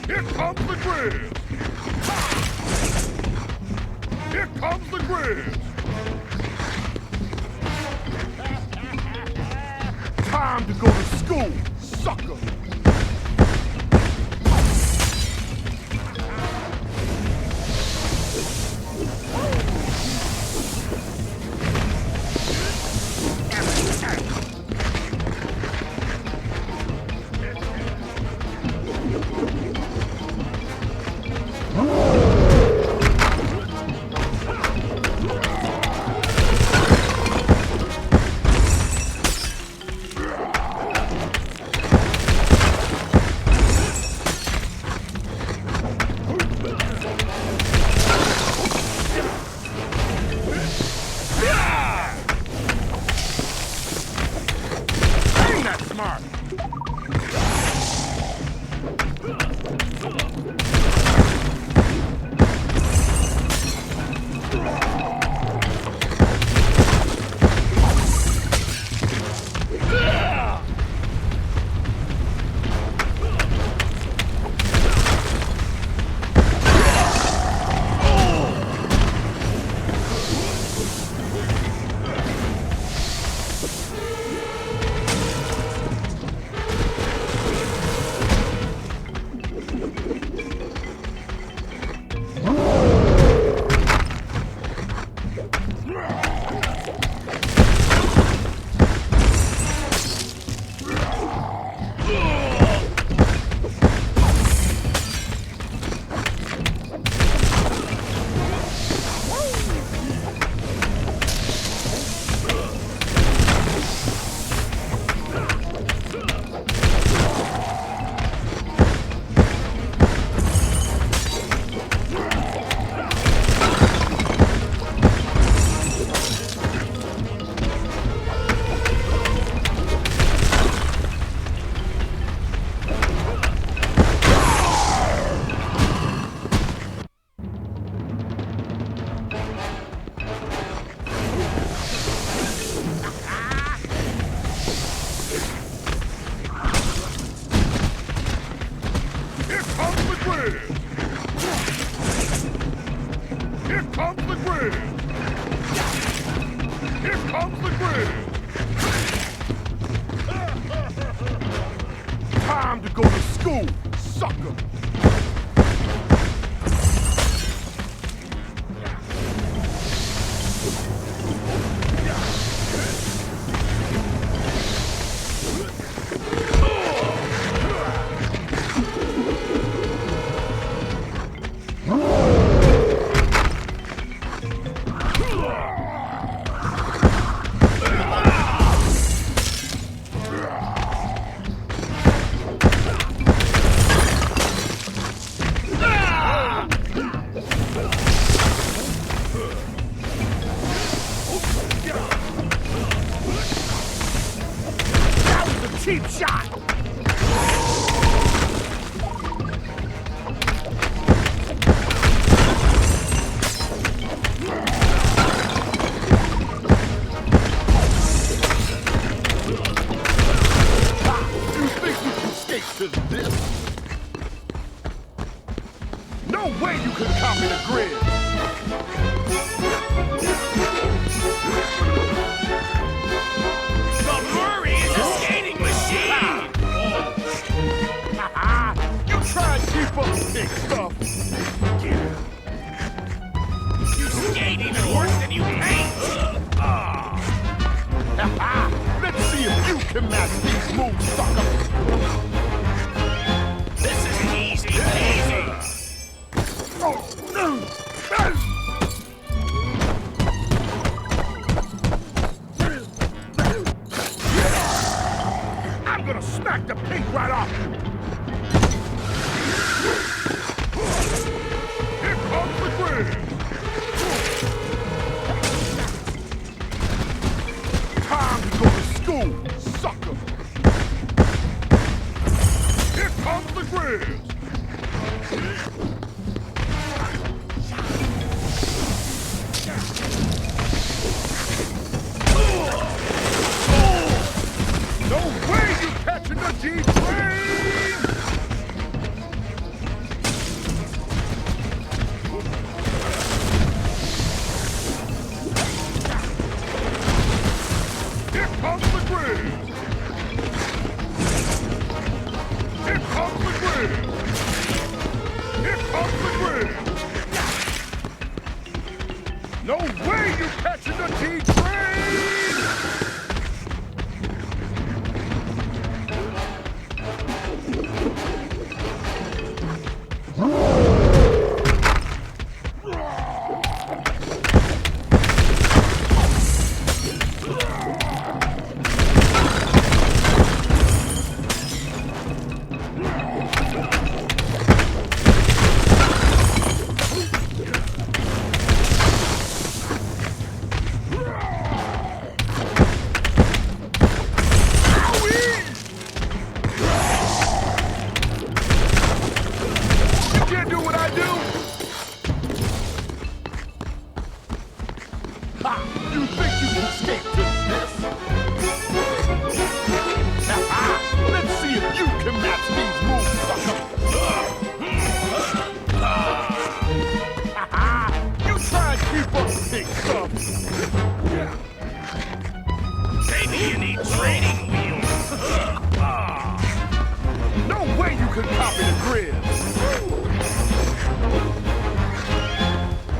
Here comes the Grizz. Here comes the Grizz. Time to go to school, sucker! Time to go to school, sucker! Cheap shot! You think you can escape to this? No way you can copy the grid! Try and keep up, big stuff. You skate even worse than you paint. Let's see if you can match these moves, sucker. This is easy, easy. I'm gonna smack the pink right off you. Here comes the grid! Time to go to school, sucker! Here comes the grid! No way you catching the G-Train! Here comes the grid! off the grid! No way you catching the T-train! Maybe you need training wheels. No way you can copy the grid!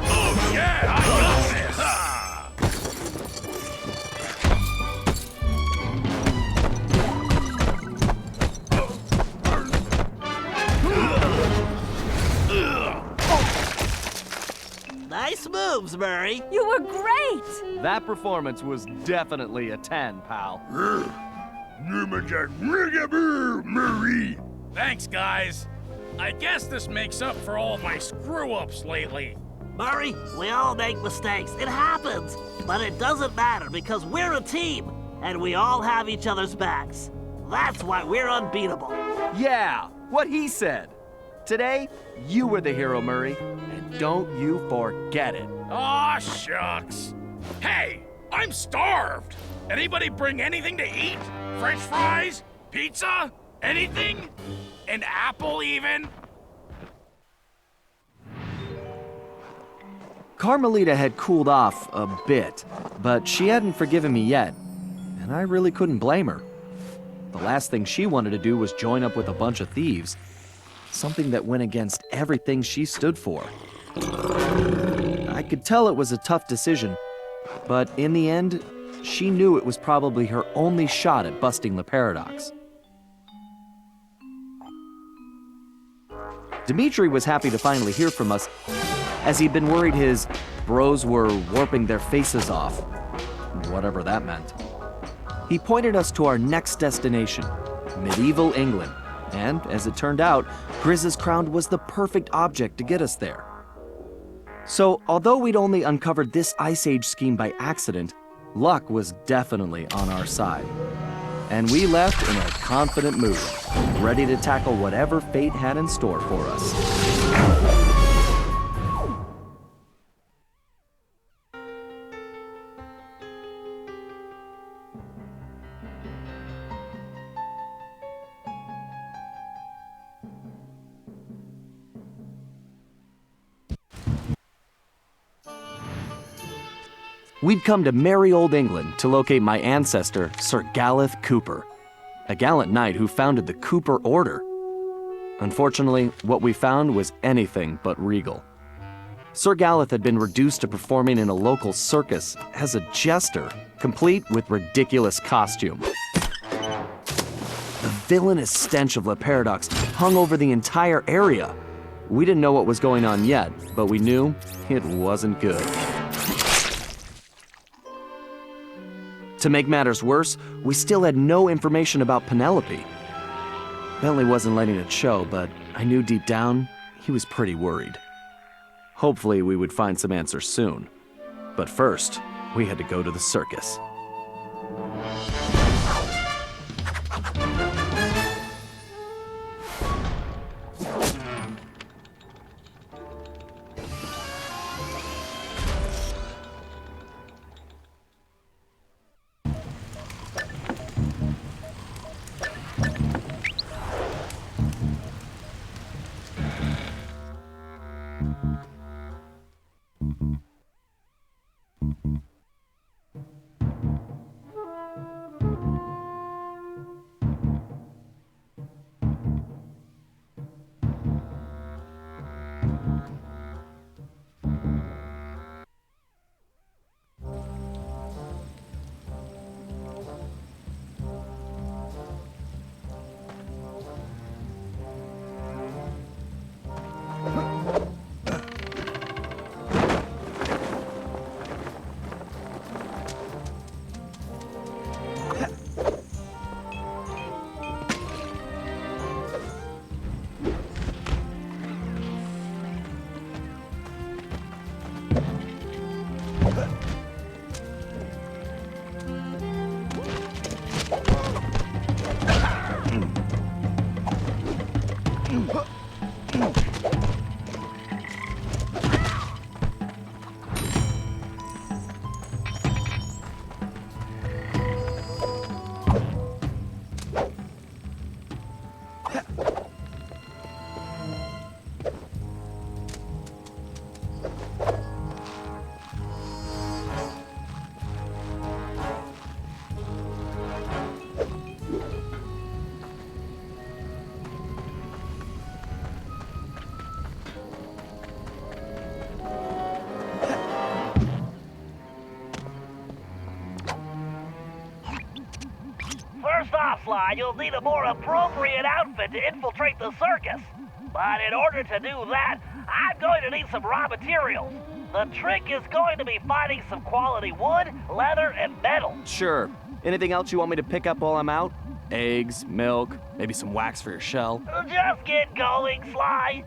Oh yeah, I got this. Nice moves, Murray. You were great! That performance was definitely a 10, pal. Thanks, guys. I guess this makes up for all my screw-ups lately. Murray, we all make mistakes. It happens. But it doesn't matter because we're a team, and we all have each other's backs. That's why we're unbeatable. Yeah, what he said. Today, you were the hero, Murray, and don't you forget it. Aw, shucks. Hey, I'm starved. Anybody bring anything to eat? French fries? Pizza? Anything? An apple, even? Carmelita had cooled off a bit, but she hadn't forgiven me yet, and I really couldn't blame her. The last thing she wanted to do was join up with a bunch of thieves, something that went against everything she stood for. I could tell it was a tough decision, but in the end, she knew it was probably her only shot at busting the paradox. Dimitri was happy to finally hear from us, as he'd been worried his bros were warping their faces off, whatever that meant. He pointed us to our next destination, medieval England, and as it turned out, Grizz's crown was the perfect object to get us there. So, although we'd only uncovered this Ice Age scheme by accident, luck was definitely on our side. And we left in a confident mood, ready to tackle whatever fate had in store for us. We'd come to merry old England to locate my ancestor, Sir Galeth Cooper, a gallant knight who founded the Cooper Order. Unfortunately, what we found was anything but regal. Sir Galeth had been reduced to performing in a local circus as a jester, complete with ridiculous costume. The villainous stench of Le Paradox hung over the entire area. We didn't know what was going on yet, but we knew it wasn't good. To make matters worse, we still had no information about Penelope. Bentley wasn't letting it show, but I knew deep down he was pretty worried. Hopefully we would find some answers soon. But first, we had to go to the circus. First off, Sly, you'll need a more appropriate outfit to infiltrate the circus. But in order to do that, I'm going to need some raw materials. The trick is going to be finding some quality wood, leather, and metal. Sure. Anything else you want me to pick up while I'm out? Eggs, milk, maybe some wax for your shell. Just get going, Sly.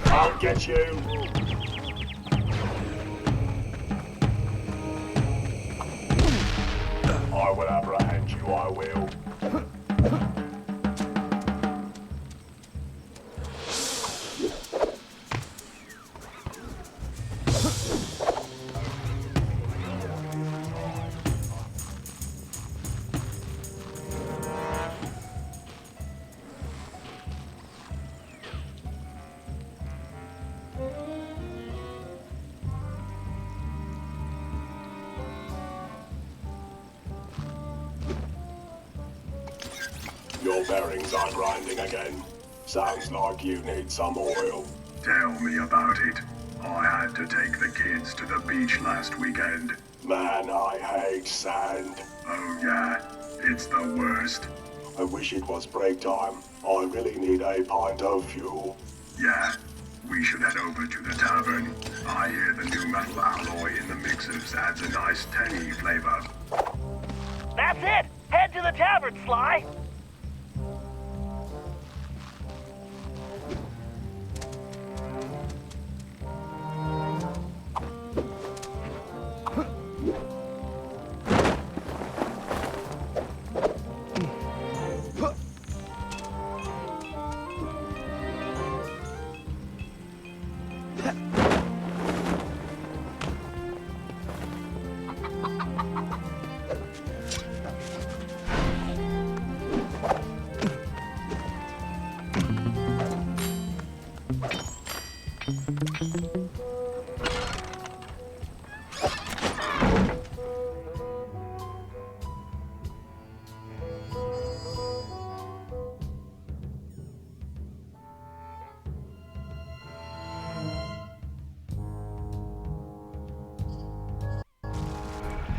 I'll get you. I will apprehend you, I will. Your bearings are grinding again. Sounds like you need some oil. Tell me about it. I had to take the kids to the beach last weekend. Man, I hate sand. Oh yeah, it's the worst. I wish it was break time. I really need a pint of fuel. Yeah, we should head over to the tavern. I hear the new metal alloy in the mixers adds a nice tangy flavor. That's it! Head to the tavern, Sly!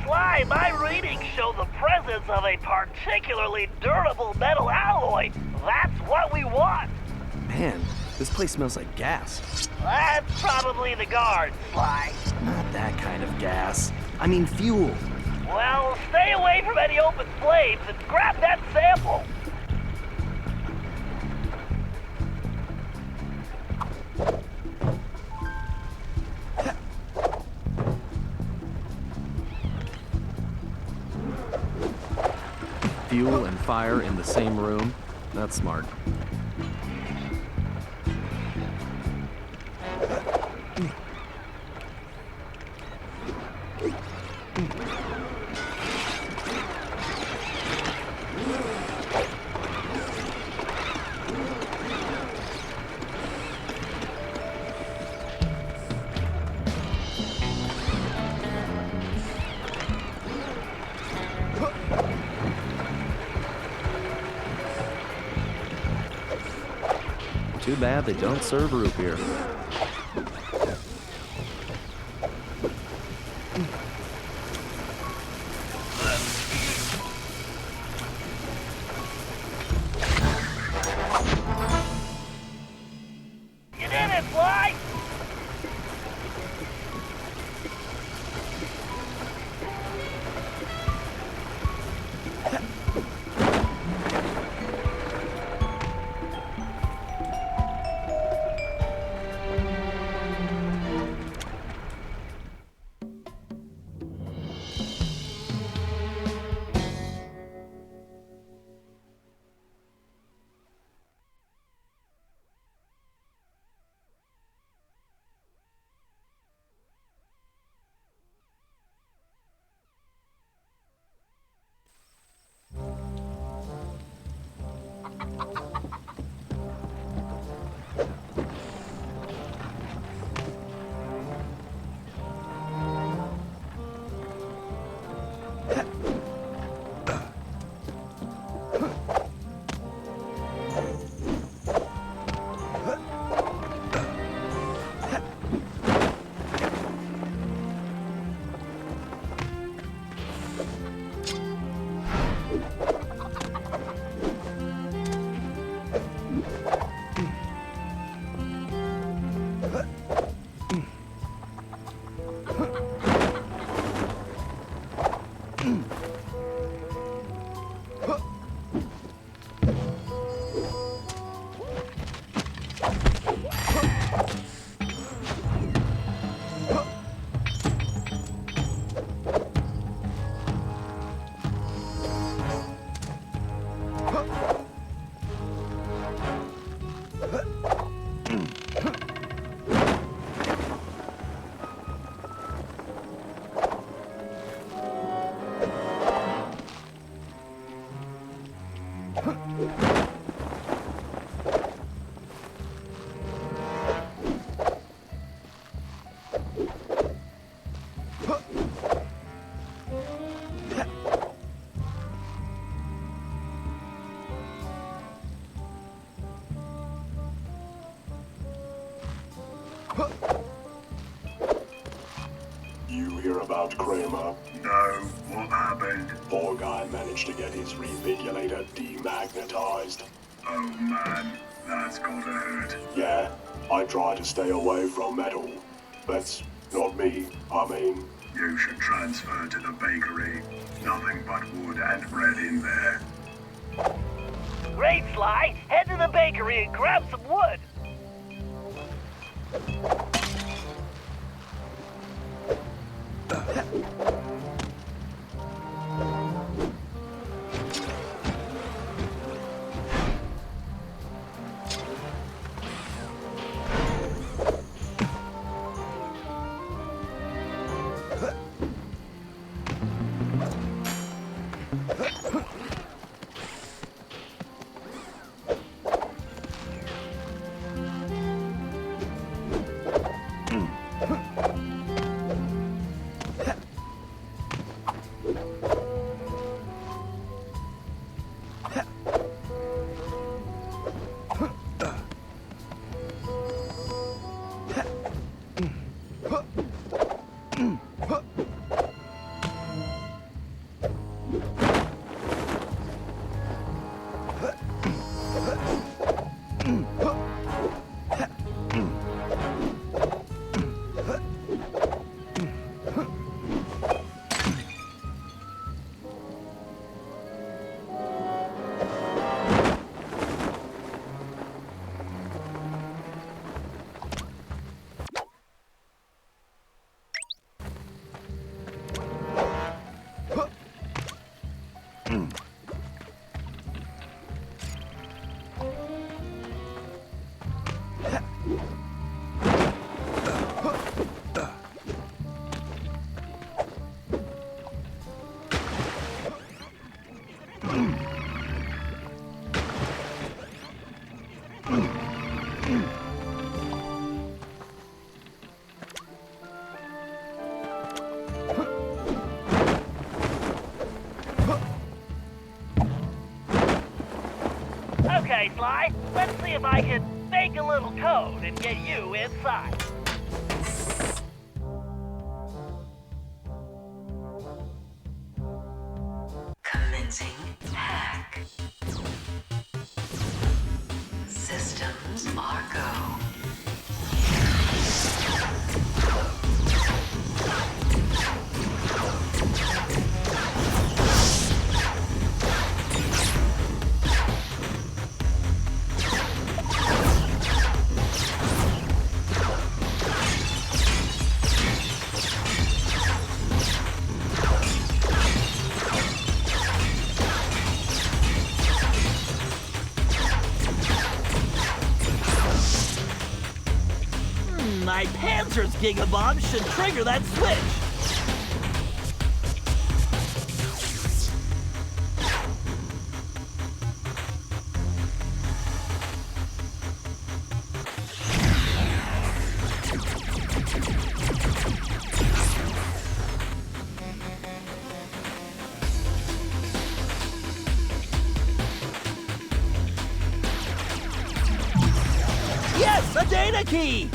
Sly, my readings show the presence of a particularly durable metal alloy. That's what we want. Man, this place smells like gas. That's probably the guards, Sly. Not that kind of gas. I mean fuel. Well, stay away from any open flames and grab that sample. Fuel and fire in the same room. That's smart. Too bad they don't serve root beer. You did it, Fly! You hear about Kramer? No, what happened? Poor guy managed to get his revigulator demagnetized. Oh man, that's gotta hurt. Yeah, I try to stay away from metal. That's not me, I mean. You should transfer to the bakery. Nothing but wood and bread in there. Great, Sly! Head to the bakery and grab some wood! Okay, Sly, let's see if I can fake a little code and get you inside. Commencing hack. Systems are go. My Panzer's Gigabomb should trigger that switch. Yes, a data key!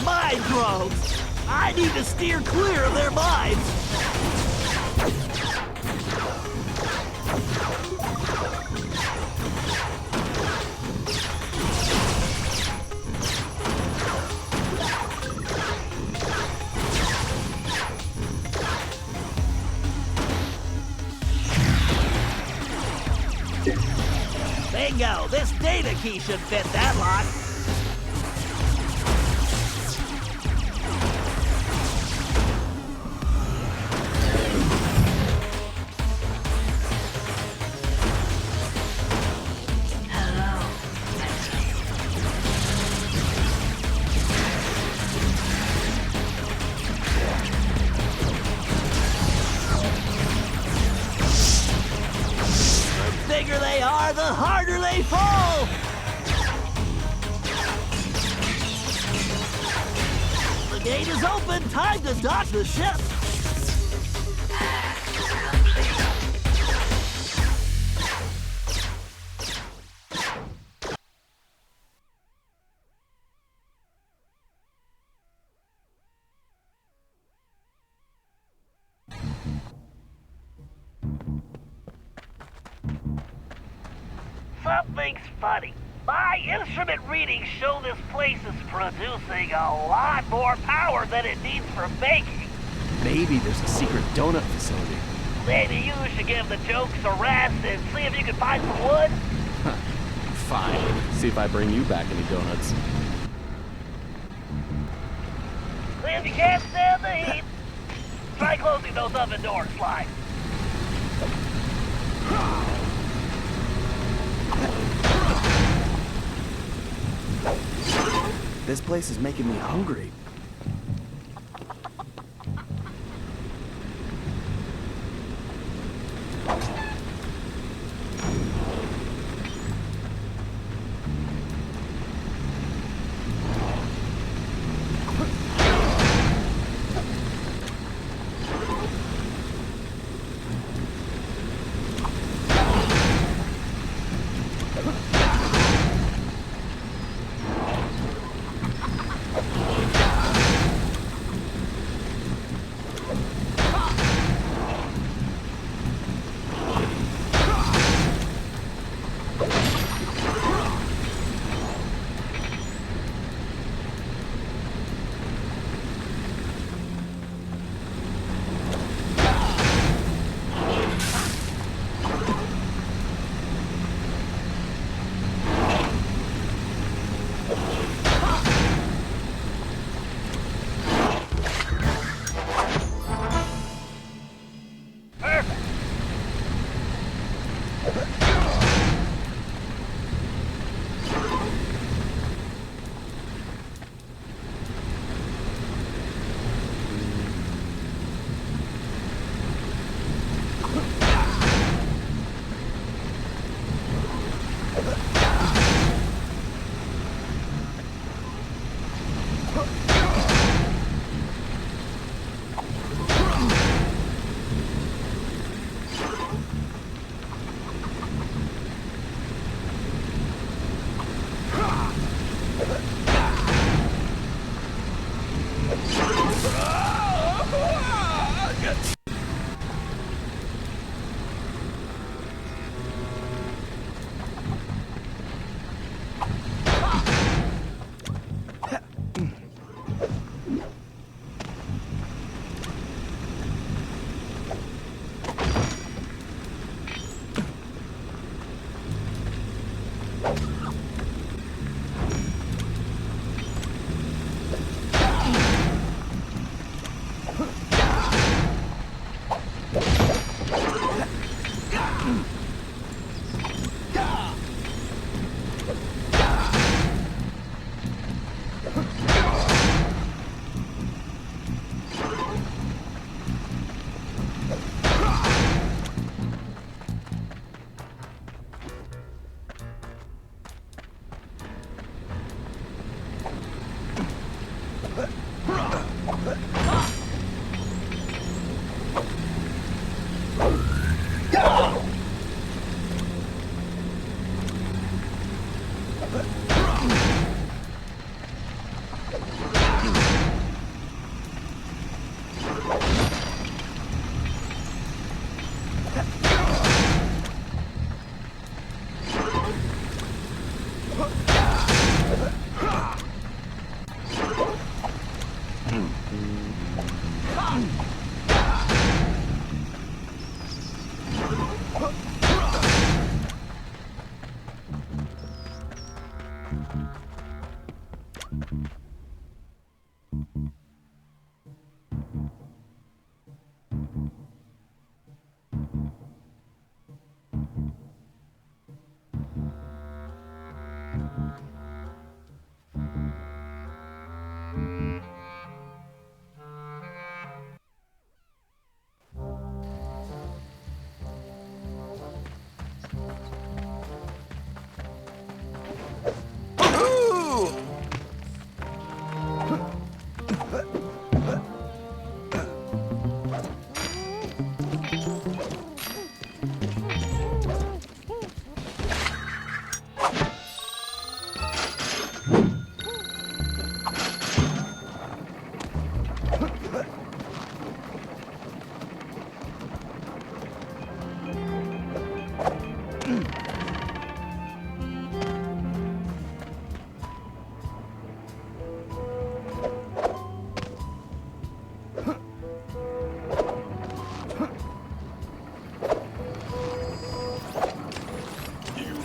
Mind drones! I need to steer clear of their minds! Bingo! This data key should fit that lock! The bigger they are, the harder they fall! The gate is open, time to dock the ship! Something's funny. My instrument readings show this place is producing a lot more power than it needs for baking. Maybe there's a secret donut facility. Maybe you should give the jokes a rest and see if you can find some wood. Fine. See if I bring you back any donuts. If you can't stand the heat, try closing those oven doors, Sly. This place is making me hungry.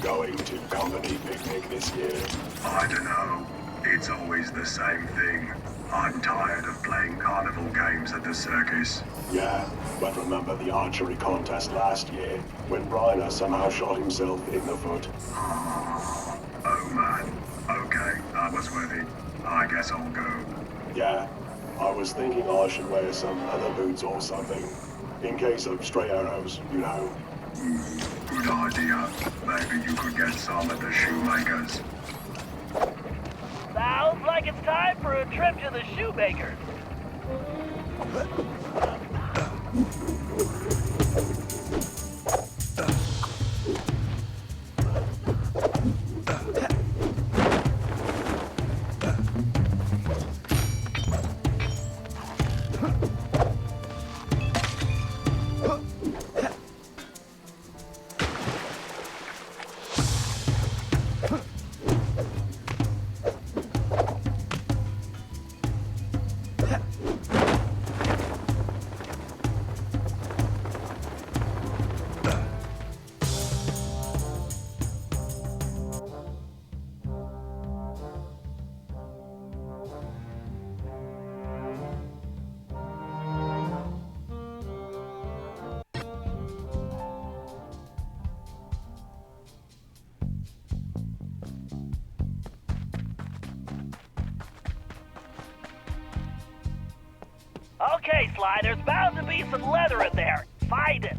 Going to company picnic this year? I don't know. It's always the same thing. I'm tired of playing carnival games at the circus. Yeah, but remember the archery contest last year, when Reiner somehow shot himself in the foot? Oh man. Okay, that was worth it. I guess I'll go. Yeah, I was thinking I should wear some leather boots or something. In case of stray arrows, you know. Good idea. Maybe you could get some at the shoemaker's. Sounds like it's time for a trip to the shoemaker's. Okay, Sly, there's bound to be some leather in there. Find it.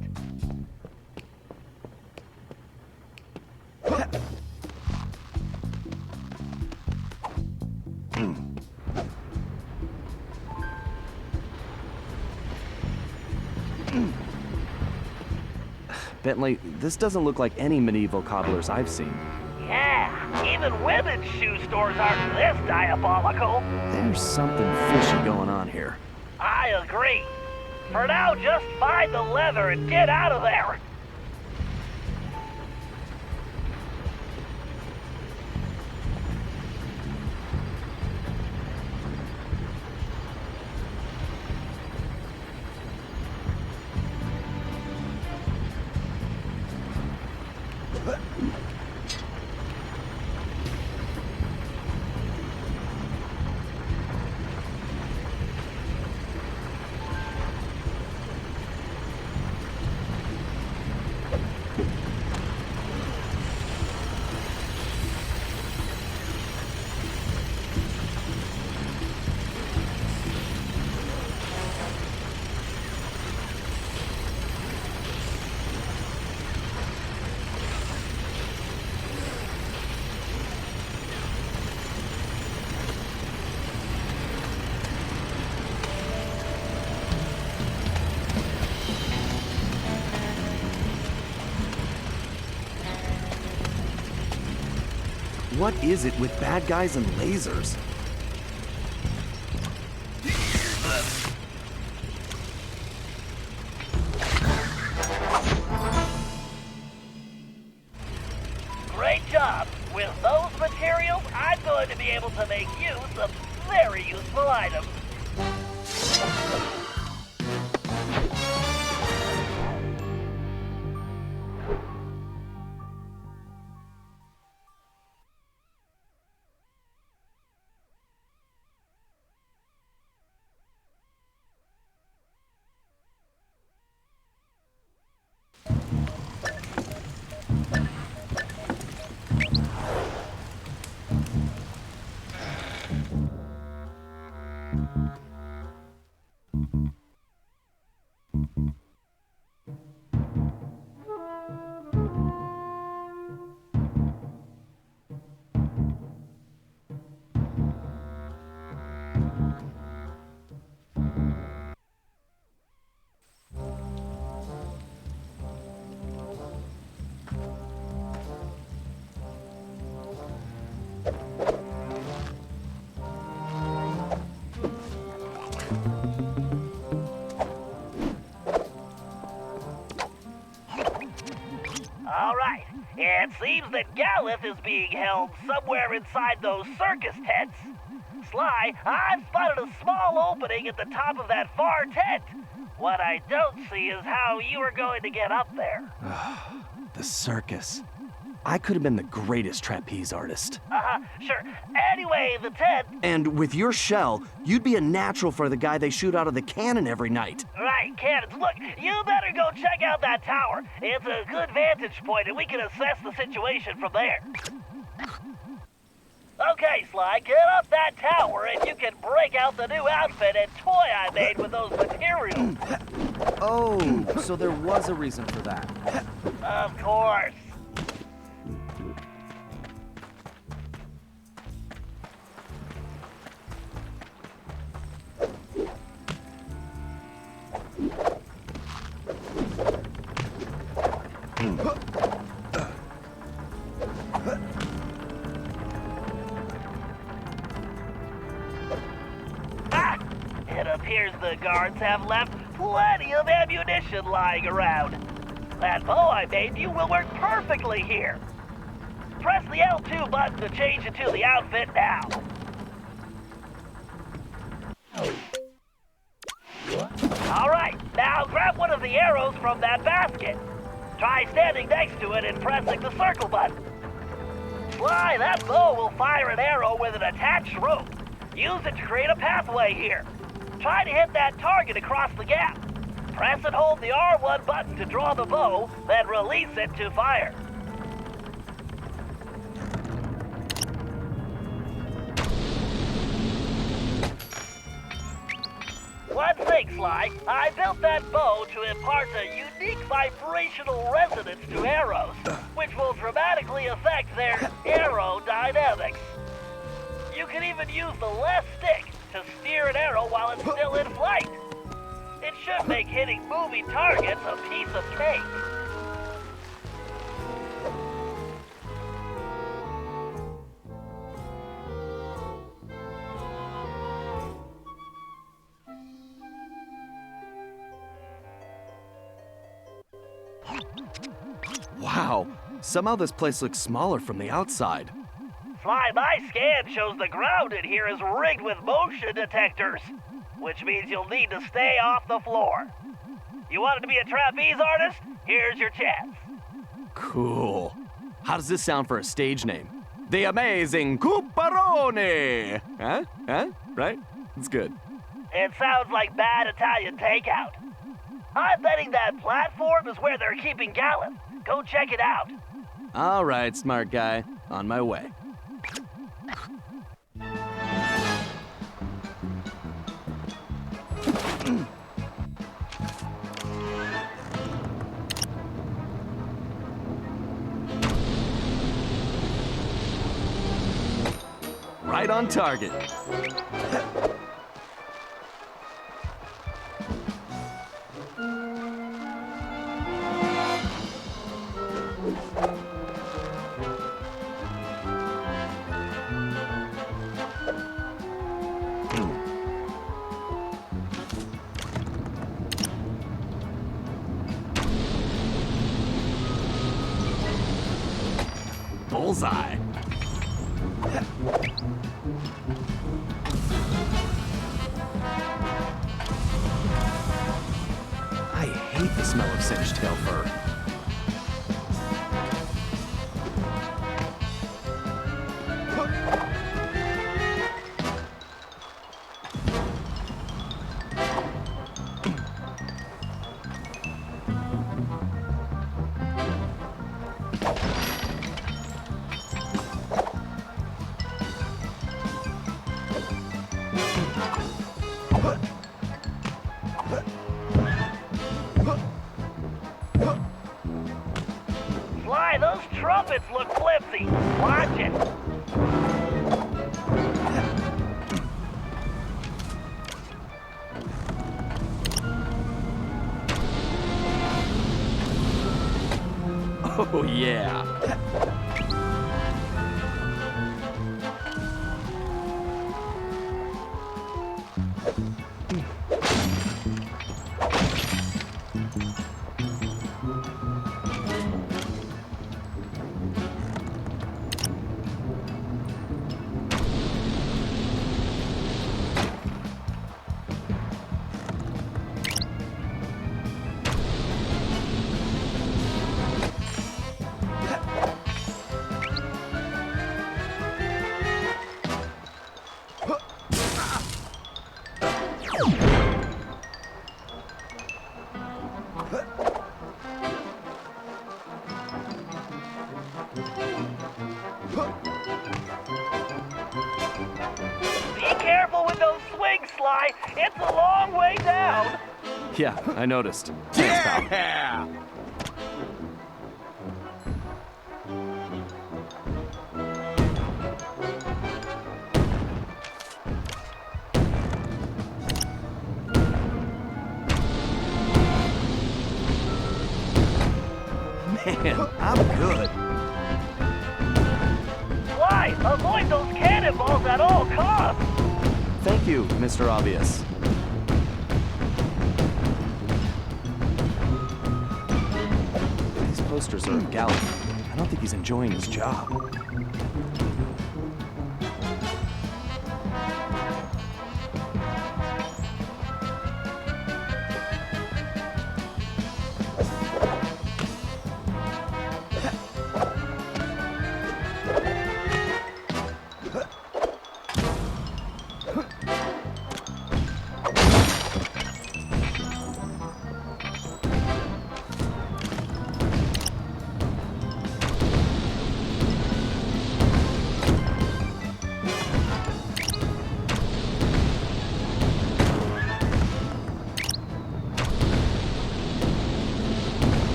Bentley, this doesn't look like any medieval cobblers I've seen. Yeah, even women's shoe stores aren't this diabolical. There's something fishy going on here. I agree. For now, just find the leather and get out of there. What is it with bad guys and lasers? Great job! With those materials, I'm going to be able to make use of very useful items. All right. It seems that Galith is being held somewhere inside those circus tents. Sly, I've spotted a small opening at the top of that far tent. What I don't see is how you are going to get up there. The circus. I could have been the greatest trapeze artist. Sure. Anyway, the tent... And with your shell, you'd be a natural for the guy they shoot out of the cannon every night. Right, cannons. Look, you better go check out that tower. It's a good vantage point, and we can assess the situation from there. Okay, Sly, get up that tower, and you can break out the new outfit and toy I made with those materials. Oh, so there was a reason for that. Of course. It appears the guards have left plenty of ammunition lying around. That bow I made you will work perfectly here. Press the L2 button to change into the outfit now. All right, now grab one of the arrows from that basket. Try standing next to it and pressing the circle button. Sly, that bow will fire an arrow with an attached rope. Use it to create a pathway here. Try to hit that target across the gap. Press and hold the R1 button to draw the bow, then release it to fire. One thing, Sly, I built that bow to impart a unique vibrational resonance to arrows, which will dramatically affect their aerodynamics. You can even use the left stick to steer an arrow while it's still in flight. It should make hitting moving targets a piece of cake. Wow, somehow this place looks smaller from the outside. Sly, my scan shows the ground in here is rigged with motion detectors, which means you'll need to stay off the floor. You wanted to be a trapeze artist? Here's your chance. Cool. How does this sound for a stage name? The Amazing Cooperone! Huh? Right? It's good. It sounds like bad Italian takeout. I'm betting that platform is where they're keeping Galith. Go check it out. All right, smart guy. On my way. Right on target. Bullseye. I hate the smell of singed tail fur. Sly, those trumpets look flimsy. Watch it. Oh, yeah. Be careful with those swings, Sly. It's a long way down. Yeah, I noticed. Thanks, pal. Yeah! Man, I'm good. Sly, avoid those cannonballs at all costs. Thank you, Mr. Obvious. These posters are of Gallagher. I don't think he's enjoying his job.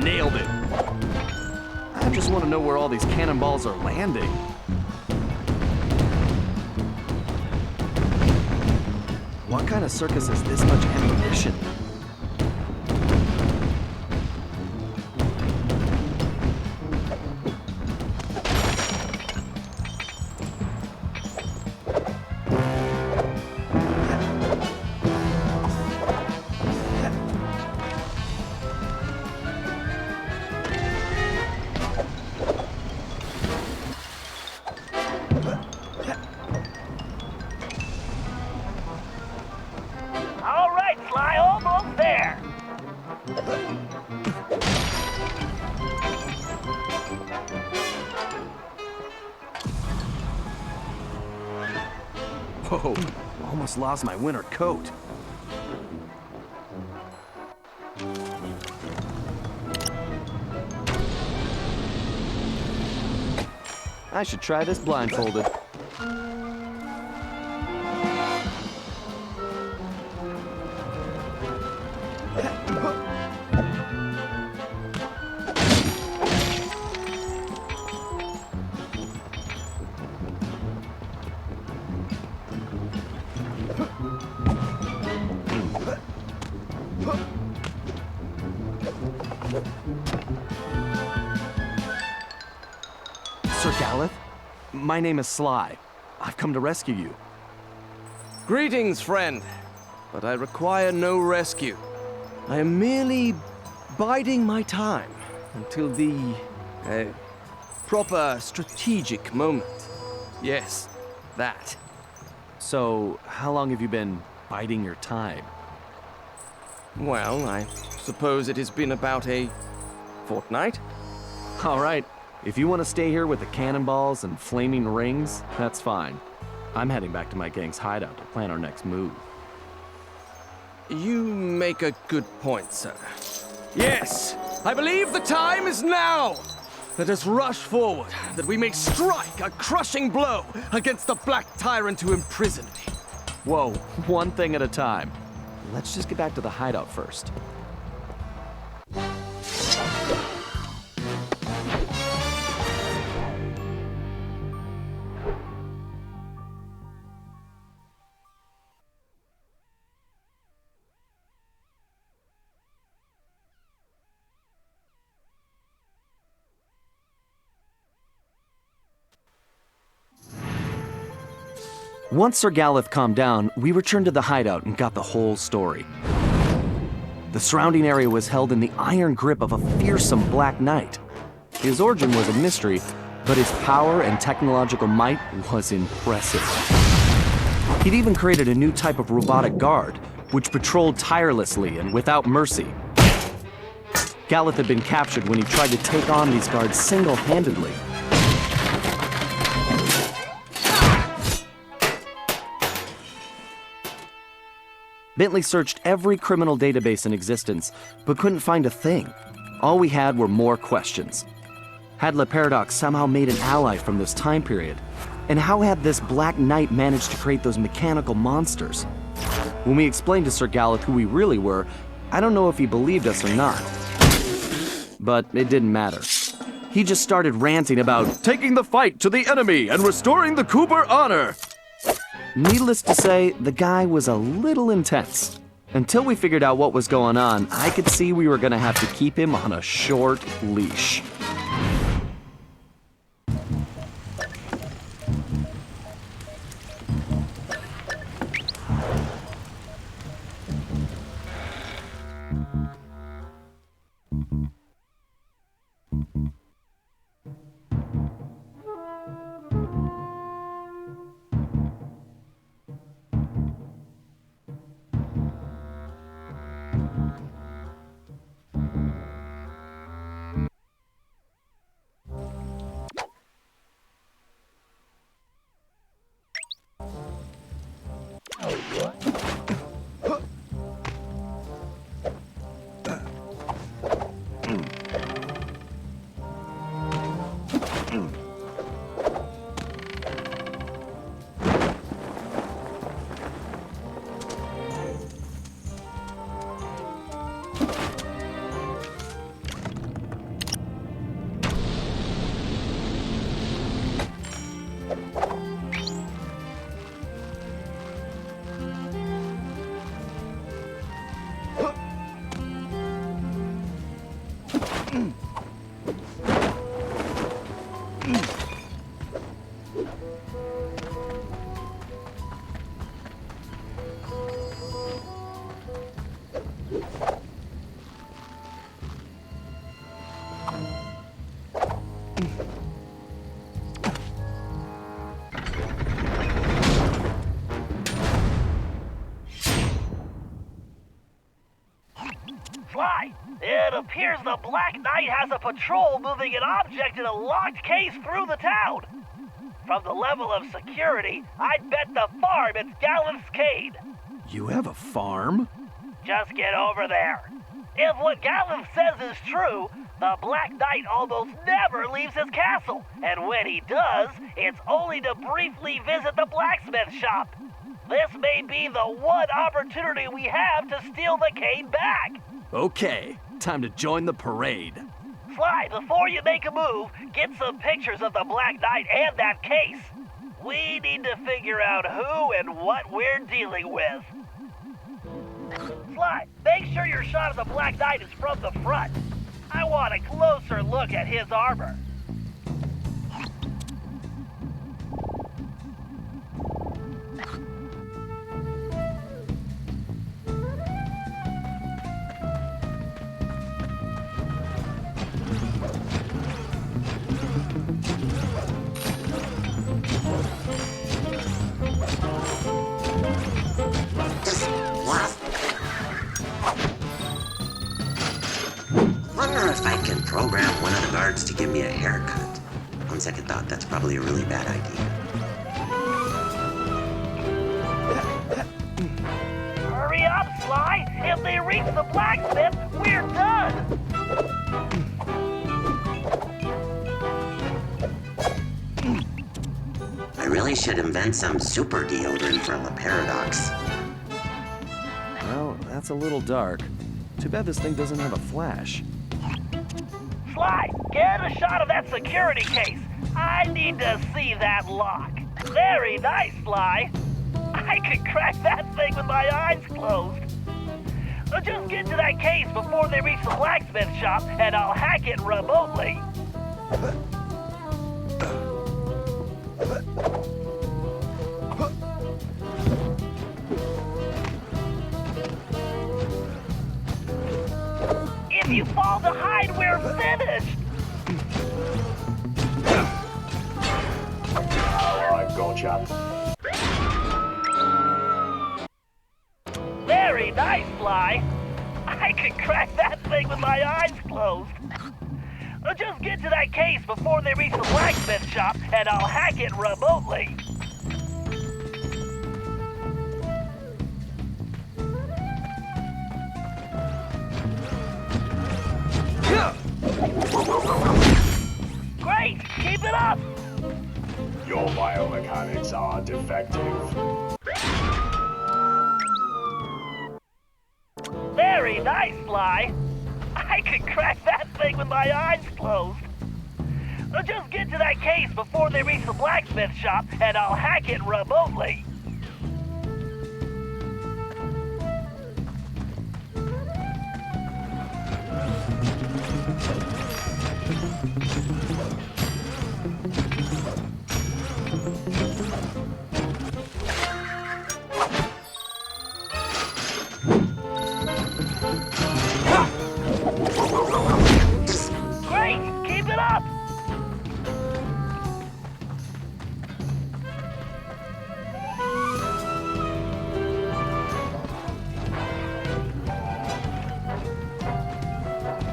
Nailed it. I just want to know where all these cannonballs are landing. What kind of circus has this much ammunition? All right, Sly, almost there. Whoa, almost lost my winter coat. I should try this blindfolded. Sir Galeth. My name is Sly. I've come to rescue you. Greetings, friend. But I require no rescue. I am merely biding my time until the proper strategic moment. Yes, that. So, how long have you been biding your time? Well, I suppose it has been about a fortnight. All right. If you want to stay here with the cannonballs and flaming rings, that's fine. I'm heading back to my gang's hideout to plan our next move. You make a good point, sir. Yes, I believe the time is now. Let us rush forward, that we may strike a crushing blow against the black tyrant who imprisoned me. Whoa, one thing at a time. Let's just get back to the hideout first. Once Sir Galeth calmed down, we returned to the hideout and got the whole story. The surrounding area was held in the iron grip of a fearsome Black Knight. His origin was a mystery, but his power and technological might was impressive. He'd even created a new type of robotic guard, which patrolled tirelessly and without mercy. Galeth had been captured when he tried to take on these guards single-handedly. Bentley searched every criminal database in existence, but couldn't find a thing. All we had were more questions. Had Le Paradox somehow made an ally from this time period? And how had this Black Knight managed to create those mechanical monsters? When we explained to Sir Galeth who we really were, I don't know if he believed us or not. But it didn't matter. He just started ranting about taking the fight to the enemy and restoring the Cooper honor. Needless to say, the guy was a little intense. Until we figured out what was going on, I could see we were gonna have to keep him on a short leash. Sly, it appears the Black Knight has a patrol moving an object in a locked case through the town. From the level of security, I'd bet the farm it's Galeth's Cade. You have a farm? Just get over there. If what Galeth says is true, the Black Knight almost never leaves his castle, and when he does, it's only to briefly visit the blacksmith shop. This may be the one opportunity we have to steal the Cade back. Okay, time to join the parade. Sly, before you make a move, get some pictures of the Black Knight and that case. We need to figure out who and what we're dealing with. Sly, make sure your shot of the Black Knight is from the front. I want a closer look at his armor. Wonder if I can program one of the guards to give me a haircut. On second thought, that's probably a really bad idea. Hurry up, Sly! If they reach the blacksmith, we're done! I really should invent some super deodorant from a paradox. Well, that's a little dark. Too bad this thing doesn't have a flash. Sly, get a shot of that security case. I need to see that lock. Very nice, Sly. I could crack that thing with my eyes closed. Just get to that case before they reach the blacksmith shop, and I'll hack it remotely. If you fall to hide, we're finished! Alright, gotcha. Very nice, Sly. I could crack that thing with my eyes closed. Just get to that case before they reach the blacksmith shop, and I'll hack it remotely. Great! Keep it up! Your biomechanics are defective. Very nice, Sly. I could crack that thing with my eyes closed. Just get to that case before they reach the blacksmith shop, and I'll hack it remotely. Great! Keep it up!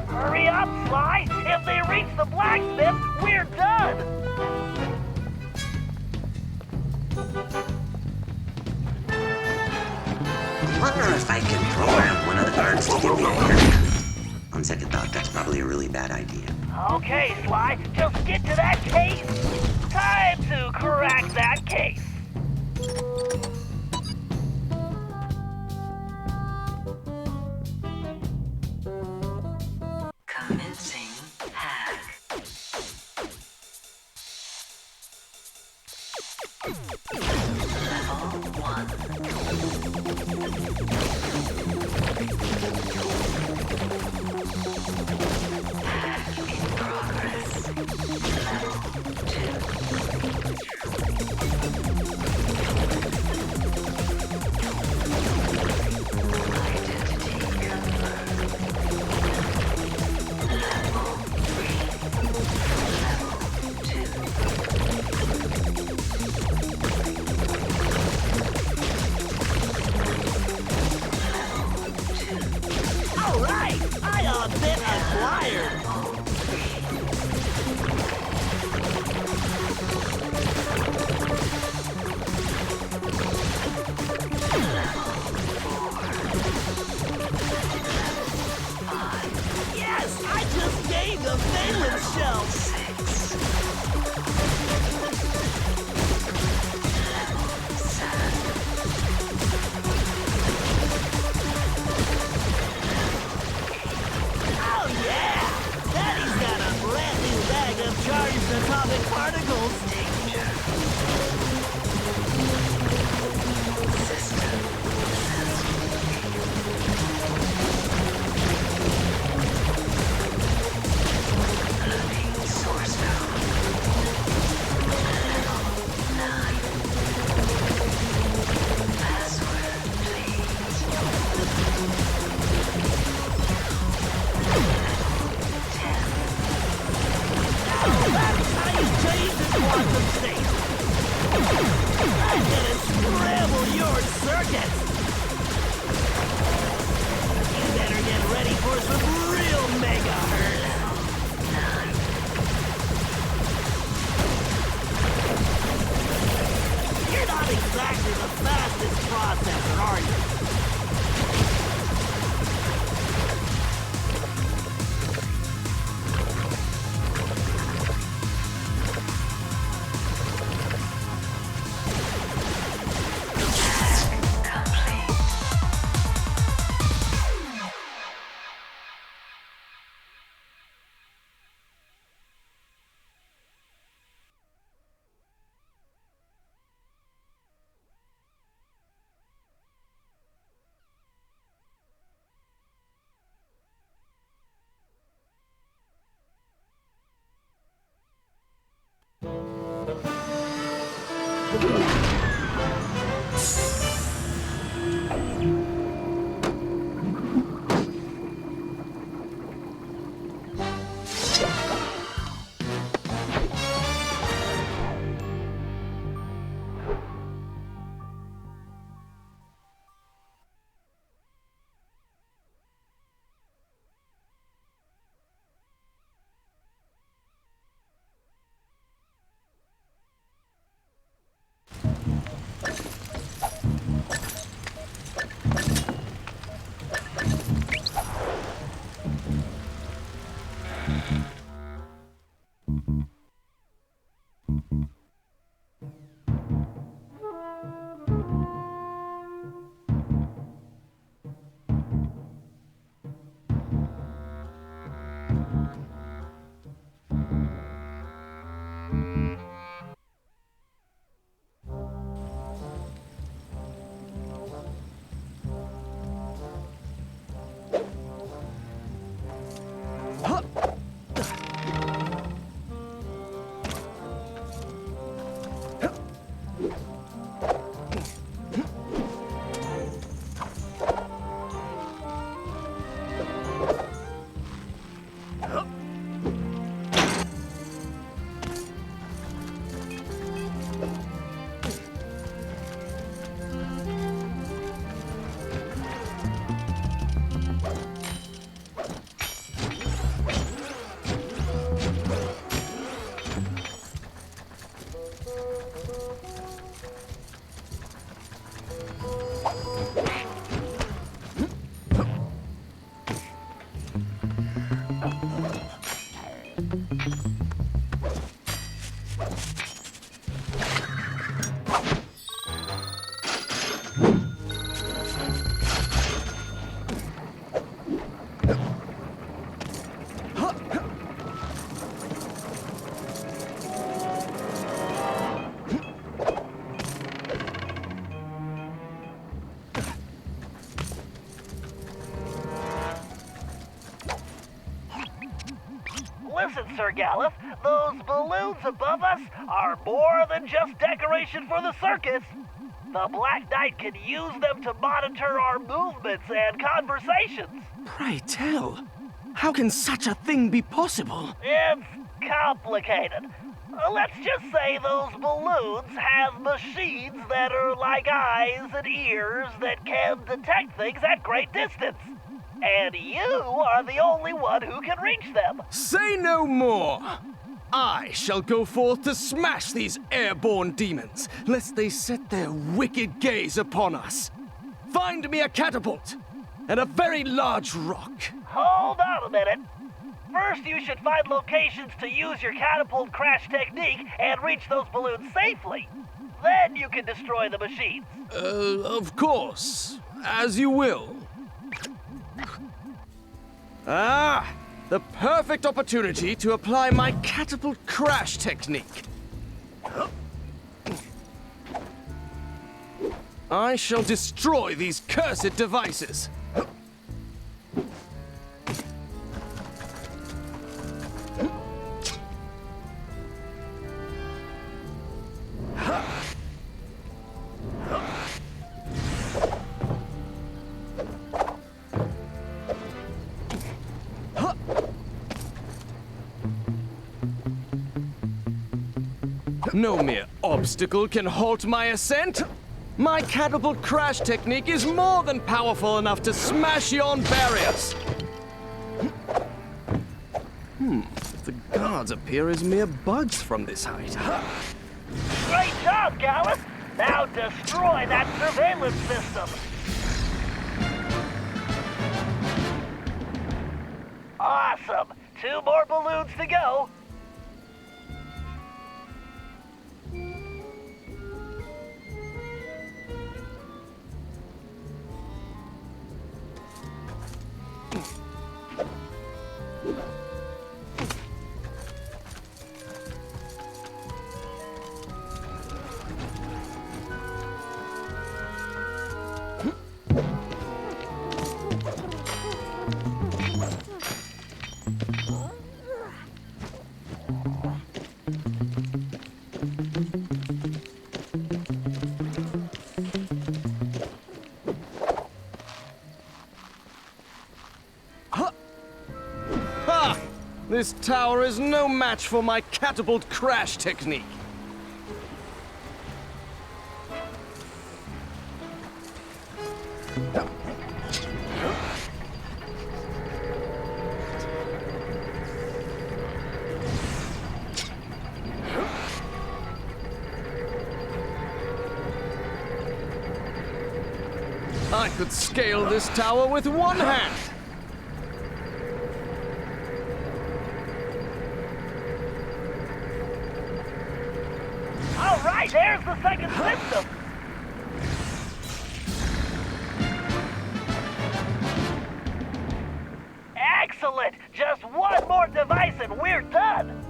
Hurry up, Sly! If they reach the blacksmith, we're done! I wonder if I can program one of the guards to give me a haircut. On second thought, that's probably a really bad idea. Okay, Sly, just get to that case. Time to crack that case. Commencing hack. Level 1. Hack in progress. Level 2. That's how you change the quantum state. I'm gonna scramble your circuits. You better get ready for some real mega hurt. You're not exactly the fastest processor, are you? Listen, Sir Gallup, those balloons above us are more than just decoration for the circus. The Black Knight can use them to monitor our movements and conversations. Pray tell, how can such a thing be possible? It's complicated. Let's just say those balloons have machines that are like eyes and ears that can detect things at great distance. And you are the only one who can reach them. Say no more! I shall go forth to smash these airborne demons, lest they set their wicked gaze upon us. Find me a catapult and a very large rock. Hold on a minute. First, you should find locations to use your catapult crash technique and reach those balloons safely. Then you can destroy the machines. Of course. As you will. Ah! The perfect opportunity to apply my catapult crash technique. I shall destroy these cursed devices. No mere obstacle can halt my ascent. My catapult crash technique is more than powerful enough to smash yon barriers. The guards appear as mere bugs from this height. Great job, Gallus! Now destroy that surveillance system! Awesome! 2 more balloons to go! This tower is no match for my catapult crash technique. I could scale this tower with one hand. All right, there's the second system. Excellent! Just one more device and we're done!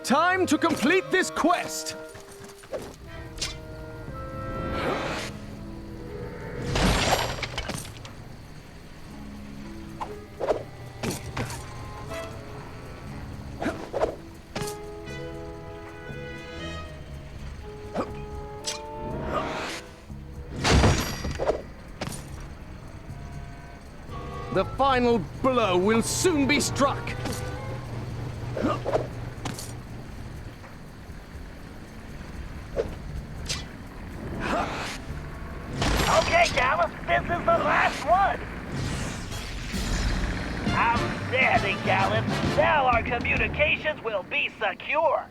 Time to complete this quest! The final blow will soon be struck! Okay, Gallus, this is the last one! Outstanding, Gallus! Now our communications will be secure!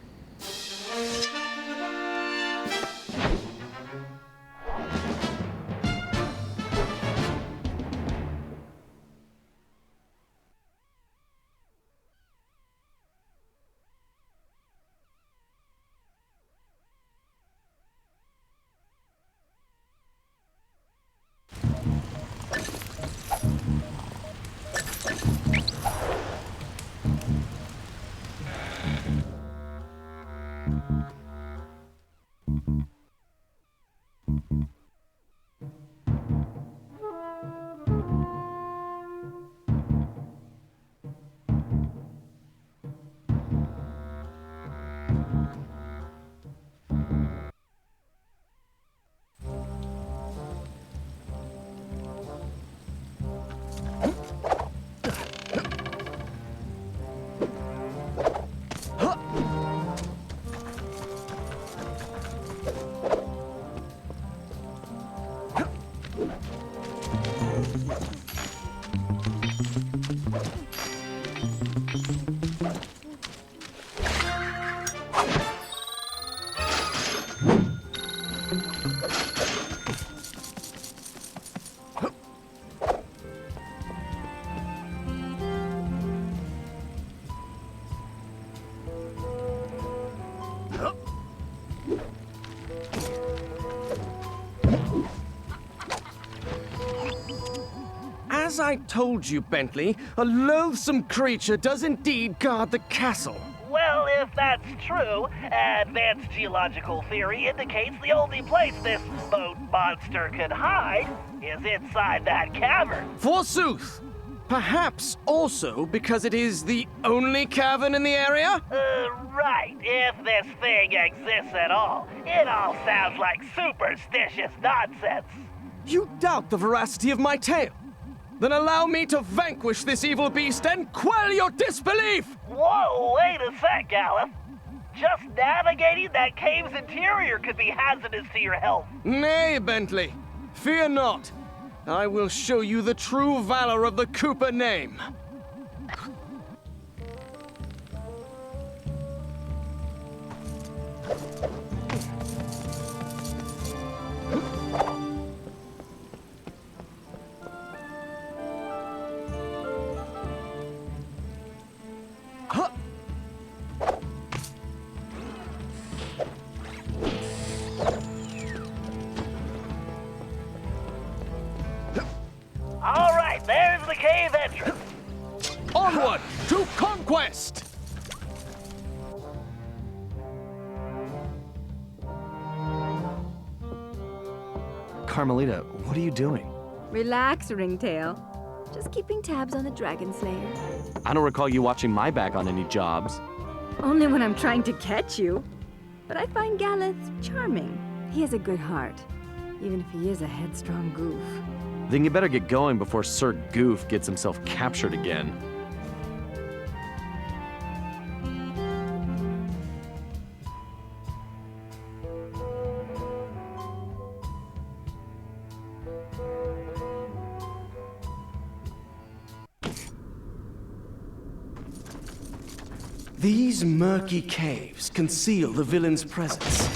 as I told you, Bentley, a loathsome creature does indeed guard the castle. Well, if that's true, advanced geological theory indicates the only place this boat monster could hide is inside that cavern. Forsooth! Perhaps also because it is the only cavern in the area? Right. If this thing exists at all. It all sounds like superstitious nonsense. You doubt the veracity of my tale? Then allow me to vanquish this evil beast and quell your disbelief! Whoa, wait a sec, Gallup. Just navigating that cave's interior could be hazardous to your health. Nay, Bentley. Fear not. I will show you the true valor of the Cooper name. All right, there's the cave entrance. Onward to conquest! Carmelita, what are you doing? Relax, Ringtail. Just keeping tabs on the Dragon Slayer. I don't recall you watching my back on any jobs. Only when I'm trying to catch you. But I find Galeth charming. He has a good heart, even if he is a headstrong goof. Then you better get going before Sir Goof gets himself captured again. These murky caves conceal the villain's presence.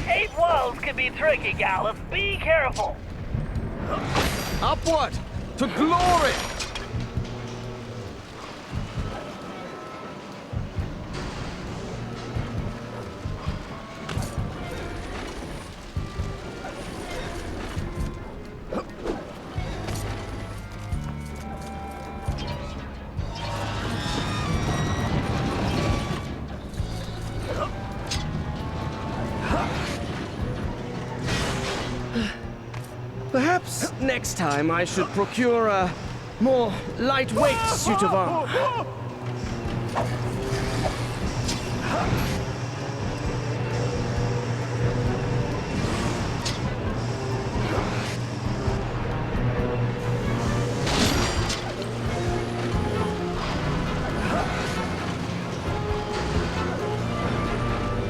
Cave walls can be tricky, Gallup. Be careful. Upward to glory! Perhaps next time I should procure a more lightweight suit of armor.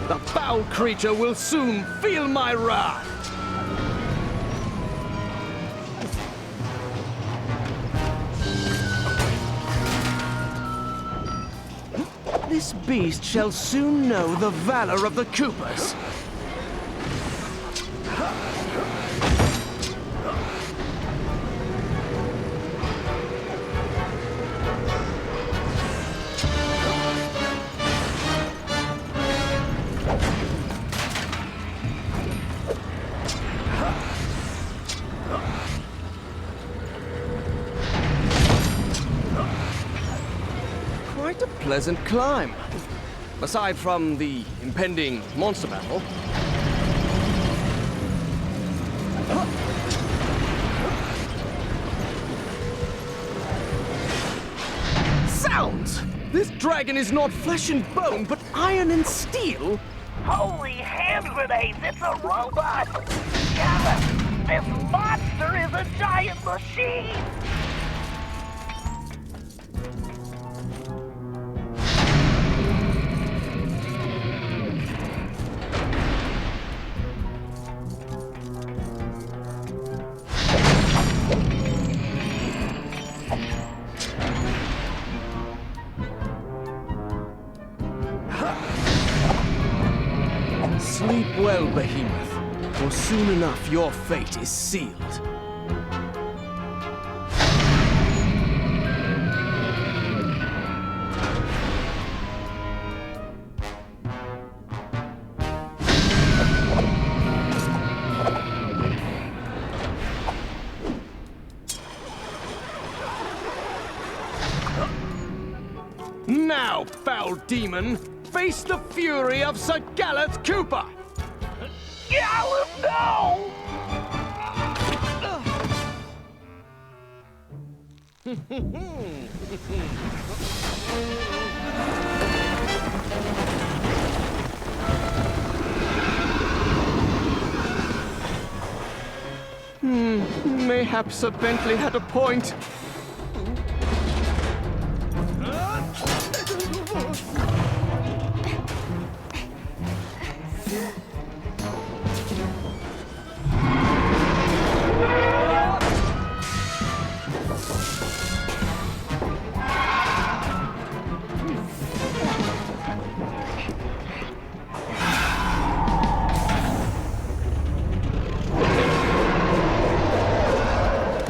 The foul creature will soon feel my wrath. This beast shall soon know the valor of the Coopers. Quite a pleasant climb. Aside from the impending monster battle. Sounds! This dragon is not flesh and bone, but iron and steel? Holy hand grenades, it's a robot! Gallup, this monster is a giant machine! Sleep well, Behemoth, for soon enough your fate is sealed. Now, foul demon, face the fury of Sir Gallet Cooper! Gallet, no! Mayhap Sir Bentley had a point.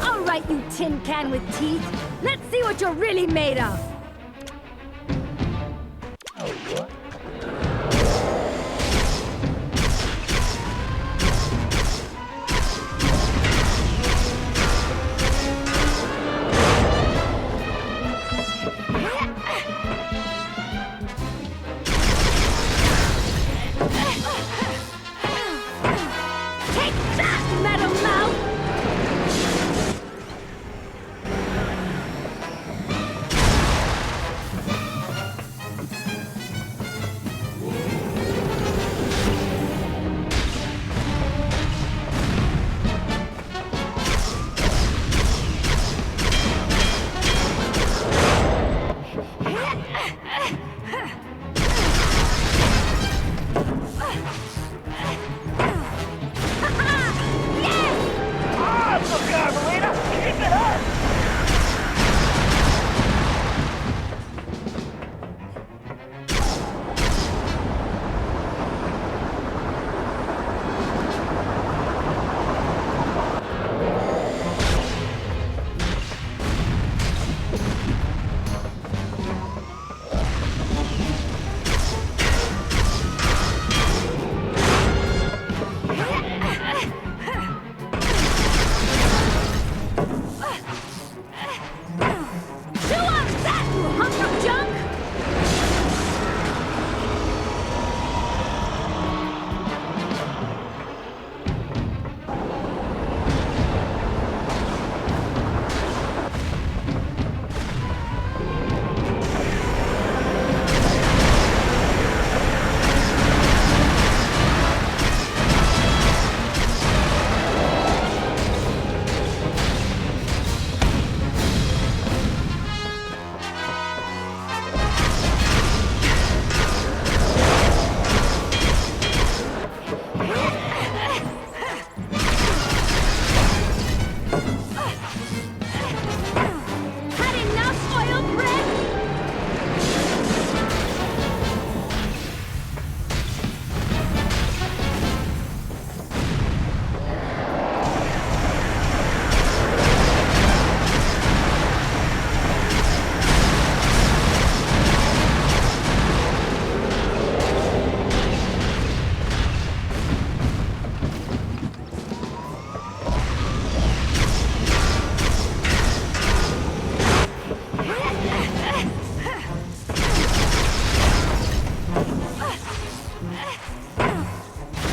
All right, you tin can with teeth. Let's see what you're really made of. Take that, Metal Mouth! Awesome, Carmelita! Keep it up! Chew on that, you hunk of junk! Had enough oil bread?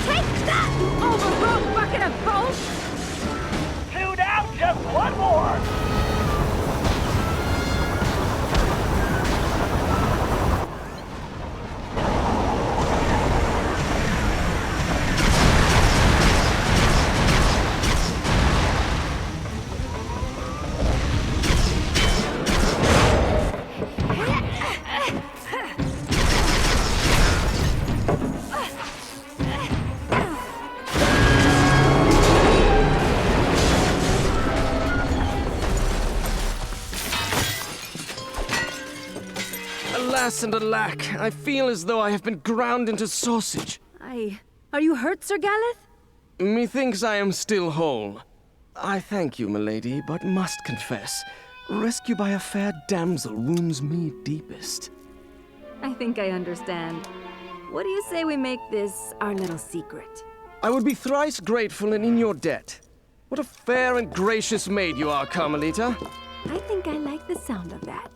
Take that, you overgrown bucket of bones! 2 down, just 1 more! Alas and alack, I feel as though I have been ground into sausage. I Are you hurt, Sir Galeth? Methinks I am still whole. I thank you, milady, but must confess, rescue by a fair damsel wounds me deepest. I think I understand. What do you say we make this our little secret? I would be thrice grateful and in your debt. What a fair and gracious maid you are, Carmelita. I think I like the sound of that.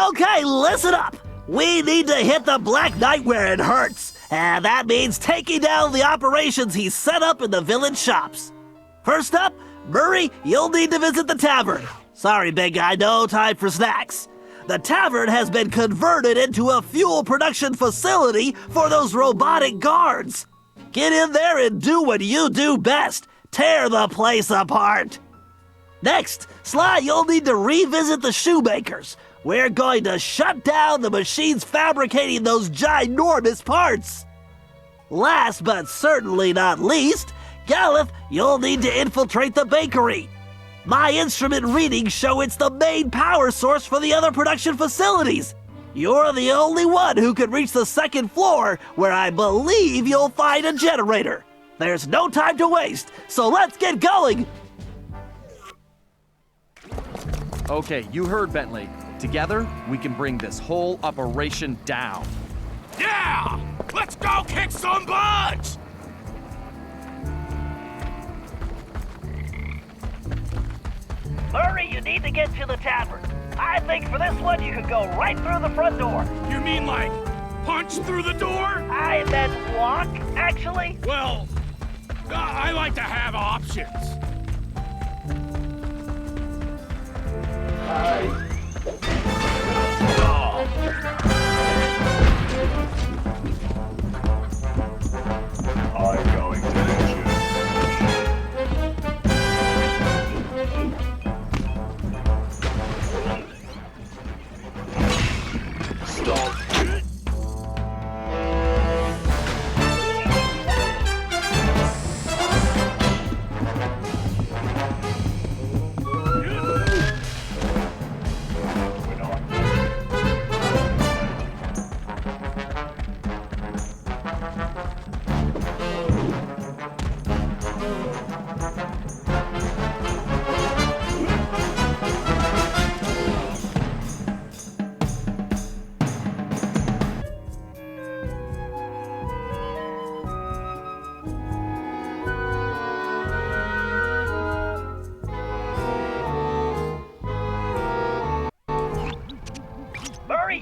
Okay, listen up! We need to hit the Black Knight where it hurts, and that means taking down the operations he's set up in the village shops. First up, Murray, you'll need to visit the tavern. Sorry, big guy, no time for snacks. The tavern has been converted into a fuel production facility for those robotic guards. Get in there and do what you do best, tear the place apart. Next, Sly, you'll need to revisit the shoemakers. We're going to shut down the machines fabricating those ginormous parts. Last but certainly not least, Galeth, you'll need to infiltrate the bakery. My instrument readings show it's the main power source for the other production facilities. You're the only one who can reach the second floor, where I believe you'll find a generator. There's no time to waste, so let's get going. Okay, you heard Bentley. Together, we can bring this whole operation down. Yeah! Let's go kick some butts! Murray, you need to get to the tavern. I think for this one, you could go right through the front door. You mean like punch through the door? I meant walk, actually. Well, I like to have options. I'm going to hit you. Stop.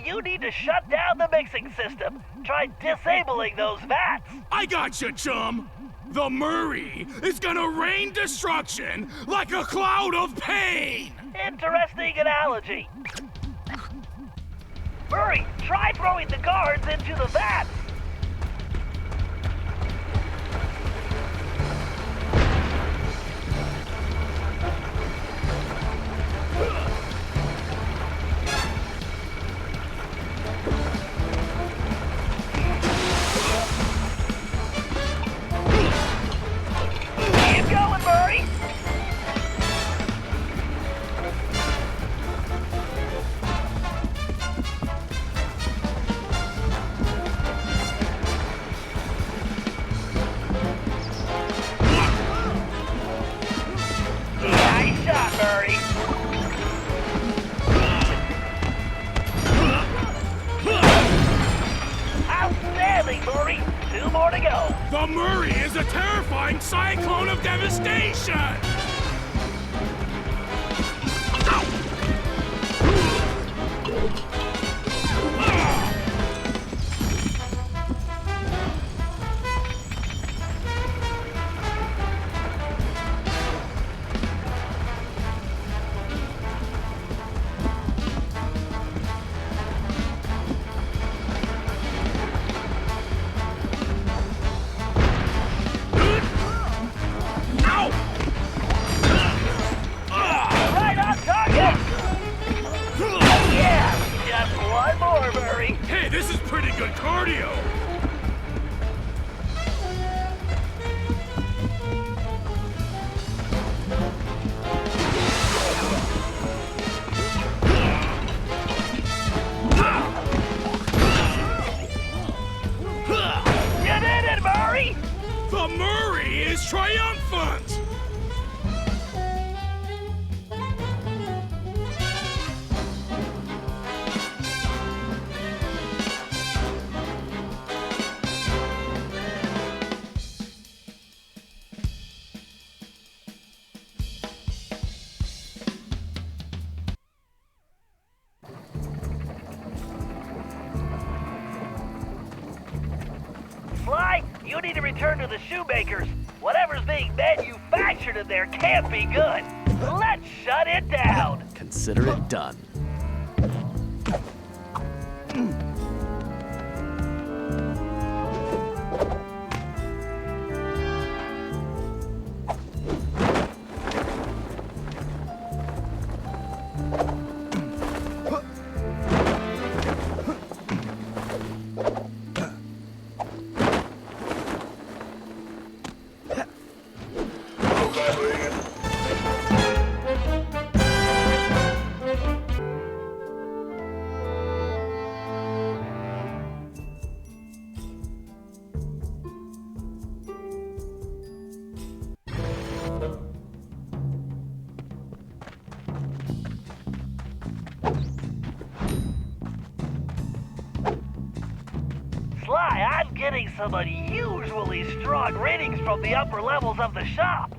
You need to shut down the mixing system. Try disabling those vats. I gotcha, chum. The Murray is gonna rain destruction like a cloud of pain. Interesting analogy. Murray, try throwing the guards into the vats. Keep going, Murray. The Murray is a terrifying cyclone of devastation! Right on target! Yeah, just one more, Murray. Hey, this is pretty good cardio! You did it, Murray! The Murray is triumphant! Sly, you need to return to the shoemakers. Whatever's being manufactured in there can't be good. Let's shut it down. Consider it done. Sly, I'm getting some unusually strong ratings from the upper levels of the shop.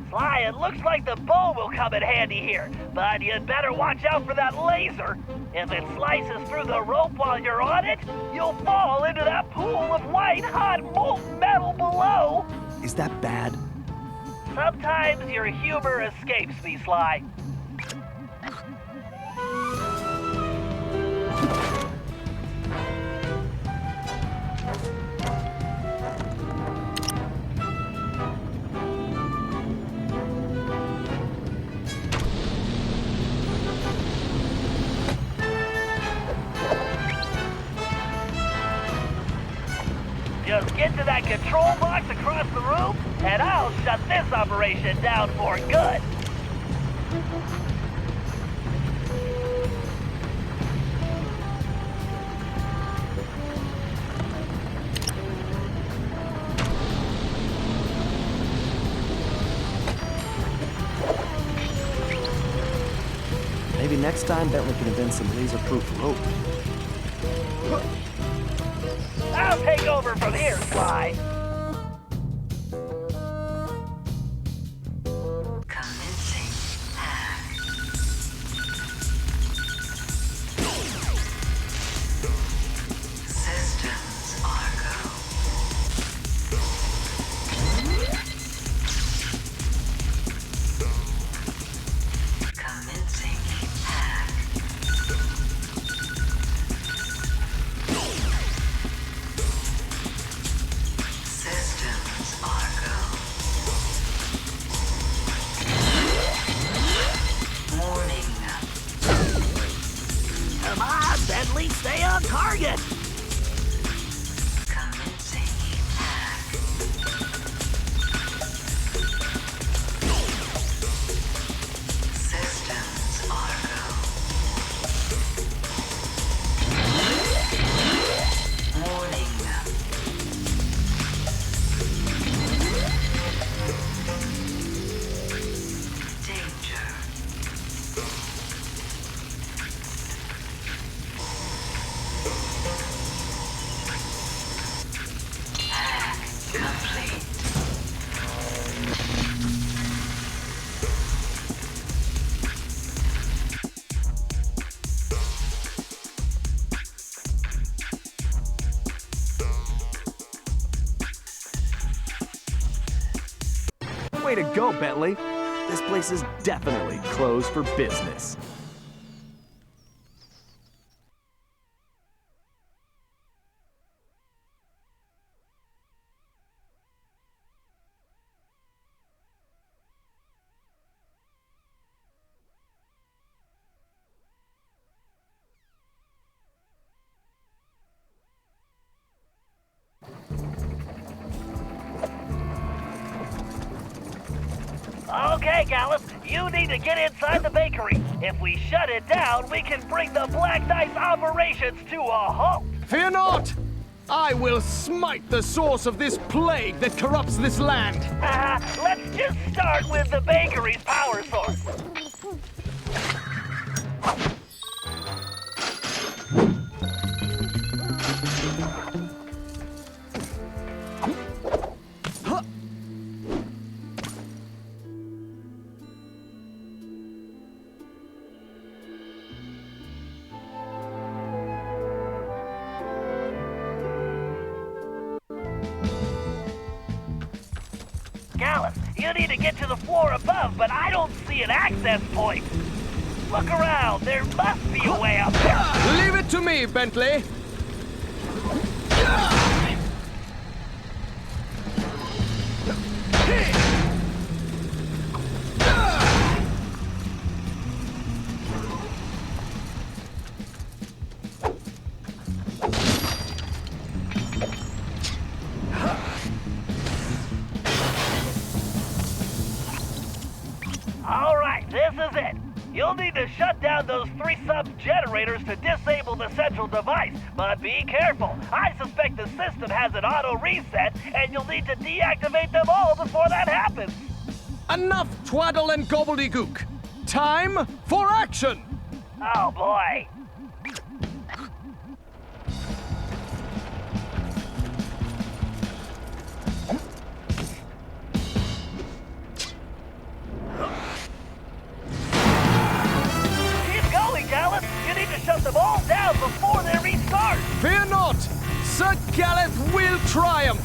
Sly, it looks like the bow will come in handy here, but you'd better watch out for that laser. If it slices through the rope while you're on it, you'll fall into that pool of white hot molten metal below. Is that bad? Sometimes your humor escapes me, Sly. Just get to that control box across the room, and I'll shut this operation down for good. Maybe next time Bentley can invent some laser-proof rope. I'll take over from here, Sly. Commencing hack. Systems are go. Commencing hack. Way to go, Bentley. This place is definitely closed for business. Okay, Gallus, you need to get inside the bakery. If we shut it down, we can bring the Black Dice operations to a halt. Fear not! I will smite the source of this plague that corrupts this land. Let's just start with the bakery's power source. Gallus, you need to get to the floor above, but I don't see an access point. Look around. There must be a way up there. Leave it to me, Bentley. All right, this is it. You'll need to shut down those 3 sub-generators to disable the central device, but be careful. I suspect the system has an auto reset, and you'll need to deactivate them all before that happens. Enough twaddle and gobbledygook. Time for action! Oh, boy. Keep going, Gallus. You need to shut them all down before they restart. Fear not! Sir Galeth will triumph!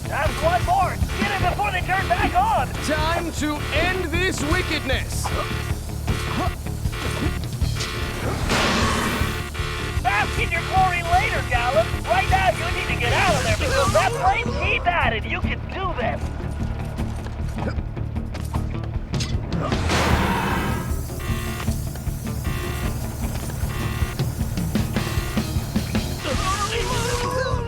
Just one more. Get it before they turn back on. Time to end this wickedness! Bask in your glory later, Gallus. Right now, you need to get out of there because that place, keep at it. You can do this.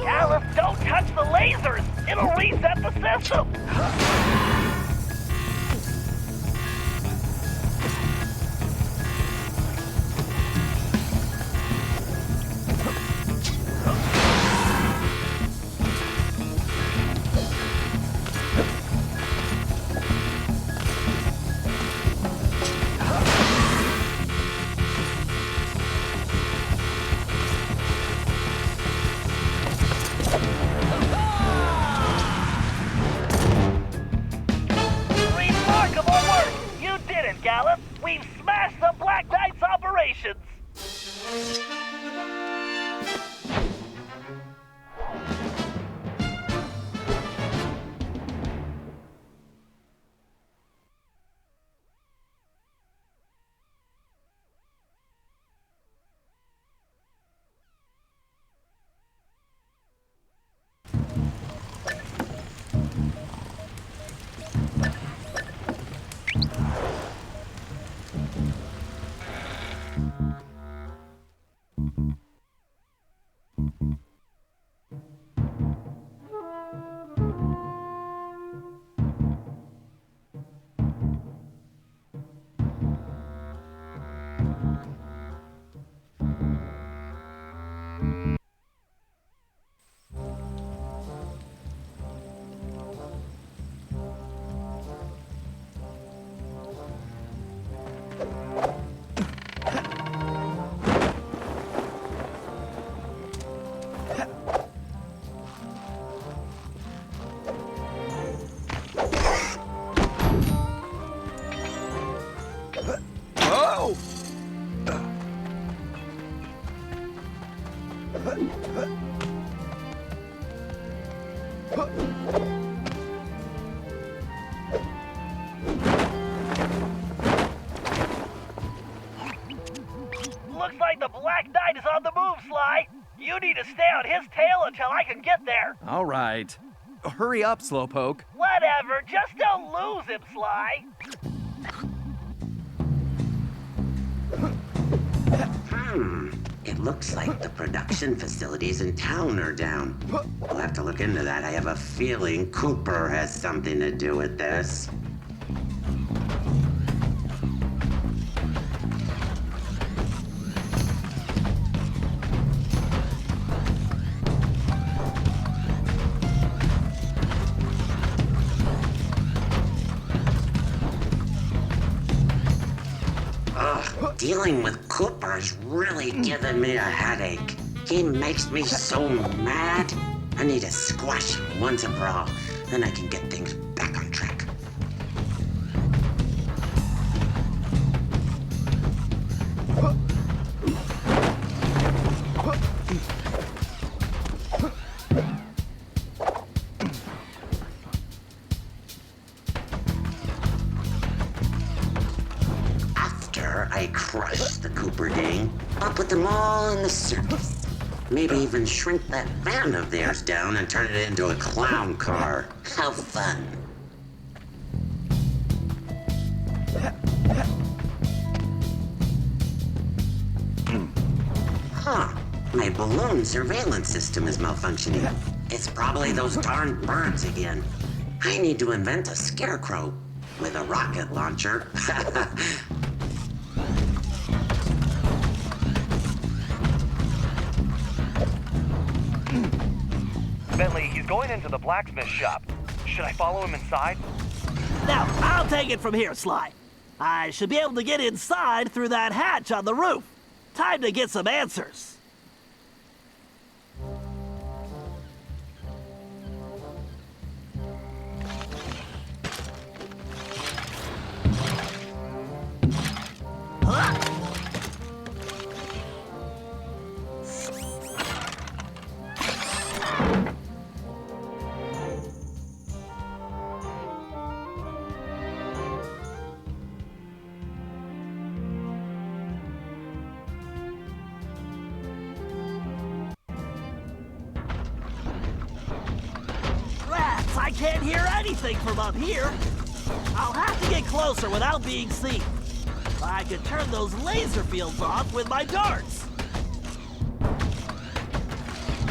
Gallus, don't touch the lasers. It'll reset the system. Gallus. We've smashed the Black Knight's operations. Looks like the Black Knight is on the move, Sly. You need to stay on his tail until I can get there. All right. Hurry up, Slowpoke. Whatever, just don't lose him, Sly. It looks like the production facilities in town are down. We'll have to look into that. I have a feeling Cooper has something to do with this. Dealing with Cooper is really giving me a headache. He makes me so mad. I need to squash him once and for all. Then I can get things back on track. I crush the Cooper gang. I'll put them all in the circus. Maybe even shrink that van of theirs down and turn it into a clown car. How fun. Huh. My balloon surveillance system is malfunctioning. It's probably those darn birds again. I need to invent a scarecrow with a rocket launcher. Bentley, he's going into the blacksmith shop. Should I follow him inside? Now, I'll take it from here, Sly. I should be able to get inside through that hatch on the roof. Time to get some answers. Huh? I can't hear anything from up here. I'll have to get closer without being seen. I could turn those laser fields off with my darts.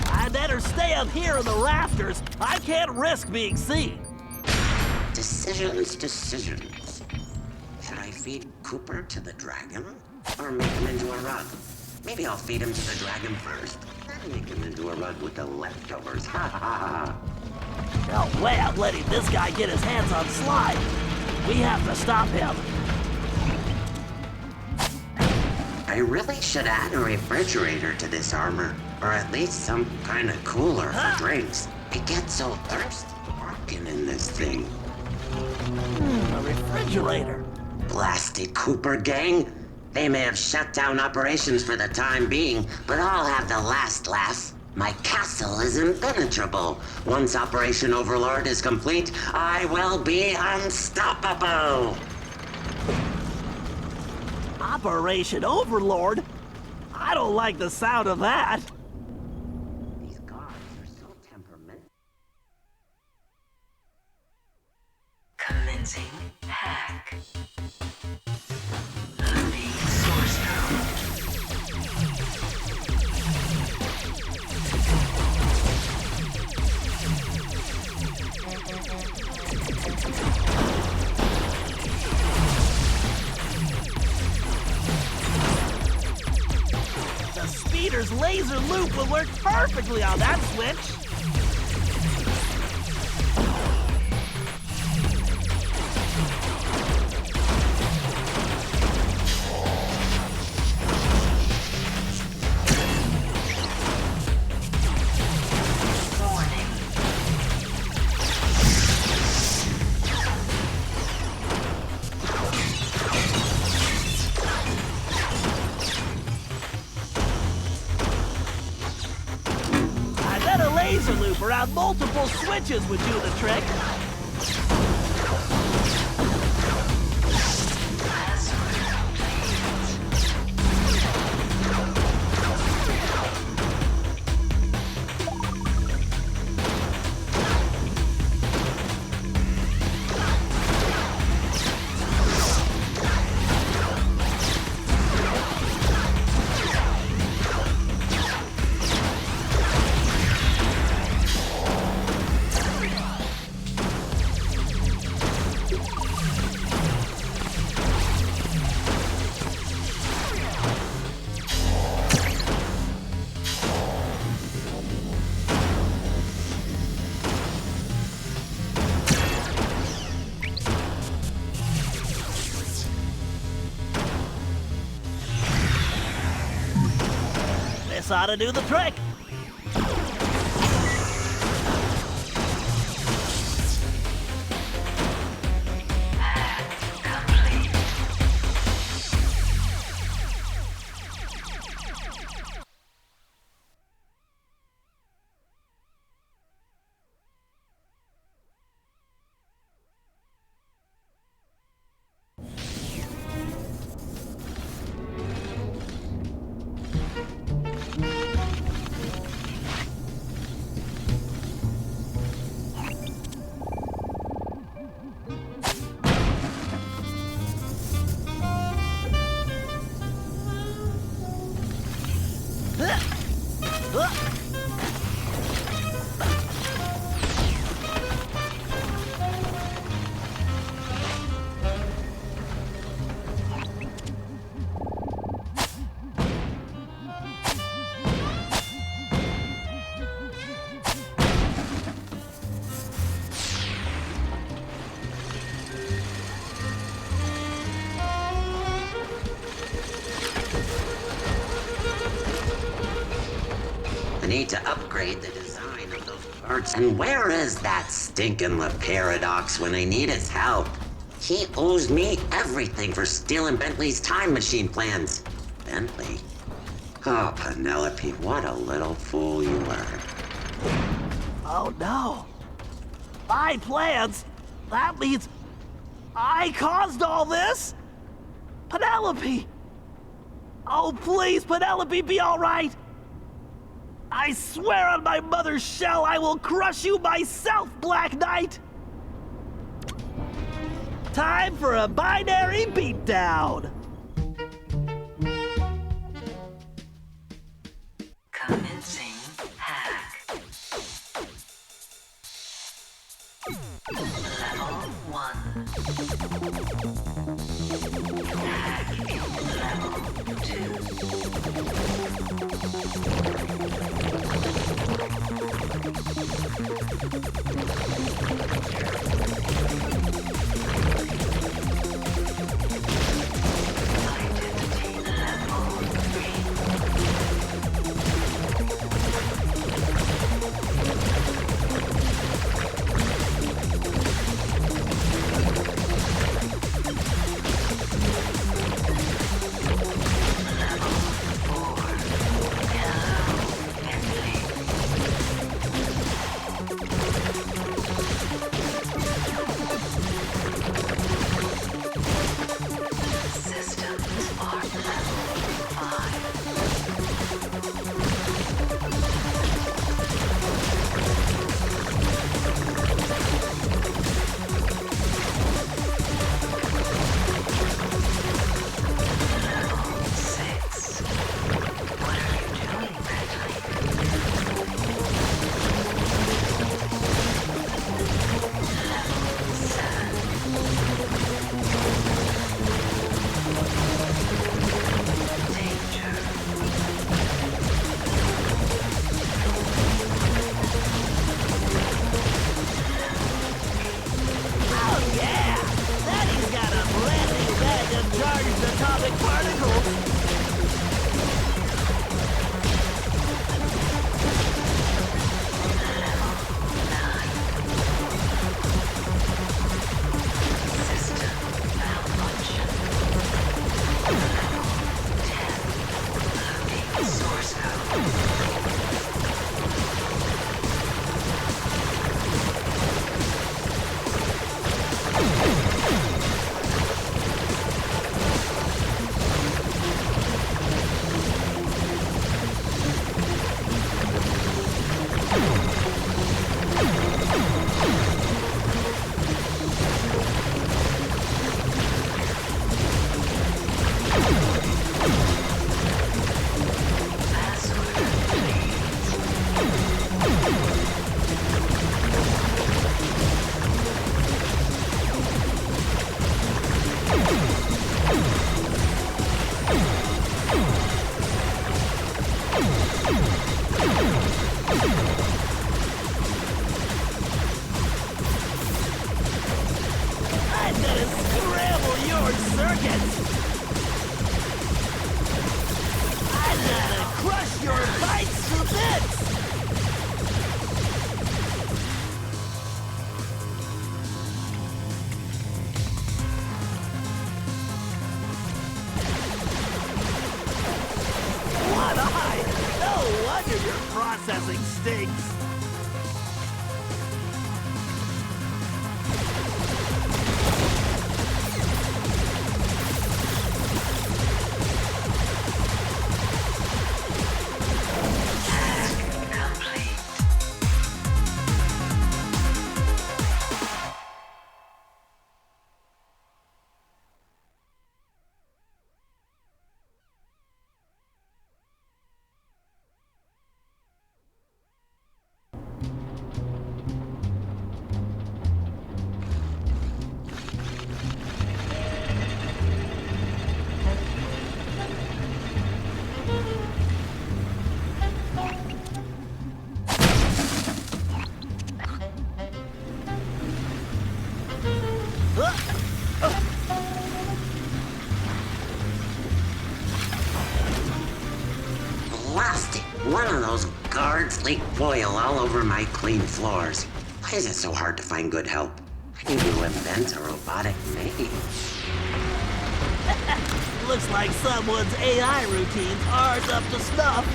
I better stay up here in the rafters. I can't risk being seen. Decisions. Should I feed Cooper to the dragon? Or make him into a rug? Maybe I'll feed him to the dragon first, then make him into a rug with the leftovers. Ha ha ha. No way I'm letting this guy get his hands on Sly. We have to stop him. I really should add a refrigerator to this armor, or at least some kind of cooler for drinks. I get so thirsty working in this thing. A refrigerator. Blasted Cooper gang. They may have shut down operations for the time being, but I'll have the last laugh. My castle is impenetrable. Once Operation Overlord is complete, I will be unstoppable. Operation Overlord? I don't like the sound of that. These guards are so temperamental. Commencing hack. Loading source code. The speeder's laser loop will work perfectly on that switch. laser loop around multiple switches would do the trick. This ought to do the trick. I need to upgrade the design of those parts. And where is that stinking Paradox when I need his help? He owes me everything for stealing Bentley's time machine plans. Bentley? Oh, Penelope, what a little fool you were. Oh no. My plans? That means I caused all this? Penelope! Oh, please, Penelope, be all right! I swear on my mother's shell I will crush you myself, Black Knight! Time for a binary beatdown! Commencing hack. Level 1. Hack. Level 2. I'm gonna scramble your circuits! I'm gonna crush your bites to bits! What eye? No wonder your processing stinks! Lost it. One of those guards leaked foil all over my clean floors. Why is it so hard to find good help? I need to invent a robotic maid. Looks like someone's AI routines aren't up to snuff.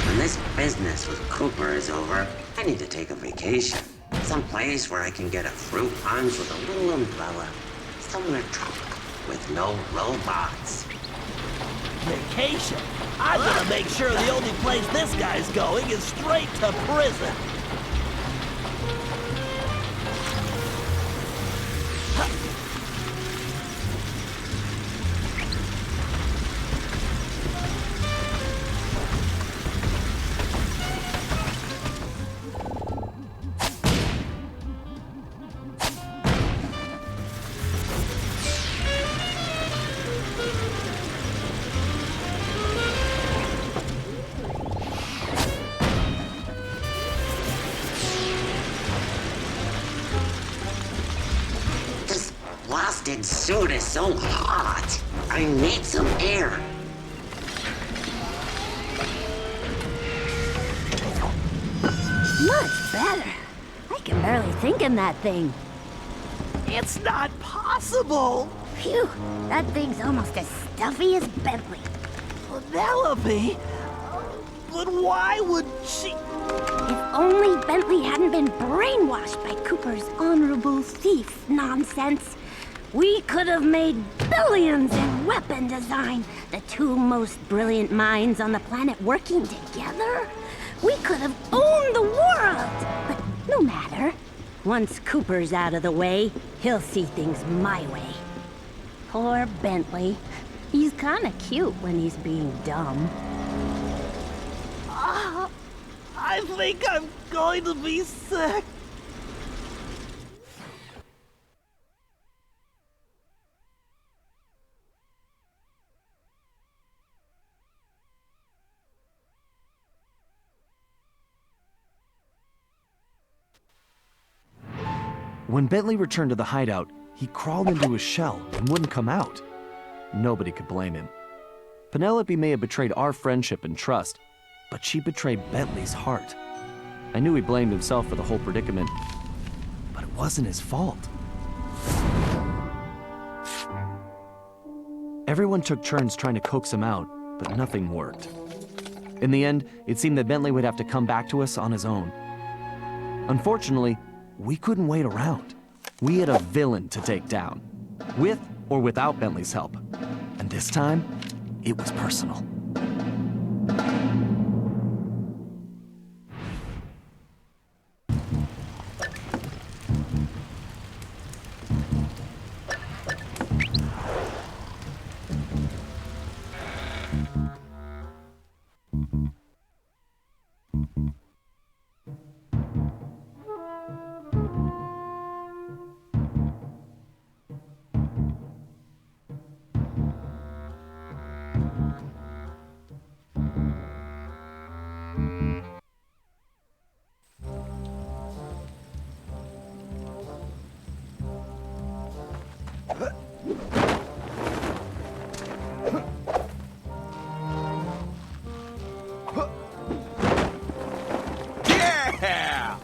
When this business with Cooper is over, I need to take a vacation. Someplace where I can get a fruit punch with a little umbrella. Somewhere tropical with no robots. Vacation? I'm gonna make sure the only place this guy's going is straight to prison. Blasted suit is so hot. I need some air. Much better. I can barely think in that thing. It's not possible! Phew, that thing's almost as stuffy as Bentley. Penelope? But why would she... If only Bentley hadn't been brainwashed by Cooper's honorable thief nonsense, we could have made billions in weapon design, the two most brilliant minds on the planet working together. We could have owned the world! But no matter. Once Cooper's out of the way, he'll see things my way. Poor Bentley. He's kinda cute when he's being dumb. I think I'm going to be sick. When Bentley returned to the hideout, he crawled into his shell and wouldn't come out. Nobody could blame him. Penelope may have betrayed our friendship and trust, but she betrayed Bentley's heart. I knew he blamed himself for the whole predicament, but it wasn't his fault. Everyone took turns trying to coax him out, but nothing worked. In the end, it seemed that Bentley would have to come back to us on his own. Unfortunately, we couldn't wait around. We had a villain to take down, with or without Bentley's help. And this time, it was personal. Yeah!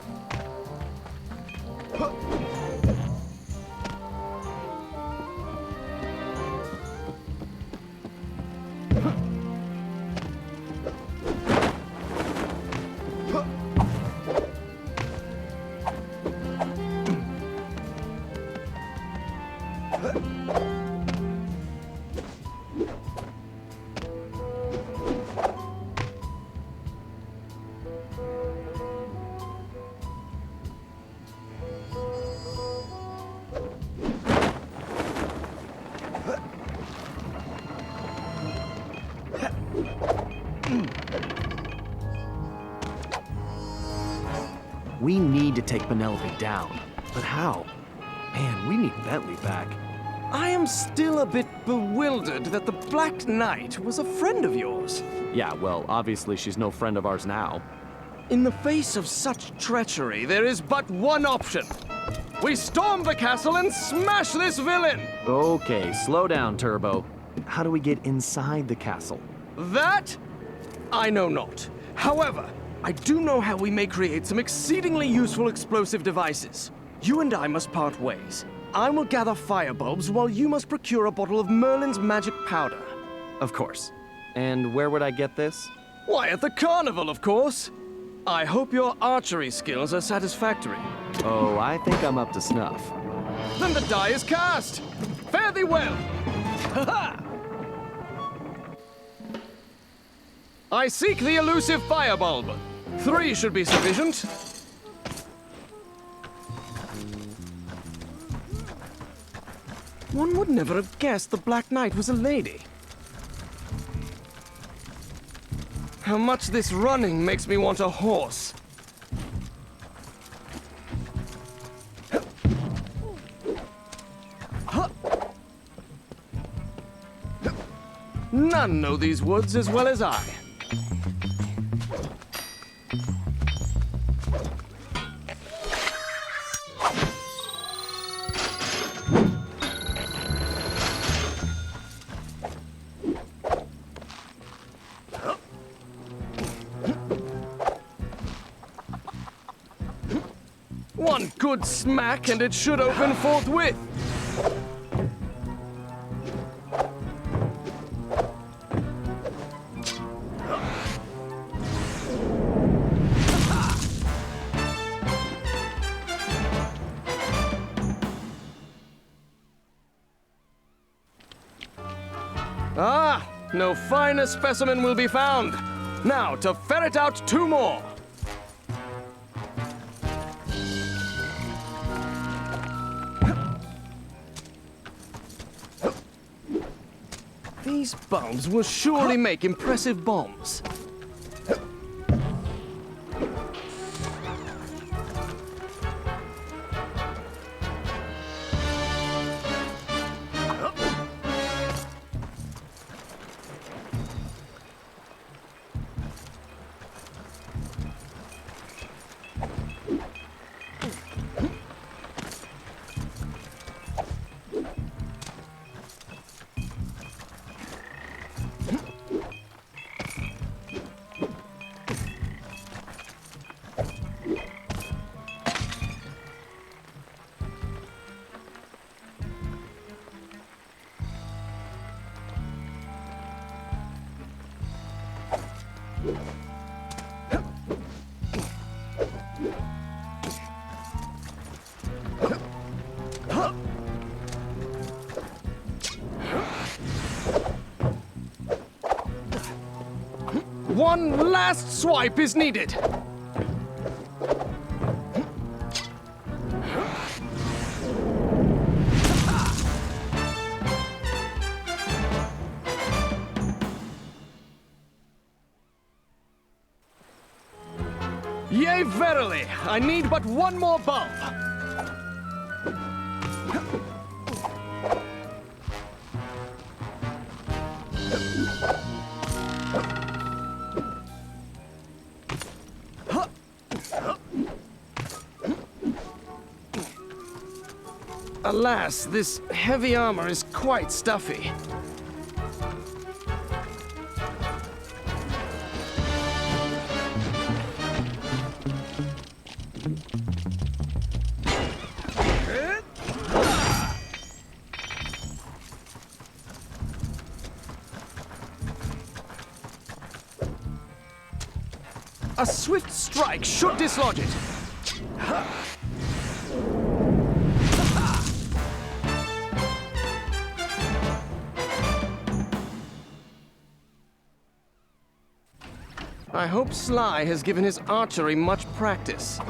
We need to take Penelope down. But how? Man, we need Bentley back. I am still a bit bewildered that the Black Knight was a friend of yours. Yeah, well, obviously she's no friend of ours now. In the face of such treachery, there is but one option. We storm the castle and smash this villain! Okay, slow down, Turbo. How do we get inside the castle? That? I know not. However, I do know how we may create some exceedingly useful explosive devices. You and I must part ways. I will gather firebulbs while you must procure a bottle of Merlin's magic powder. Of course. And where would I get this? Why, at the carnival, of course. I hope your archery skills are satisfactory. Oh, I think I'm up to snuff. Then the die is cast! Fare thee well! Ha-ha! I seek the elusive firebulb. 3 should be sufficient. One would never have guessed the Black Knight was a lady. How much this running makes me want a horse. None know these woods as well as I. One good smack and it should open forthwith. Ah, no finer specimen will be found. Now to ferret out 2 more. These bulbs will surely make impressive bombs. One last swipe is needed. Yea, verily, I need but one more bulb. Alas, this heavy armor is quite stuffy. A swift strike should dislodge it. I hope Sly has given his archery much practice.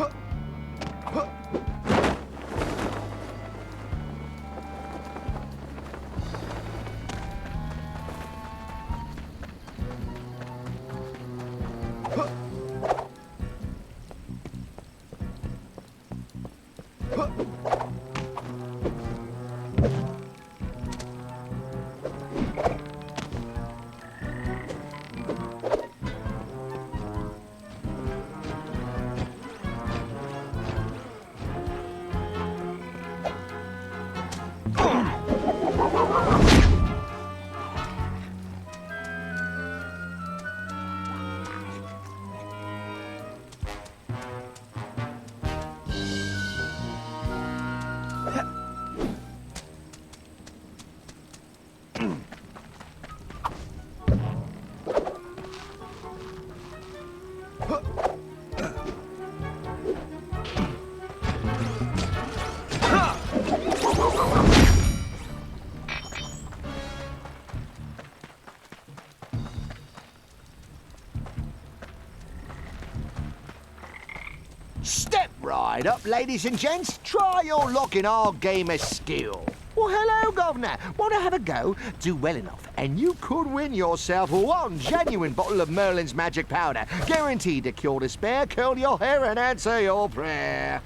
Step right up, ladies and gents. Try your luck in our game of skill. Well, hello, Governor. Want to have a go? Do well enough, and you could win yourself one genuine bottle of Merlin's magic powder, guaranteed to cure despair, curl your hair, and answer your prayer.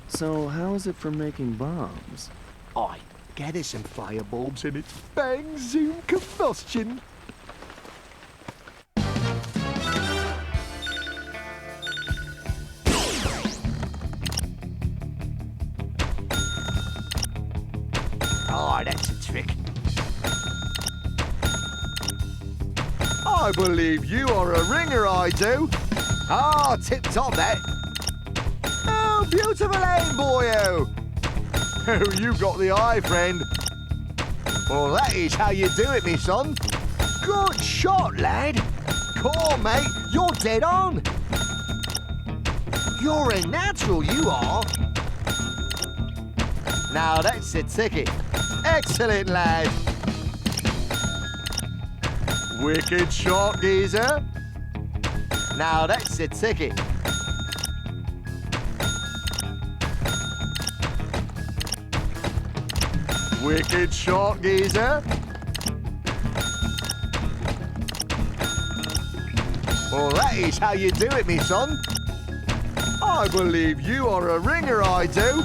So how is it for making bombs? I get us some firebulbs and it's bang, zoom, combustion. Oh, that's a trick. I believe you are a ringer, I do. Ah, tip-top that. Oh, beautiful aim, boyo. Oh, you got the eye, friend. Well, that is how you do it, me son. Good shot, lad. Come on, mate, you're dead on. You're a natural, you are. Now that's the ticket. Excellent, lad. Wicked shot, geezer. Now that's the ticket. Wicked shot, geezer. Well, that is how you do it, me son. I believe you are a ringer, I do.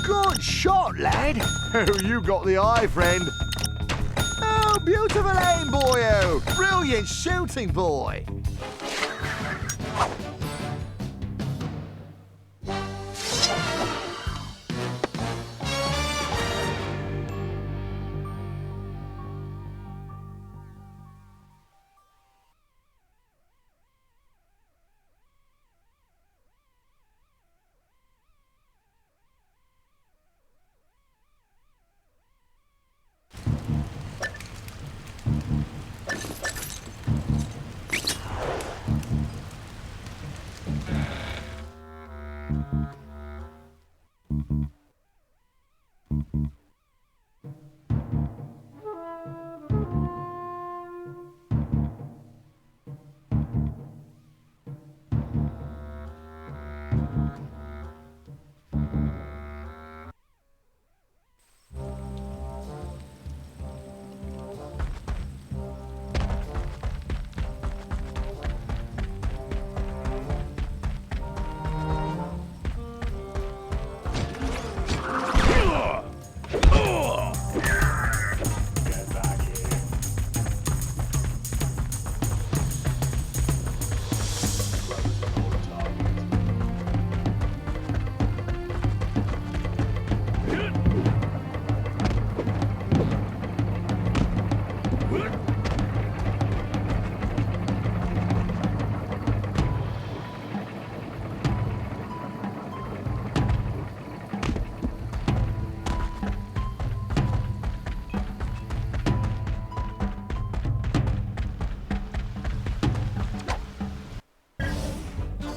Good shot, lad. Oh, you got the eye, friend. Oh, beautiful aim, boyo. Brilliant shooting, boy.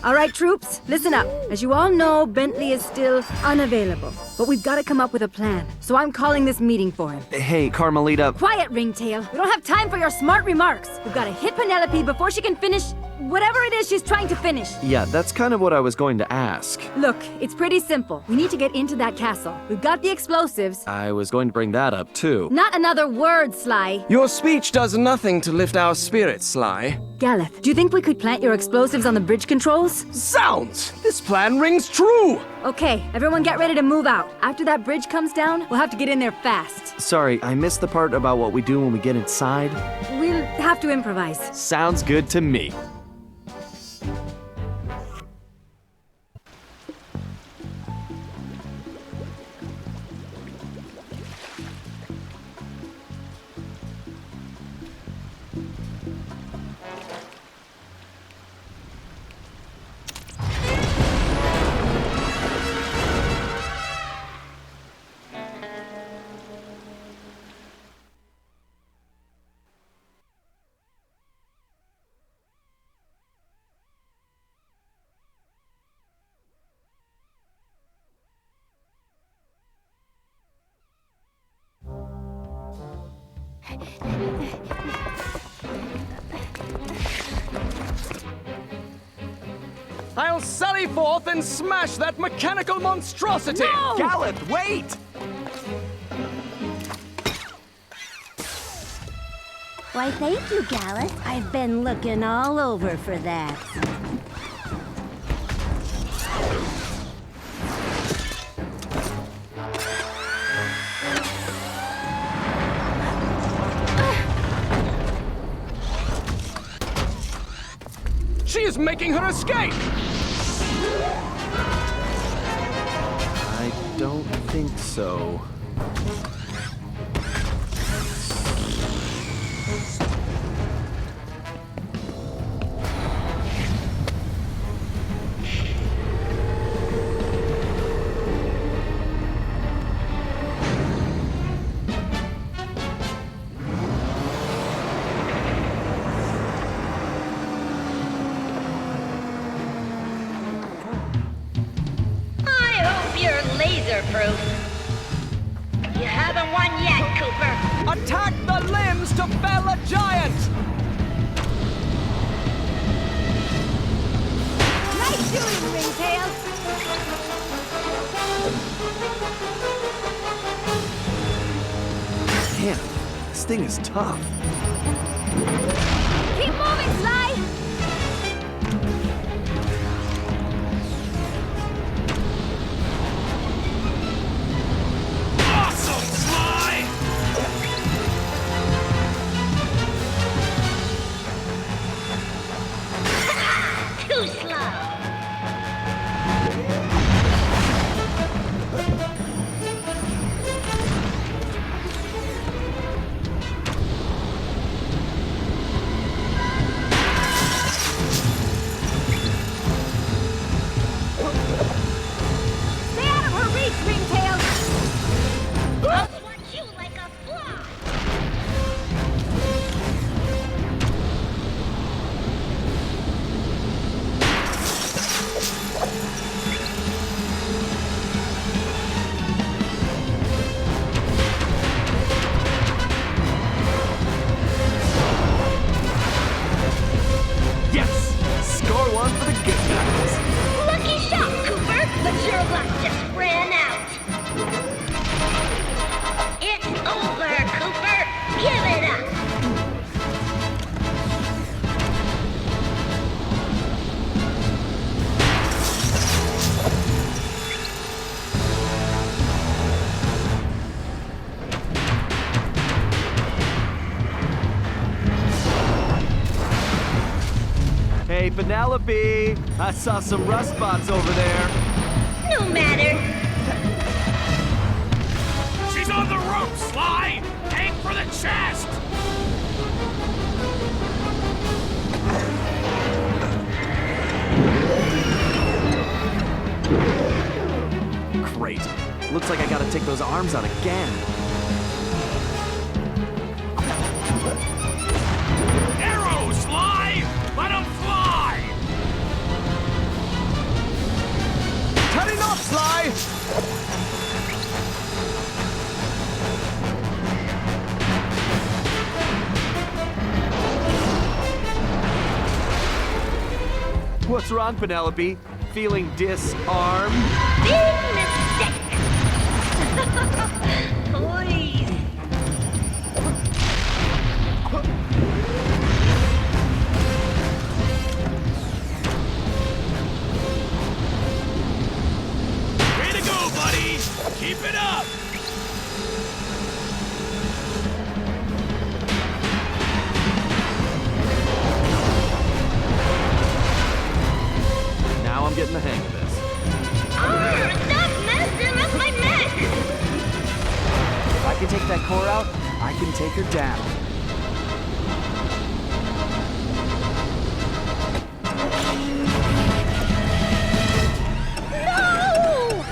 All right, troops, listen up. As you all know, Bentley is still unavailable. But we've got to come up with a plan. So I'm calling this meeting for him. Hey, Carmelita. Quiet, Ringtail. We don't have time for your smart remarks. We've got to hit Penelope before she can finish whatever it is she's trying to finish. Yeah, that's kind of what I was going to ask. Look, it's pretty simple. We need to get into that castle. We've got the explosives. I was going to bring that up, too. Not another word, Sly. Your speech does nothing to lift our spirits, Sly. Galeth, do you think we could plant your explosives on the bridge controls? Sounds! This plan rings true! Okay, everyone get ready to move out. After that bridge comes down, we'll have to get in there fast. Sorry, I missed the part about what we do when we get inside. We'll have to improvise. Sounds good to me. I'll sally forth and smash that mechanical monstrosity! No! Galeth, wait! Why, thank you, Galeth. I've been looking all over for that. She is making her escape! I don't think so. Proof. You haven't won yet, Cooper. Attack the limbs to fell a giant! Nice shooting, Ringtail! Man, this thing is tough. Keep moving, Sly! Too slow. Stay out of her reach, Ringtail! I'll punch you like a fly. Yes! Score one for the good guys. Lucky shot, Cooper, but your luck just ran out. It's over, Cooper. Give it up. Hey, Penelope! I saw some rust spots over there. No matter. She's on the rope, Sly! Aim for the chest! Great. Looks like I gotta take those arms out again. Arrows, Sly! Let them fly! What's wrong, Penelope? Feeling disarmed? Big mistake! Please. Way to go, buddy! Keep it up! Now I'm getting the hang of this. Stop messing with my neck! If I can take that core out, I can take her down. No!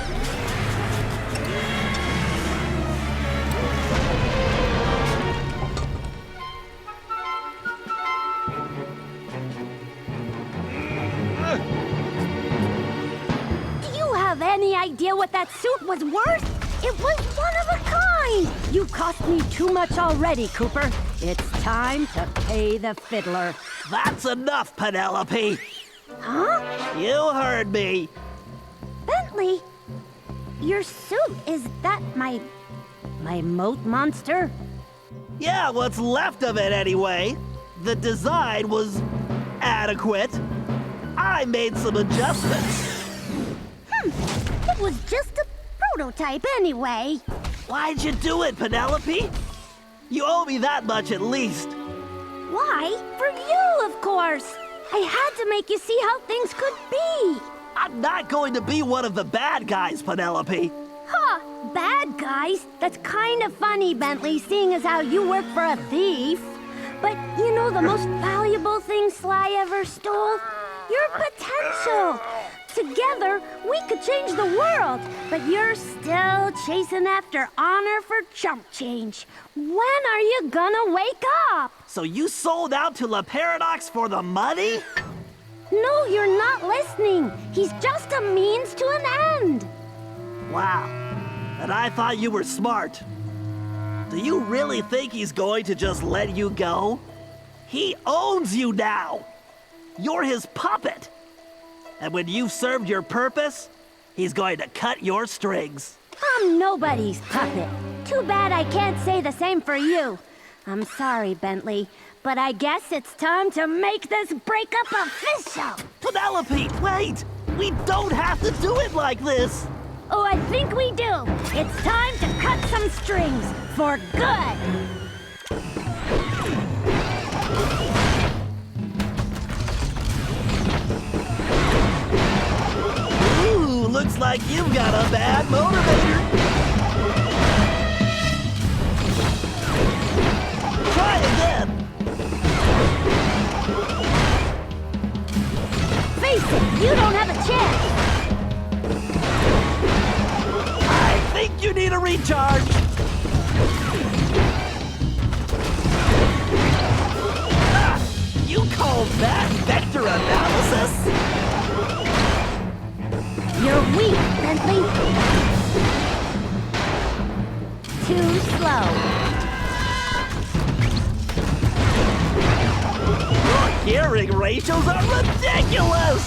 Do you have any idea what that suit was worth? It was one of a kind! You cost me too much already, Cooper. It's time to pay the fiddler. That's enough, Penelope. Huh? You heard me. Bentley, your suit, is that my moat monster? Yeah, what's left of it anyway. The design was adequate. I made some adjustments. It was just a prototype anyway. Why'd you do it, Penelope? You owe me that much at least. Why? For you, of course. I had to make you see how things could be. I'm not going to be one of the bad guys, Penelope. Huh, bad guys? That's kind of funny, Bentley, seeing as how you work for a thief. But you know the most valuable thing Sly ever stole? Your potential. Together, we could change the world, but you're still chasing after honor for chump change. When are you gonna wake up? So you sold out to La Paradox for the money? No, you're not listening. He's just a means to an end. Wow. And I thought you were smart. Do you really think he's going to just let you go? He owns you now. You're his puppet. And when you've served your purpose, he's going to cut your strings. I'm nobody's puppet. Too bad I can't say the same for you. I'm sorry, Bentley, but I guess it's time to make this breakup official. Penelope, wait! We don't have to do it like this! Oh, I think we do. It's time to cut some strings for good. Ooh, looks like you've got a bad motivator. Try again. Face it, you don't have a chance. I think you need a recharge. You call that vector analysis? You're weak, Bentley. Too slow. Your hearing ratios are ridiculous!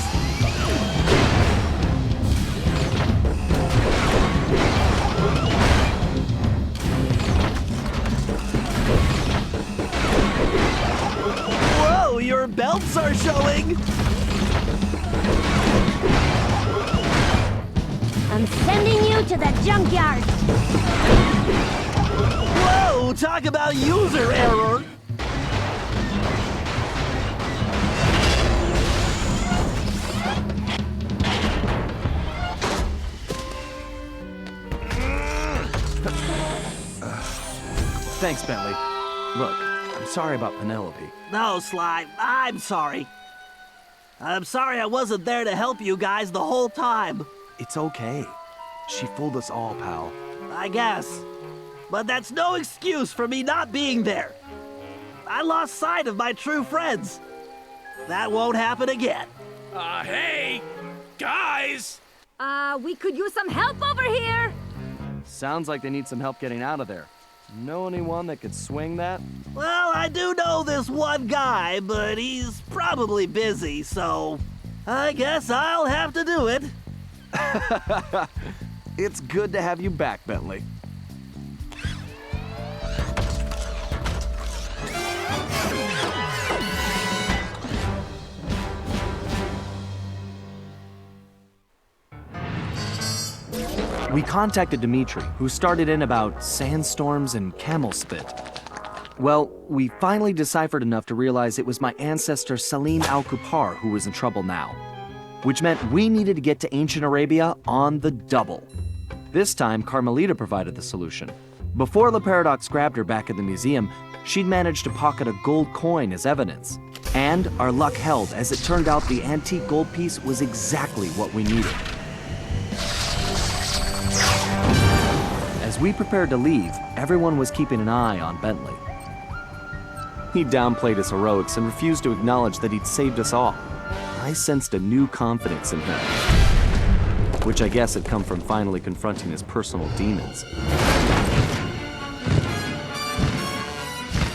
Whoa, your belts are showing! I'm sending you to the junkyard. Whoa, talk about user error! Thanks, Bentley. Look, I'm sorry about Penelope. No, Sly, I'm sorry. I'm sorry I wasn't there to help you guys the whole time. It's okay. She fooled us all, pal. I guess. But that's no excuse for me not being there. I lost sight of my true friends. That won't happen again. Hey! Guys! We could use some help over here. Sounds like they need some help getting out of there. Know anyone that could swing that? Well, I do know this one guy, but he's probably busy, so I guess I'll have to do it. It's good to have you back, Bentley. We contacted Dimitri, who started in about sandstorms and camel spit. Well, we finally deciphered enough to realize it was my ancestor Salim al-Kupar who was in trouble now, which meant we needed to get to ancient Arabia on the double. This time, Carmelita provided the solution. Before La Paradox grabbed her back at the museum, she'd managed to pocket a gold coin as evidence. And our luck held, as it turned out the antique gold piece was exactly what we needed. As we prepared to leave, everyone was keeping an eye on Bentley. He downplayed his heroics and refused to acknowledge that he'd saved us all. I sensed a new confidence in him, which I guess had come from finally confronting his personal demons.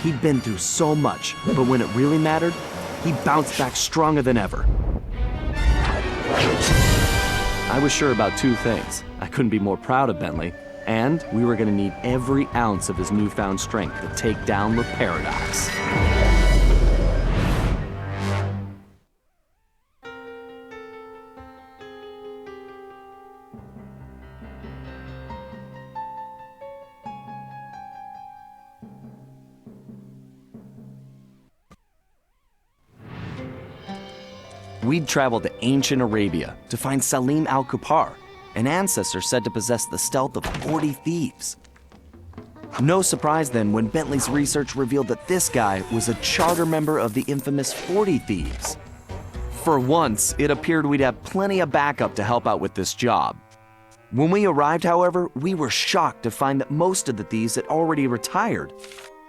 He'd been through so much, but when it really mattered, he bounced back stronger than ever. I was sure about two things. I couldn't be more proud of Bentley, and we were going to need every ounce of his newfound strength to take down the Paradox. We'd traveled to ancient Arabia to find Salim al-Kupar, an ancestor said to possess the stealth of 40 thieves. No surprise then when Bentley's research revealed that this guy was a charter member of the infamous 40 Thieves. For once, it appeared we'd have plenty of backup to help out with this job. When we arrived, however, we were shocked to find that most of the thieves had already retired.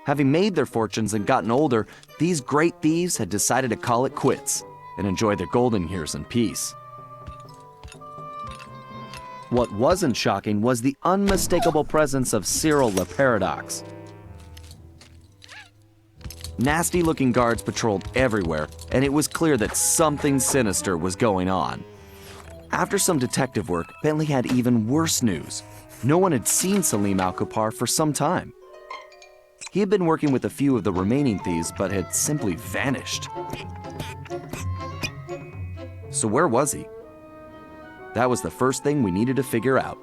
Having made their fortunes and gotten older, these great thieves had decided to call it quits and enjoy their golden years in peace. What wasn't shocking was the unmistakable presence of Cyril the Paradox. Nasty-looking guards patrolled everywhere, and it was clear that something sinister was going on. After some detective work, Bentley had even worse news. No one had seen Salim al-Kupar for some time. He had been working with a few of the remaining thieves, but had simply vanished. So where was he? That was the first thing we needed to figure out.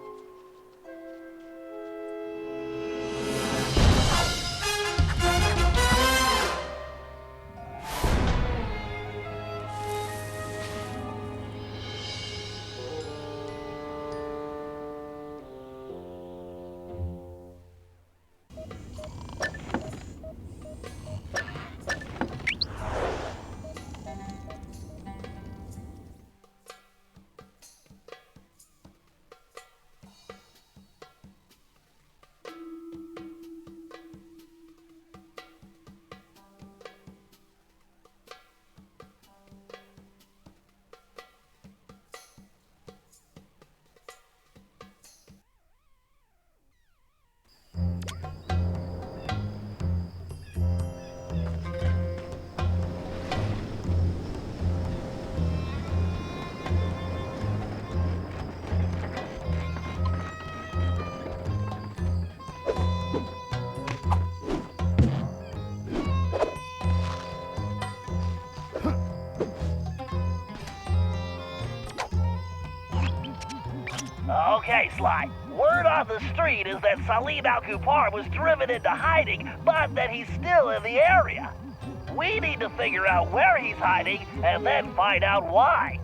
Okay, Sly. Word on the street is that Salim al-Kupar was driven into hiding, but that he's still in the area. We need to figure out where he's hiding and then find out why.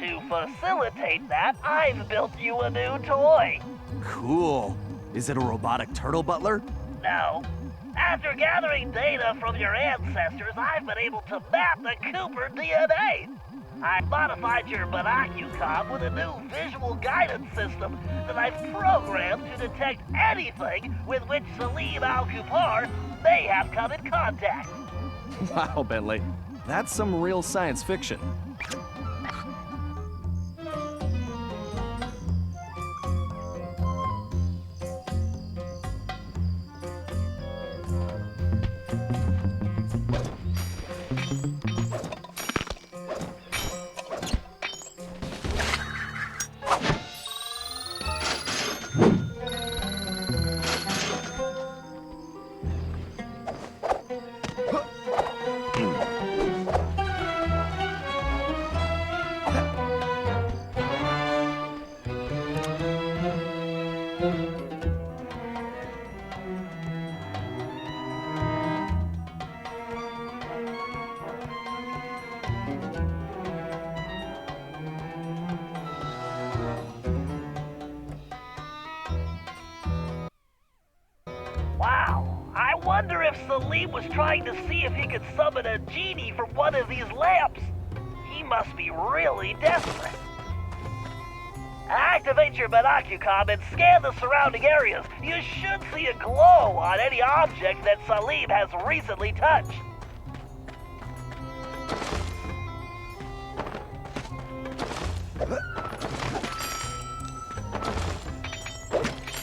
To facilitate that, I've built you a new toy. Cool. Is it a robotic turtle butler? No. After gathering data from your ancestors, I've been able to map the Cooper DNA. I modified your binocucom with a new visual guidance system that I've programmed to detect anything with which Salim al-Kupar may have come in contact. Wow, Bentley. That's some real science fiction. Wow, I wonder if Salim was trying to see if he could summon a genie from one of these lamps. He must be really desperate. Activate your binocucom and scan the surrounding areas. You should see a glow on any object that Salim has recently touched.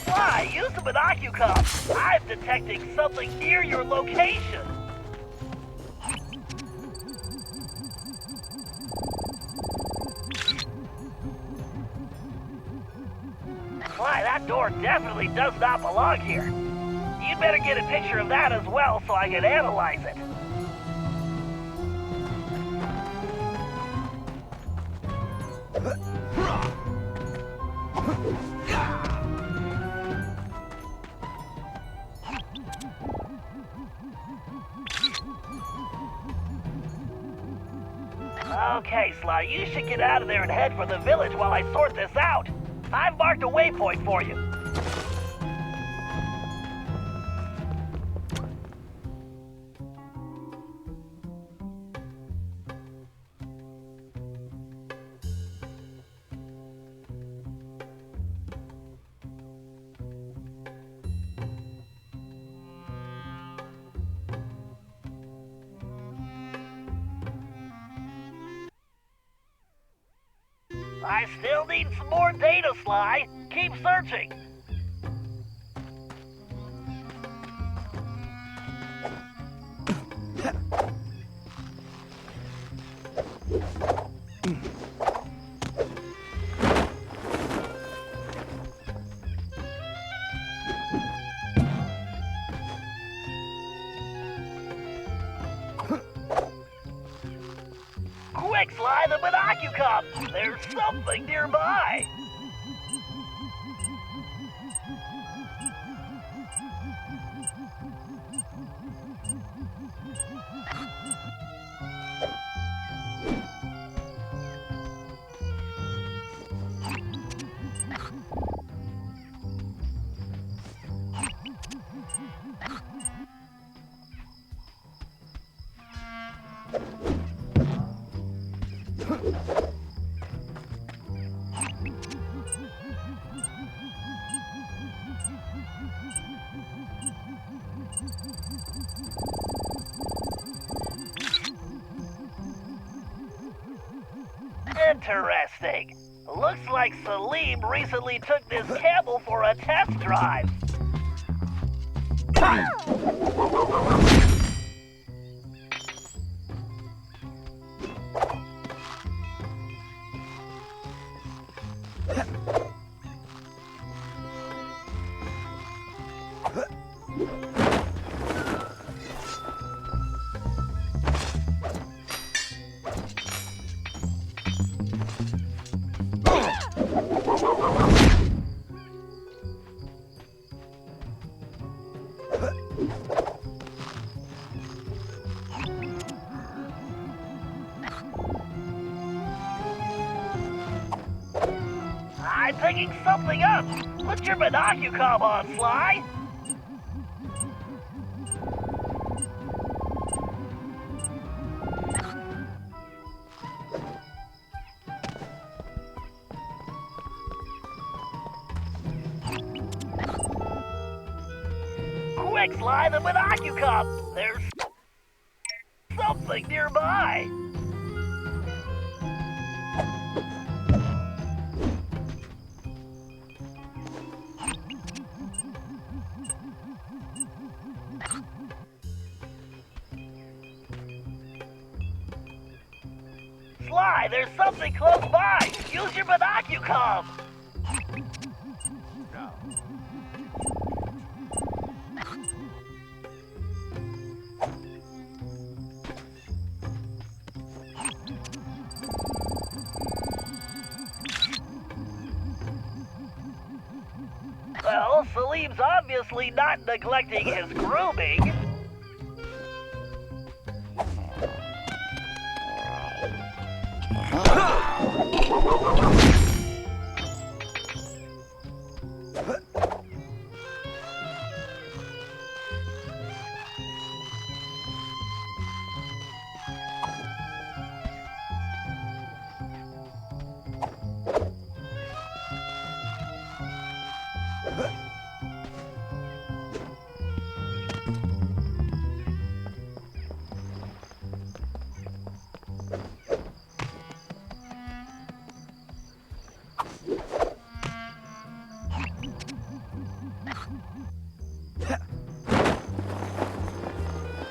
Why, use the binocucom. I'm detecting something near your location. Sly, that door definitely does not belong here. You'd better get a picture of that as well so I can analyze it. Okay, Sly, you should get out of there and head for the village while I sort this out. I've marked a waypoint for you. I still need some more data, Sly. Keep searching. Quick, Sly, the binocucom! There's something nearby! Interesting. Looks like Salim recently took this camel for a test drive. I'm picking something up. Put your binocucom on, Sly. Quick, Sly, the binocucom. There's something nearby. Sly, there's something close by! Use your binocucom! Salim's obviously not neglecting his grooming.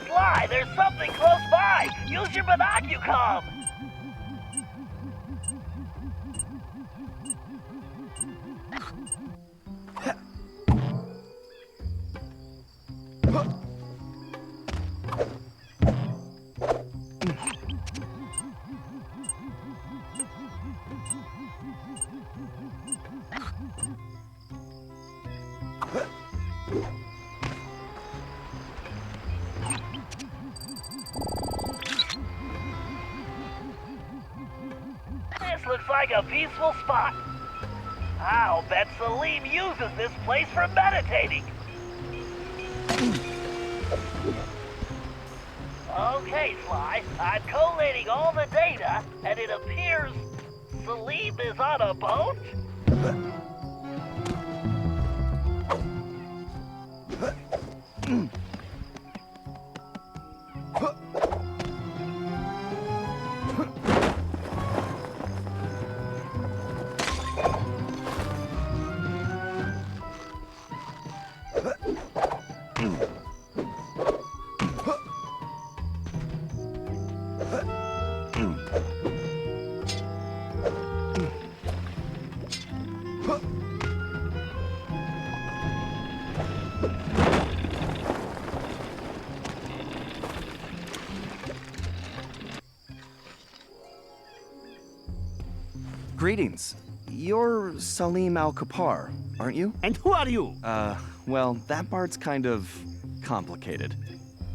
Sly, there's something close by! Use your binoculcom! This looks like a peaceful spot. I'll bet Salim uses this place for meditating. Okay, Sly, I'm collating all the data, and it appears Salim is on a boat? Greetings. You're Salim Al-Kapar, aren't you? And who are you? Well, that part's kind of complicated.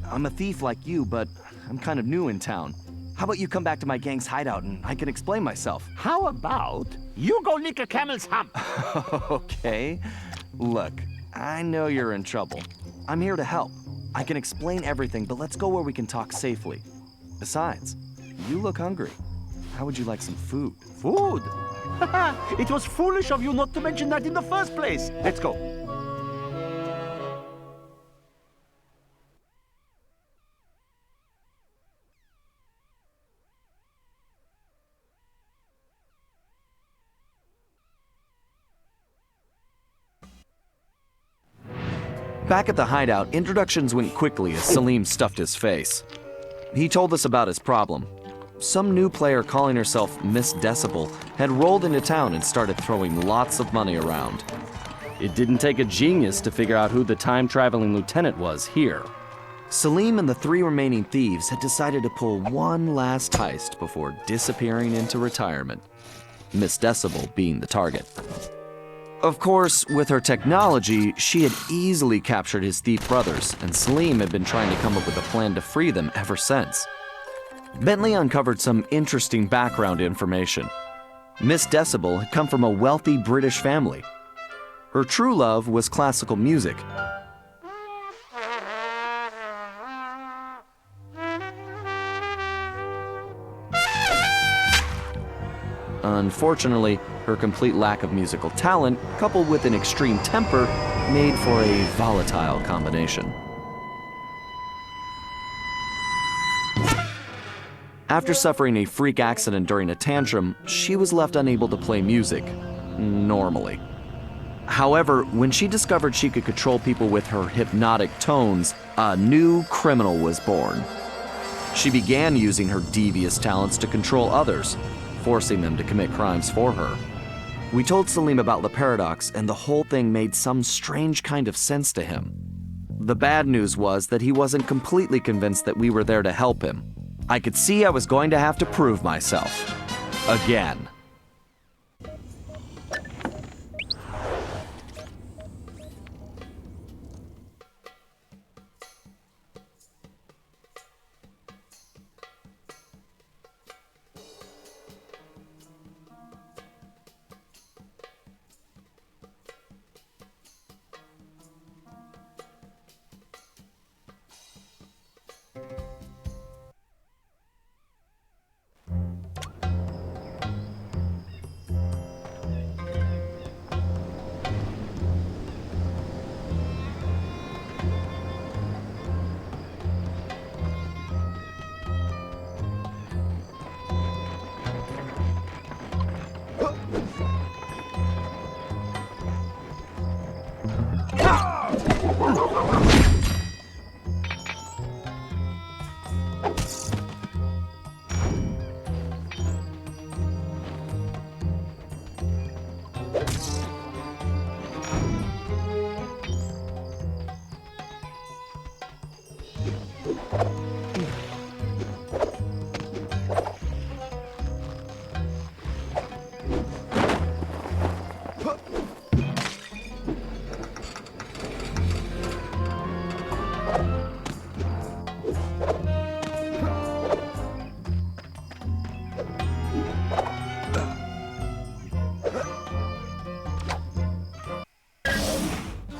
I'm a thief like you, but I'm kind of new in town. How about you come back to my gang's hideout and I can explain myself? How about you go lick a camel's hump? Okay. Look, I know you're in trouble. I'm here to help. I can explain everything, but let's go where we can talk safely. Besides, you look hungry. How would you like some food? Food? It was foolish of you not to mention that in the first place. Let's go. Back at the hideout, introductions went quickly as Salim stuffed his face. He told us about his problem. Some new player calling herself Miss Decibel had rolled into town and started throwing lots of money around. It didn't take a genius to figure out who the time-traveling lieutenant was here. Salim and the 3 remaining thieves had decided to pull one last heist before disappearing into retirement, Miss Decibel being the target. Of course, with her technology, she had easily captured his thief brothers, and Salim had been trying to come up with a plan to free them ever since. Bentley uncovered some interesting background information. Miss Decibel had come from a wealthy British family. Her true love was classical music. Unfortunately, her complete lack of musical talent, coupled with an extreme temper, made for a volatile combination. After suffering a freak accident during a tantrum, she was left unable to play music normally. However, when she discovered she could control people with her hypnotic tones, a new criminal was born. She began using her devious talents to control others, forcing them to commit crimes for her. We told Salim about the paradox, and the whole thing made some strange kind of sense to him. The bad news was that he wasn't completely convinced that we were there to help him. I could see I was going to have to prove myself. Again.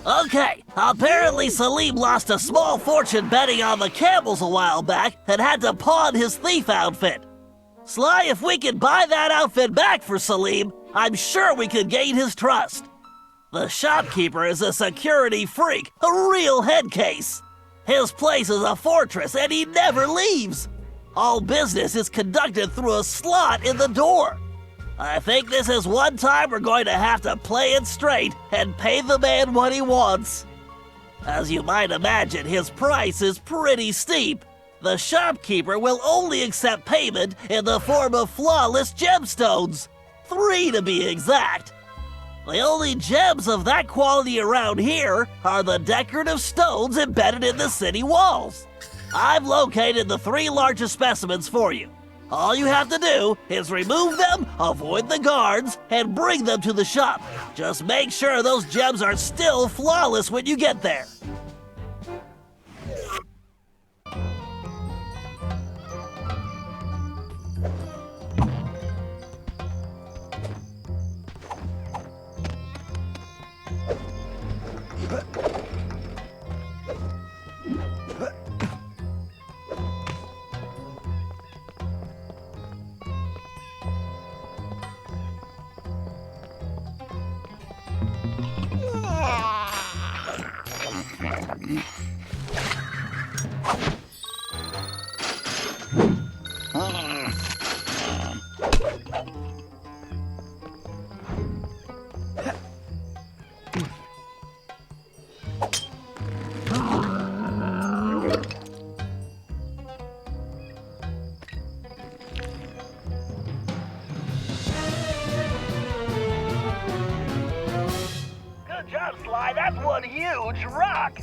Okay, apparently Salim lost a small fortune betting on the camels a while back and had to pawn his thief outfit. Sly, if we can buy that outfit back for Salim, I'm sure we could gain his trust. The shopkeeper is a security freak, a real head case. His place is a fortress and he never leaves. All business is conducted through a slot in the door. I think this is one time we're going to have to play it straight and pay the man what he wants. As you might imagine, his price is pretty steep. The shopkeeper will only accept payment in the form of flawless gemstones. 3 to be exact. The only gems of that quality around here are the decorative stones embedded in the city walls. I've located the 3 largest specimens for you. All you have to do is remove them, avoid the guards, and bring them to the shop. Just make sure those gems are still flawless when you get there. Good job, Sly. That's one huge rock.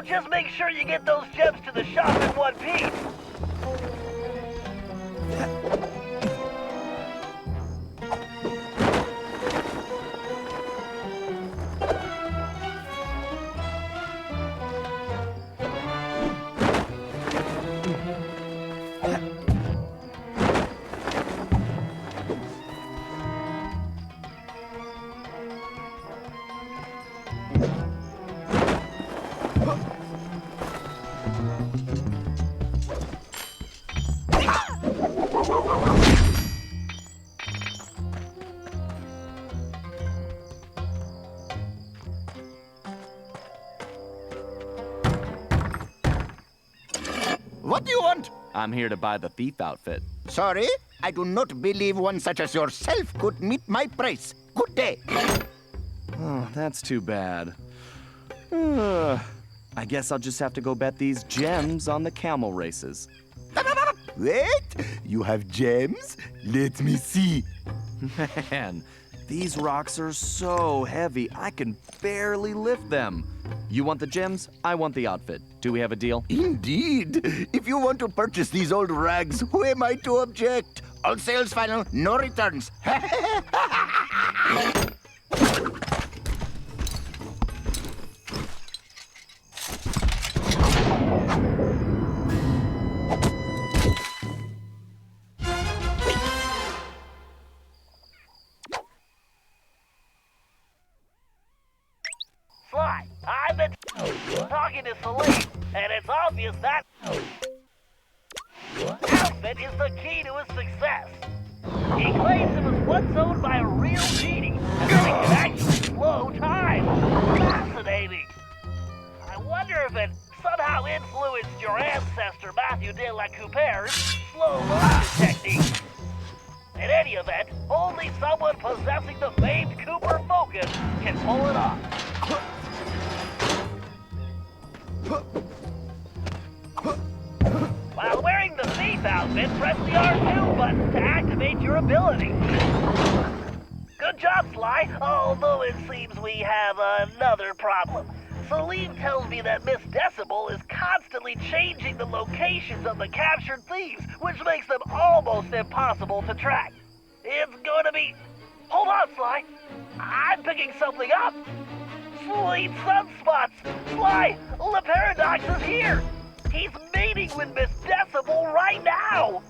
Just make sure you get those gems to the shop in one piece. What do you want? I'm here to buy the thief outfit. Sorry, I do not believe one such as yourself could meet my price. Good day. Oh, that's too bad. I guess I'll just have to go bet these gems on the camel races. Wait, you have gems? Let me see. Man, these rocks are so heavy, I can barely lift them. You want the gems? I want the outfit. Do we have a deal? Indeed. If you want to purchase these old rags, who am I to object? All sales final, no returns. Sly, I've been talking to Salim, and it's obvious that outfit is the key to his success. He claims it was once owned by a real genie, and that it can actually slow time. Fascinating. I wonder if it somehow influenced your ancestor Matthew de la Coupere's slow motion technique. In any event, only someone possessing the famed Cooper focus can pull it off. While wearing the thief outfit, press the R2 button to activate your ability. Good job, Sly, although it seems we have another problem. Salim tells me that Miss Decibel is constantly changing the locations of the captured thieves, which makes them almost impossible to track. It's going to be... Hold on, Sly. I'm picking something up. Sweet sunspots. Sly, Le Paradox is here. He's meeting with Miss Decibel right now.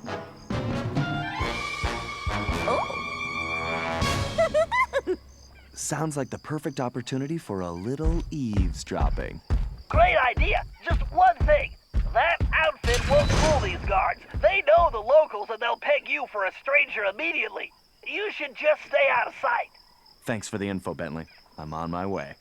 Sounds like the perfect opportunity for a little eavesdropping. Great idea. Just one thing. That outfit won't fool these guards. They know the locals and they'll peg you for a stranger immediately. You should just stay out of sight. Thanks for the info, Bentley. I'm on my way.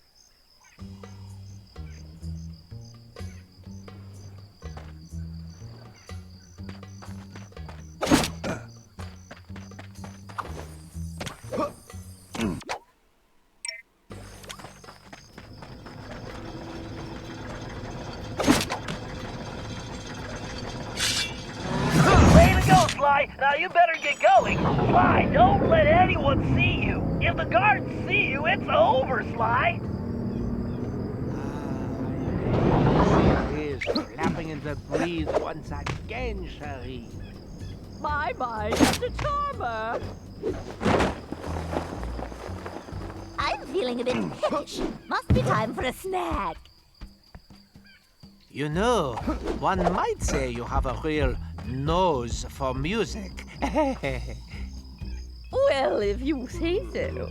Now you better get going. Sly, don't let anyone see you. If the guards see you, it's over, Sly. He is flapping in the breeze once again, Cherie. My, Mr. Charmer. I'm feeling a bit peckish. Must be time for a snack. You know, one might say you have a real nose for music. Well, if you say so.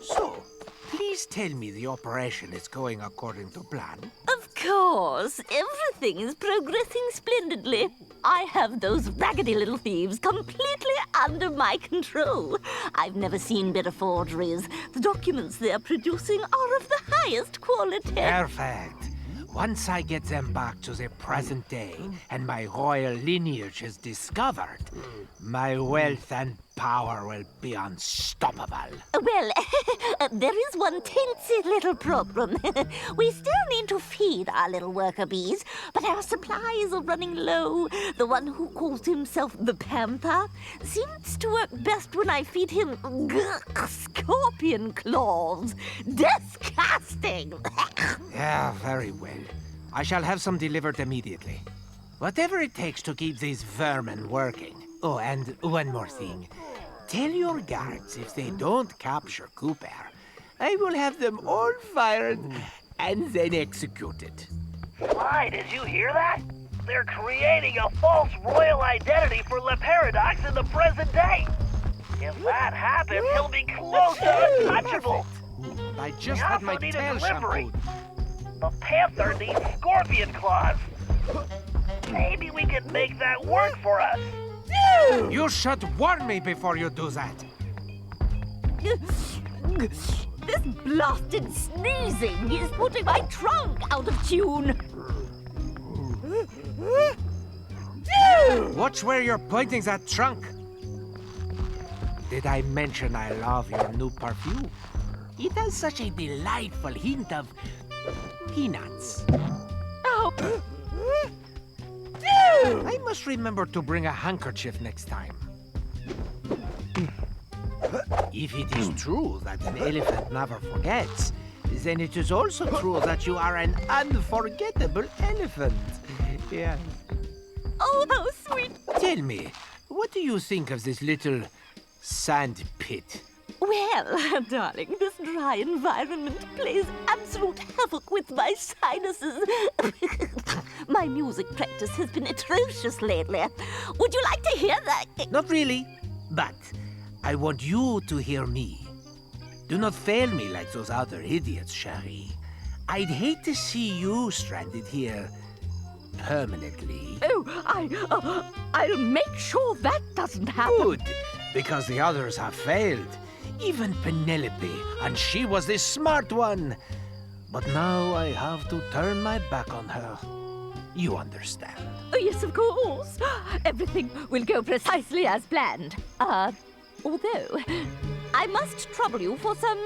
So, please tell me the operation is going according to plan. Of course, everything is progressing splendidly. I have those raggedy little thieves completely under my control. I've never seen better forgeries. The documents they're producing are of the highest quality. Perfect. Once I get them back to the present day and my royal lineage is discovered, my wealth and power will be unstoppable. Well, there is one teensy little problem. We still need to feed our little worker bees, but our supplies are running low. The one who calls himself the Panther seems to work best when I feed him scorpion claws. Disgusting! Yeah, very well. I shall have some delivered immediately. Whatever it takes to keep these vermin working. Oh, and one more thing. Tell your guards if they don't capture Cooper, I will have them all fired and then executed. Sly, did you hear that? They're creating a false royal identity for Le Paradox in the present day. If that happens, he'll be close to untouchable. I just had my tail shampooed. The Panther needs scorpion claws. Maybe we can make that work for us. You should warn me before you do that. This blasted sneezing is putting my trunk out of tune. Watch where you're pointing that trunk. Did I mention I love your new perfume? It has such a delightful hint of peanuts. Oh. I must remember to bring a handkerchief next time. If it is true that an elephant never forgets, then it is also true that you are an unforgettable elephant. Yeah. Oh, how sweet. Tell me, what do you think of this little sand pit? Well, darling, this dry environment plays absolute havoc with my sinuses. My music practice has been atrocious lately. Would you like to hear that? Not really, but I want you to hear me. Do not fail me like those other idiots, Sherry. I'd hate to see you stranded here permanently. Oh, I'll make sure that doesn't happen. Good, because the others have failed. Even Penelope, and she was the smart one. But now I have to turn my back on her. You understand. Oh, yes, of course. Everything will go precisely as planned. Although, I must trouble you for some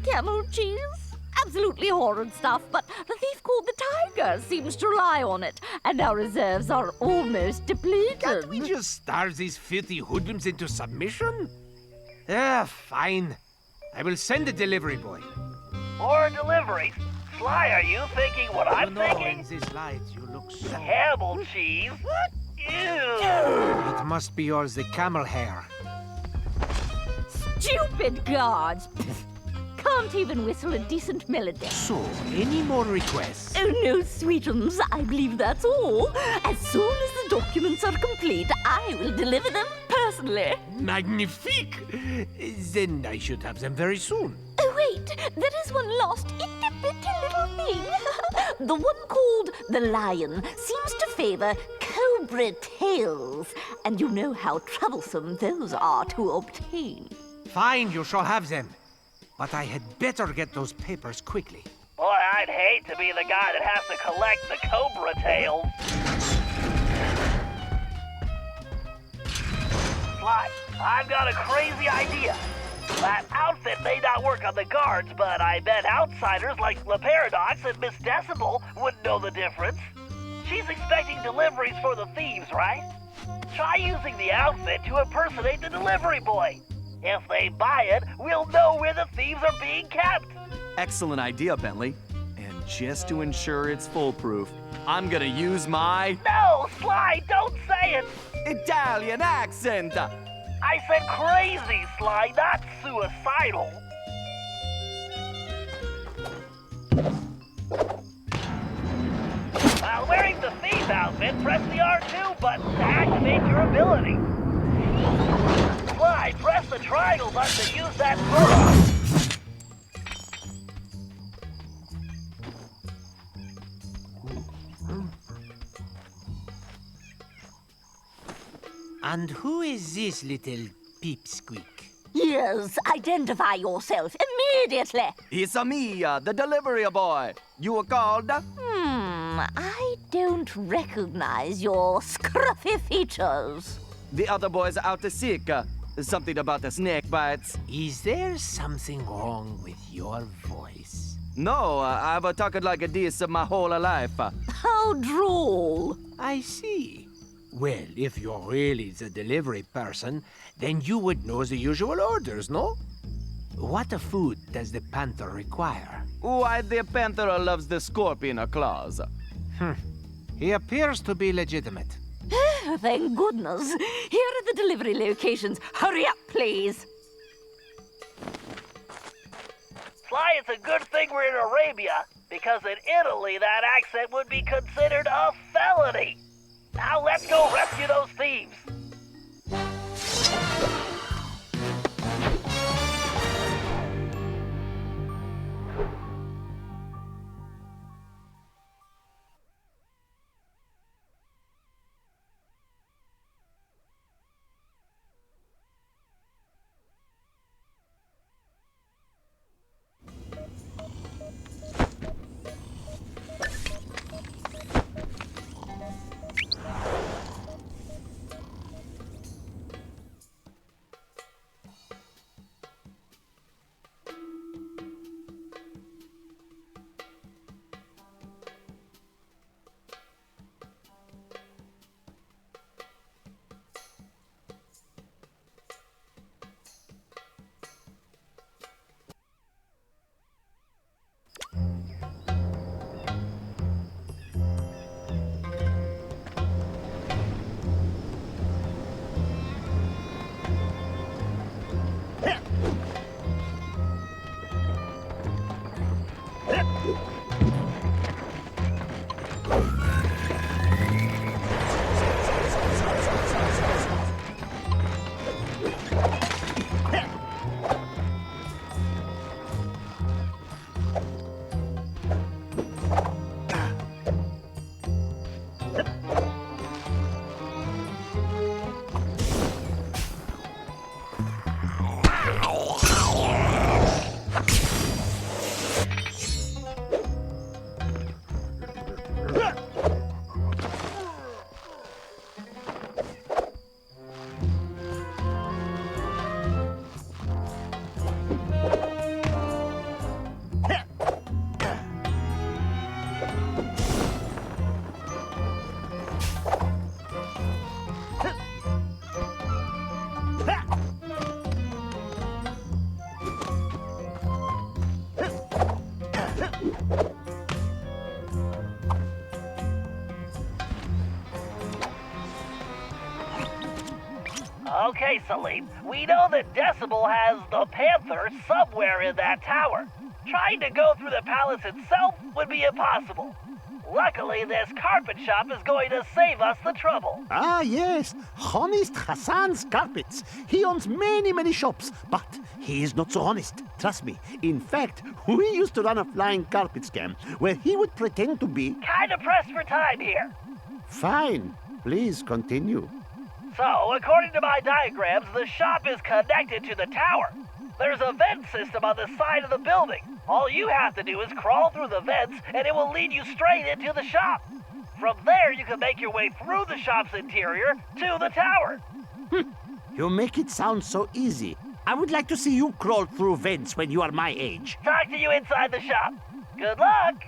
camel cheese. Absolutely horrid stuff, but the thief called the Tiger seems to rely on it, and our reserves are almost depleted. Can't we just starve these filthy hoodlums into submission? Fine. I will send a delivery boy. More deliveries? Sly, are you thinking what I'm thinking? In this light, you look so... Camel cheese? Ew! It must be yours, the camel hair. Stupid guards! Can't even whistle a decent melody. So, any more requests? Oh, no, sweetums. I believe that's all. As soon as the documents are complete, I will deliver them personally. Magnifique! Then I should have them very soon. Oh, wait. There is one last itty-bitty little thing. The one called the Lion seems to favor cobra tails. And you know how troublesome those are to obtain. Fine, you shall have them. But I had better get those papers quickly. Boy, I'd hate to be the guy that has to collect the cobra tails. Sly, I've got a crazy idea. That outfit may not work on the guards, but I bet outsiders like Le Paradox and Miss Decibel wouldn't know the difference. She's expecting deliveries for the thieves, right? Try using the outfit to impersonate the delivery boy. If they buy it, we'll know where the thieves are being kept. Excellent idea, Bentley. And just to ensure it's foolproof, I'm gonna use my... No, Sly, don't say it! Italian accent! I said crazy, Sly, not suicidal. While wearing the thief outfit, press the R2 button to activate your ability. Sly, press the triangle button to use that photo. And who is this little peepsqueak? Yes, identify yourself immediately. It's me, the delivery boy. You were called? I don't recognize your scruffy features. The other boys are out to sick. Something about the snake bites. Is there something wrong with your voice? No, I've talked like this my whole life. How droll. I see. Well, if you're really the delivery person, then you would know the usual orders, no? What food does the panther require? Why, the panther loves the scorpion claws. He appears to be legitimate. Thank goodness. Here are the delivery locations. Hurry up, please. Sly, it's a good thing we're in Arabia, because in Italy that accent would be considered a felony. Now let's go rescue those thieves. Okay, Salim, we know that Decibel has the Panther somewhere in that tower. Trying to go through the palace itself would be impossible. Luckily, this carpet shop is going to save us the trouble. Ah, yes. Honest Hassan's Carpets. He owns many, many shops, but he is not so honest. Trust me. In fact, we used to run a flying carpet scam where he would pretend to be... Kinda pressed for time here. Fine. Please continue. So, according to my diagrams, the shop is connected to the tower. There's a vent system on the side of the building. All you have to do is crawl through the vents, and it will lead you straight into the shop. From there, you can make your way through the shop's interior to the tower. You make it sound so easy. I would like to see you crawl through vents when you are my age. Talk to you inside the shop. Good luck!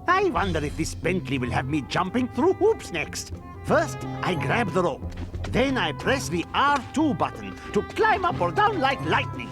I wonder if this Bentley will have me jumping through hoops next. First, I grab the rope. Then I press the R2 button to climb up or down like lightning.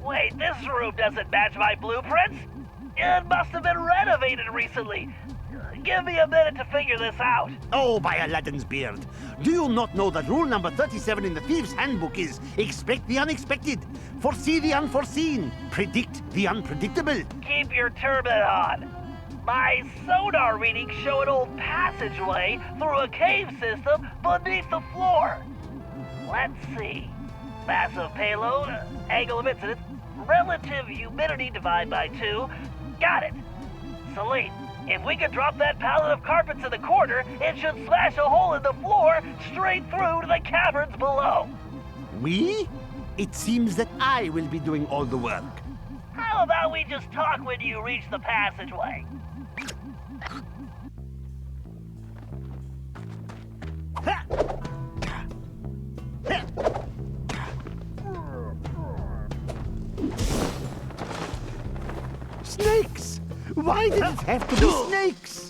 Wait, this room doesn't match my blueprints? It must have been renovated recently. Give me a minute to figure this out. Oh, by Aladdin's beard. Do you not know that rule number 37 in the Thieves' Handbook is expect the unexpected, foresee the unforeseen, predict the unpredictable? Keep your turban on. My sonar readings show an old passageway through a cave system beneath the floor. Let's see. Massive payload, angle of incidence, relative humidity divided by 2. Got it. Celine, if we could drop that pallet of carpets in the corner, it should smash a hole in the floor straight through to the caverns below. We? It seems that I will be doing all the work. How about we just talk when you reach the passageway? Snakes! Why did it have to be snakes?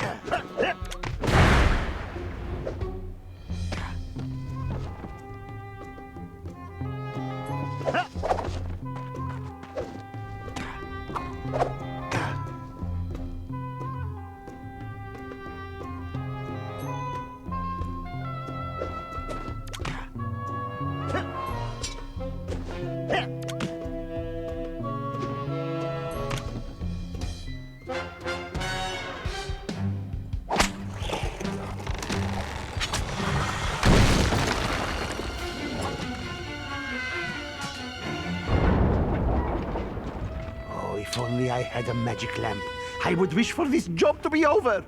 If only I had a magic lamp, I would wish for this job to be over.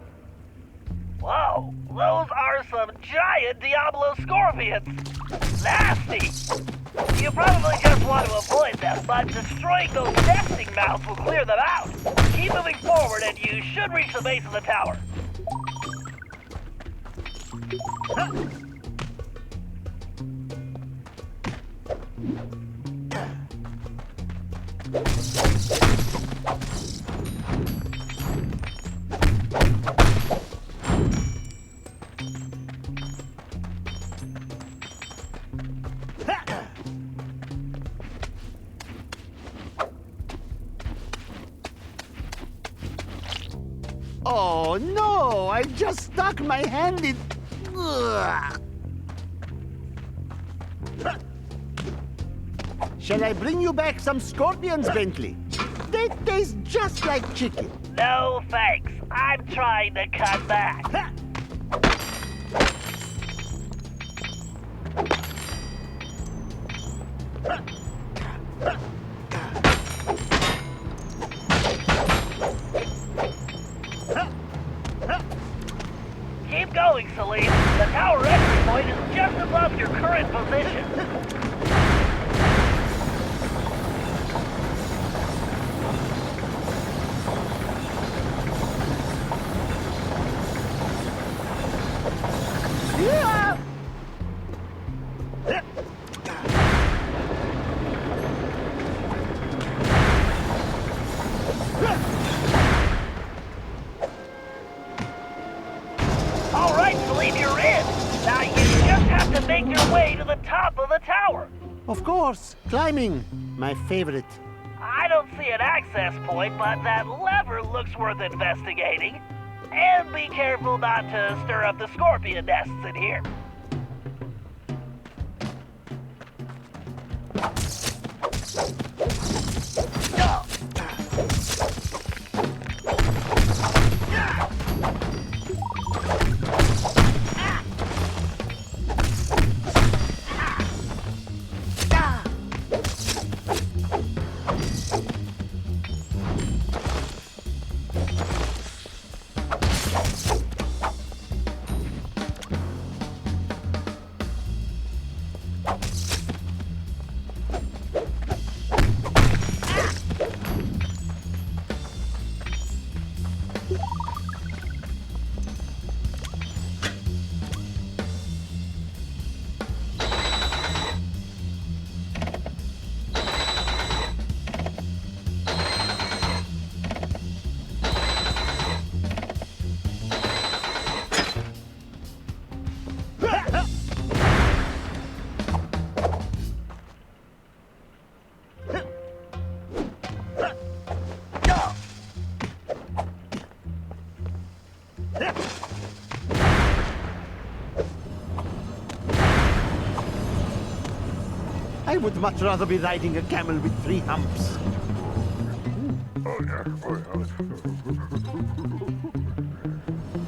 Whoa, those are some giant Diablo scorpions. Nasty. You probably just want to avoid them, but destroying those nesting mounts will clear them out. Keep moving forward and you should reach the base of the tower. Oh no! I just stuck my hand in. Ugh. Shall I bring you back some scorpions, Bentley? They taste just like chicken. No thanks. I'm trying to cut back. Keep going, Salim. The tower entry point is just above your current position. All right, Salim, you're in. Now you just have to make your way to the top of the tower. Of course, climbing. My favorite. I don't see an access point, but that lever looks worth investigating. And be careful not to stir up the scorpion nests in here. I would much rather be riding a camel with 3 humps.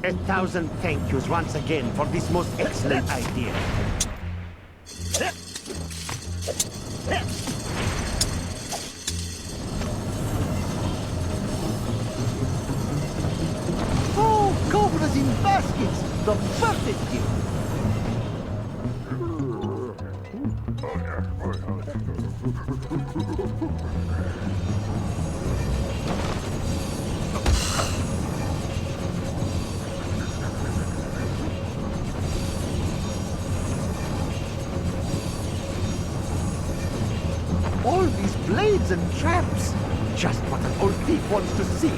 A thousand thank yous once again for this most excellent idea. Oh, cobras in baskets! The perfect gift! All these blades and traps! Just what an old thief wants to see!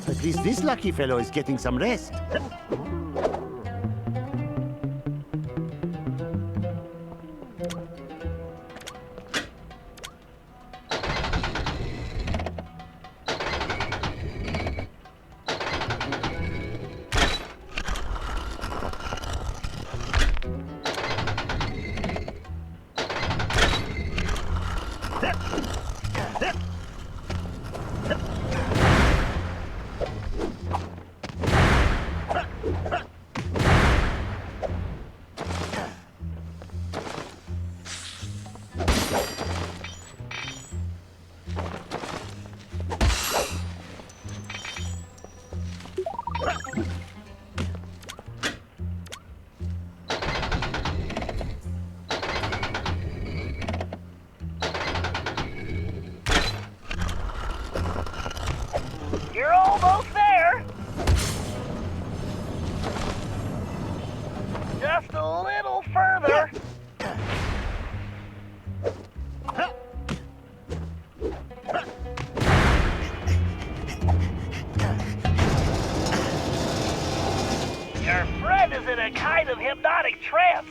At least this lucky fellow is getting some rest. You're almost there. Your friend is in a kind of hypnotic trance.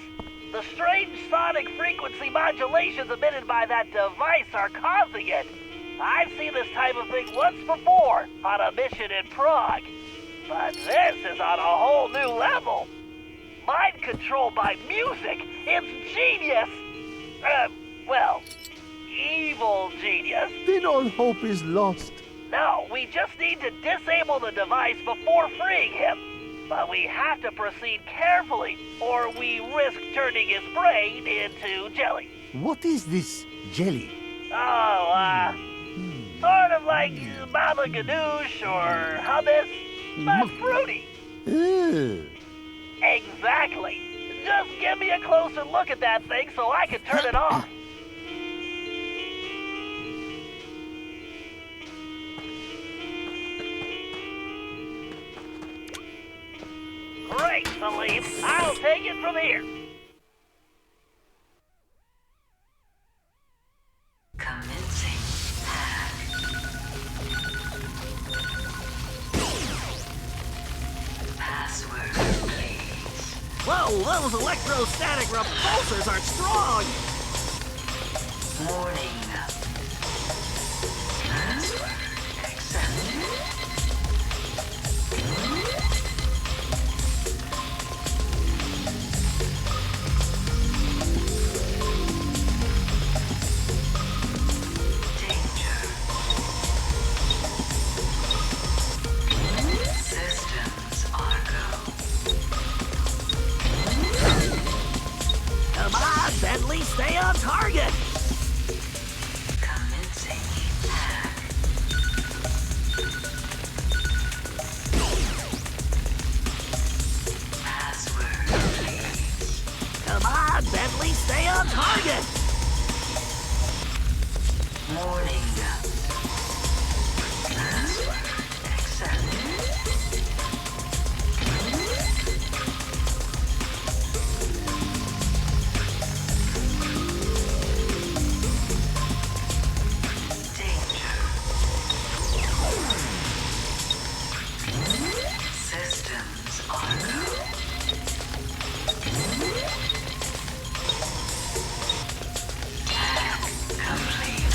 The strange sonic frequency modulations emitted by that device are causing it. I've seen this type of thing once before on a mission in Prague. But this is on a whole new level. Mind control by music. It's genius. Well, evil genius. Then all hope is lost. No, we just need to disable the device before freeing him. But we have to proceed carefully, or we risk turning his brain into jelly. What is this jelly? Oh, sort of like baba ganoush or hummus, but fruity. Exactly. Just give me a closer look at that thing so I can turn it off. Great, Salim. I'll take it from here. Commencing hack. Password, please. Whoa, those electrostatic repulsors are strong! Warning. Password accepted. Come on, Bentley, stay on target! Commencing hack. Password, please. Come on, Bentley, stay on target! Warning. Password accepted. Systems are go. Hack complete.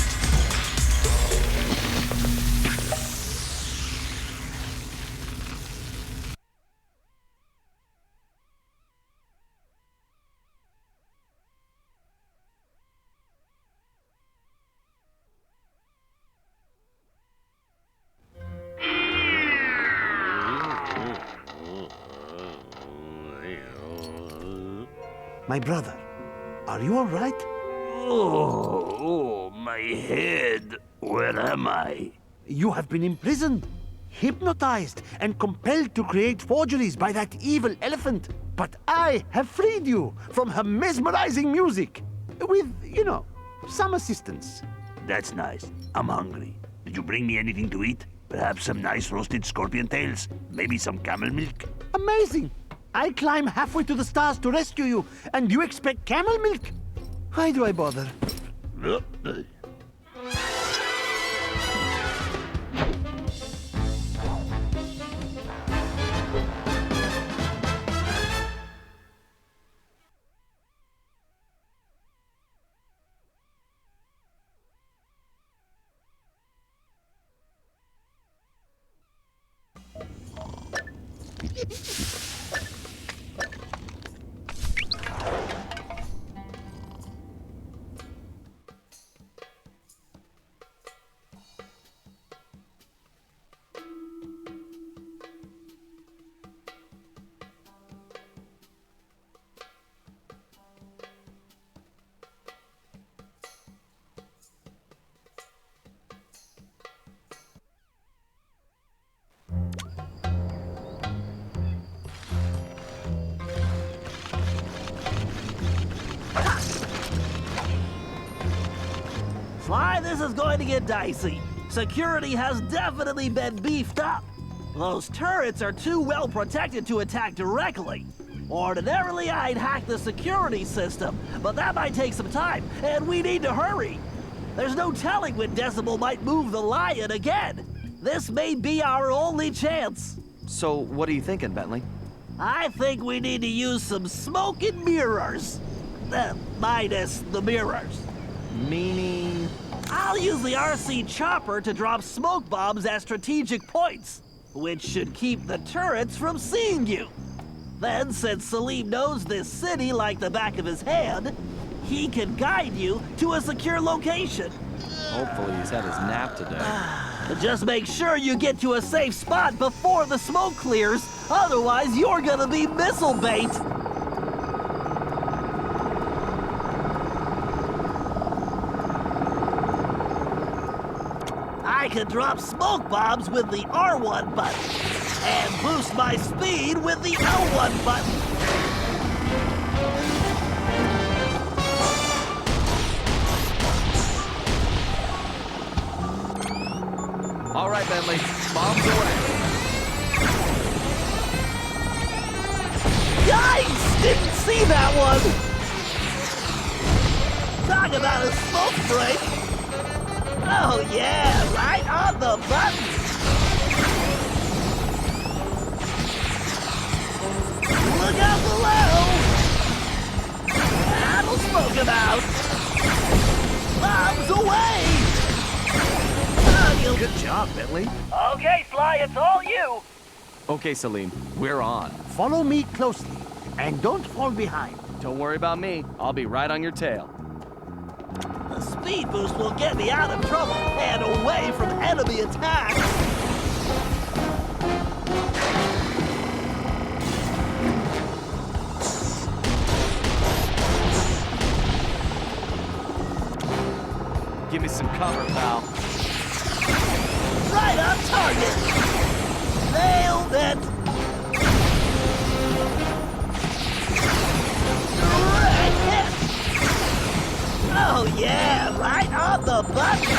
My brother, are you all right? Oh, my head. Where am I? You have been imprisoned, hypnotized, and compelled to create forgeries by that evil elephant. But I have freed you from her mesmerizing music. With, some assistance. That's nice. I'm hungry. Did you bring me anything to eat? Perhaps some nice roasted scorpion tails? Maybe some camel milk? Amazing! I climb halfway to the stars to rescue you, and you expect camel milk? Why do I bother? Sly, this is going to get dicey. Security has definitely been beefed up. Those turrets are too well protected to attack directly. Ordinarily, I'd hack the security system, but that might take some time, and we need to hurry. There's no telling when Decibel might move the lion again. This may be our only chance. So, what are you thinking, Bentley? I think we need to use some smoke and mirrors. Minus the mirrors. Meaning? I'll use the RC chopper to drop smoke bombs at strategic points, which should keep the turrets from seeing you. Then, since Salim knows this city like the back of his hand, he can guide you to a secure location. Hopefully he's had his nap today. Just make sure you get to a safe spot before the smoke clears, otherwise you're gonna be missile bait. I can drop smoke bombs with the R1 button, and boost my speed with the L1 button. All right, Bentley, bombs away. Yikes! Didn't see that one! Talk about a smoke break! Oh yeah, right on the button! Look out below! That'll smoke him out! Bombs away! Good job, Bentley. Okay, Sly, it's all you. Okay, Salim, we're on. Follow me closely, and don't fall behind. Don't worry about me. I'll be right on your tail. The speed boost will get me out of trouble and away from enemy attacks. Give me some cover, pal. Right on target! Nailed it! Direct hit! Oh yeah, right on the button!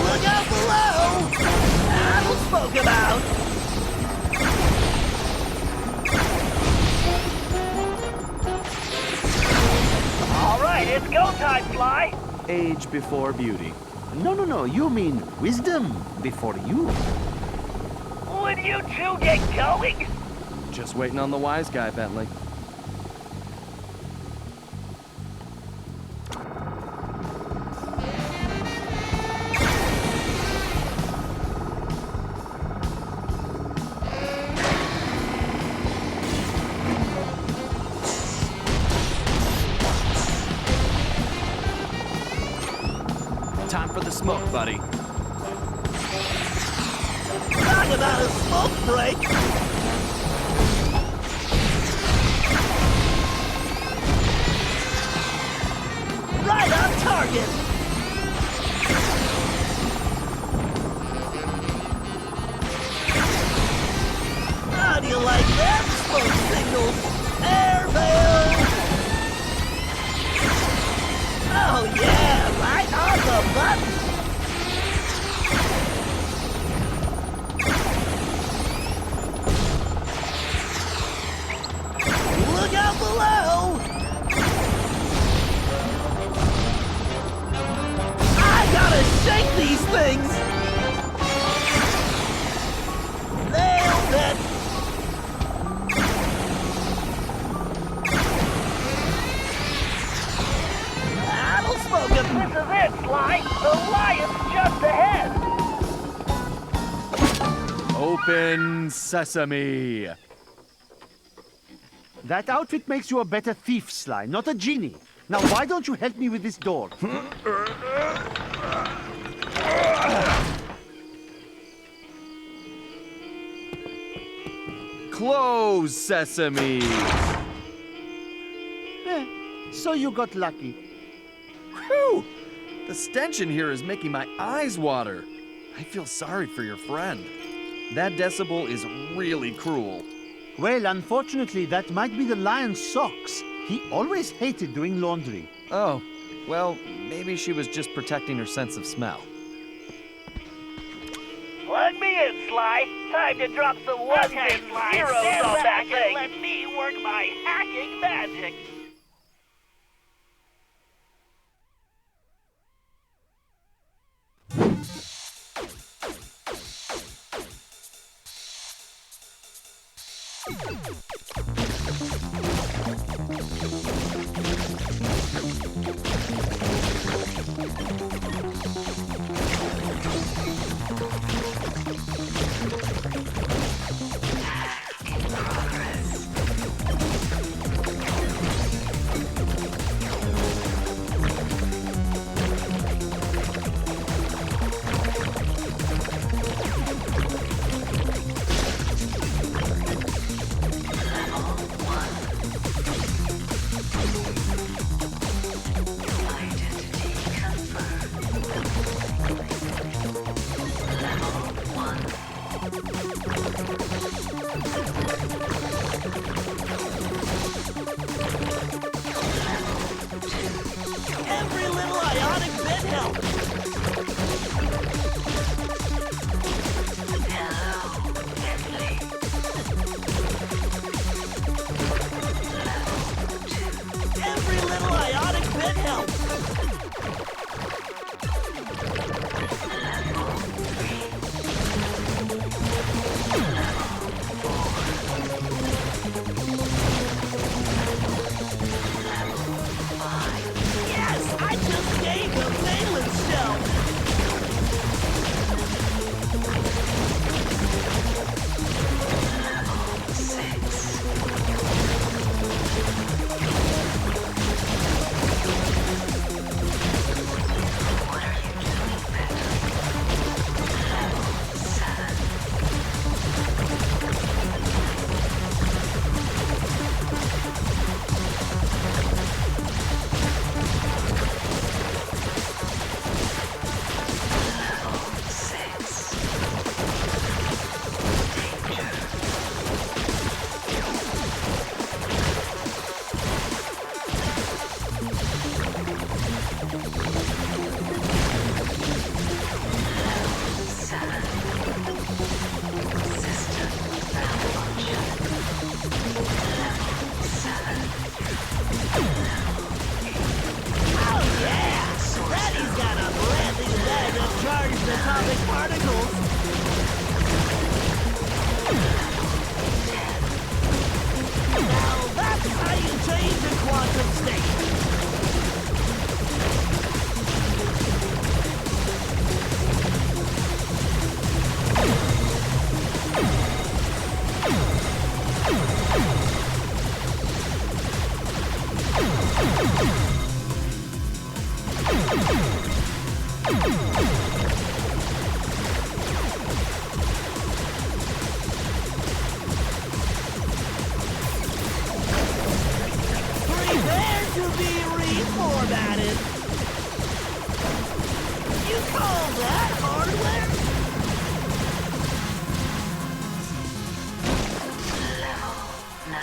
Look out below! That'll smoke him out! All right, it's go time, Sly. Age before beauty. No, you mean wisdom before you. Would you two get going? Just waiting on the wise guy, Bentley. Time for the smoke, buddy. Talk about a smoke break! Right on target! How do you like them smoke signals? Airmail! Oh yeah, right on the button! Look out below! I gotta shake these things! Nailed it! That'll smoke him! This is it, Sly. The lion's just ahead. Open sesame. That outfit makes you a better thief, Sly, not a genie. Now, why don't you help me with this door? Close sesame. So you got lucky. Whew! The stench in here is making my eyes water. I feel sorry for your friend. That decibel is really cruel. Well, unfortunately, that might be the lion's socks. He always hated doing laundry. Oh, well, maybe she was just protecting her sense of smell. Plug me in, Sly. Time to drop some ones and zeros on that thing. Let me work my hacking magic. Every little ionic bit helps. Every little ionic bit helps. Yes, I just gained a valence shell. Charged atomic particles. Now that's how you change a quantum state. Prepare to be reformatted. You call that hardware? Level 9.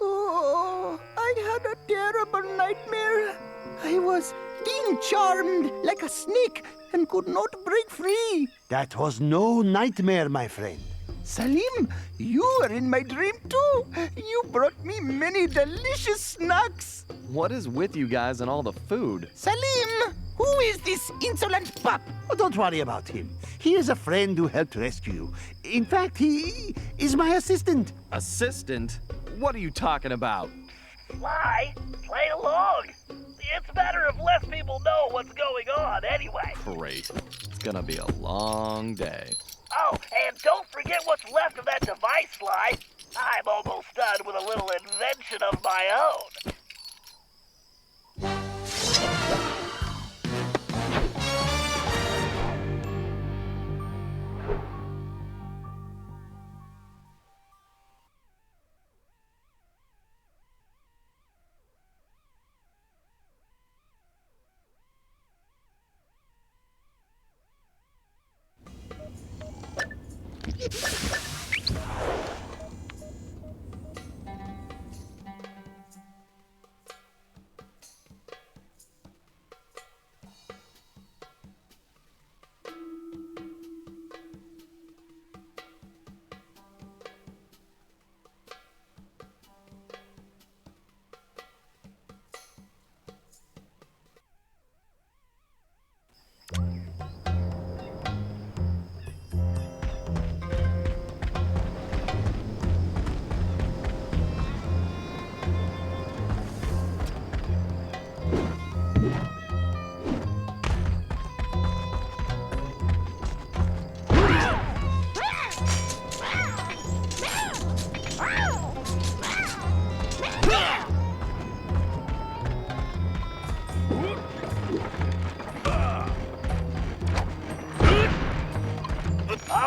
Oh, I had a terrible nightmare. I was being charmed like a snake and could not break free. That was no nightmare, my friend. Salim, you were in my dream too. You brought me many delicious snacks. What is with you guys and all the food? Salim, who is this insolent pup? Oh, don't worry about him. He is a friend who helped rescue you. In fact, he is my assistant. Assistant? What are you talking about? Sly, play along. It's better if less people know what's going on anyway. Great. It's gonna be a long day. Oh, and don't forget what's left of that device, Sly. I'm almost done with a little invention of my own.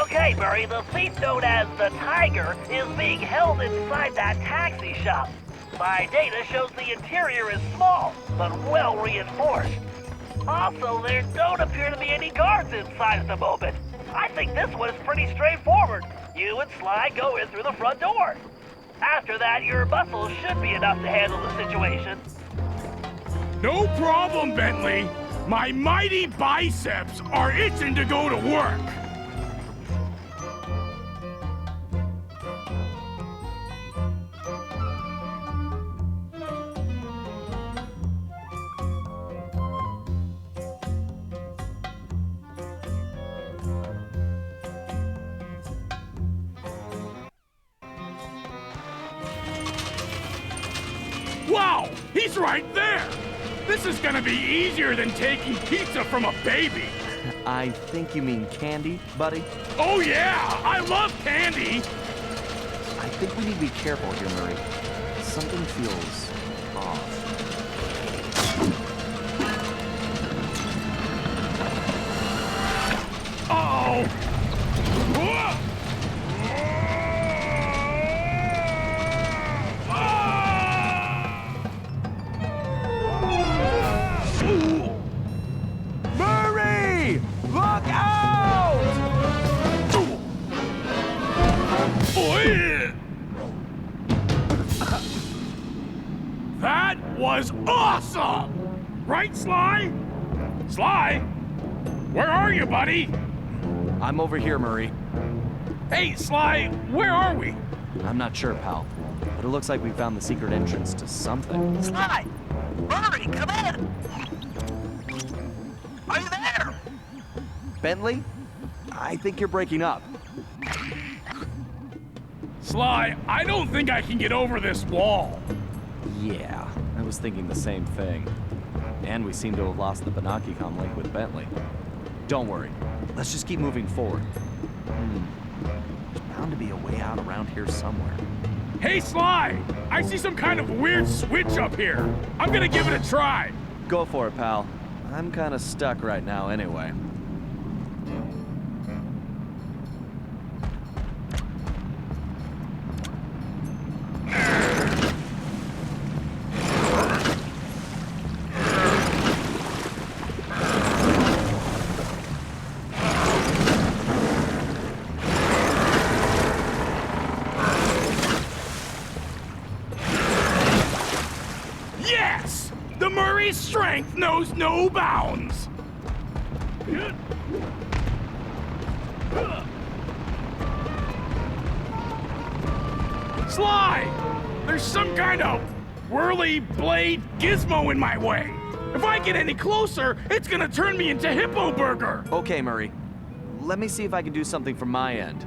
Okay, Murray, the thief known as the Tiger is being held inside that taxi shop. My data shows the interior is small, but well reinforced. Also, there don't appear to be any guards inside at the moment. I think this one is pretty straightforward. You and Sly go in through the front door. After that, your muscles should be enough to handle the situation. No problem, Bentley. My mighty biceps are itching to go to work. Wow, he's right there! This is gonna be easier than taking pizza from a baby! I think you mean candy, buddy? Oh yeah, I love candy! I think we need to be careful here, Murray. Something feels off. Uh-oh! Murray! Look out! That was awesome! Right, Sly? Sly? Where are you, buddy? I'm over here, Murray. Hey, Sly, where are we? I'm not sure, pal. But it looks like we found the secret entrance to something. Sly! Murray, come in! Are you there? Bentley? I think you're breaking up. Sly, I don't think I can get over this wall. Yeah, I was thinking the same thing. And we seem to have lost the Banaki-com link with Bentley. Don't worry. Let's just keep moving forward. There's bound to be a way out around here somewhere. Hey, Sly! I see some kind of weird switch up here. I'm gonna give it a try. Go for it, pal. I'm kind of stuck right now anyway. Yes! The Murray's strength knows no bounds! Sly! There's some kind of whirly blade gizmo in my way. If I get any closer, it's gonna turn me into Hippo Burger! Okay, Murray. Let me see if I can do something from my end.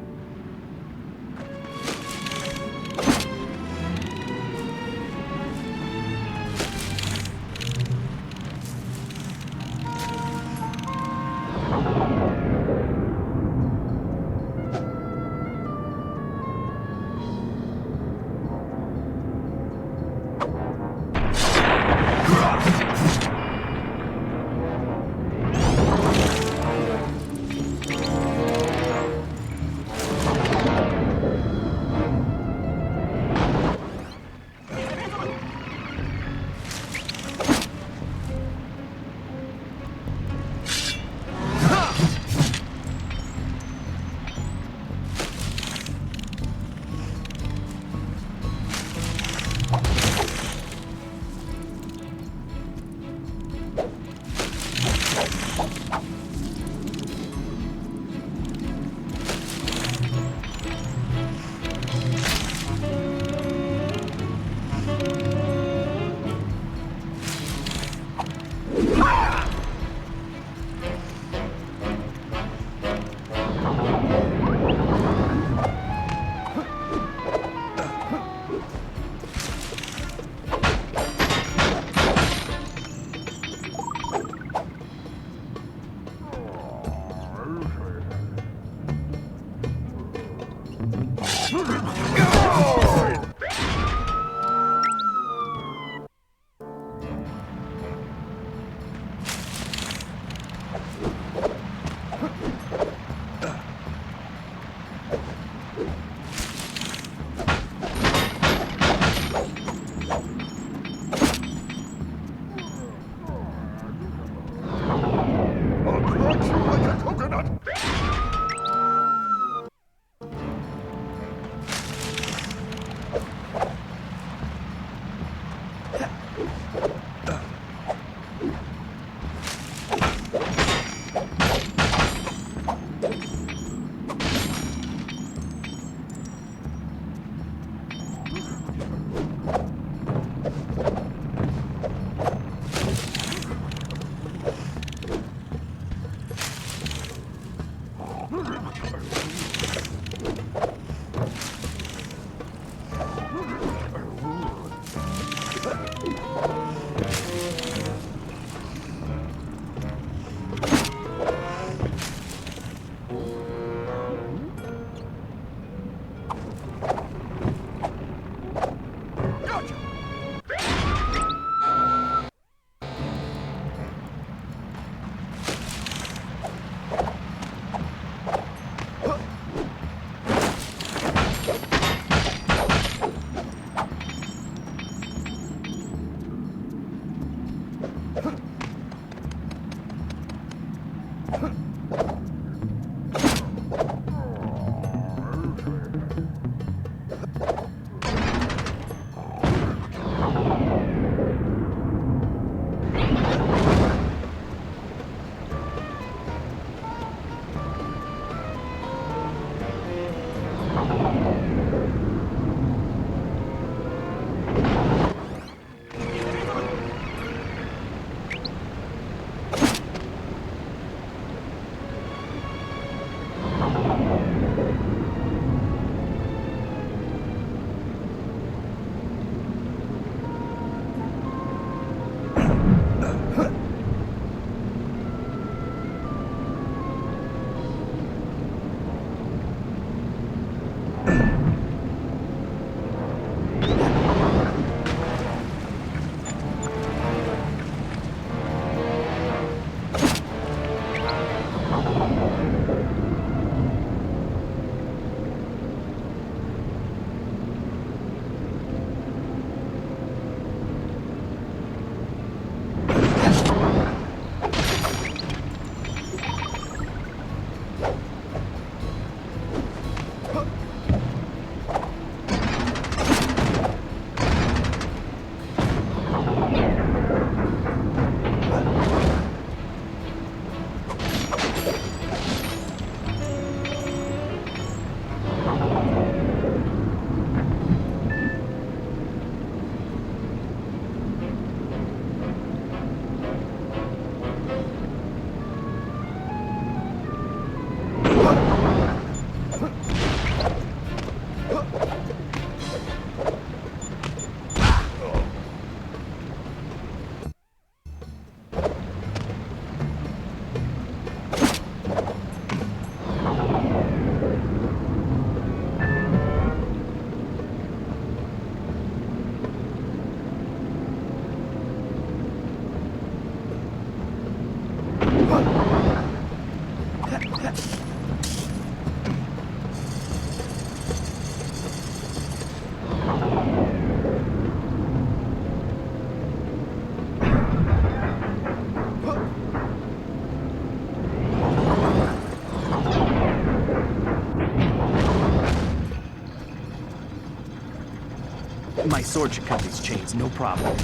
My sword should cut these chains, no problem.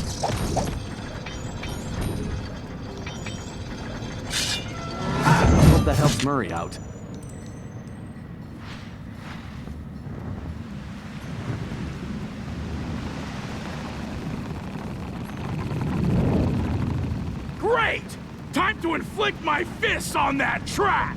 Hope that helps Murray out. Great! Time to inflict my fists on that trap!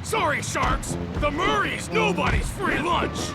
Sorry, Sharks! The Murray's nobody's free lunch!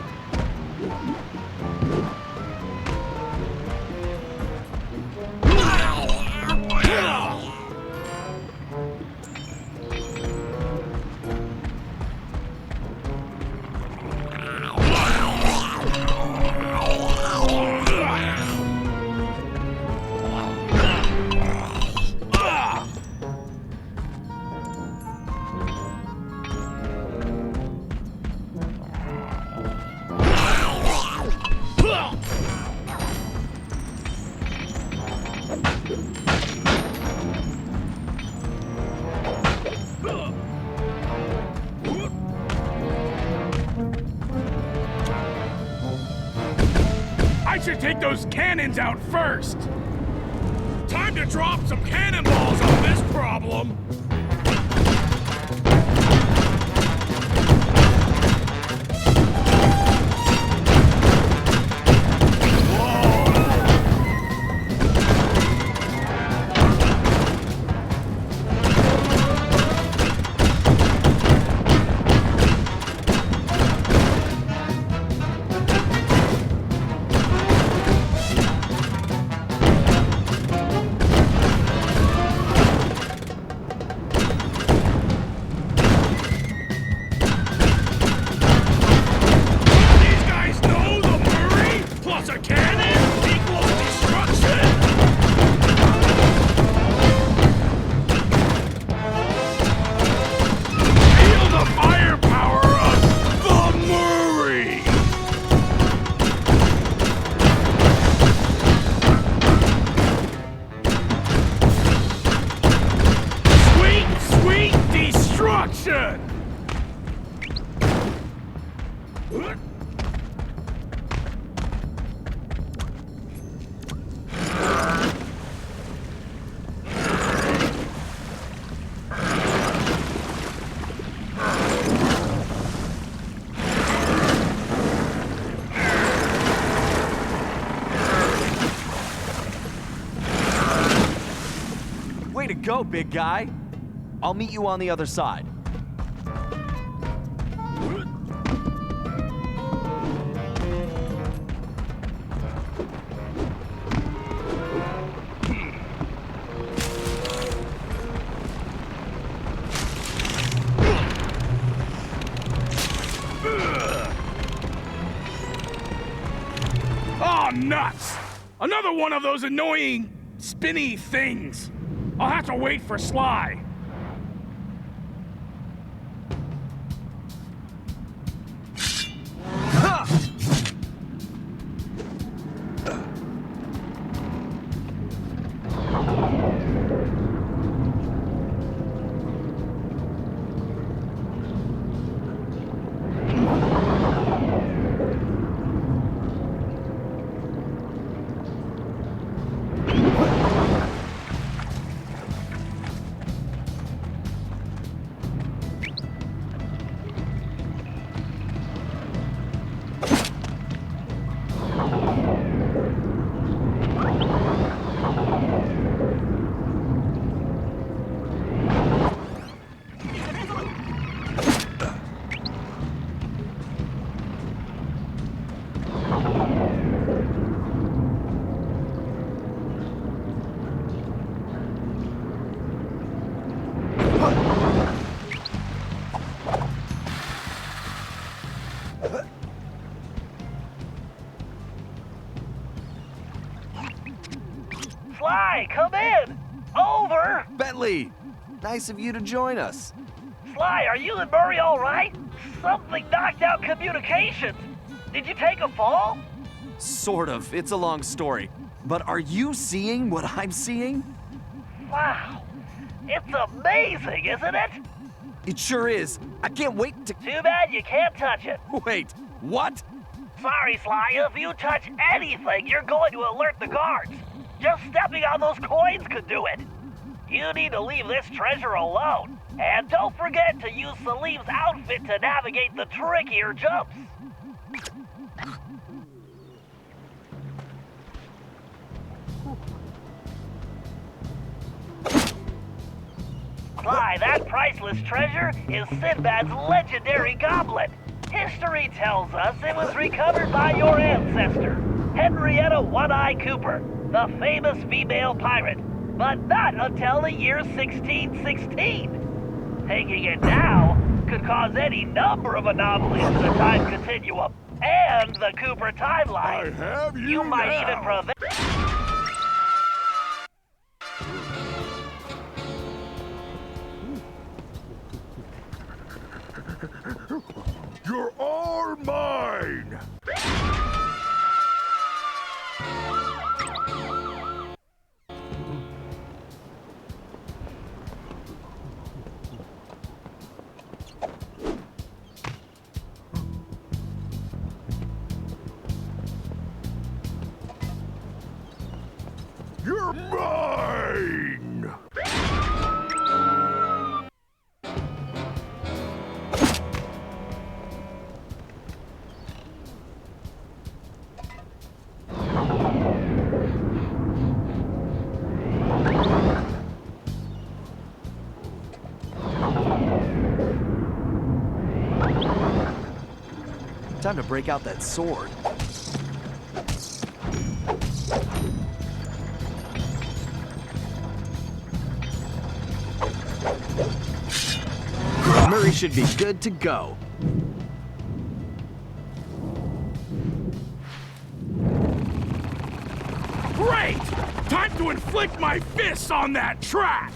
I should take those cannons out first! Time to drop some cannonballs on this problem! to go, big guy. I'll meet you on the other side. Oh, nuts! Another one of those annoying, spinny things. I'll have to wait for Sly. Sly, come in! Over! Bentley, nice of you to join us. Sly, are you and Murray all right? Something knocked out communications. Did you take a fall? Sort of. It's a long story. But are you seeing what I'm seeing? Wow. It's amazing, isn't it? It sure is. I can't wait to... Too bad you can't touch it. Wait, what? Sorry, Sly. If you touch anything, you're going to alert the guards. Just stepping on those coins could do it. You need to leave this treasure alone. And don't forget to use Salim's outfit to navigate the trickier jumps. Sly, that priceless treasure is Sinbad's legendary goblet. History tells us it was recovered by your ancestor, Henrietta One-Eye Cooper, the famous female pirate, but not until the year 1616. Taking it now could cause any number of anomalies in the time continuum and the Cooper timeline. I have you might now. even prevent... You're all mine! You're mine! Time to break out that sword. Murray should be good to go. Great! Time to inflict my fists on that trap!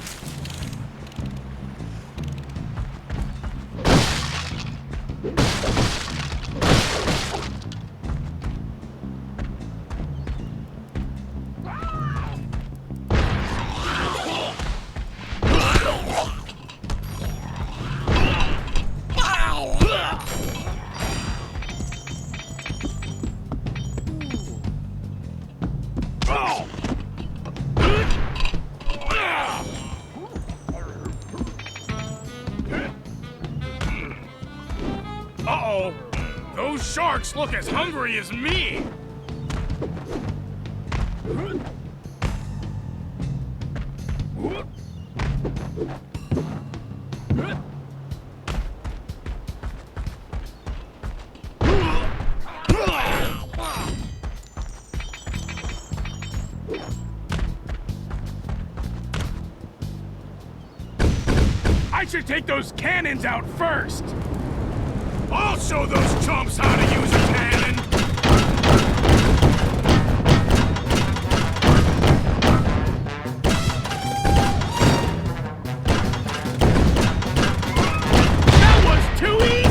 Uh-oh! Those sharks look as hungry as me! I should take those cannons out first! I'll show those chumps how to use a cannon! That was too easy!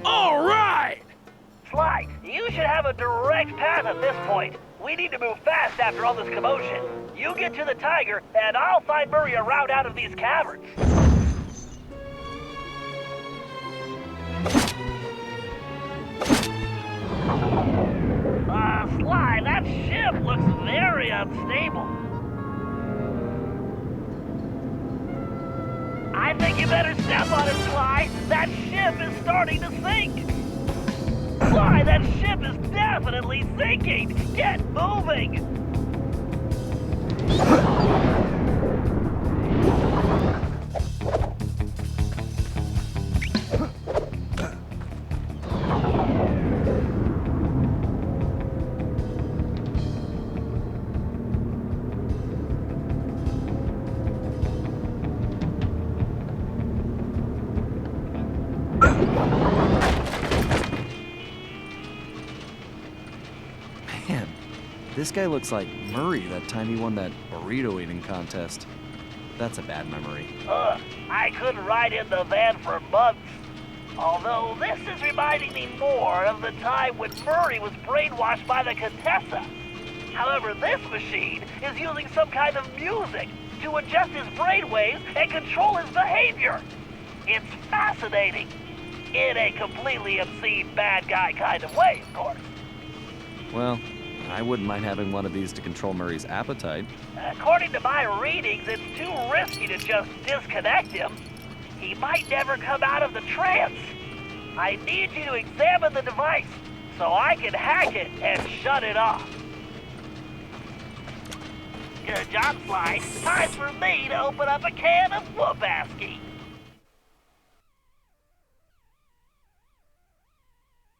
All right! Sly, you should have a direct path at this point. We need to move fast after all this commotion. You get to the Tiger, and I'll find Murray a route out of these caverns. Sly, that ship looks very unstable. I think you better step on it, Sly. That ship is starting to sink. Sly, that ship is definitely sinking. Get moving. Man, this guy looks like Murray that time he won that burrito eating contest. That's a bad memory. I couldn't ride in the van for months. Although this is reminding me more of the time when Murray was brainwashed by the Contessa. However, this machine is using some kind of music to adjust his brainwaves and control his behavior. It's fascinating. In a completely obscene bad guy kind of way, of course. Well, I wouldn't mind having one of these to control Murray's appetite. According to my readings, it's too risky to just disconnect him. He might never come out of the trance. I need you to examine the device so I can hack it and shut it off. Good job, Sly. Time for me to open up a can of whoop-asky.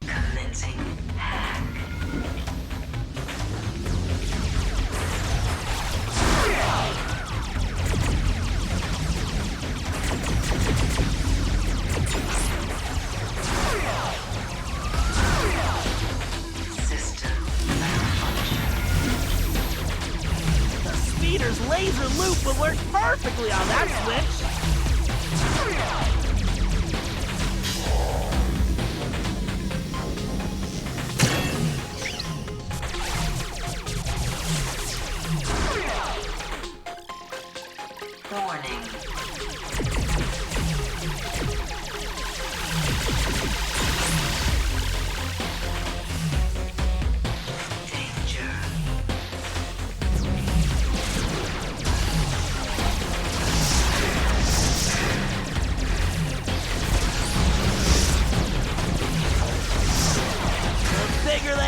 Commencing hack. System malfunction. The speeder's laser loop will work perfectly on that switch.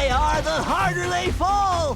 they are, the harder they fall!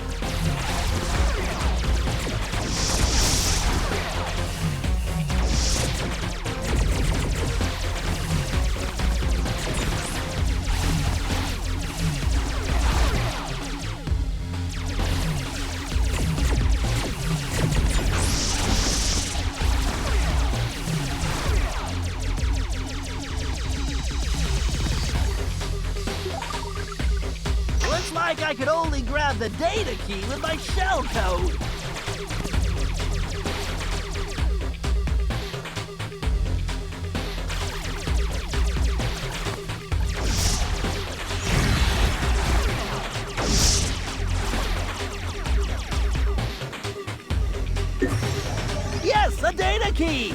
Looks like I could only grab the data key with my shell code. Yes, a data key!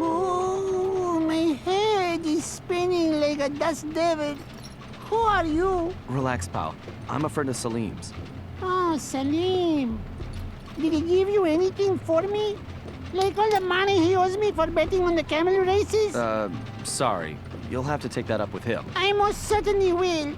Oh, my head is spinning like a dust devil. Who are you? Relax, pal. I'm a friend of Salim's. Oh, Salim. Did he give you anything for me? Like all the money he owes me for betting on the camel races? Sorry. You'll have to take that up with him. I most certainly will.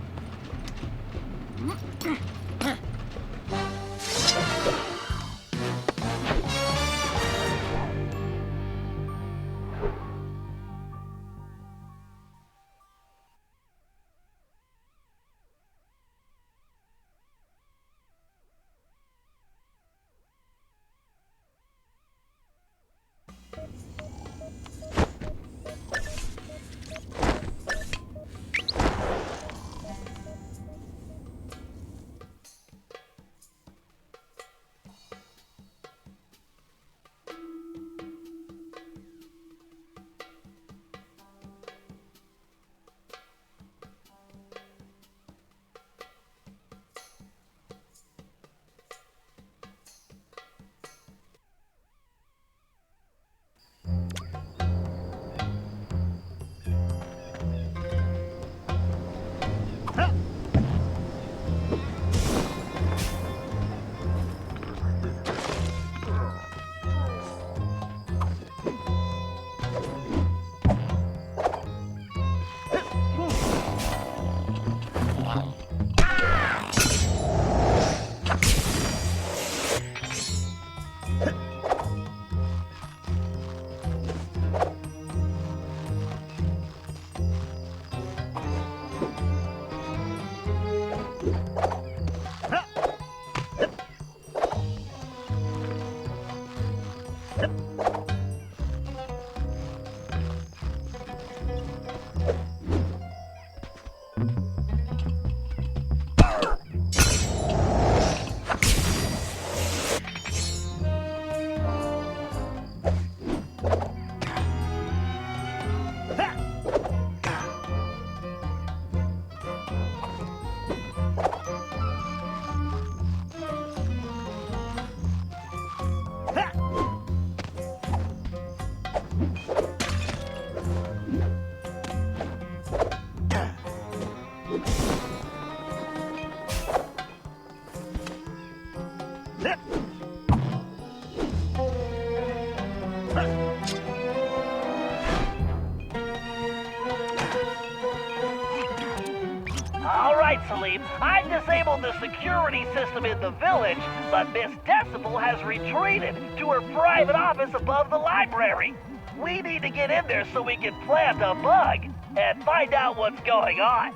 All right, Salim. I've disabled the security system in the village, but Miss Decibel has retreated to her private office above the library. We need to get in there so we can plant a bug and find out what's going on.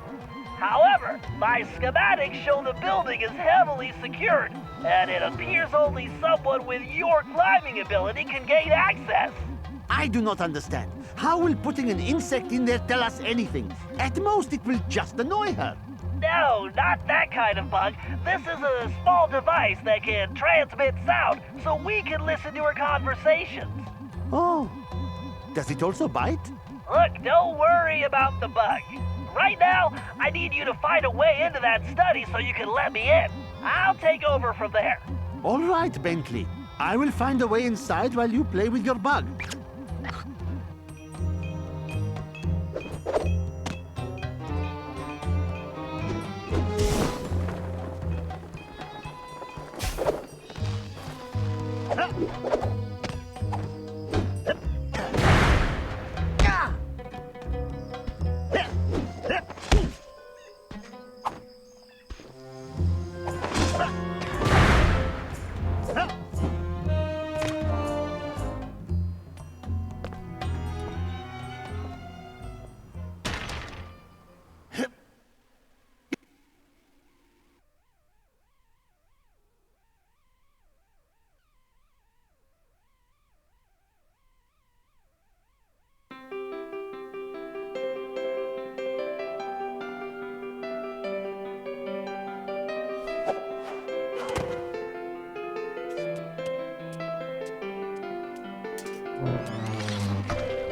However, my schematics show the building is heavily secured, and it appears only someone with your climbing ability can gain access. I do not understand. How will putting an insect in there tell us anything? At most, it will just annoy her. No, not that kind of bug. This is a small device that can transmit sound so we can listen to her conversations. Oh, does it also bite? Look, don't worry about the bug. Right now, I need you to find a way into that study so you can let me in. I'll take over from there. All right, Bentley. I will find a way inside while you play with your bug.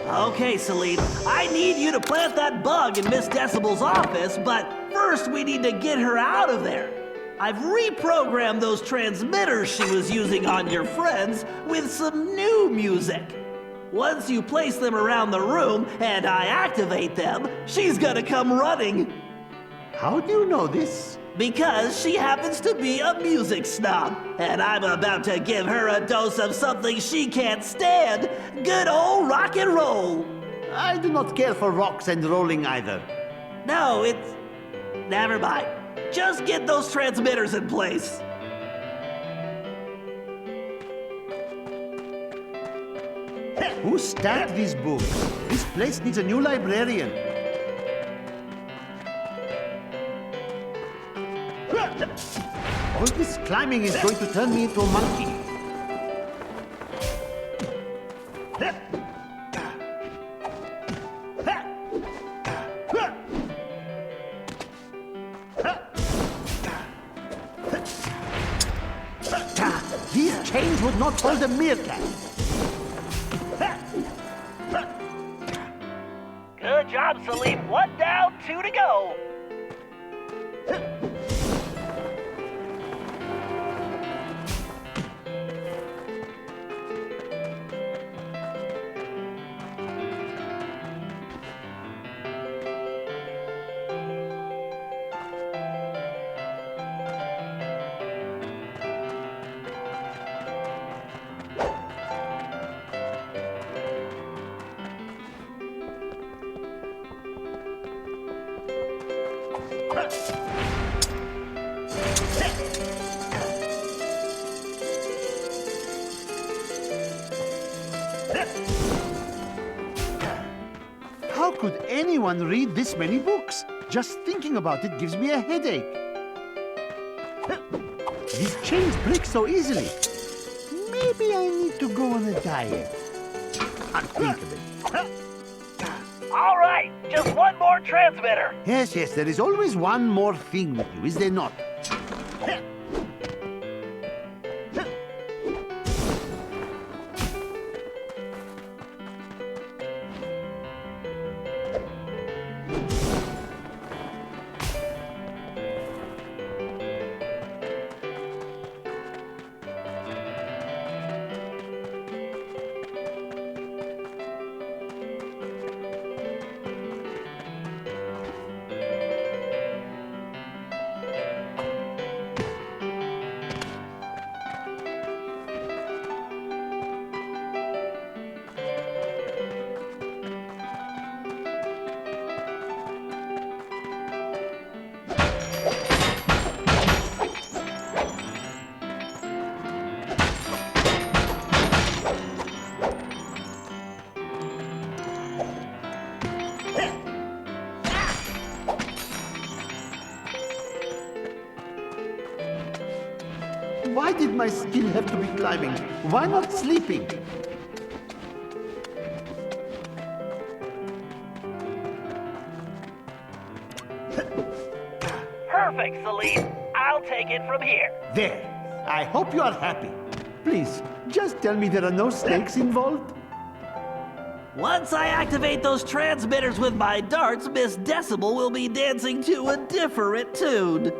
Okay, Salim, I need you to plant that bug in Miss Decibel's office, but first we need to get her out of there. I've reprogrammed those transmitters she was using on your friends with some new music. Once you place them around the room and I activate them, she's gonna come running. How do you know this? Because she happens to be a music snob, and I'm about to give her a dose of something she can't stand. Good old rock and roll. I do not care for rocks and rolling either. No, it's... Never mind. Just get those transmitters in place. Who stacked these books? This place needs a new librarian. All this climbing is going to turn me into a monkey. These chains would not hold a meerkat. Good job, Salim. 1 down, 2 to go. How could anyone read this many books? Just thinking about it gives me a headache. These chains break so easily. Maybe I need to go on a diet. Unthinkable. All right, just one more transmitter. Yes, there is always one more thing with you, is there not? Why did my skill have to be climbing? Why not sleeping? Perfect, Salim. I'll take it from here. There. I hope you are happy. Please, just tell me there are no snakes involved. Once I activate those transmitters with my darts, Miss Decibel will be dancing to a different tune.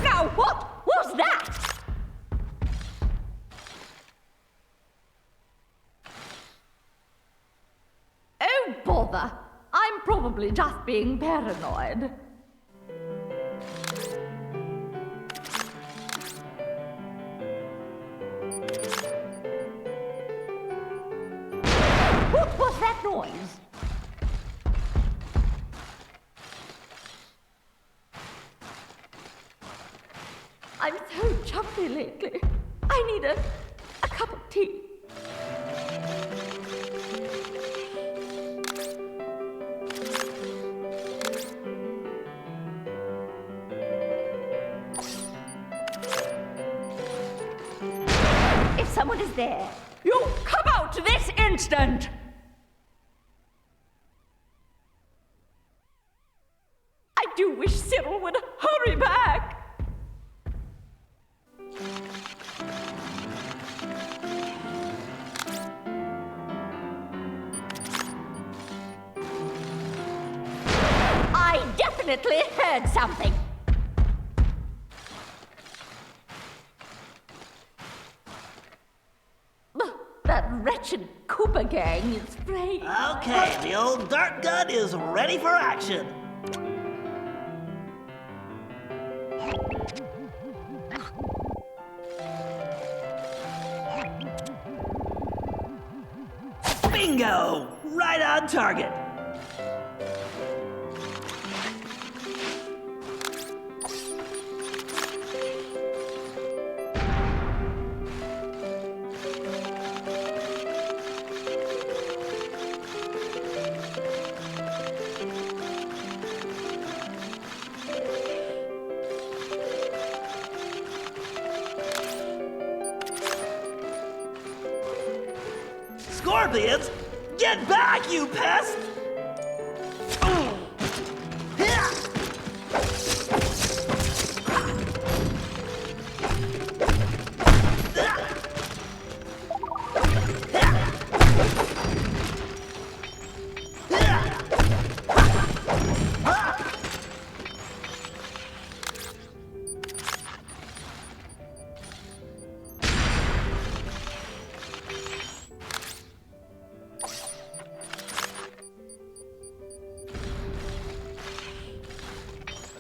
Now what was that? Oh, bother. I'm probably just being paranoid. What was that noise? I'm so jumpy lately. I need a cup of tea. If someone is there, you come out this instant! I do wish Cyril would hurry back. I definitely heard something. That wretched Cooper gang is spraying. Okay, the old dart gun is ready for action. Bingo! Right on target. Scorpions, get back, you pest!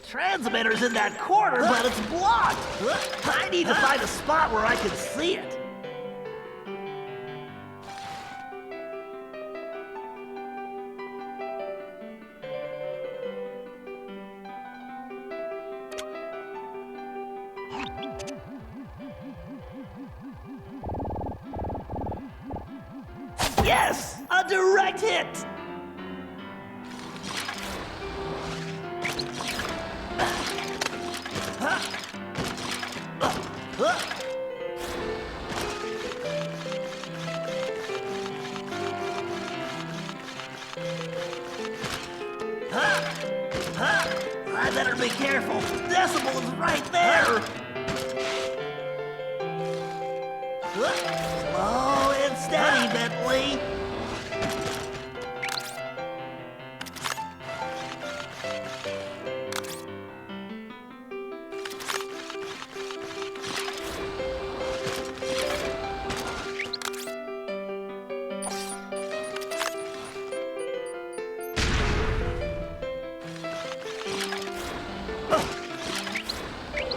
Transmitter's in that corner, but it's blocked. I need to find a spot where I can see it. Yes! A direct hit! I better be careful. Decibel is right there. Slow and steady, Bentley.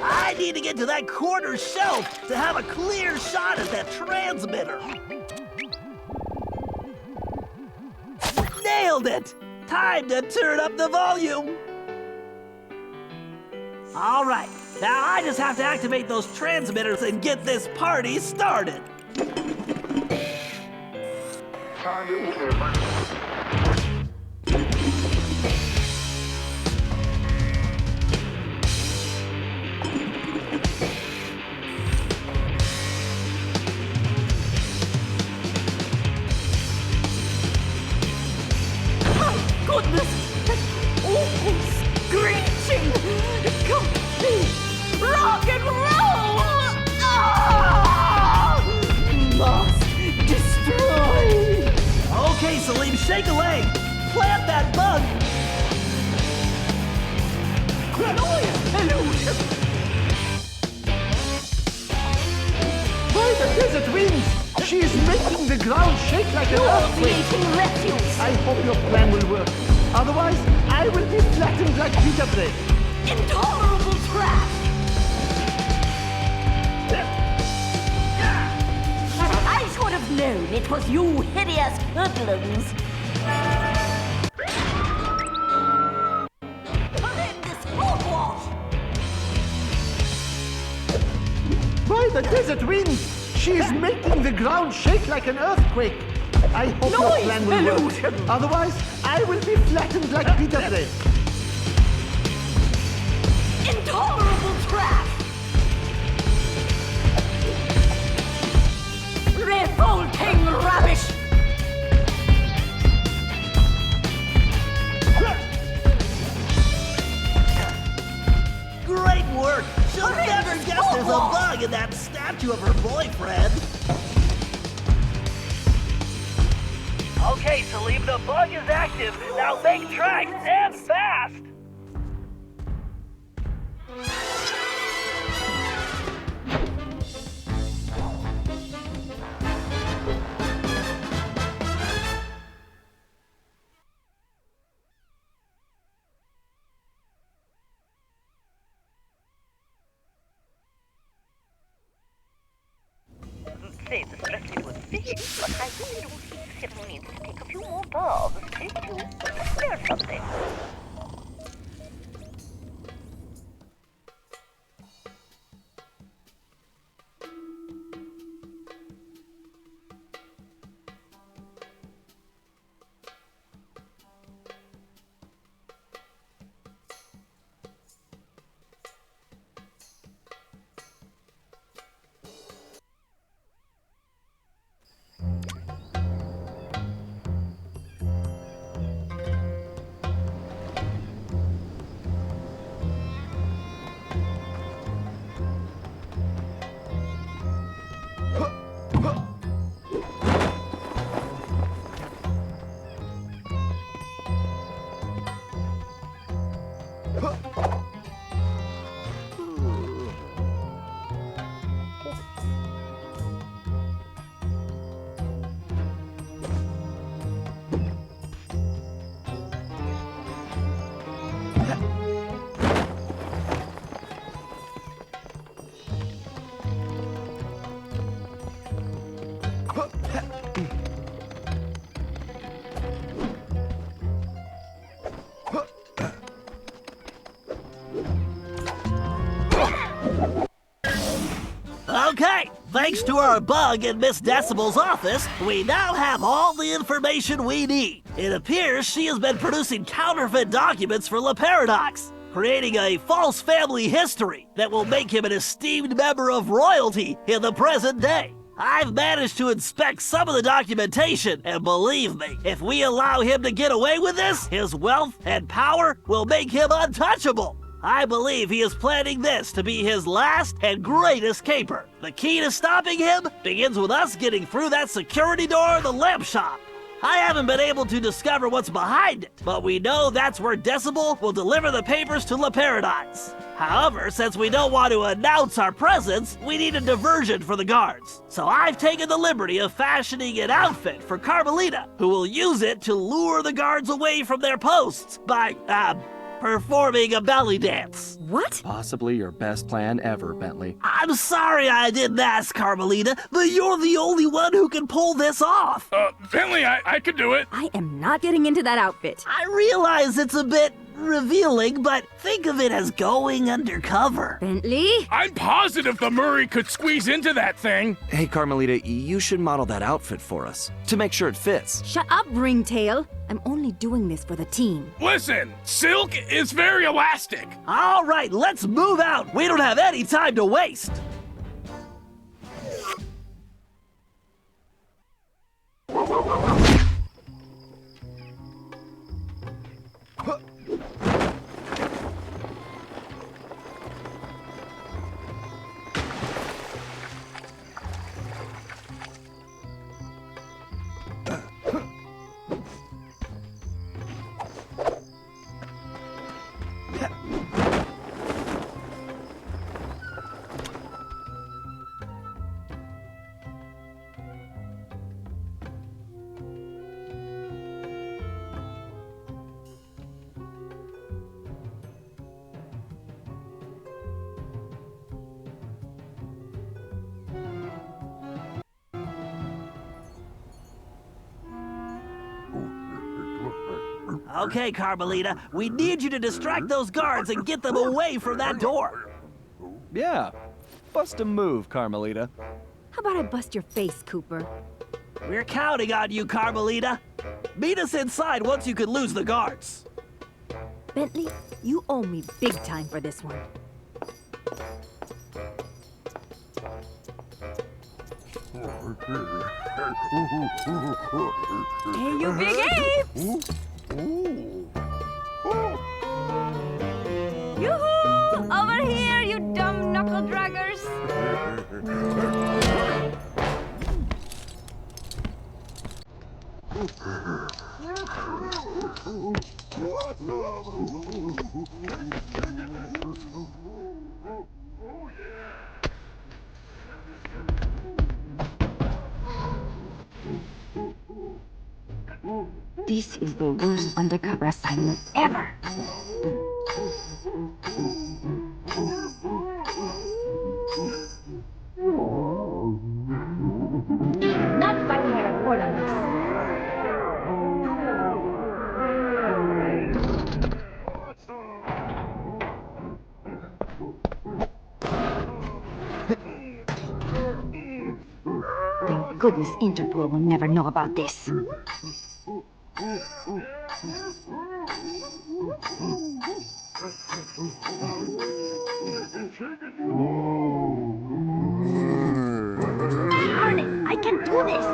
I need to get to that corner shelf to have a clear shot at that transmitter. Nailed it! Time to turn up the volume. All right, now I just have to activate those transmitters and get this party started. Screeching! Complete rock and roll! Ah! Must destroy! Okay, Salim, shake a leg. Plant that bug. Noise illusion! By the desert winds, she is making the ground shake like an earthquake. Creating refuse! I hope your plan will work. Otherwise, I will be flattened like pita bread. Intolerable trash! I should have known it was you hideous hoodlums! Horrendous hogwash! By the desert winds, she is making the ground shake like an earthquake. I hope your Noise plan will work. Otherwise, I will be flattened like pita bread. Intolerable trash! Revolting rubbish! Great work. She'll never guess there's a bug in that statue of her boyfriend. Okay, Salim, the bug is active. Now make tracks and fast! Say this dressing was fishy, but I really don't think Cyril needs to take a few more baths, don't you? Smell something. Okay, thanks to our bug in Miss Decibel's office, we now have all the information we need. It appears she has been producing counterfeit documents for La Paradox, creating a false family history that will make him an esteemed member of royalty in the present day. I've managed to inspect some of the documentation, and believe me, if we allow him to get away with this, his wealth and power will make him untouchable. I believe he is planning this to be his last and greatest caper. The key to stopping him begins with us getting through that security door in the lamp shop. I haven't been able to discover what's behind it, but we know that's where Decibel will deliver the papers to La Paradox. However, since we don't want to announce our presence, we need a diversion for the guards. So I've taken the liberty of fashioning an outfit for Carmelita, who will use it to lure the guards away from their posts by, performing a belly dance. What? Possibly your best plan ever, Bentley. I'm sorry I didn't ask, Carmelita, but you're the only one who can pull this off. Bentley, I could do it. I am not getting into that outfit. I realize it's a bit revealing, but think of it as going undercover. Bentley? I'm positive the Murray could squeeze into that thing. Hey, Carmelita, you should model that outfit for us to make sure it fits. Shut up, Ringtail. I'm only doing this for the team. Listen, silk is very elastic. All right, let's move out. We don't have any time to waste. Okay, Carmelita, we need you to distract those guards and get them away from that door. Yeah, bust a move, Carmelita. How about I bust your face, Cooper? We're counting on you, Carmelita. Meet us inside once you can lose the guards. Bentley, you owe me big time for this one. Hey, you big apes! Yoo-hoo! Over here, you dumb knuckle draggers! This is the worst undercover assignment ever. Not finding a report on this. Thank goodness Interpol will never know about this. Darn it, I can do this!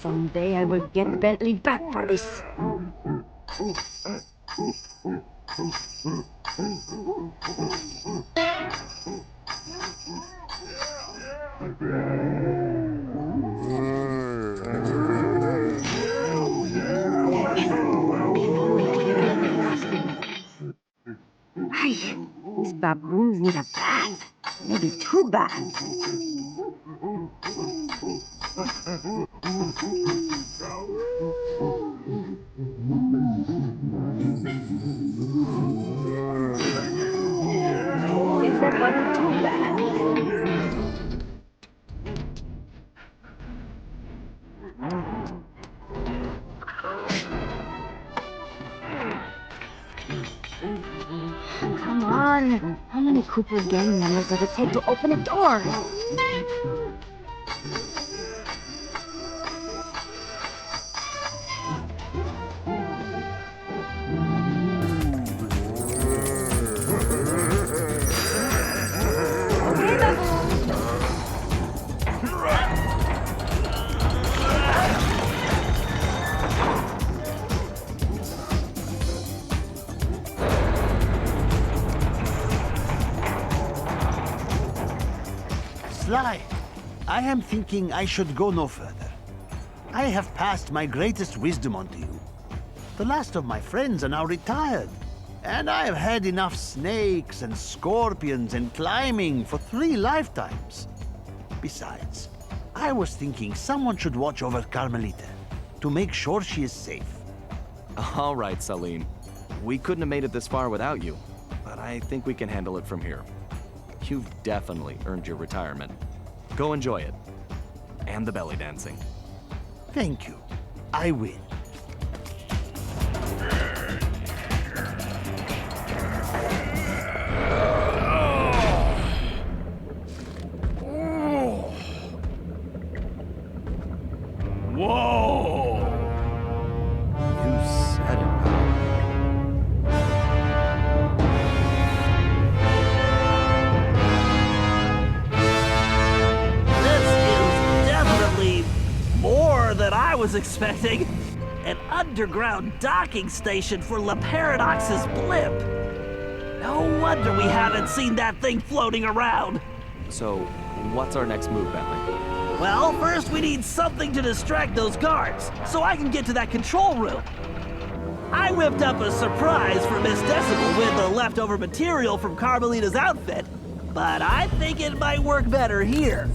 Someday I will get Bentley back for this. Hey, these baboons need a bath. Maybe 2 baths. Guess that wasn't too bad. Come on. How many Cooper gang members does it take to open a door? Sly, I am thinking I should go no further. I have passed my greatest wisdom on to you. The last of my friends are now retired, and I have had enough snakes and scorpions and climbing for 3 lifetimes. Besides, I was thinking someone should watch over Carmelita to make sure she is safe. All right, Salim. We couldn't have made it this far without you, but I think we can handle it from here. You've definitely earned your retirement. Go enjoy it. And the belly dancing. Thank you. I will. Whoa! You said it, pal. More than I was expecting. An underground docking station for La Paradox's blimp. No wonder we haven't seen that thing floating around. So, what's our next move, Bentley? Well, first we need something to distract those guards, so I can get to that control room. I whipped up a surprise for Miss Decibel with the leftover material from Carmelita's outfit, but I think it might work better here.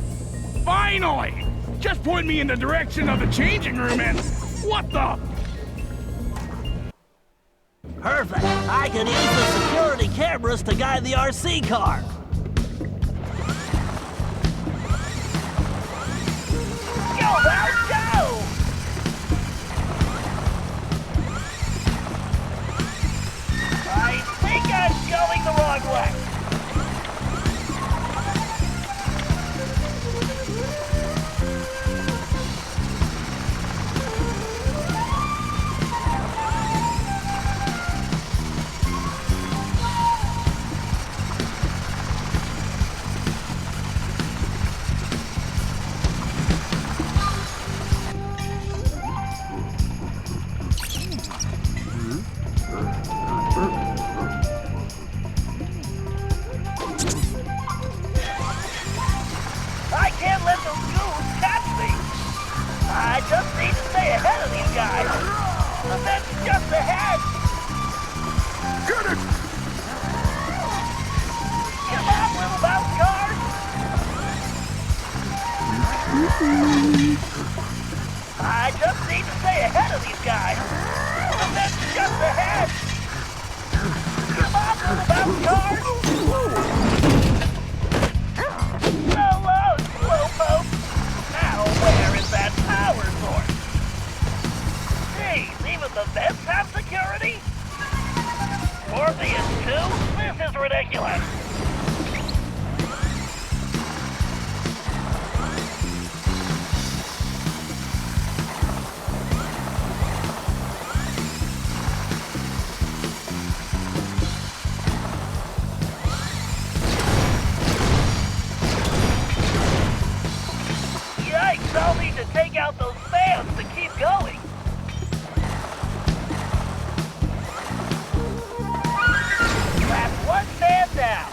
Finally! Just point me in the direction of the changing room and... What the... Perfect. I can use the security cameras to guide the RC car. Go, Val, go! I think I'm going the wrong way. I can't let those goons catch me. I just need to stay ahead of these guys. The vent's just ahead. Get it! Come on, little mouse cars. I just need to stay ahead of these guys. The vent's just ahead. Come on, little mouse cars. Slowpoke! Now, where is that power source? Jeez, even the vents have security? Morpheus 2? This is ridiculous. I'll need to take out those fans to keep going. That's one fan down.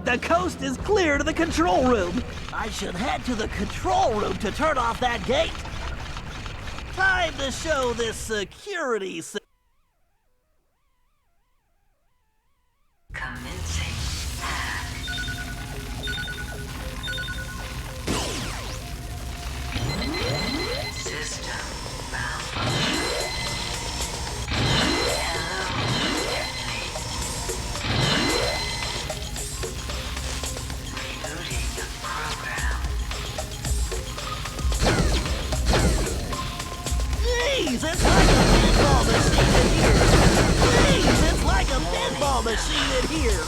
The coast is clear to the control room. I should head to the control room to turn off that gate. Time to show this security system. Commencing hack. System malfunction. Please, it's like a pinball machine in here. Please, it's like a pinball machine in here.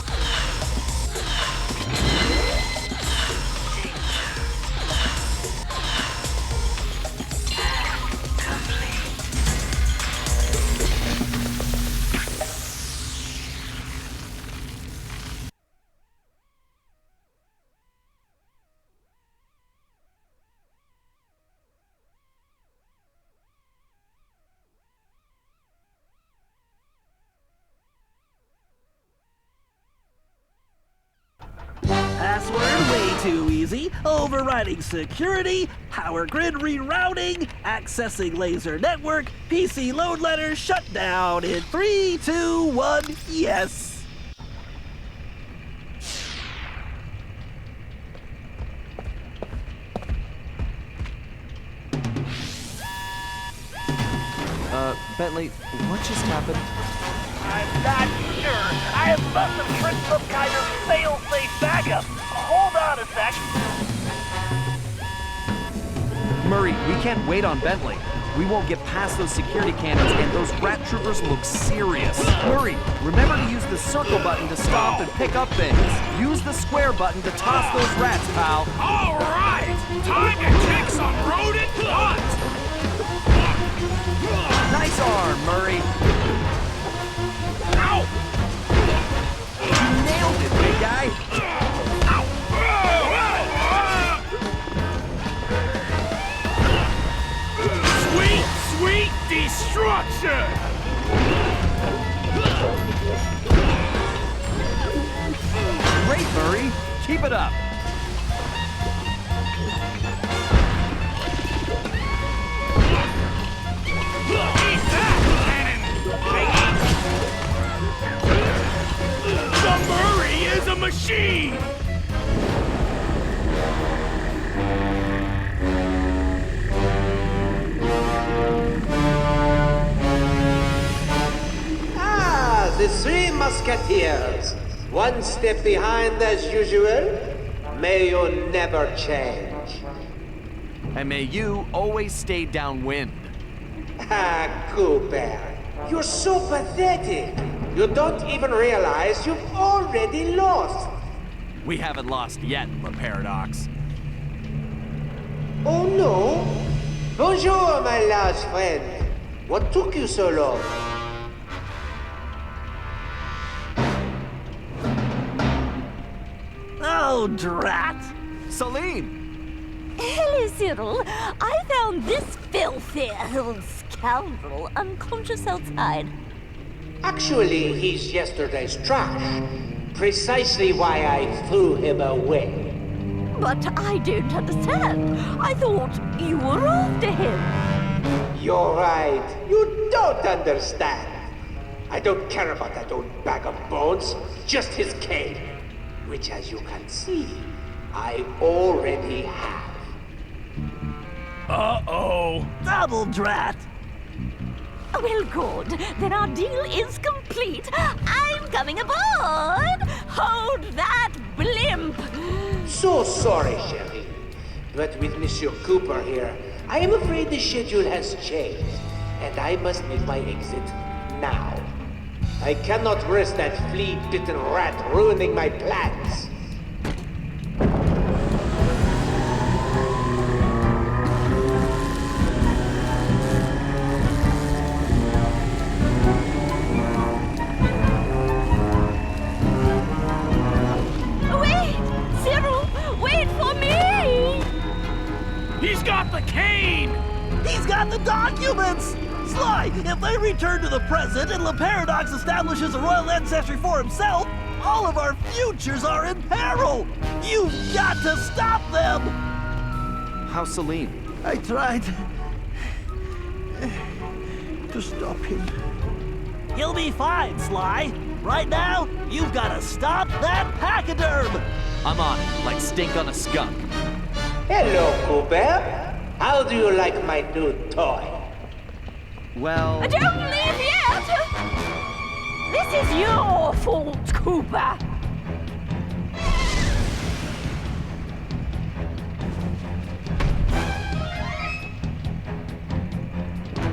too easy. Overriding security, power grid rerouting, accessing laser network, PC load letter shut down in 3, 2, 1, yes. Bentley, what just happened? I'm not sure. I must have tripped some kind of fail-safe backup. Hold on a sec. Murray, we can't wait on Bentley. We won't get past those security cannons, and those rat troopers look serious. Murray, remember to use the circle button to stop and pick up things. Use the square button to toss those rats, pal. All right! Time to kick some rodent butt! Nice arm, Murray. Ow! You nailed it, big guy. Ow! Sweet, sweet destruction! Great, Murray. Keep it up. The Murray is a machine! Ah, the Three Musketeers. One step behind as usual. May you never change. And may you always stay downwind. Ah, Cooper. You're so pathetic. You don't even realize you've already lost. We haven't lost yet, the Paradox. Oh no? Bonjour, my large friend. What took you so long? Oh, drat! Celine! Hello, Cyril. I found this filthy old scoundrel unconscious outside. Actually, he's yesterday's trash. Precisely why I threw him away. But I don't understand. I thought you were after him. You're right. You don't understand. I don't care about that old bag of bones. Just his cane. Which, as you can see, I already have. Uh-oh. Double drat! Well, good. Then our deal is complete. I'm coming aboard. Hold that blimp. So sorry, Sherry. But with Monsieur Cooper here, I am afraid the schedule has changed, and I must make my exit now. I cannot risk that flea-bitten rat ruining my plans. Wait! Cyril, wait for me! He's got the cane! He's got the documents! Sly, if they return to the present and Le Paradox establishes a royal ancestry for himself, all of our futures are in peril! You've got to stop them! How's Celine? I tried to stop him. He'll be fine, Sly. Right now, you've got to stop that pachyderm! I'm on it, like stink on a skunk. Hello, Cooper. How do you like my new toy? Well... Don't leave yet! This is your fault, Cooper!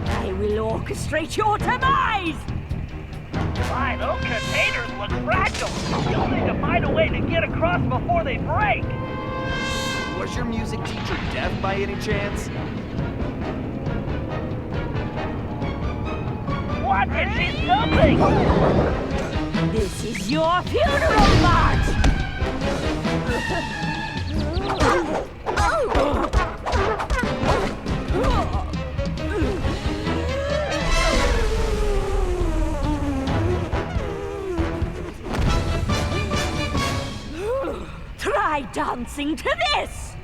I will orchestrate your demise! My, those containers look fragile. You'll need to find a way to get across before they break. Was your music teacher deaf by any chance? What is she dumping? This is your funeral march! Try dancing to this!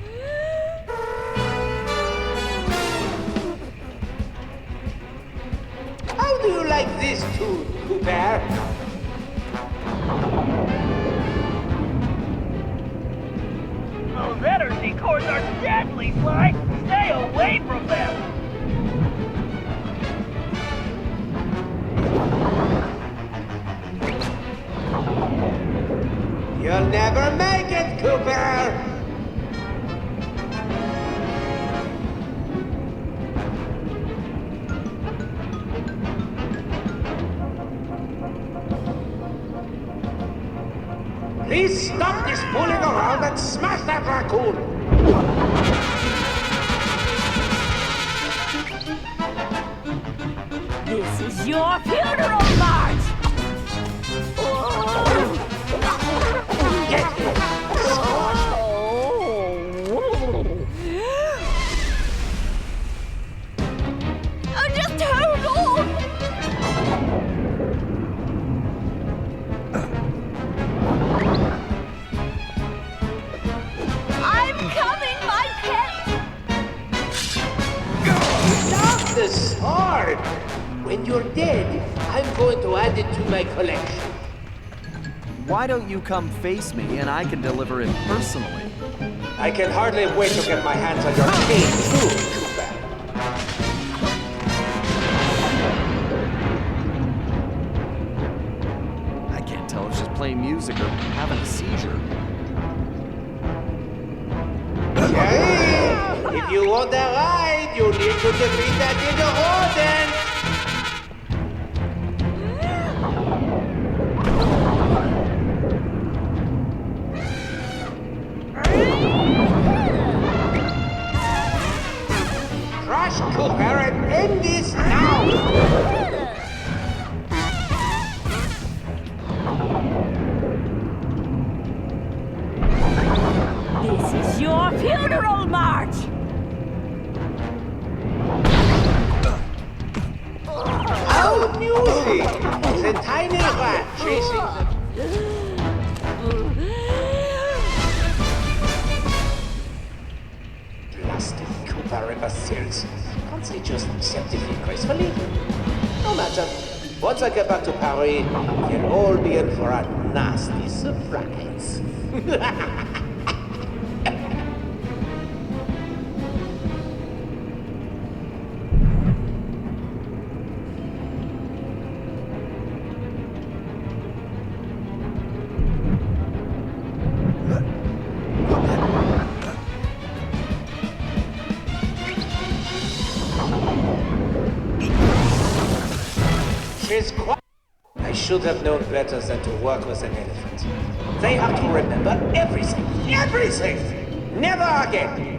How do you like this tune, Cooper? Those energy cores are deadly, Sly! Stay away from them! You'll never make it, Cooper! Please stop this fooling around and smash that raccoon! This is your funeral march! Get him! Just hold on! I'm coming, my pet! Stop the sword! When you're dead, I'm going to add it to my collection. Why don't you come face me and I can deliver it personally? I can hardly wait to get my hands on your cane, too, Cooper. I can't tell if she's playing music or having a seizure. Hey, if you want a ride, you need to defeat that nigger Orden! Crush Cooper and end this now! This is your funeral march! Oh, music! It's a tiny rat chasing the... Blasted Cooper imbeciles. Can't they just accept it gracefully? No matter. Once I get back to Paris, you'll all be in for a nasty surprise. She's quite... I should have known better than to work with an elephant. They have to remember everything. Everything! Never again!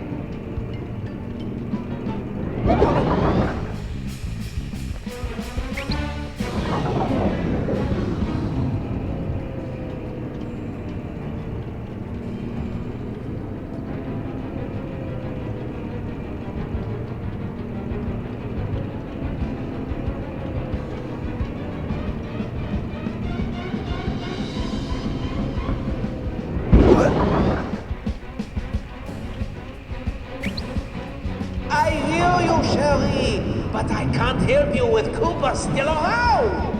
I hear you, Sherry, but I can't help you with Cooper still around.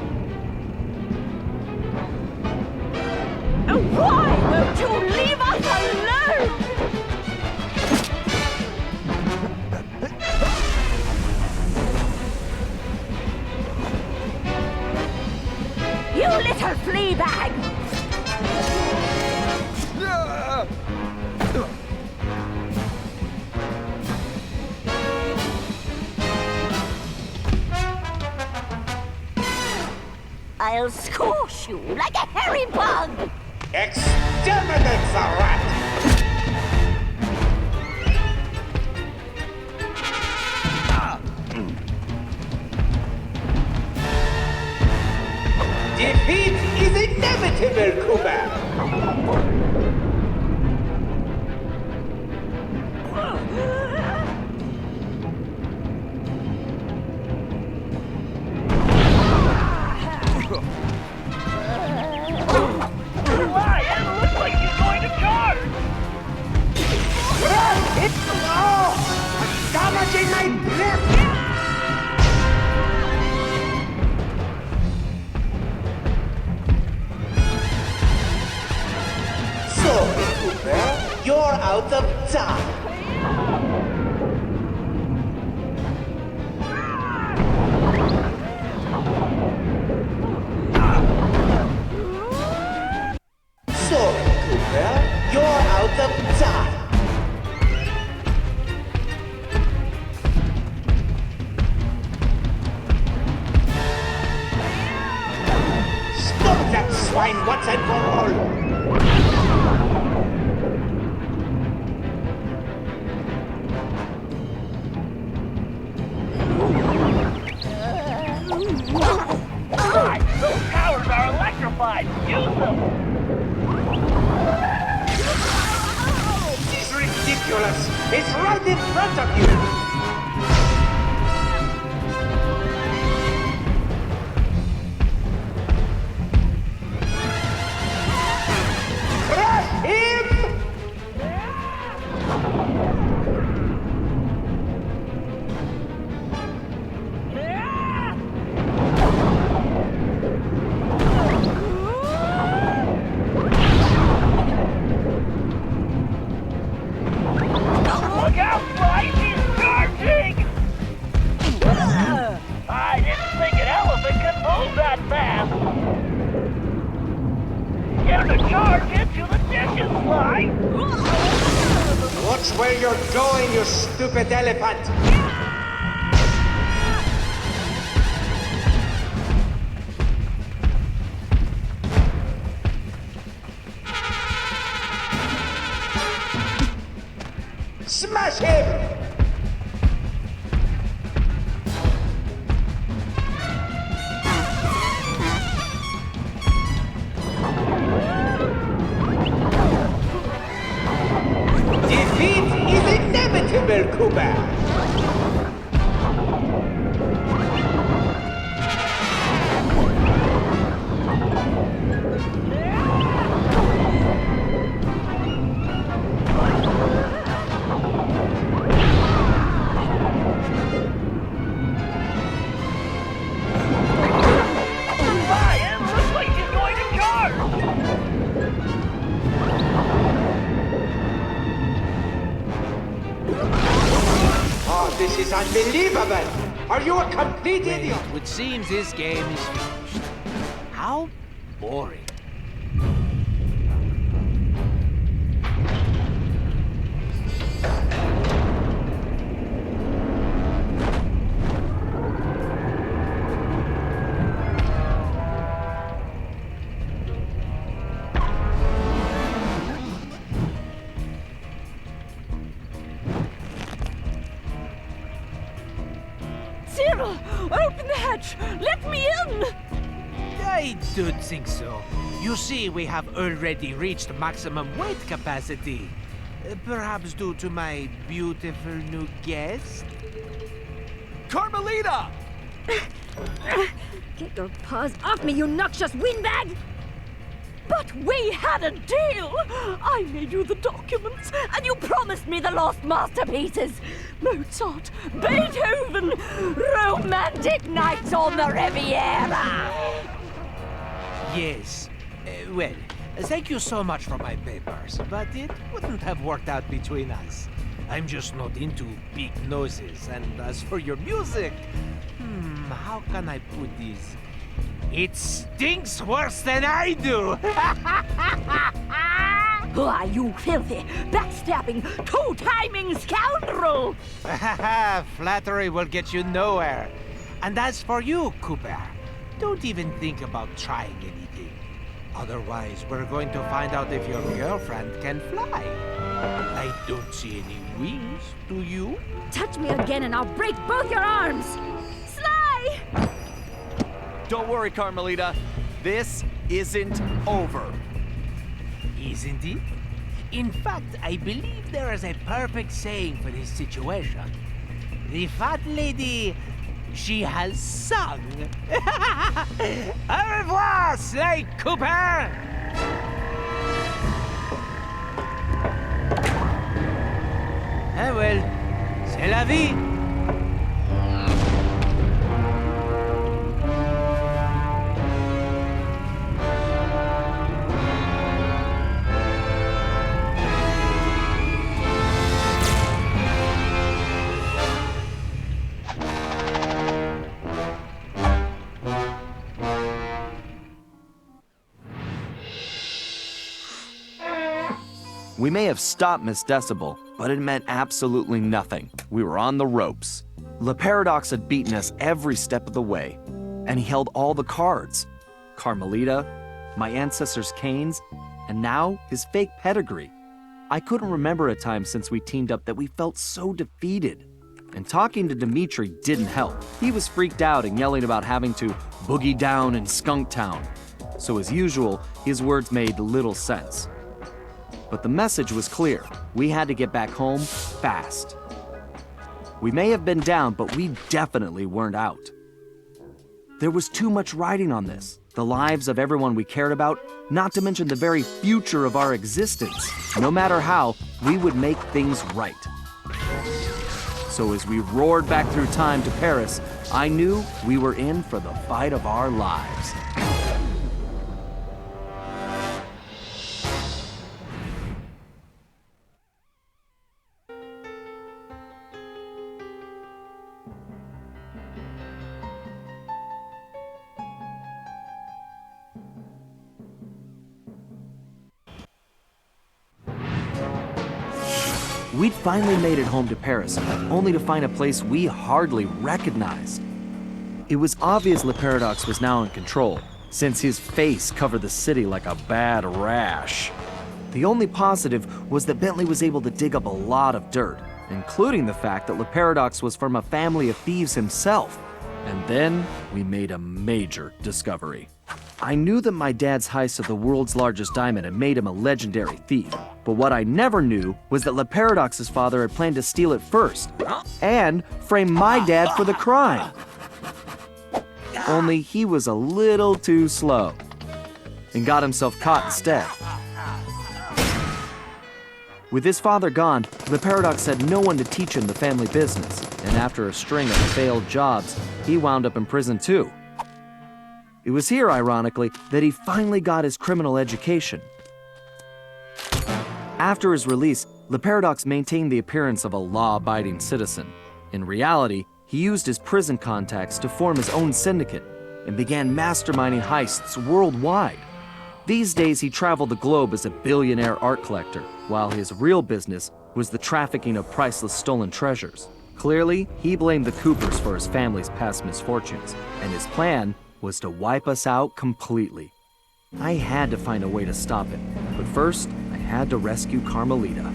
Why won't you leave us alone? You little flea bag! I'll squash you like a hairy bug! Exterminate the rat! Defeat is inevitable, Cooper! swine once and for all! Those towers are electrified! Use them! This is ridiculous! It's right in front of you! Crush him! Look out, Sly! He's charging! I didn't think an elephant could move that fast! Get him to charge into the dishes, Sly! Watch where you're going, you stupid elephant! Smash him! Defeat is inevitable, Cooper! Ryan, looks like he's going to charge! Oh, this is unbelievable! Are you a complete idiot? It seems this game is finished. How boring. Cyril, open the hatch! Let me in! I don't think so. You see, we have already reached maximum weight capacity. Perhaps due to my beautiful new guest? Carmelita! Get your paws off me, you noxious windbag! But we had a deal! I made you the documents, and you promised me the lost masterpieces! Mozart, Beethoven, romantic nights on the Riviera! Yes. Well, thank you so much for my papers, but it wouldn't have worked out between us. I'm just not into big noses, and as for your music, how can I put this? It stinks worse than I do! Why, you filthy, backstabbing, two-timing scoundrel! Flattery will get you nowhere. And as for you, Cooper, don't even think about trying anything. Otherwise, we're going to find out if your girlfriend can fly. I don't see any wings, do you? Touch me again and I'll break both your arms! Sly! Don't worry, Carmelita. This isn't over. Isn't it? In fact, I believe there is a perfect saying for this situation. The fat lady, she has sung. Au revoir, Sly Cooper! Ah well, c'est la vie. We may have stopped Miss Decibel, but it meant absolutely nothing. We were on the ropes. Le Paradox had beaten us every step of the way, and he held all the cards. Carmelita, my ancestors' canes, and now his fake pedigree. I couldn't remember a time since we teamed up that we felt so defeated. And talking to Dimitri didn't help. He was freaked out and yelling about having to boogie down in Skunk Town. So as usual, his words made little sense. But the message was clear. We had to get back home fast. We may have been down, but we definitely weren't out. There was too much riding on this. The lives of everyone we cared about, not to mention the very future of our existence. No matter how, we would make things right. So as we roared back through time to Paris, I knew we were in for the fight of our lives. We'd finally made it home to Paris, only to find a place we hardly recognized. It was obvious Le Paradox was now in control, since his face covered the city like a bad rash. The only positive was that Bentley was able to dig up a lot of dirt, including the fact that Le Paradox was from a family of thieves himself. And then we made a major discovery. I knew that my dad's heist of the world's largest diamond had made him a legendary thief, but what I never knew was that Le Paradox's father had planned to steal it first, and frame my dad for the crime. Only he was a little too slow, and got himself caught instead. With his father gone, Le Paradox had no one to teach him the family business, and after a string of failed jobs, he wound up in prison too. It was here, ironically, that he finally got his criminal education. After his release, Le Paradox maintained the appearance of a law-abiding citizen. In reality, he used his prison contacts to form his own syndicate and began masterminding heists worldwide. These days, he traveled the globe as a billionaire art collector, while his real business was the trafficking of priceless stolen treasures. Clearly, he blamed the Coopers for his family's past misfortunes, and his plan was to wipe us out completely. I had to find a way to stop it, but first, I had to rescue Carmelita.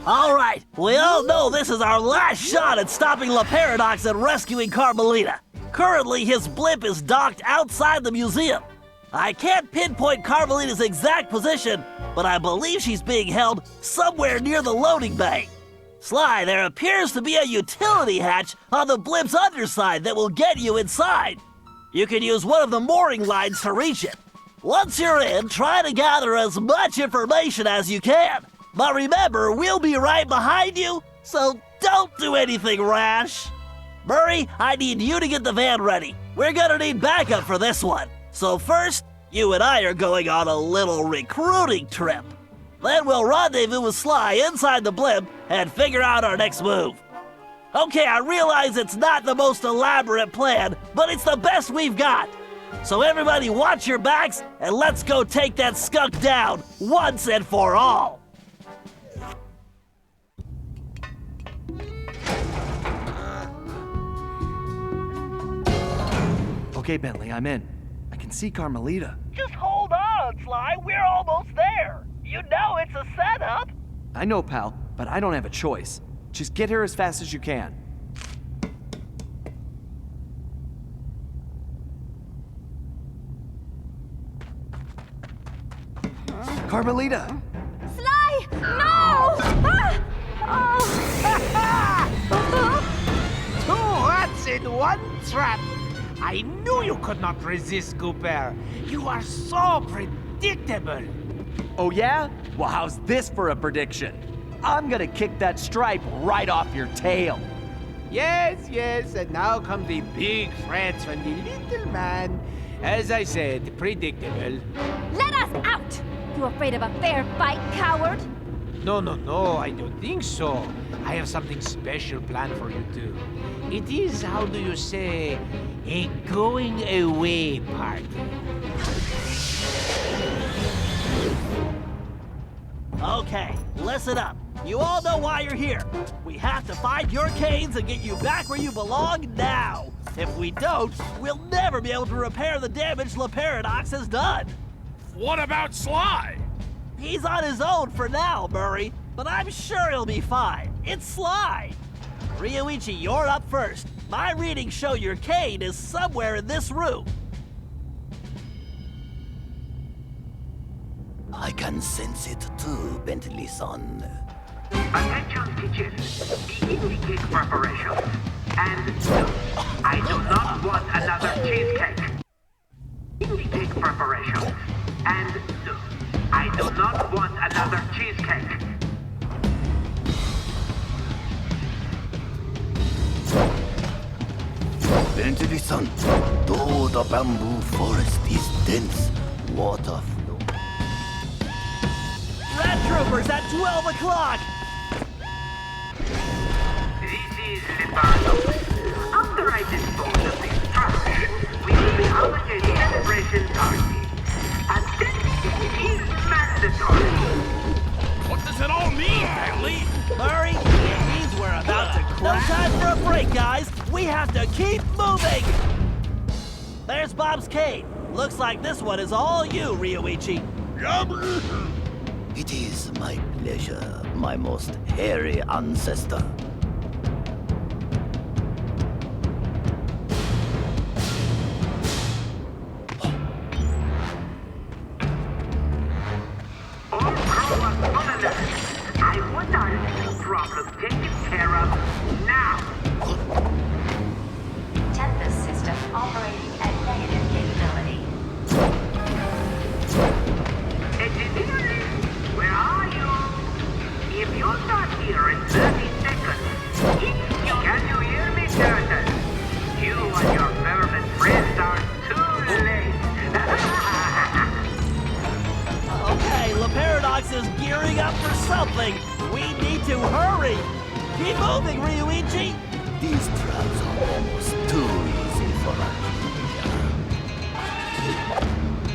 All right, we all know this is our last shot at stopping Le Paradox and rescuing Carmelita. Currently, his blimp is docked outside the museum. I can't pinpoint Carmelita's exact position, but I believe she's being held somewhere near the loading bay. Sly, there appears to be a utility hatch on the blimp's underside that will get you inside. You can use one of the mooring lines to reach it. Once you're in, try to gather as much information as you can. But remember, we'll be right behind you, so don't do anything rash. Murray, I need you to get the van ready. We're gonna need backup for this one. So first, you and I are going on a little recruiting trip. Then we'll rendezvous with Sly inside the blimp and figure out our next move. Okay, I realize it's not the most elaborate plan, but it's the best we've got. So everybody watch your backs, and let's go take that skunk down once and for all. Okay, Bentley, I'm in. I can see Carmelita. Just hold on, Sly. We're almost there. You know it's a setup. I know, pal, but I don't have a choice. Just get here as fast as you can. Carmelita! Sly! No! Two rats in one trap! I knew you could not resist, Cooper. You are so predictable. Oh yeah? Well, how's this for a prediction? I'm gonna kick that stripe right off your tail. Yes, and now come the big threats from the little man. As I said, predictable. Let us out! You afraid of a fair fight, coward? No, I don't think so. I have something special planned for you two. It is, how do you say, a going away party. Okay, listen up. You all know why you're here. We have to find your canes and get you back where you belong now. If we don't, we'll never be able to repair the damage La Paradox has done. What about Sly? He's on his own for now, Murray, but I'm sure he'll be fine. It's Sly. Rioichi, you're up first. My readings show your cane is somewhere in this room. I can sense it too, Bentley-san. Attention teachers, begin cake preparation. And no, I do not want another cheesecake. Begin cake preparation. And no, I do not want another cheesecake. Bentley-san, though the bamboo forest is dense, water flow. Red Troopers at 12 o'clock! This is the paradox. After I dispose of this trash, we will be having a celebration party. Attendance is mandatory. What does it all mean, Bentley? Murray, it means we're about to crash. No time for a break, guys. We have to keep moving. There's Bob's cane. Looks like this one is all you, Rioichi. It is my pleasure, my most hairy ancestor. I want our little problem taken care of now. Tempest system operating at negative capability. Engineering, where are you? If you're not here in 30 seconds, can you hear me, Turtle? You and your vermin friends are too late. Okay, La Paradox is gearing up for something. We need to hurry. Keep moving, Rioichi. These traps are almost too easy for us.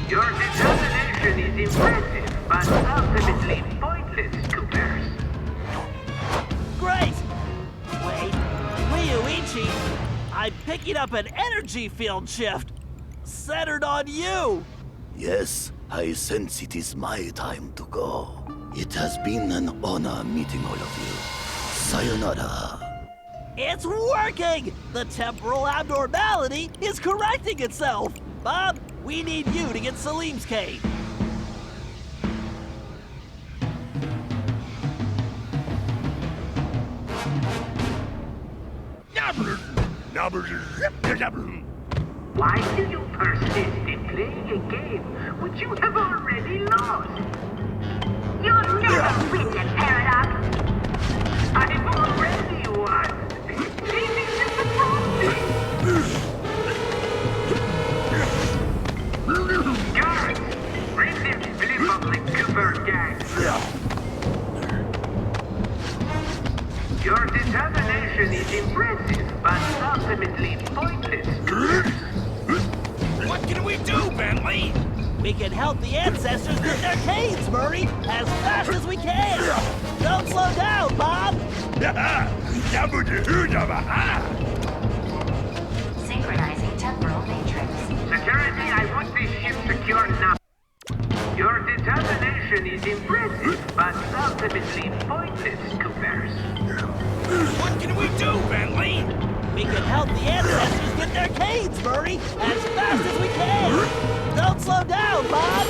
Your determination is impressive, but ultimately pointless, Coopers. Great. Wait, Rioichi, I'm picking up an energy field shift centered on you. Yes, I sense it is my time to go. It has been an honor meeting all of you. Sayonara. It's working! The temporal abnormality is correcting itself. Bob, we need you to get Salim's cane. Why do you persist in playing a game which you have already lost? You'll never win the paradox. I've already won. This is the trophy. Guards, bring them flip up the Cooper gang. Your determination is impressive, but ultimately pointless. What can we do, Bentley? We can help the ancestors get their canes, Murray, as fast as we can. Don't slow down, Bob. Synchronizing temporal matrix. Security, I want this ship secure now. Your determination is impressive, but ultimately pointless, Coopers. What can we do, Bentley? We can help the ancestors get their canes, Murray, as fast as we can. Don't slow down, Bob.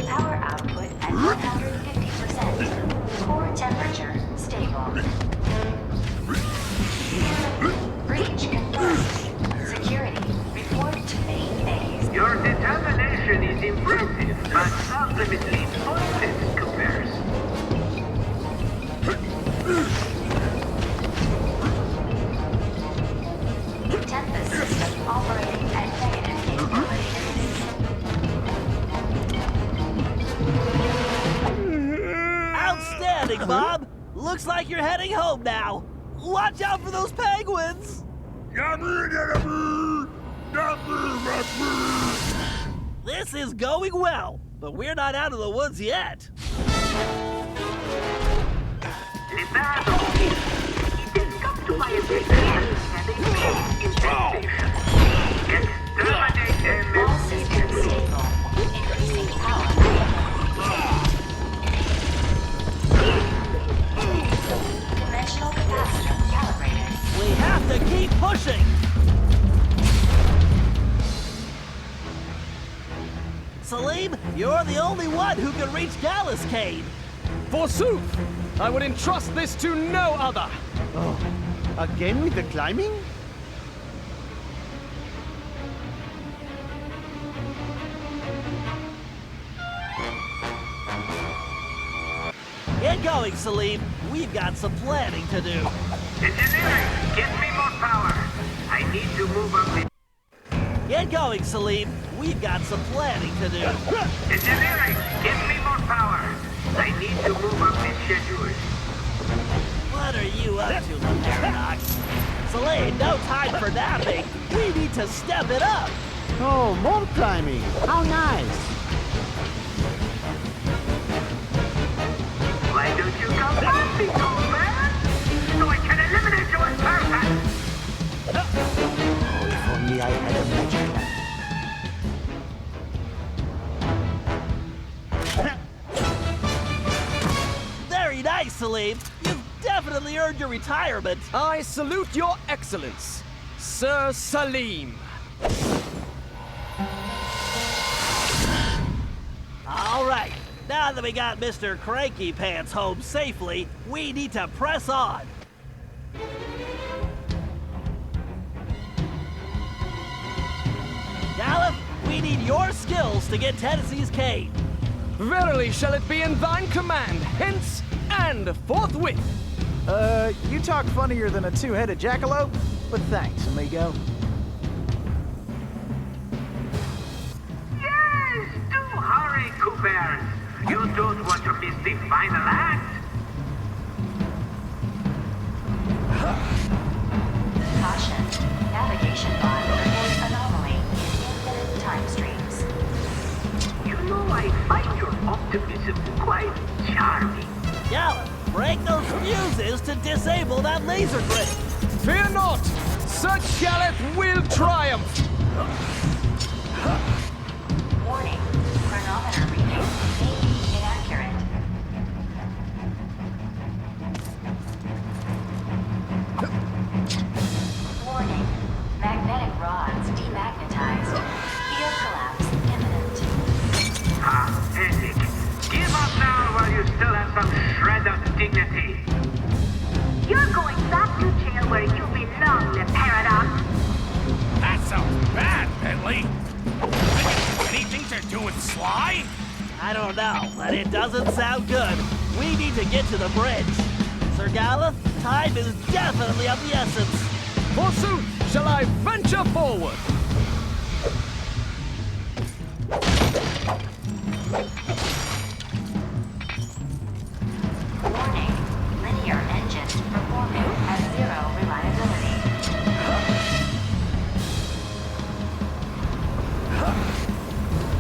Power output at 150%. Core temperature stable. Breach confirmed. Security, report to main base. Your determination is impressive, but ultimately pointless, Coopers. Bob. Looks like you're heading home now. Watch out for those penguins. This is going well, but we're not out of the woods yet. It has come to my attention that a main infestation. Exterminate them All systems stable. Increasing power. Dimensional capacitor calibrated. We have to keep pushing. Salim, you're the only one who can reach Gallus Cave. Forsooth! I would entrust this to no other! Oh, again with the climbing? Get going, Salim. We've got some planning to do. Engineering, give me more power. I need to move up the... Get going, Salim. We've got some planning to do. Engineering, give me more power. I need to move up the schedule. What are you up to, the Paradox? Salim, no time for napping. We need to step it up. Oh, more climbing. How nice. Why don't you come back, me, old man? So I can eliminate you in person. Oh, if only I had a magic lamp. Very nice, Salim. You've definitely earned your retirement. I salute your excellence, Sir Salim. All right. Now that we got Mr. Cranky Pants home safely, we need to press on. Gallup, we need your skills to get Tennessee's cave. Verily shall it be in thine command, hence and forthwith. You talk funnier than a two-headed jackalope, but thanks, amigo. Yes, do hurry, Coopers. You don't want to miss the final act. Caution. Navigation bot reports anomaly in infinite time streams. You know, I find your optimism quite charming. Gallup, break those fuses to disable that laser grid. Fear not! Sir Galeth will triumph! Warning. Chronometer reading may be inaccurate. Warning. Magnetic rods demagnetized. Field collapse imminent. Pathetic. Give up now while you still have some shred of dignity. You're going back to jail where you belong, the Paradox. That sounds bad, Bentley. Anything to do with Sly? I don't know, but it doesn't sound good. We need to get to the bridge. Sir Gallup, time is definitely of the essence. Forsooth, shall I venture forward? Warning. Linear engines performing at zero reliability.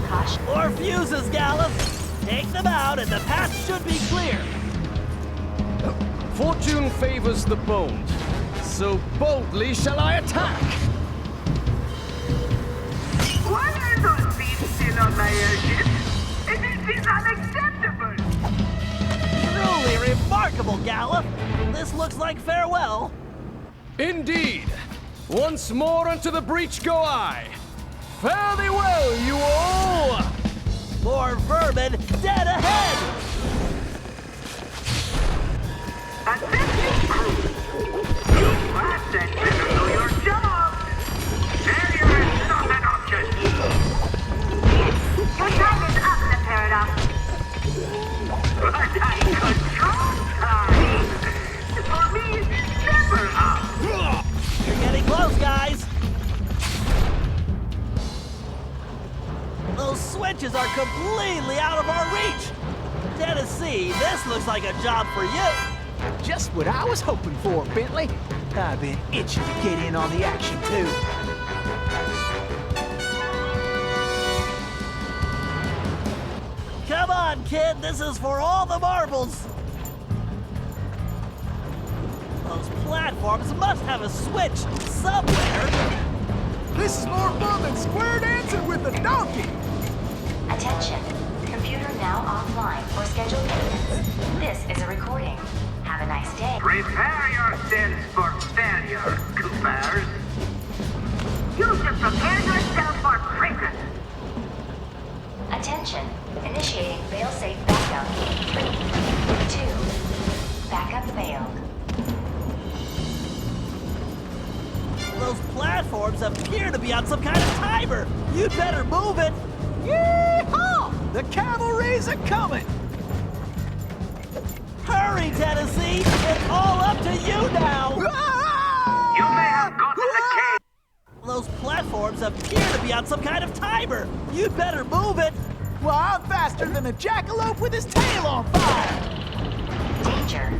Caution. More fuses, Gallup. Take them out and the path should be clear. Fortune favors the bold, so boldly shall I attack! Why are those beams still on my airship? This is unacceptable. Truly remarkable, Gallup. This looks like farewell. Indeed. Once more unto the breach go I. Fare thee well, you all! More vermin dead ahead! Attention, crew! You must and better know your job! Failure is not an option! Your time is up, the Paradox. But I control time! For me, it's never up! You're getting close, guys! Those switches are completely out of our reach! Tennessee, this looks like a job for you. Just what I was hoping for, Bentley. I've been itching to get in on the action, too. Come on, kid, this is for all the marbles. Those platforms must have a switch somewhere. This is more fun than square dancing with a donkey. Attention. Computer now offline for scheduled maintenance. This is a recording. Have a nice day. Prepare yourselves for failure, Coopers. You should prepare yourself for prison. Attention. Initiating failsafe backup. 3, 2. Backup failed. Those platforms appear to be on some kind of timer. You'd better move it. Yeehaw! The cavalry's a-coming! Hurry, Tennessee! It's all up to you now! You may have gotten the cave. Those platforms appear to be on some kind of timer. You'd better move it. Well, I'm faster than a jackalope with his tail on fire! Danger.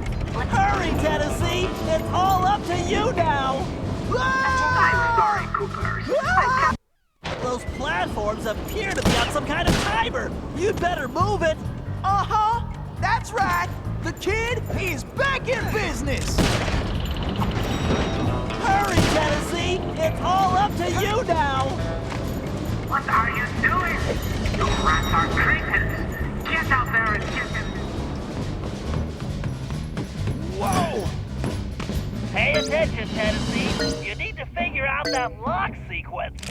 Hurry, Tennessee! It's all up to you now! I'm sorry, Coopers. Those platforms appear to be on some kind of timer. You'd better move it. Uh-huh. That's right. The kid is back in business. Hurry, Tennessee! It's all up to you now! What are you doing? You rats are cretins. Get out there and get them. Whoa! Pay attention, Tennessee. You need to figure out that lock sequence.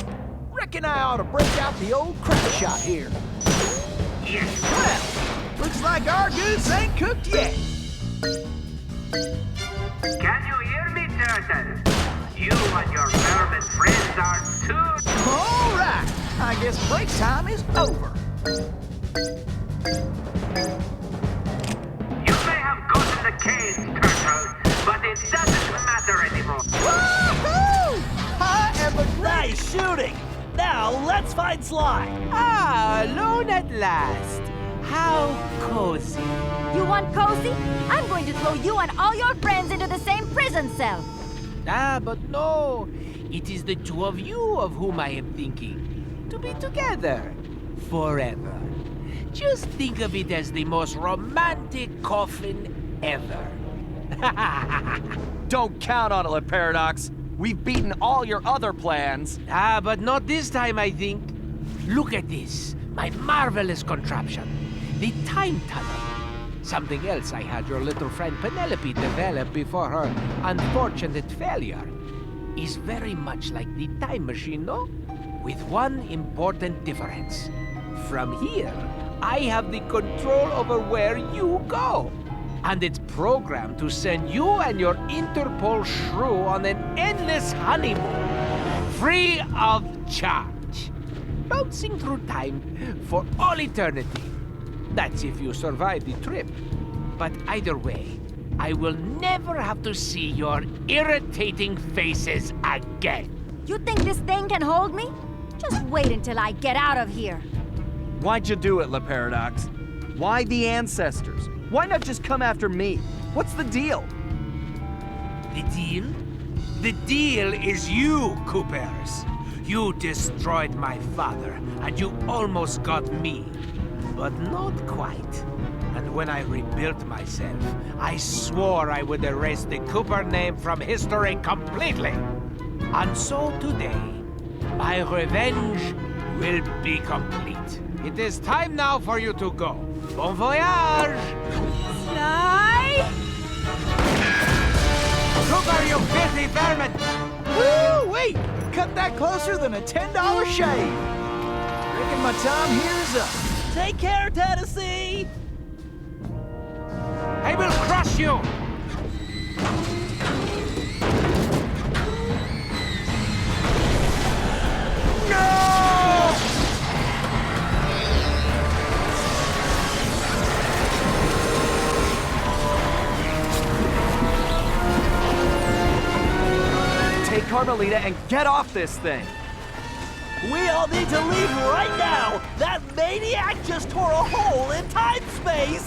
Reckon I ought to break out the old crack shot here. Yes. Well, looks like our goose ain't cooked yet. Can you hear me, Turtle? You and your vermin friends are too... All right. I guess break time is over. You may have gotten the case, Turtle, but it doesn't matter anymore. Woohoo! I am a Nice shooting! Now, let's find Sly! Ah, alone at last. How cozy. You want cozy? I'm going to throw you and all your friends into the same prison cell. Ah, but no. It is the two of you of whom I am thinking. To be together. Forever. Just think of it as the most romantic coffin ever. Don't count on it, Le Paradox. We've beaten all your other plans. Ah, but not this time, I think. Look at this. My marvelous contraption. The time tunnel. Something else I had your little friend Penelope develop before her unfortunate failure. Is very much like the time machine, no? With one important difference. From here, I have the control over where you go. And it's programmed to send you and your Interpol shrew on an endless honeymoon. Free of charge. Bouncing through time for all eternity. That's if you survive the trip. But either way, I will never have to see your irritating faces again. You think this thing can hold me? Just wait until I get out of here. Why'd you do it, Le Paradox? Why the ancestors? Why not just come after me? What's the deal? The deal? The deal is you, Coopers. You destroyed my father, and you almost got me. But not quite. And when I rebuilt myself, I swore I would erase the Cooper name from history completely. And so today, my revenge will be complete. It is time now for you to go. Bon voyage! Sly! Cooper, you filthy vermin! Woo, wait! Cut that closer than a $10 shave. Reckon my time here is up. Take care, Tennessee! I will crush you! No! Take Carmelita and get off this thing. We all need to leave right now! That maniac just tore a hole in time-space!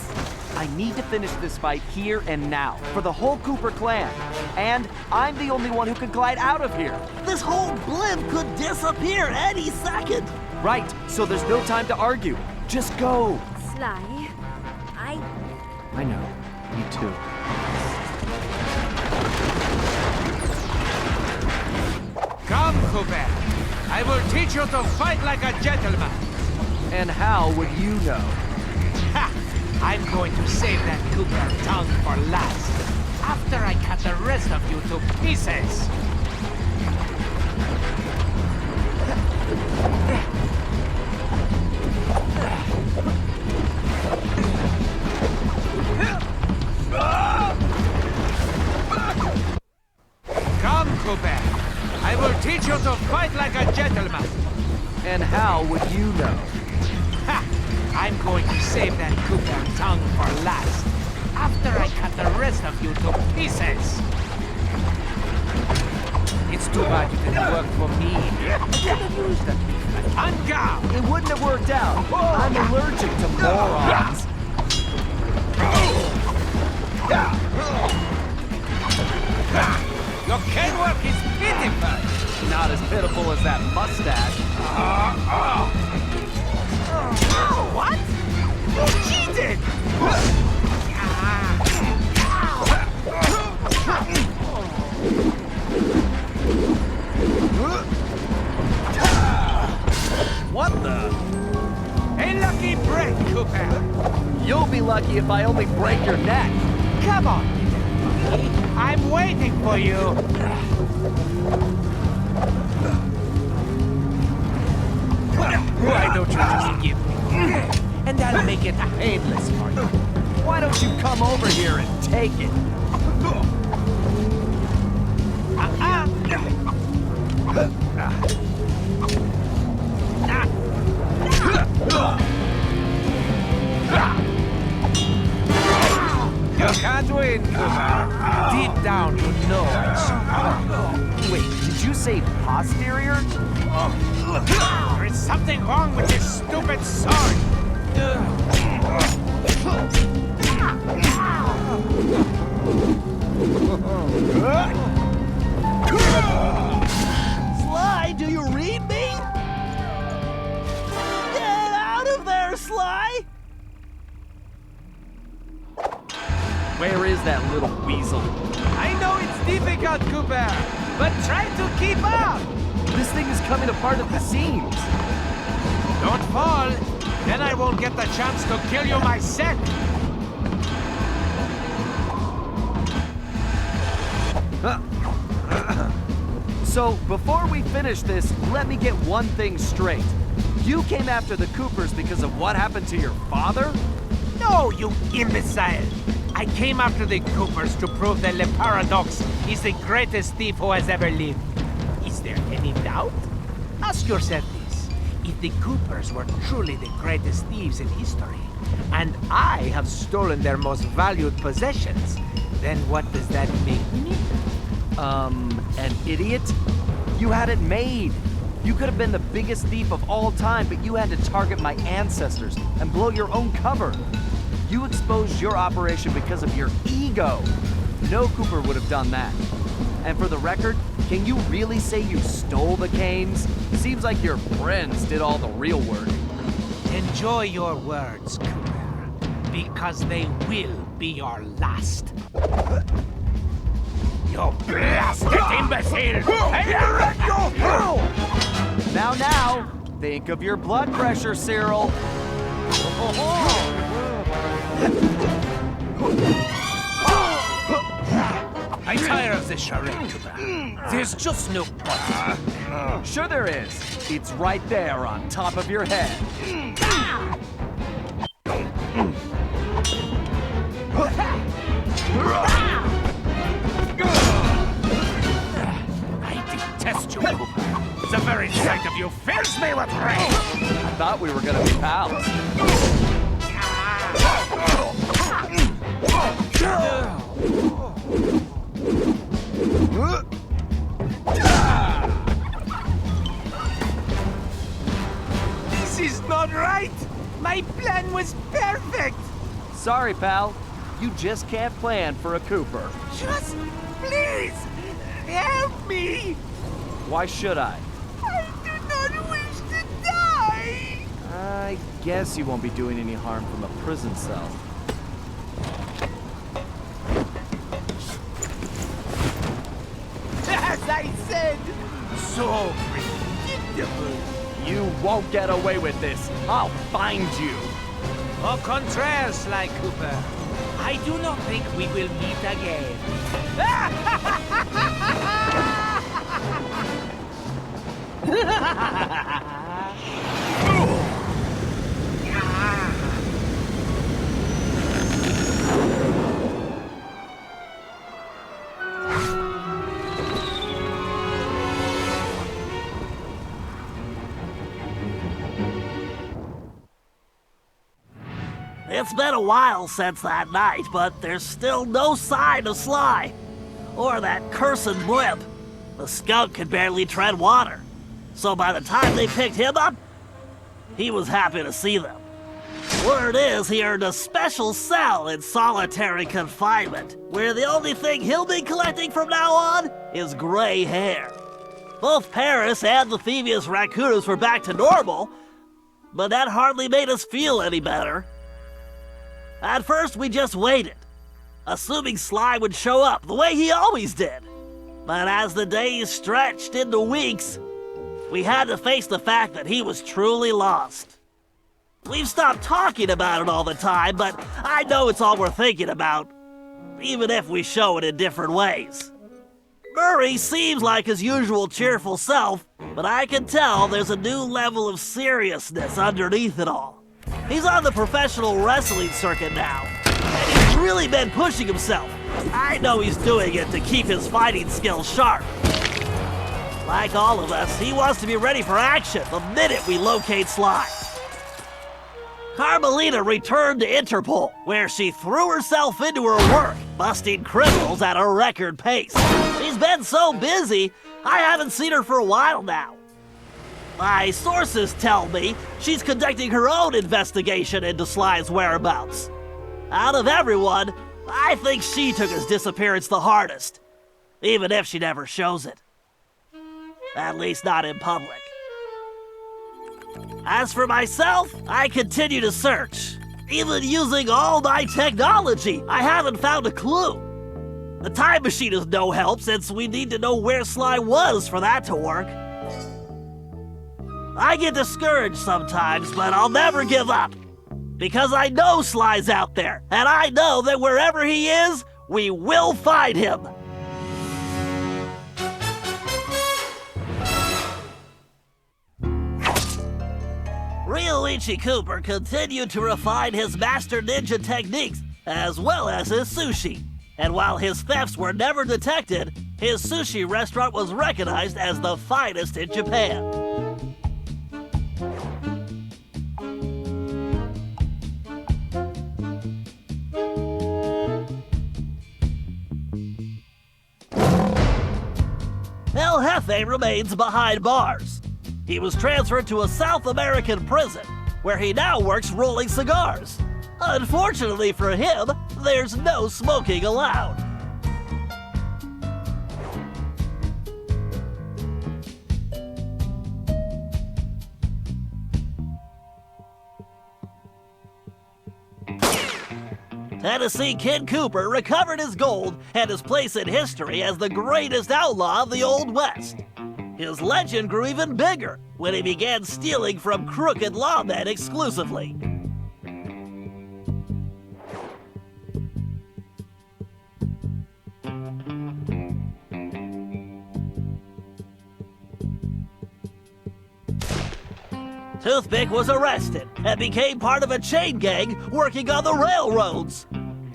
I need to finish this fight here and now, for the whole Cooper clan. And I'm the only one who can glide out of here. This whole blimp could disappear any second. Right, so there's no time to argue. Just go. Sly, I know. Me too. Come, Cooper. I will teach you to fight like a gentleman. And how would you know? Ha! I'm going to save that Cooper tongue for last. After I cut the rest of you to pieces. Come, Cooper. I will teach you to fight like a gentleman. And how would you know? Ha! I'm going to save that Cooper tongue for last. After I cut the rest of you to pieces. It's too bad you didn't work for me. I could have used that tongue. It wouldn't have worked out. I'm allergic to morons. Your cane work is pitiful. Not as pitiful as that mustache. What? You cheated! What the? A lucky break, Cooper. You'll be lucky if I only break your neck. Come on, monkey. I'm waiting for you. Why don't you just give me? And I'll make it painless for you. Why don't you come over here and take it? You can't win, Cooper. Deep down, you know it's. Wait, did you say posterior? There is something wrong with this stupid sword. Sly, do you read me? Get out of there, Sly! Where is that little weasel? I know it's difficult, Cooper, but try to keep up. This thing is coming apart at the seams. Don't fall, then I won't get the chance to kill you myself. So, before we finish this, let me get one thing straight. You came after the Coopers because of what happened to your father? No, you imbecile! I came after the Coopers to prove that Le Paradox is the greatest thief who has ever lived. Is there any doubt? Ask yourself this. If the Coopers were truly the greatest thieves in history, and I have stolen their most valued possessions, then what does that make me? An idiot? You had it made. You could have been the biggest thief of all time, but you had to target my ancestors and blow your own cover. You exposed your operation because of your ego. No Cooper would have done that. And for the record, can you really say you stole the canes? Seems like your friends did all the real work. Enjoy your words, Cooper, because they will be your last. You blasted imbecile! Now, think of your blood pressure, Cyril. I tire of this charade, Cooper. There's just no point. Sure there is. It's right there on top of your head. I detest you, Cooper. The very sight of you fills me with rage. I thought we were gonna be pals. This is not right. My plan was perfect. Sorry, pal. You just can't plan for a Cooper. Just please help me. Why should I? I do not wish to die. I guess you won't be doing any harm from a prison cell. As I said, so predictable. You won't get away with this. I'll find you. Au contraire, Sly Cooper. I do not think we will meet again. It's been a while since that night, but there's still no sign of Sly. Or that cursed blimp. The skunk could barely tread water. So by the time they picked him up, he was happy to see them. Word is he earned a special cell in solitary confinement, where the only thing he'll be collecting from now on is gray hair. Both Paris and the Thievius Raccoonus were back to normal, but that hardly made us feel any better. At first, we just waited, assuming Sly would show up the way he always did. But as the days stretched into weeks, we had to face the fact that he was truly lost. We've stopped talking about it all the time, but I know it's all we're thinking about, even if we show it in different ways. Murray seems like his usual cheerful self, but I can tell there's a new level of seriousness underneath it all. He's on the professional wrestling circuit now, and he's really been pushing himself. I know he's doing it to keep his fighting skills sharp. Like all of us, he wants to be ready for action the minute we locate Sly. Carmelita returned to Interpol, where she threw herself into her work, busting criminals at a record pace. She's been so busy, I haven't seen her for a while now. My sources tell me she's conducting her own investigation into Sly's whereabouts. Out of everyone, I think she took his disappearance the hardest, even if she never shows it. At least not in public. As for myself, I continue to search. Even using all my technology, I haven't found a clue. The time machine is no help since we need to know where Sly was for that to work. I get discouraged sometimes, but I'll never give up. Because I know Sly's out there, and I know that wherever he is, we will find him. Rioichi Cooper continued to refine his master ninja techniques, as well as his sushi. And while his thefts were never detected, his sushi restaurant was recognized as the finest in Japan. El Hefe remains behind bars. He was transferred to a South American prison, where he now works rolling cigars. Unfortunately for him, there's no smoking allowed. Tennessee Kid Cooper recovered his gold and his place in history as the greatest outlaw of the Old West. His legend grew even bigger when he began stealing from crooked lawmen exclusively. Toothpick was arrested and became part of a chain gang working on the railroads.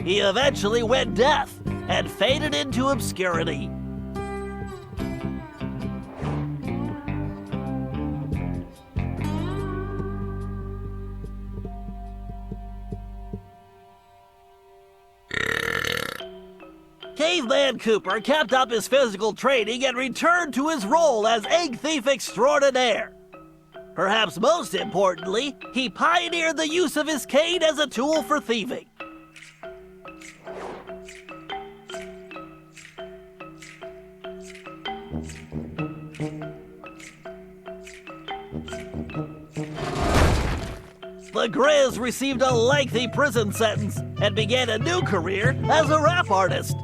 He eventually went deaf and faded into obscurity. Caveman Cooper kept up his physical training and returned to his role as egg thief extraordinaire. Perhaps most importantly, he pioneered the use of his cane as a tool for thieving. the Grizz received a lengthy prison sentence and began a new career as a rap artist.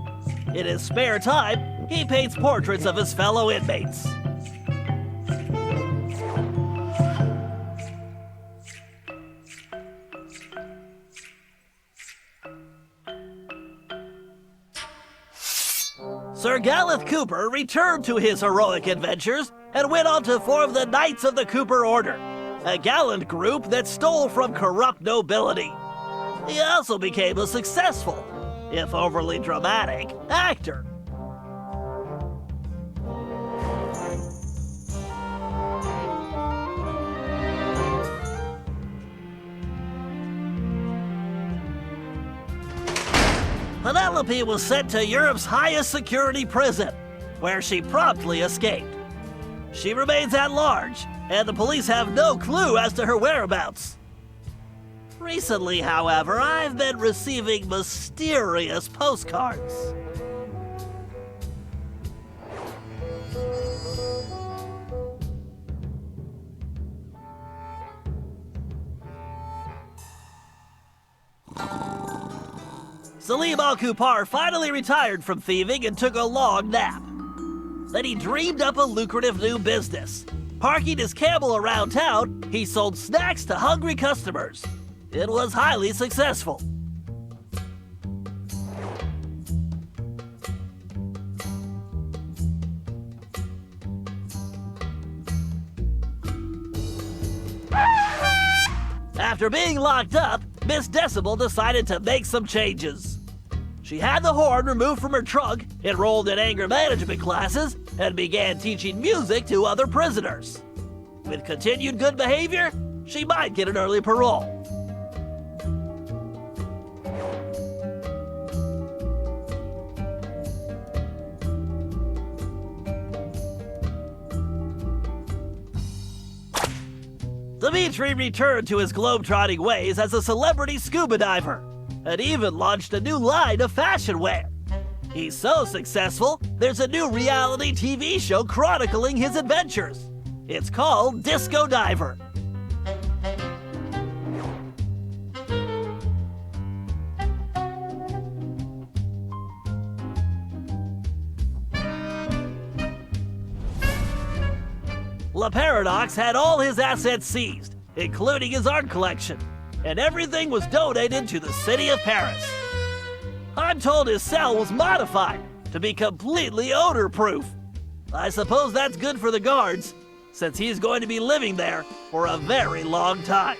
In his spare time, he paints portraits of his fellow inmates. Sir Gallup Cooper returned to his heroic adventures and went on to form the Knights of the Cooper Order, a gallant group that stole from corrupt nobility. He also became a successful, if overly dramatic, actor. Penelope was sent to Europe's highest security prison, where she promptly escaped. She remains at large, and the police have no clue as to her whereabouts. Recently, however, I've been receiving mysterious postcards. Salim Al-Kupar finally retired from thieving and took a long nap. Then he dreamed up a lucrative new business. Parking his camel around town, he sold snacks to hungry customers. It was highly successful. After being locked up, Miss Decibel decided to make some changes. She had the horn removed from her trunk, enrolled in anger management classes, and began teaching music to other prisoners. With continued good behavior, she might get an early parole. Dimitri returned to his globetrotting ways as a celebrity scuba diver, and even launched a new line of fashion wear. He's so successful, there's a new reality TV show chronicling his adventures. It's called Disco Diver. La Paradox had all his assets seized, including his art collection, and everything was donated to the city of Paris. I'm told his cell was modified to be completely odor-proof. I suppose that's good for the guards, since he's going to be living there for a very long time.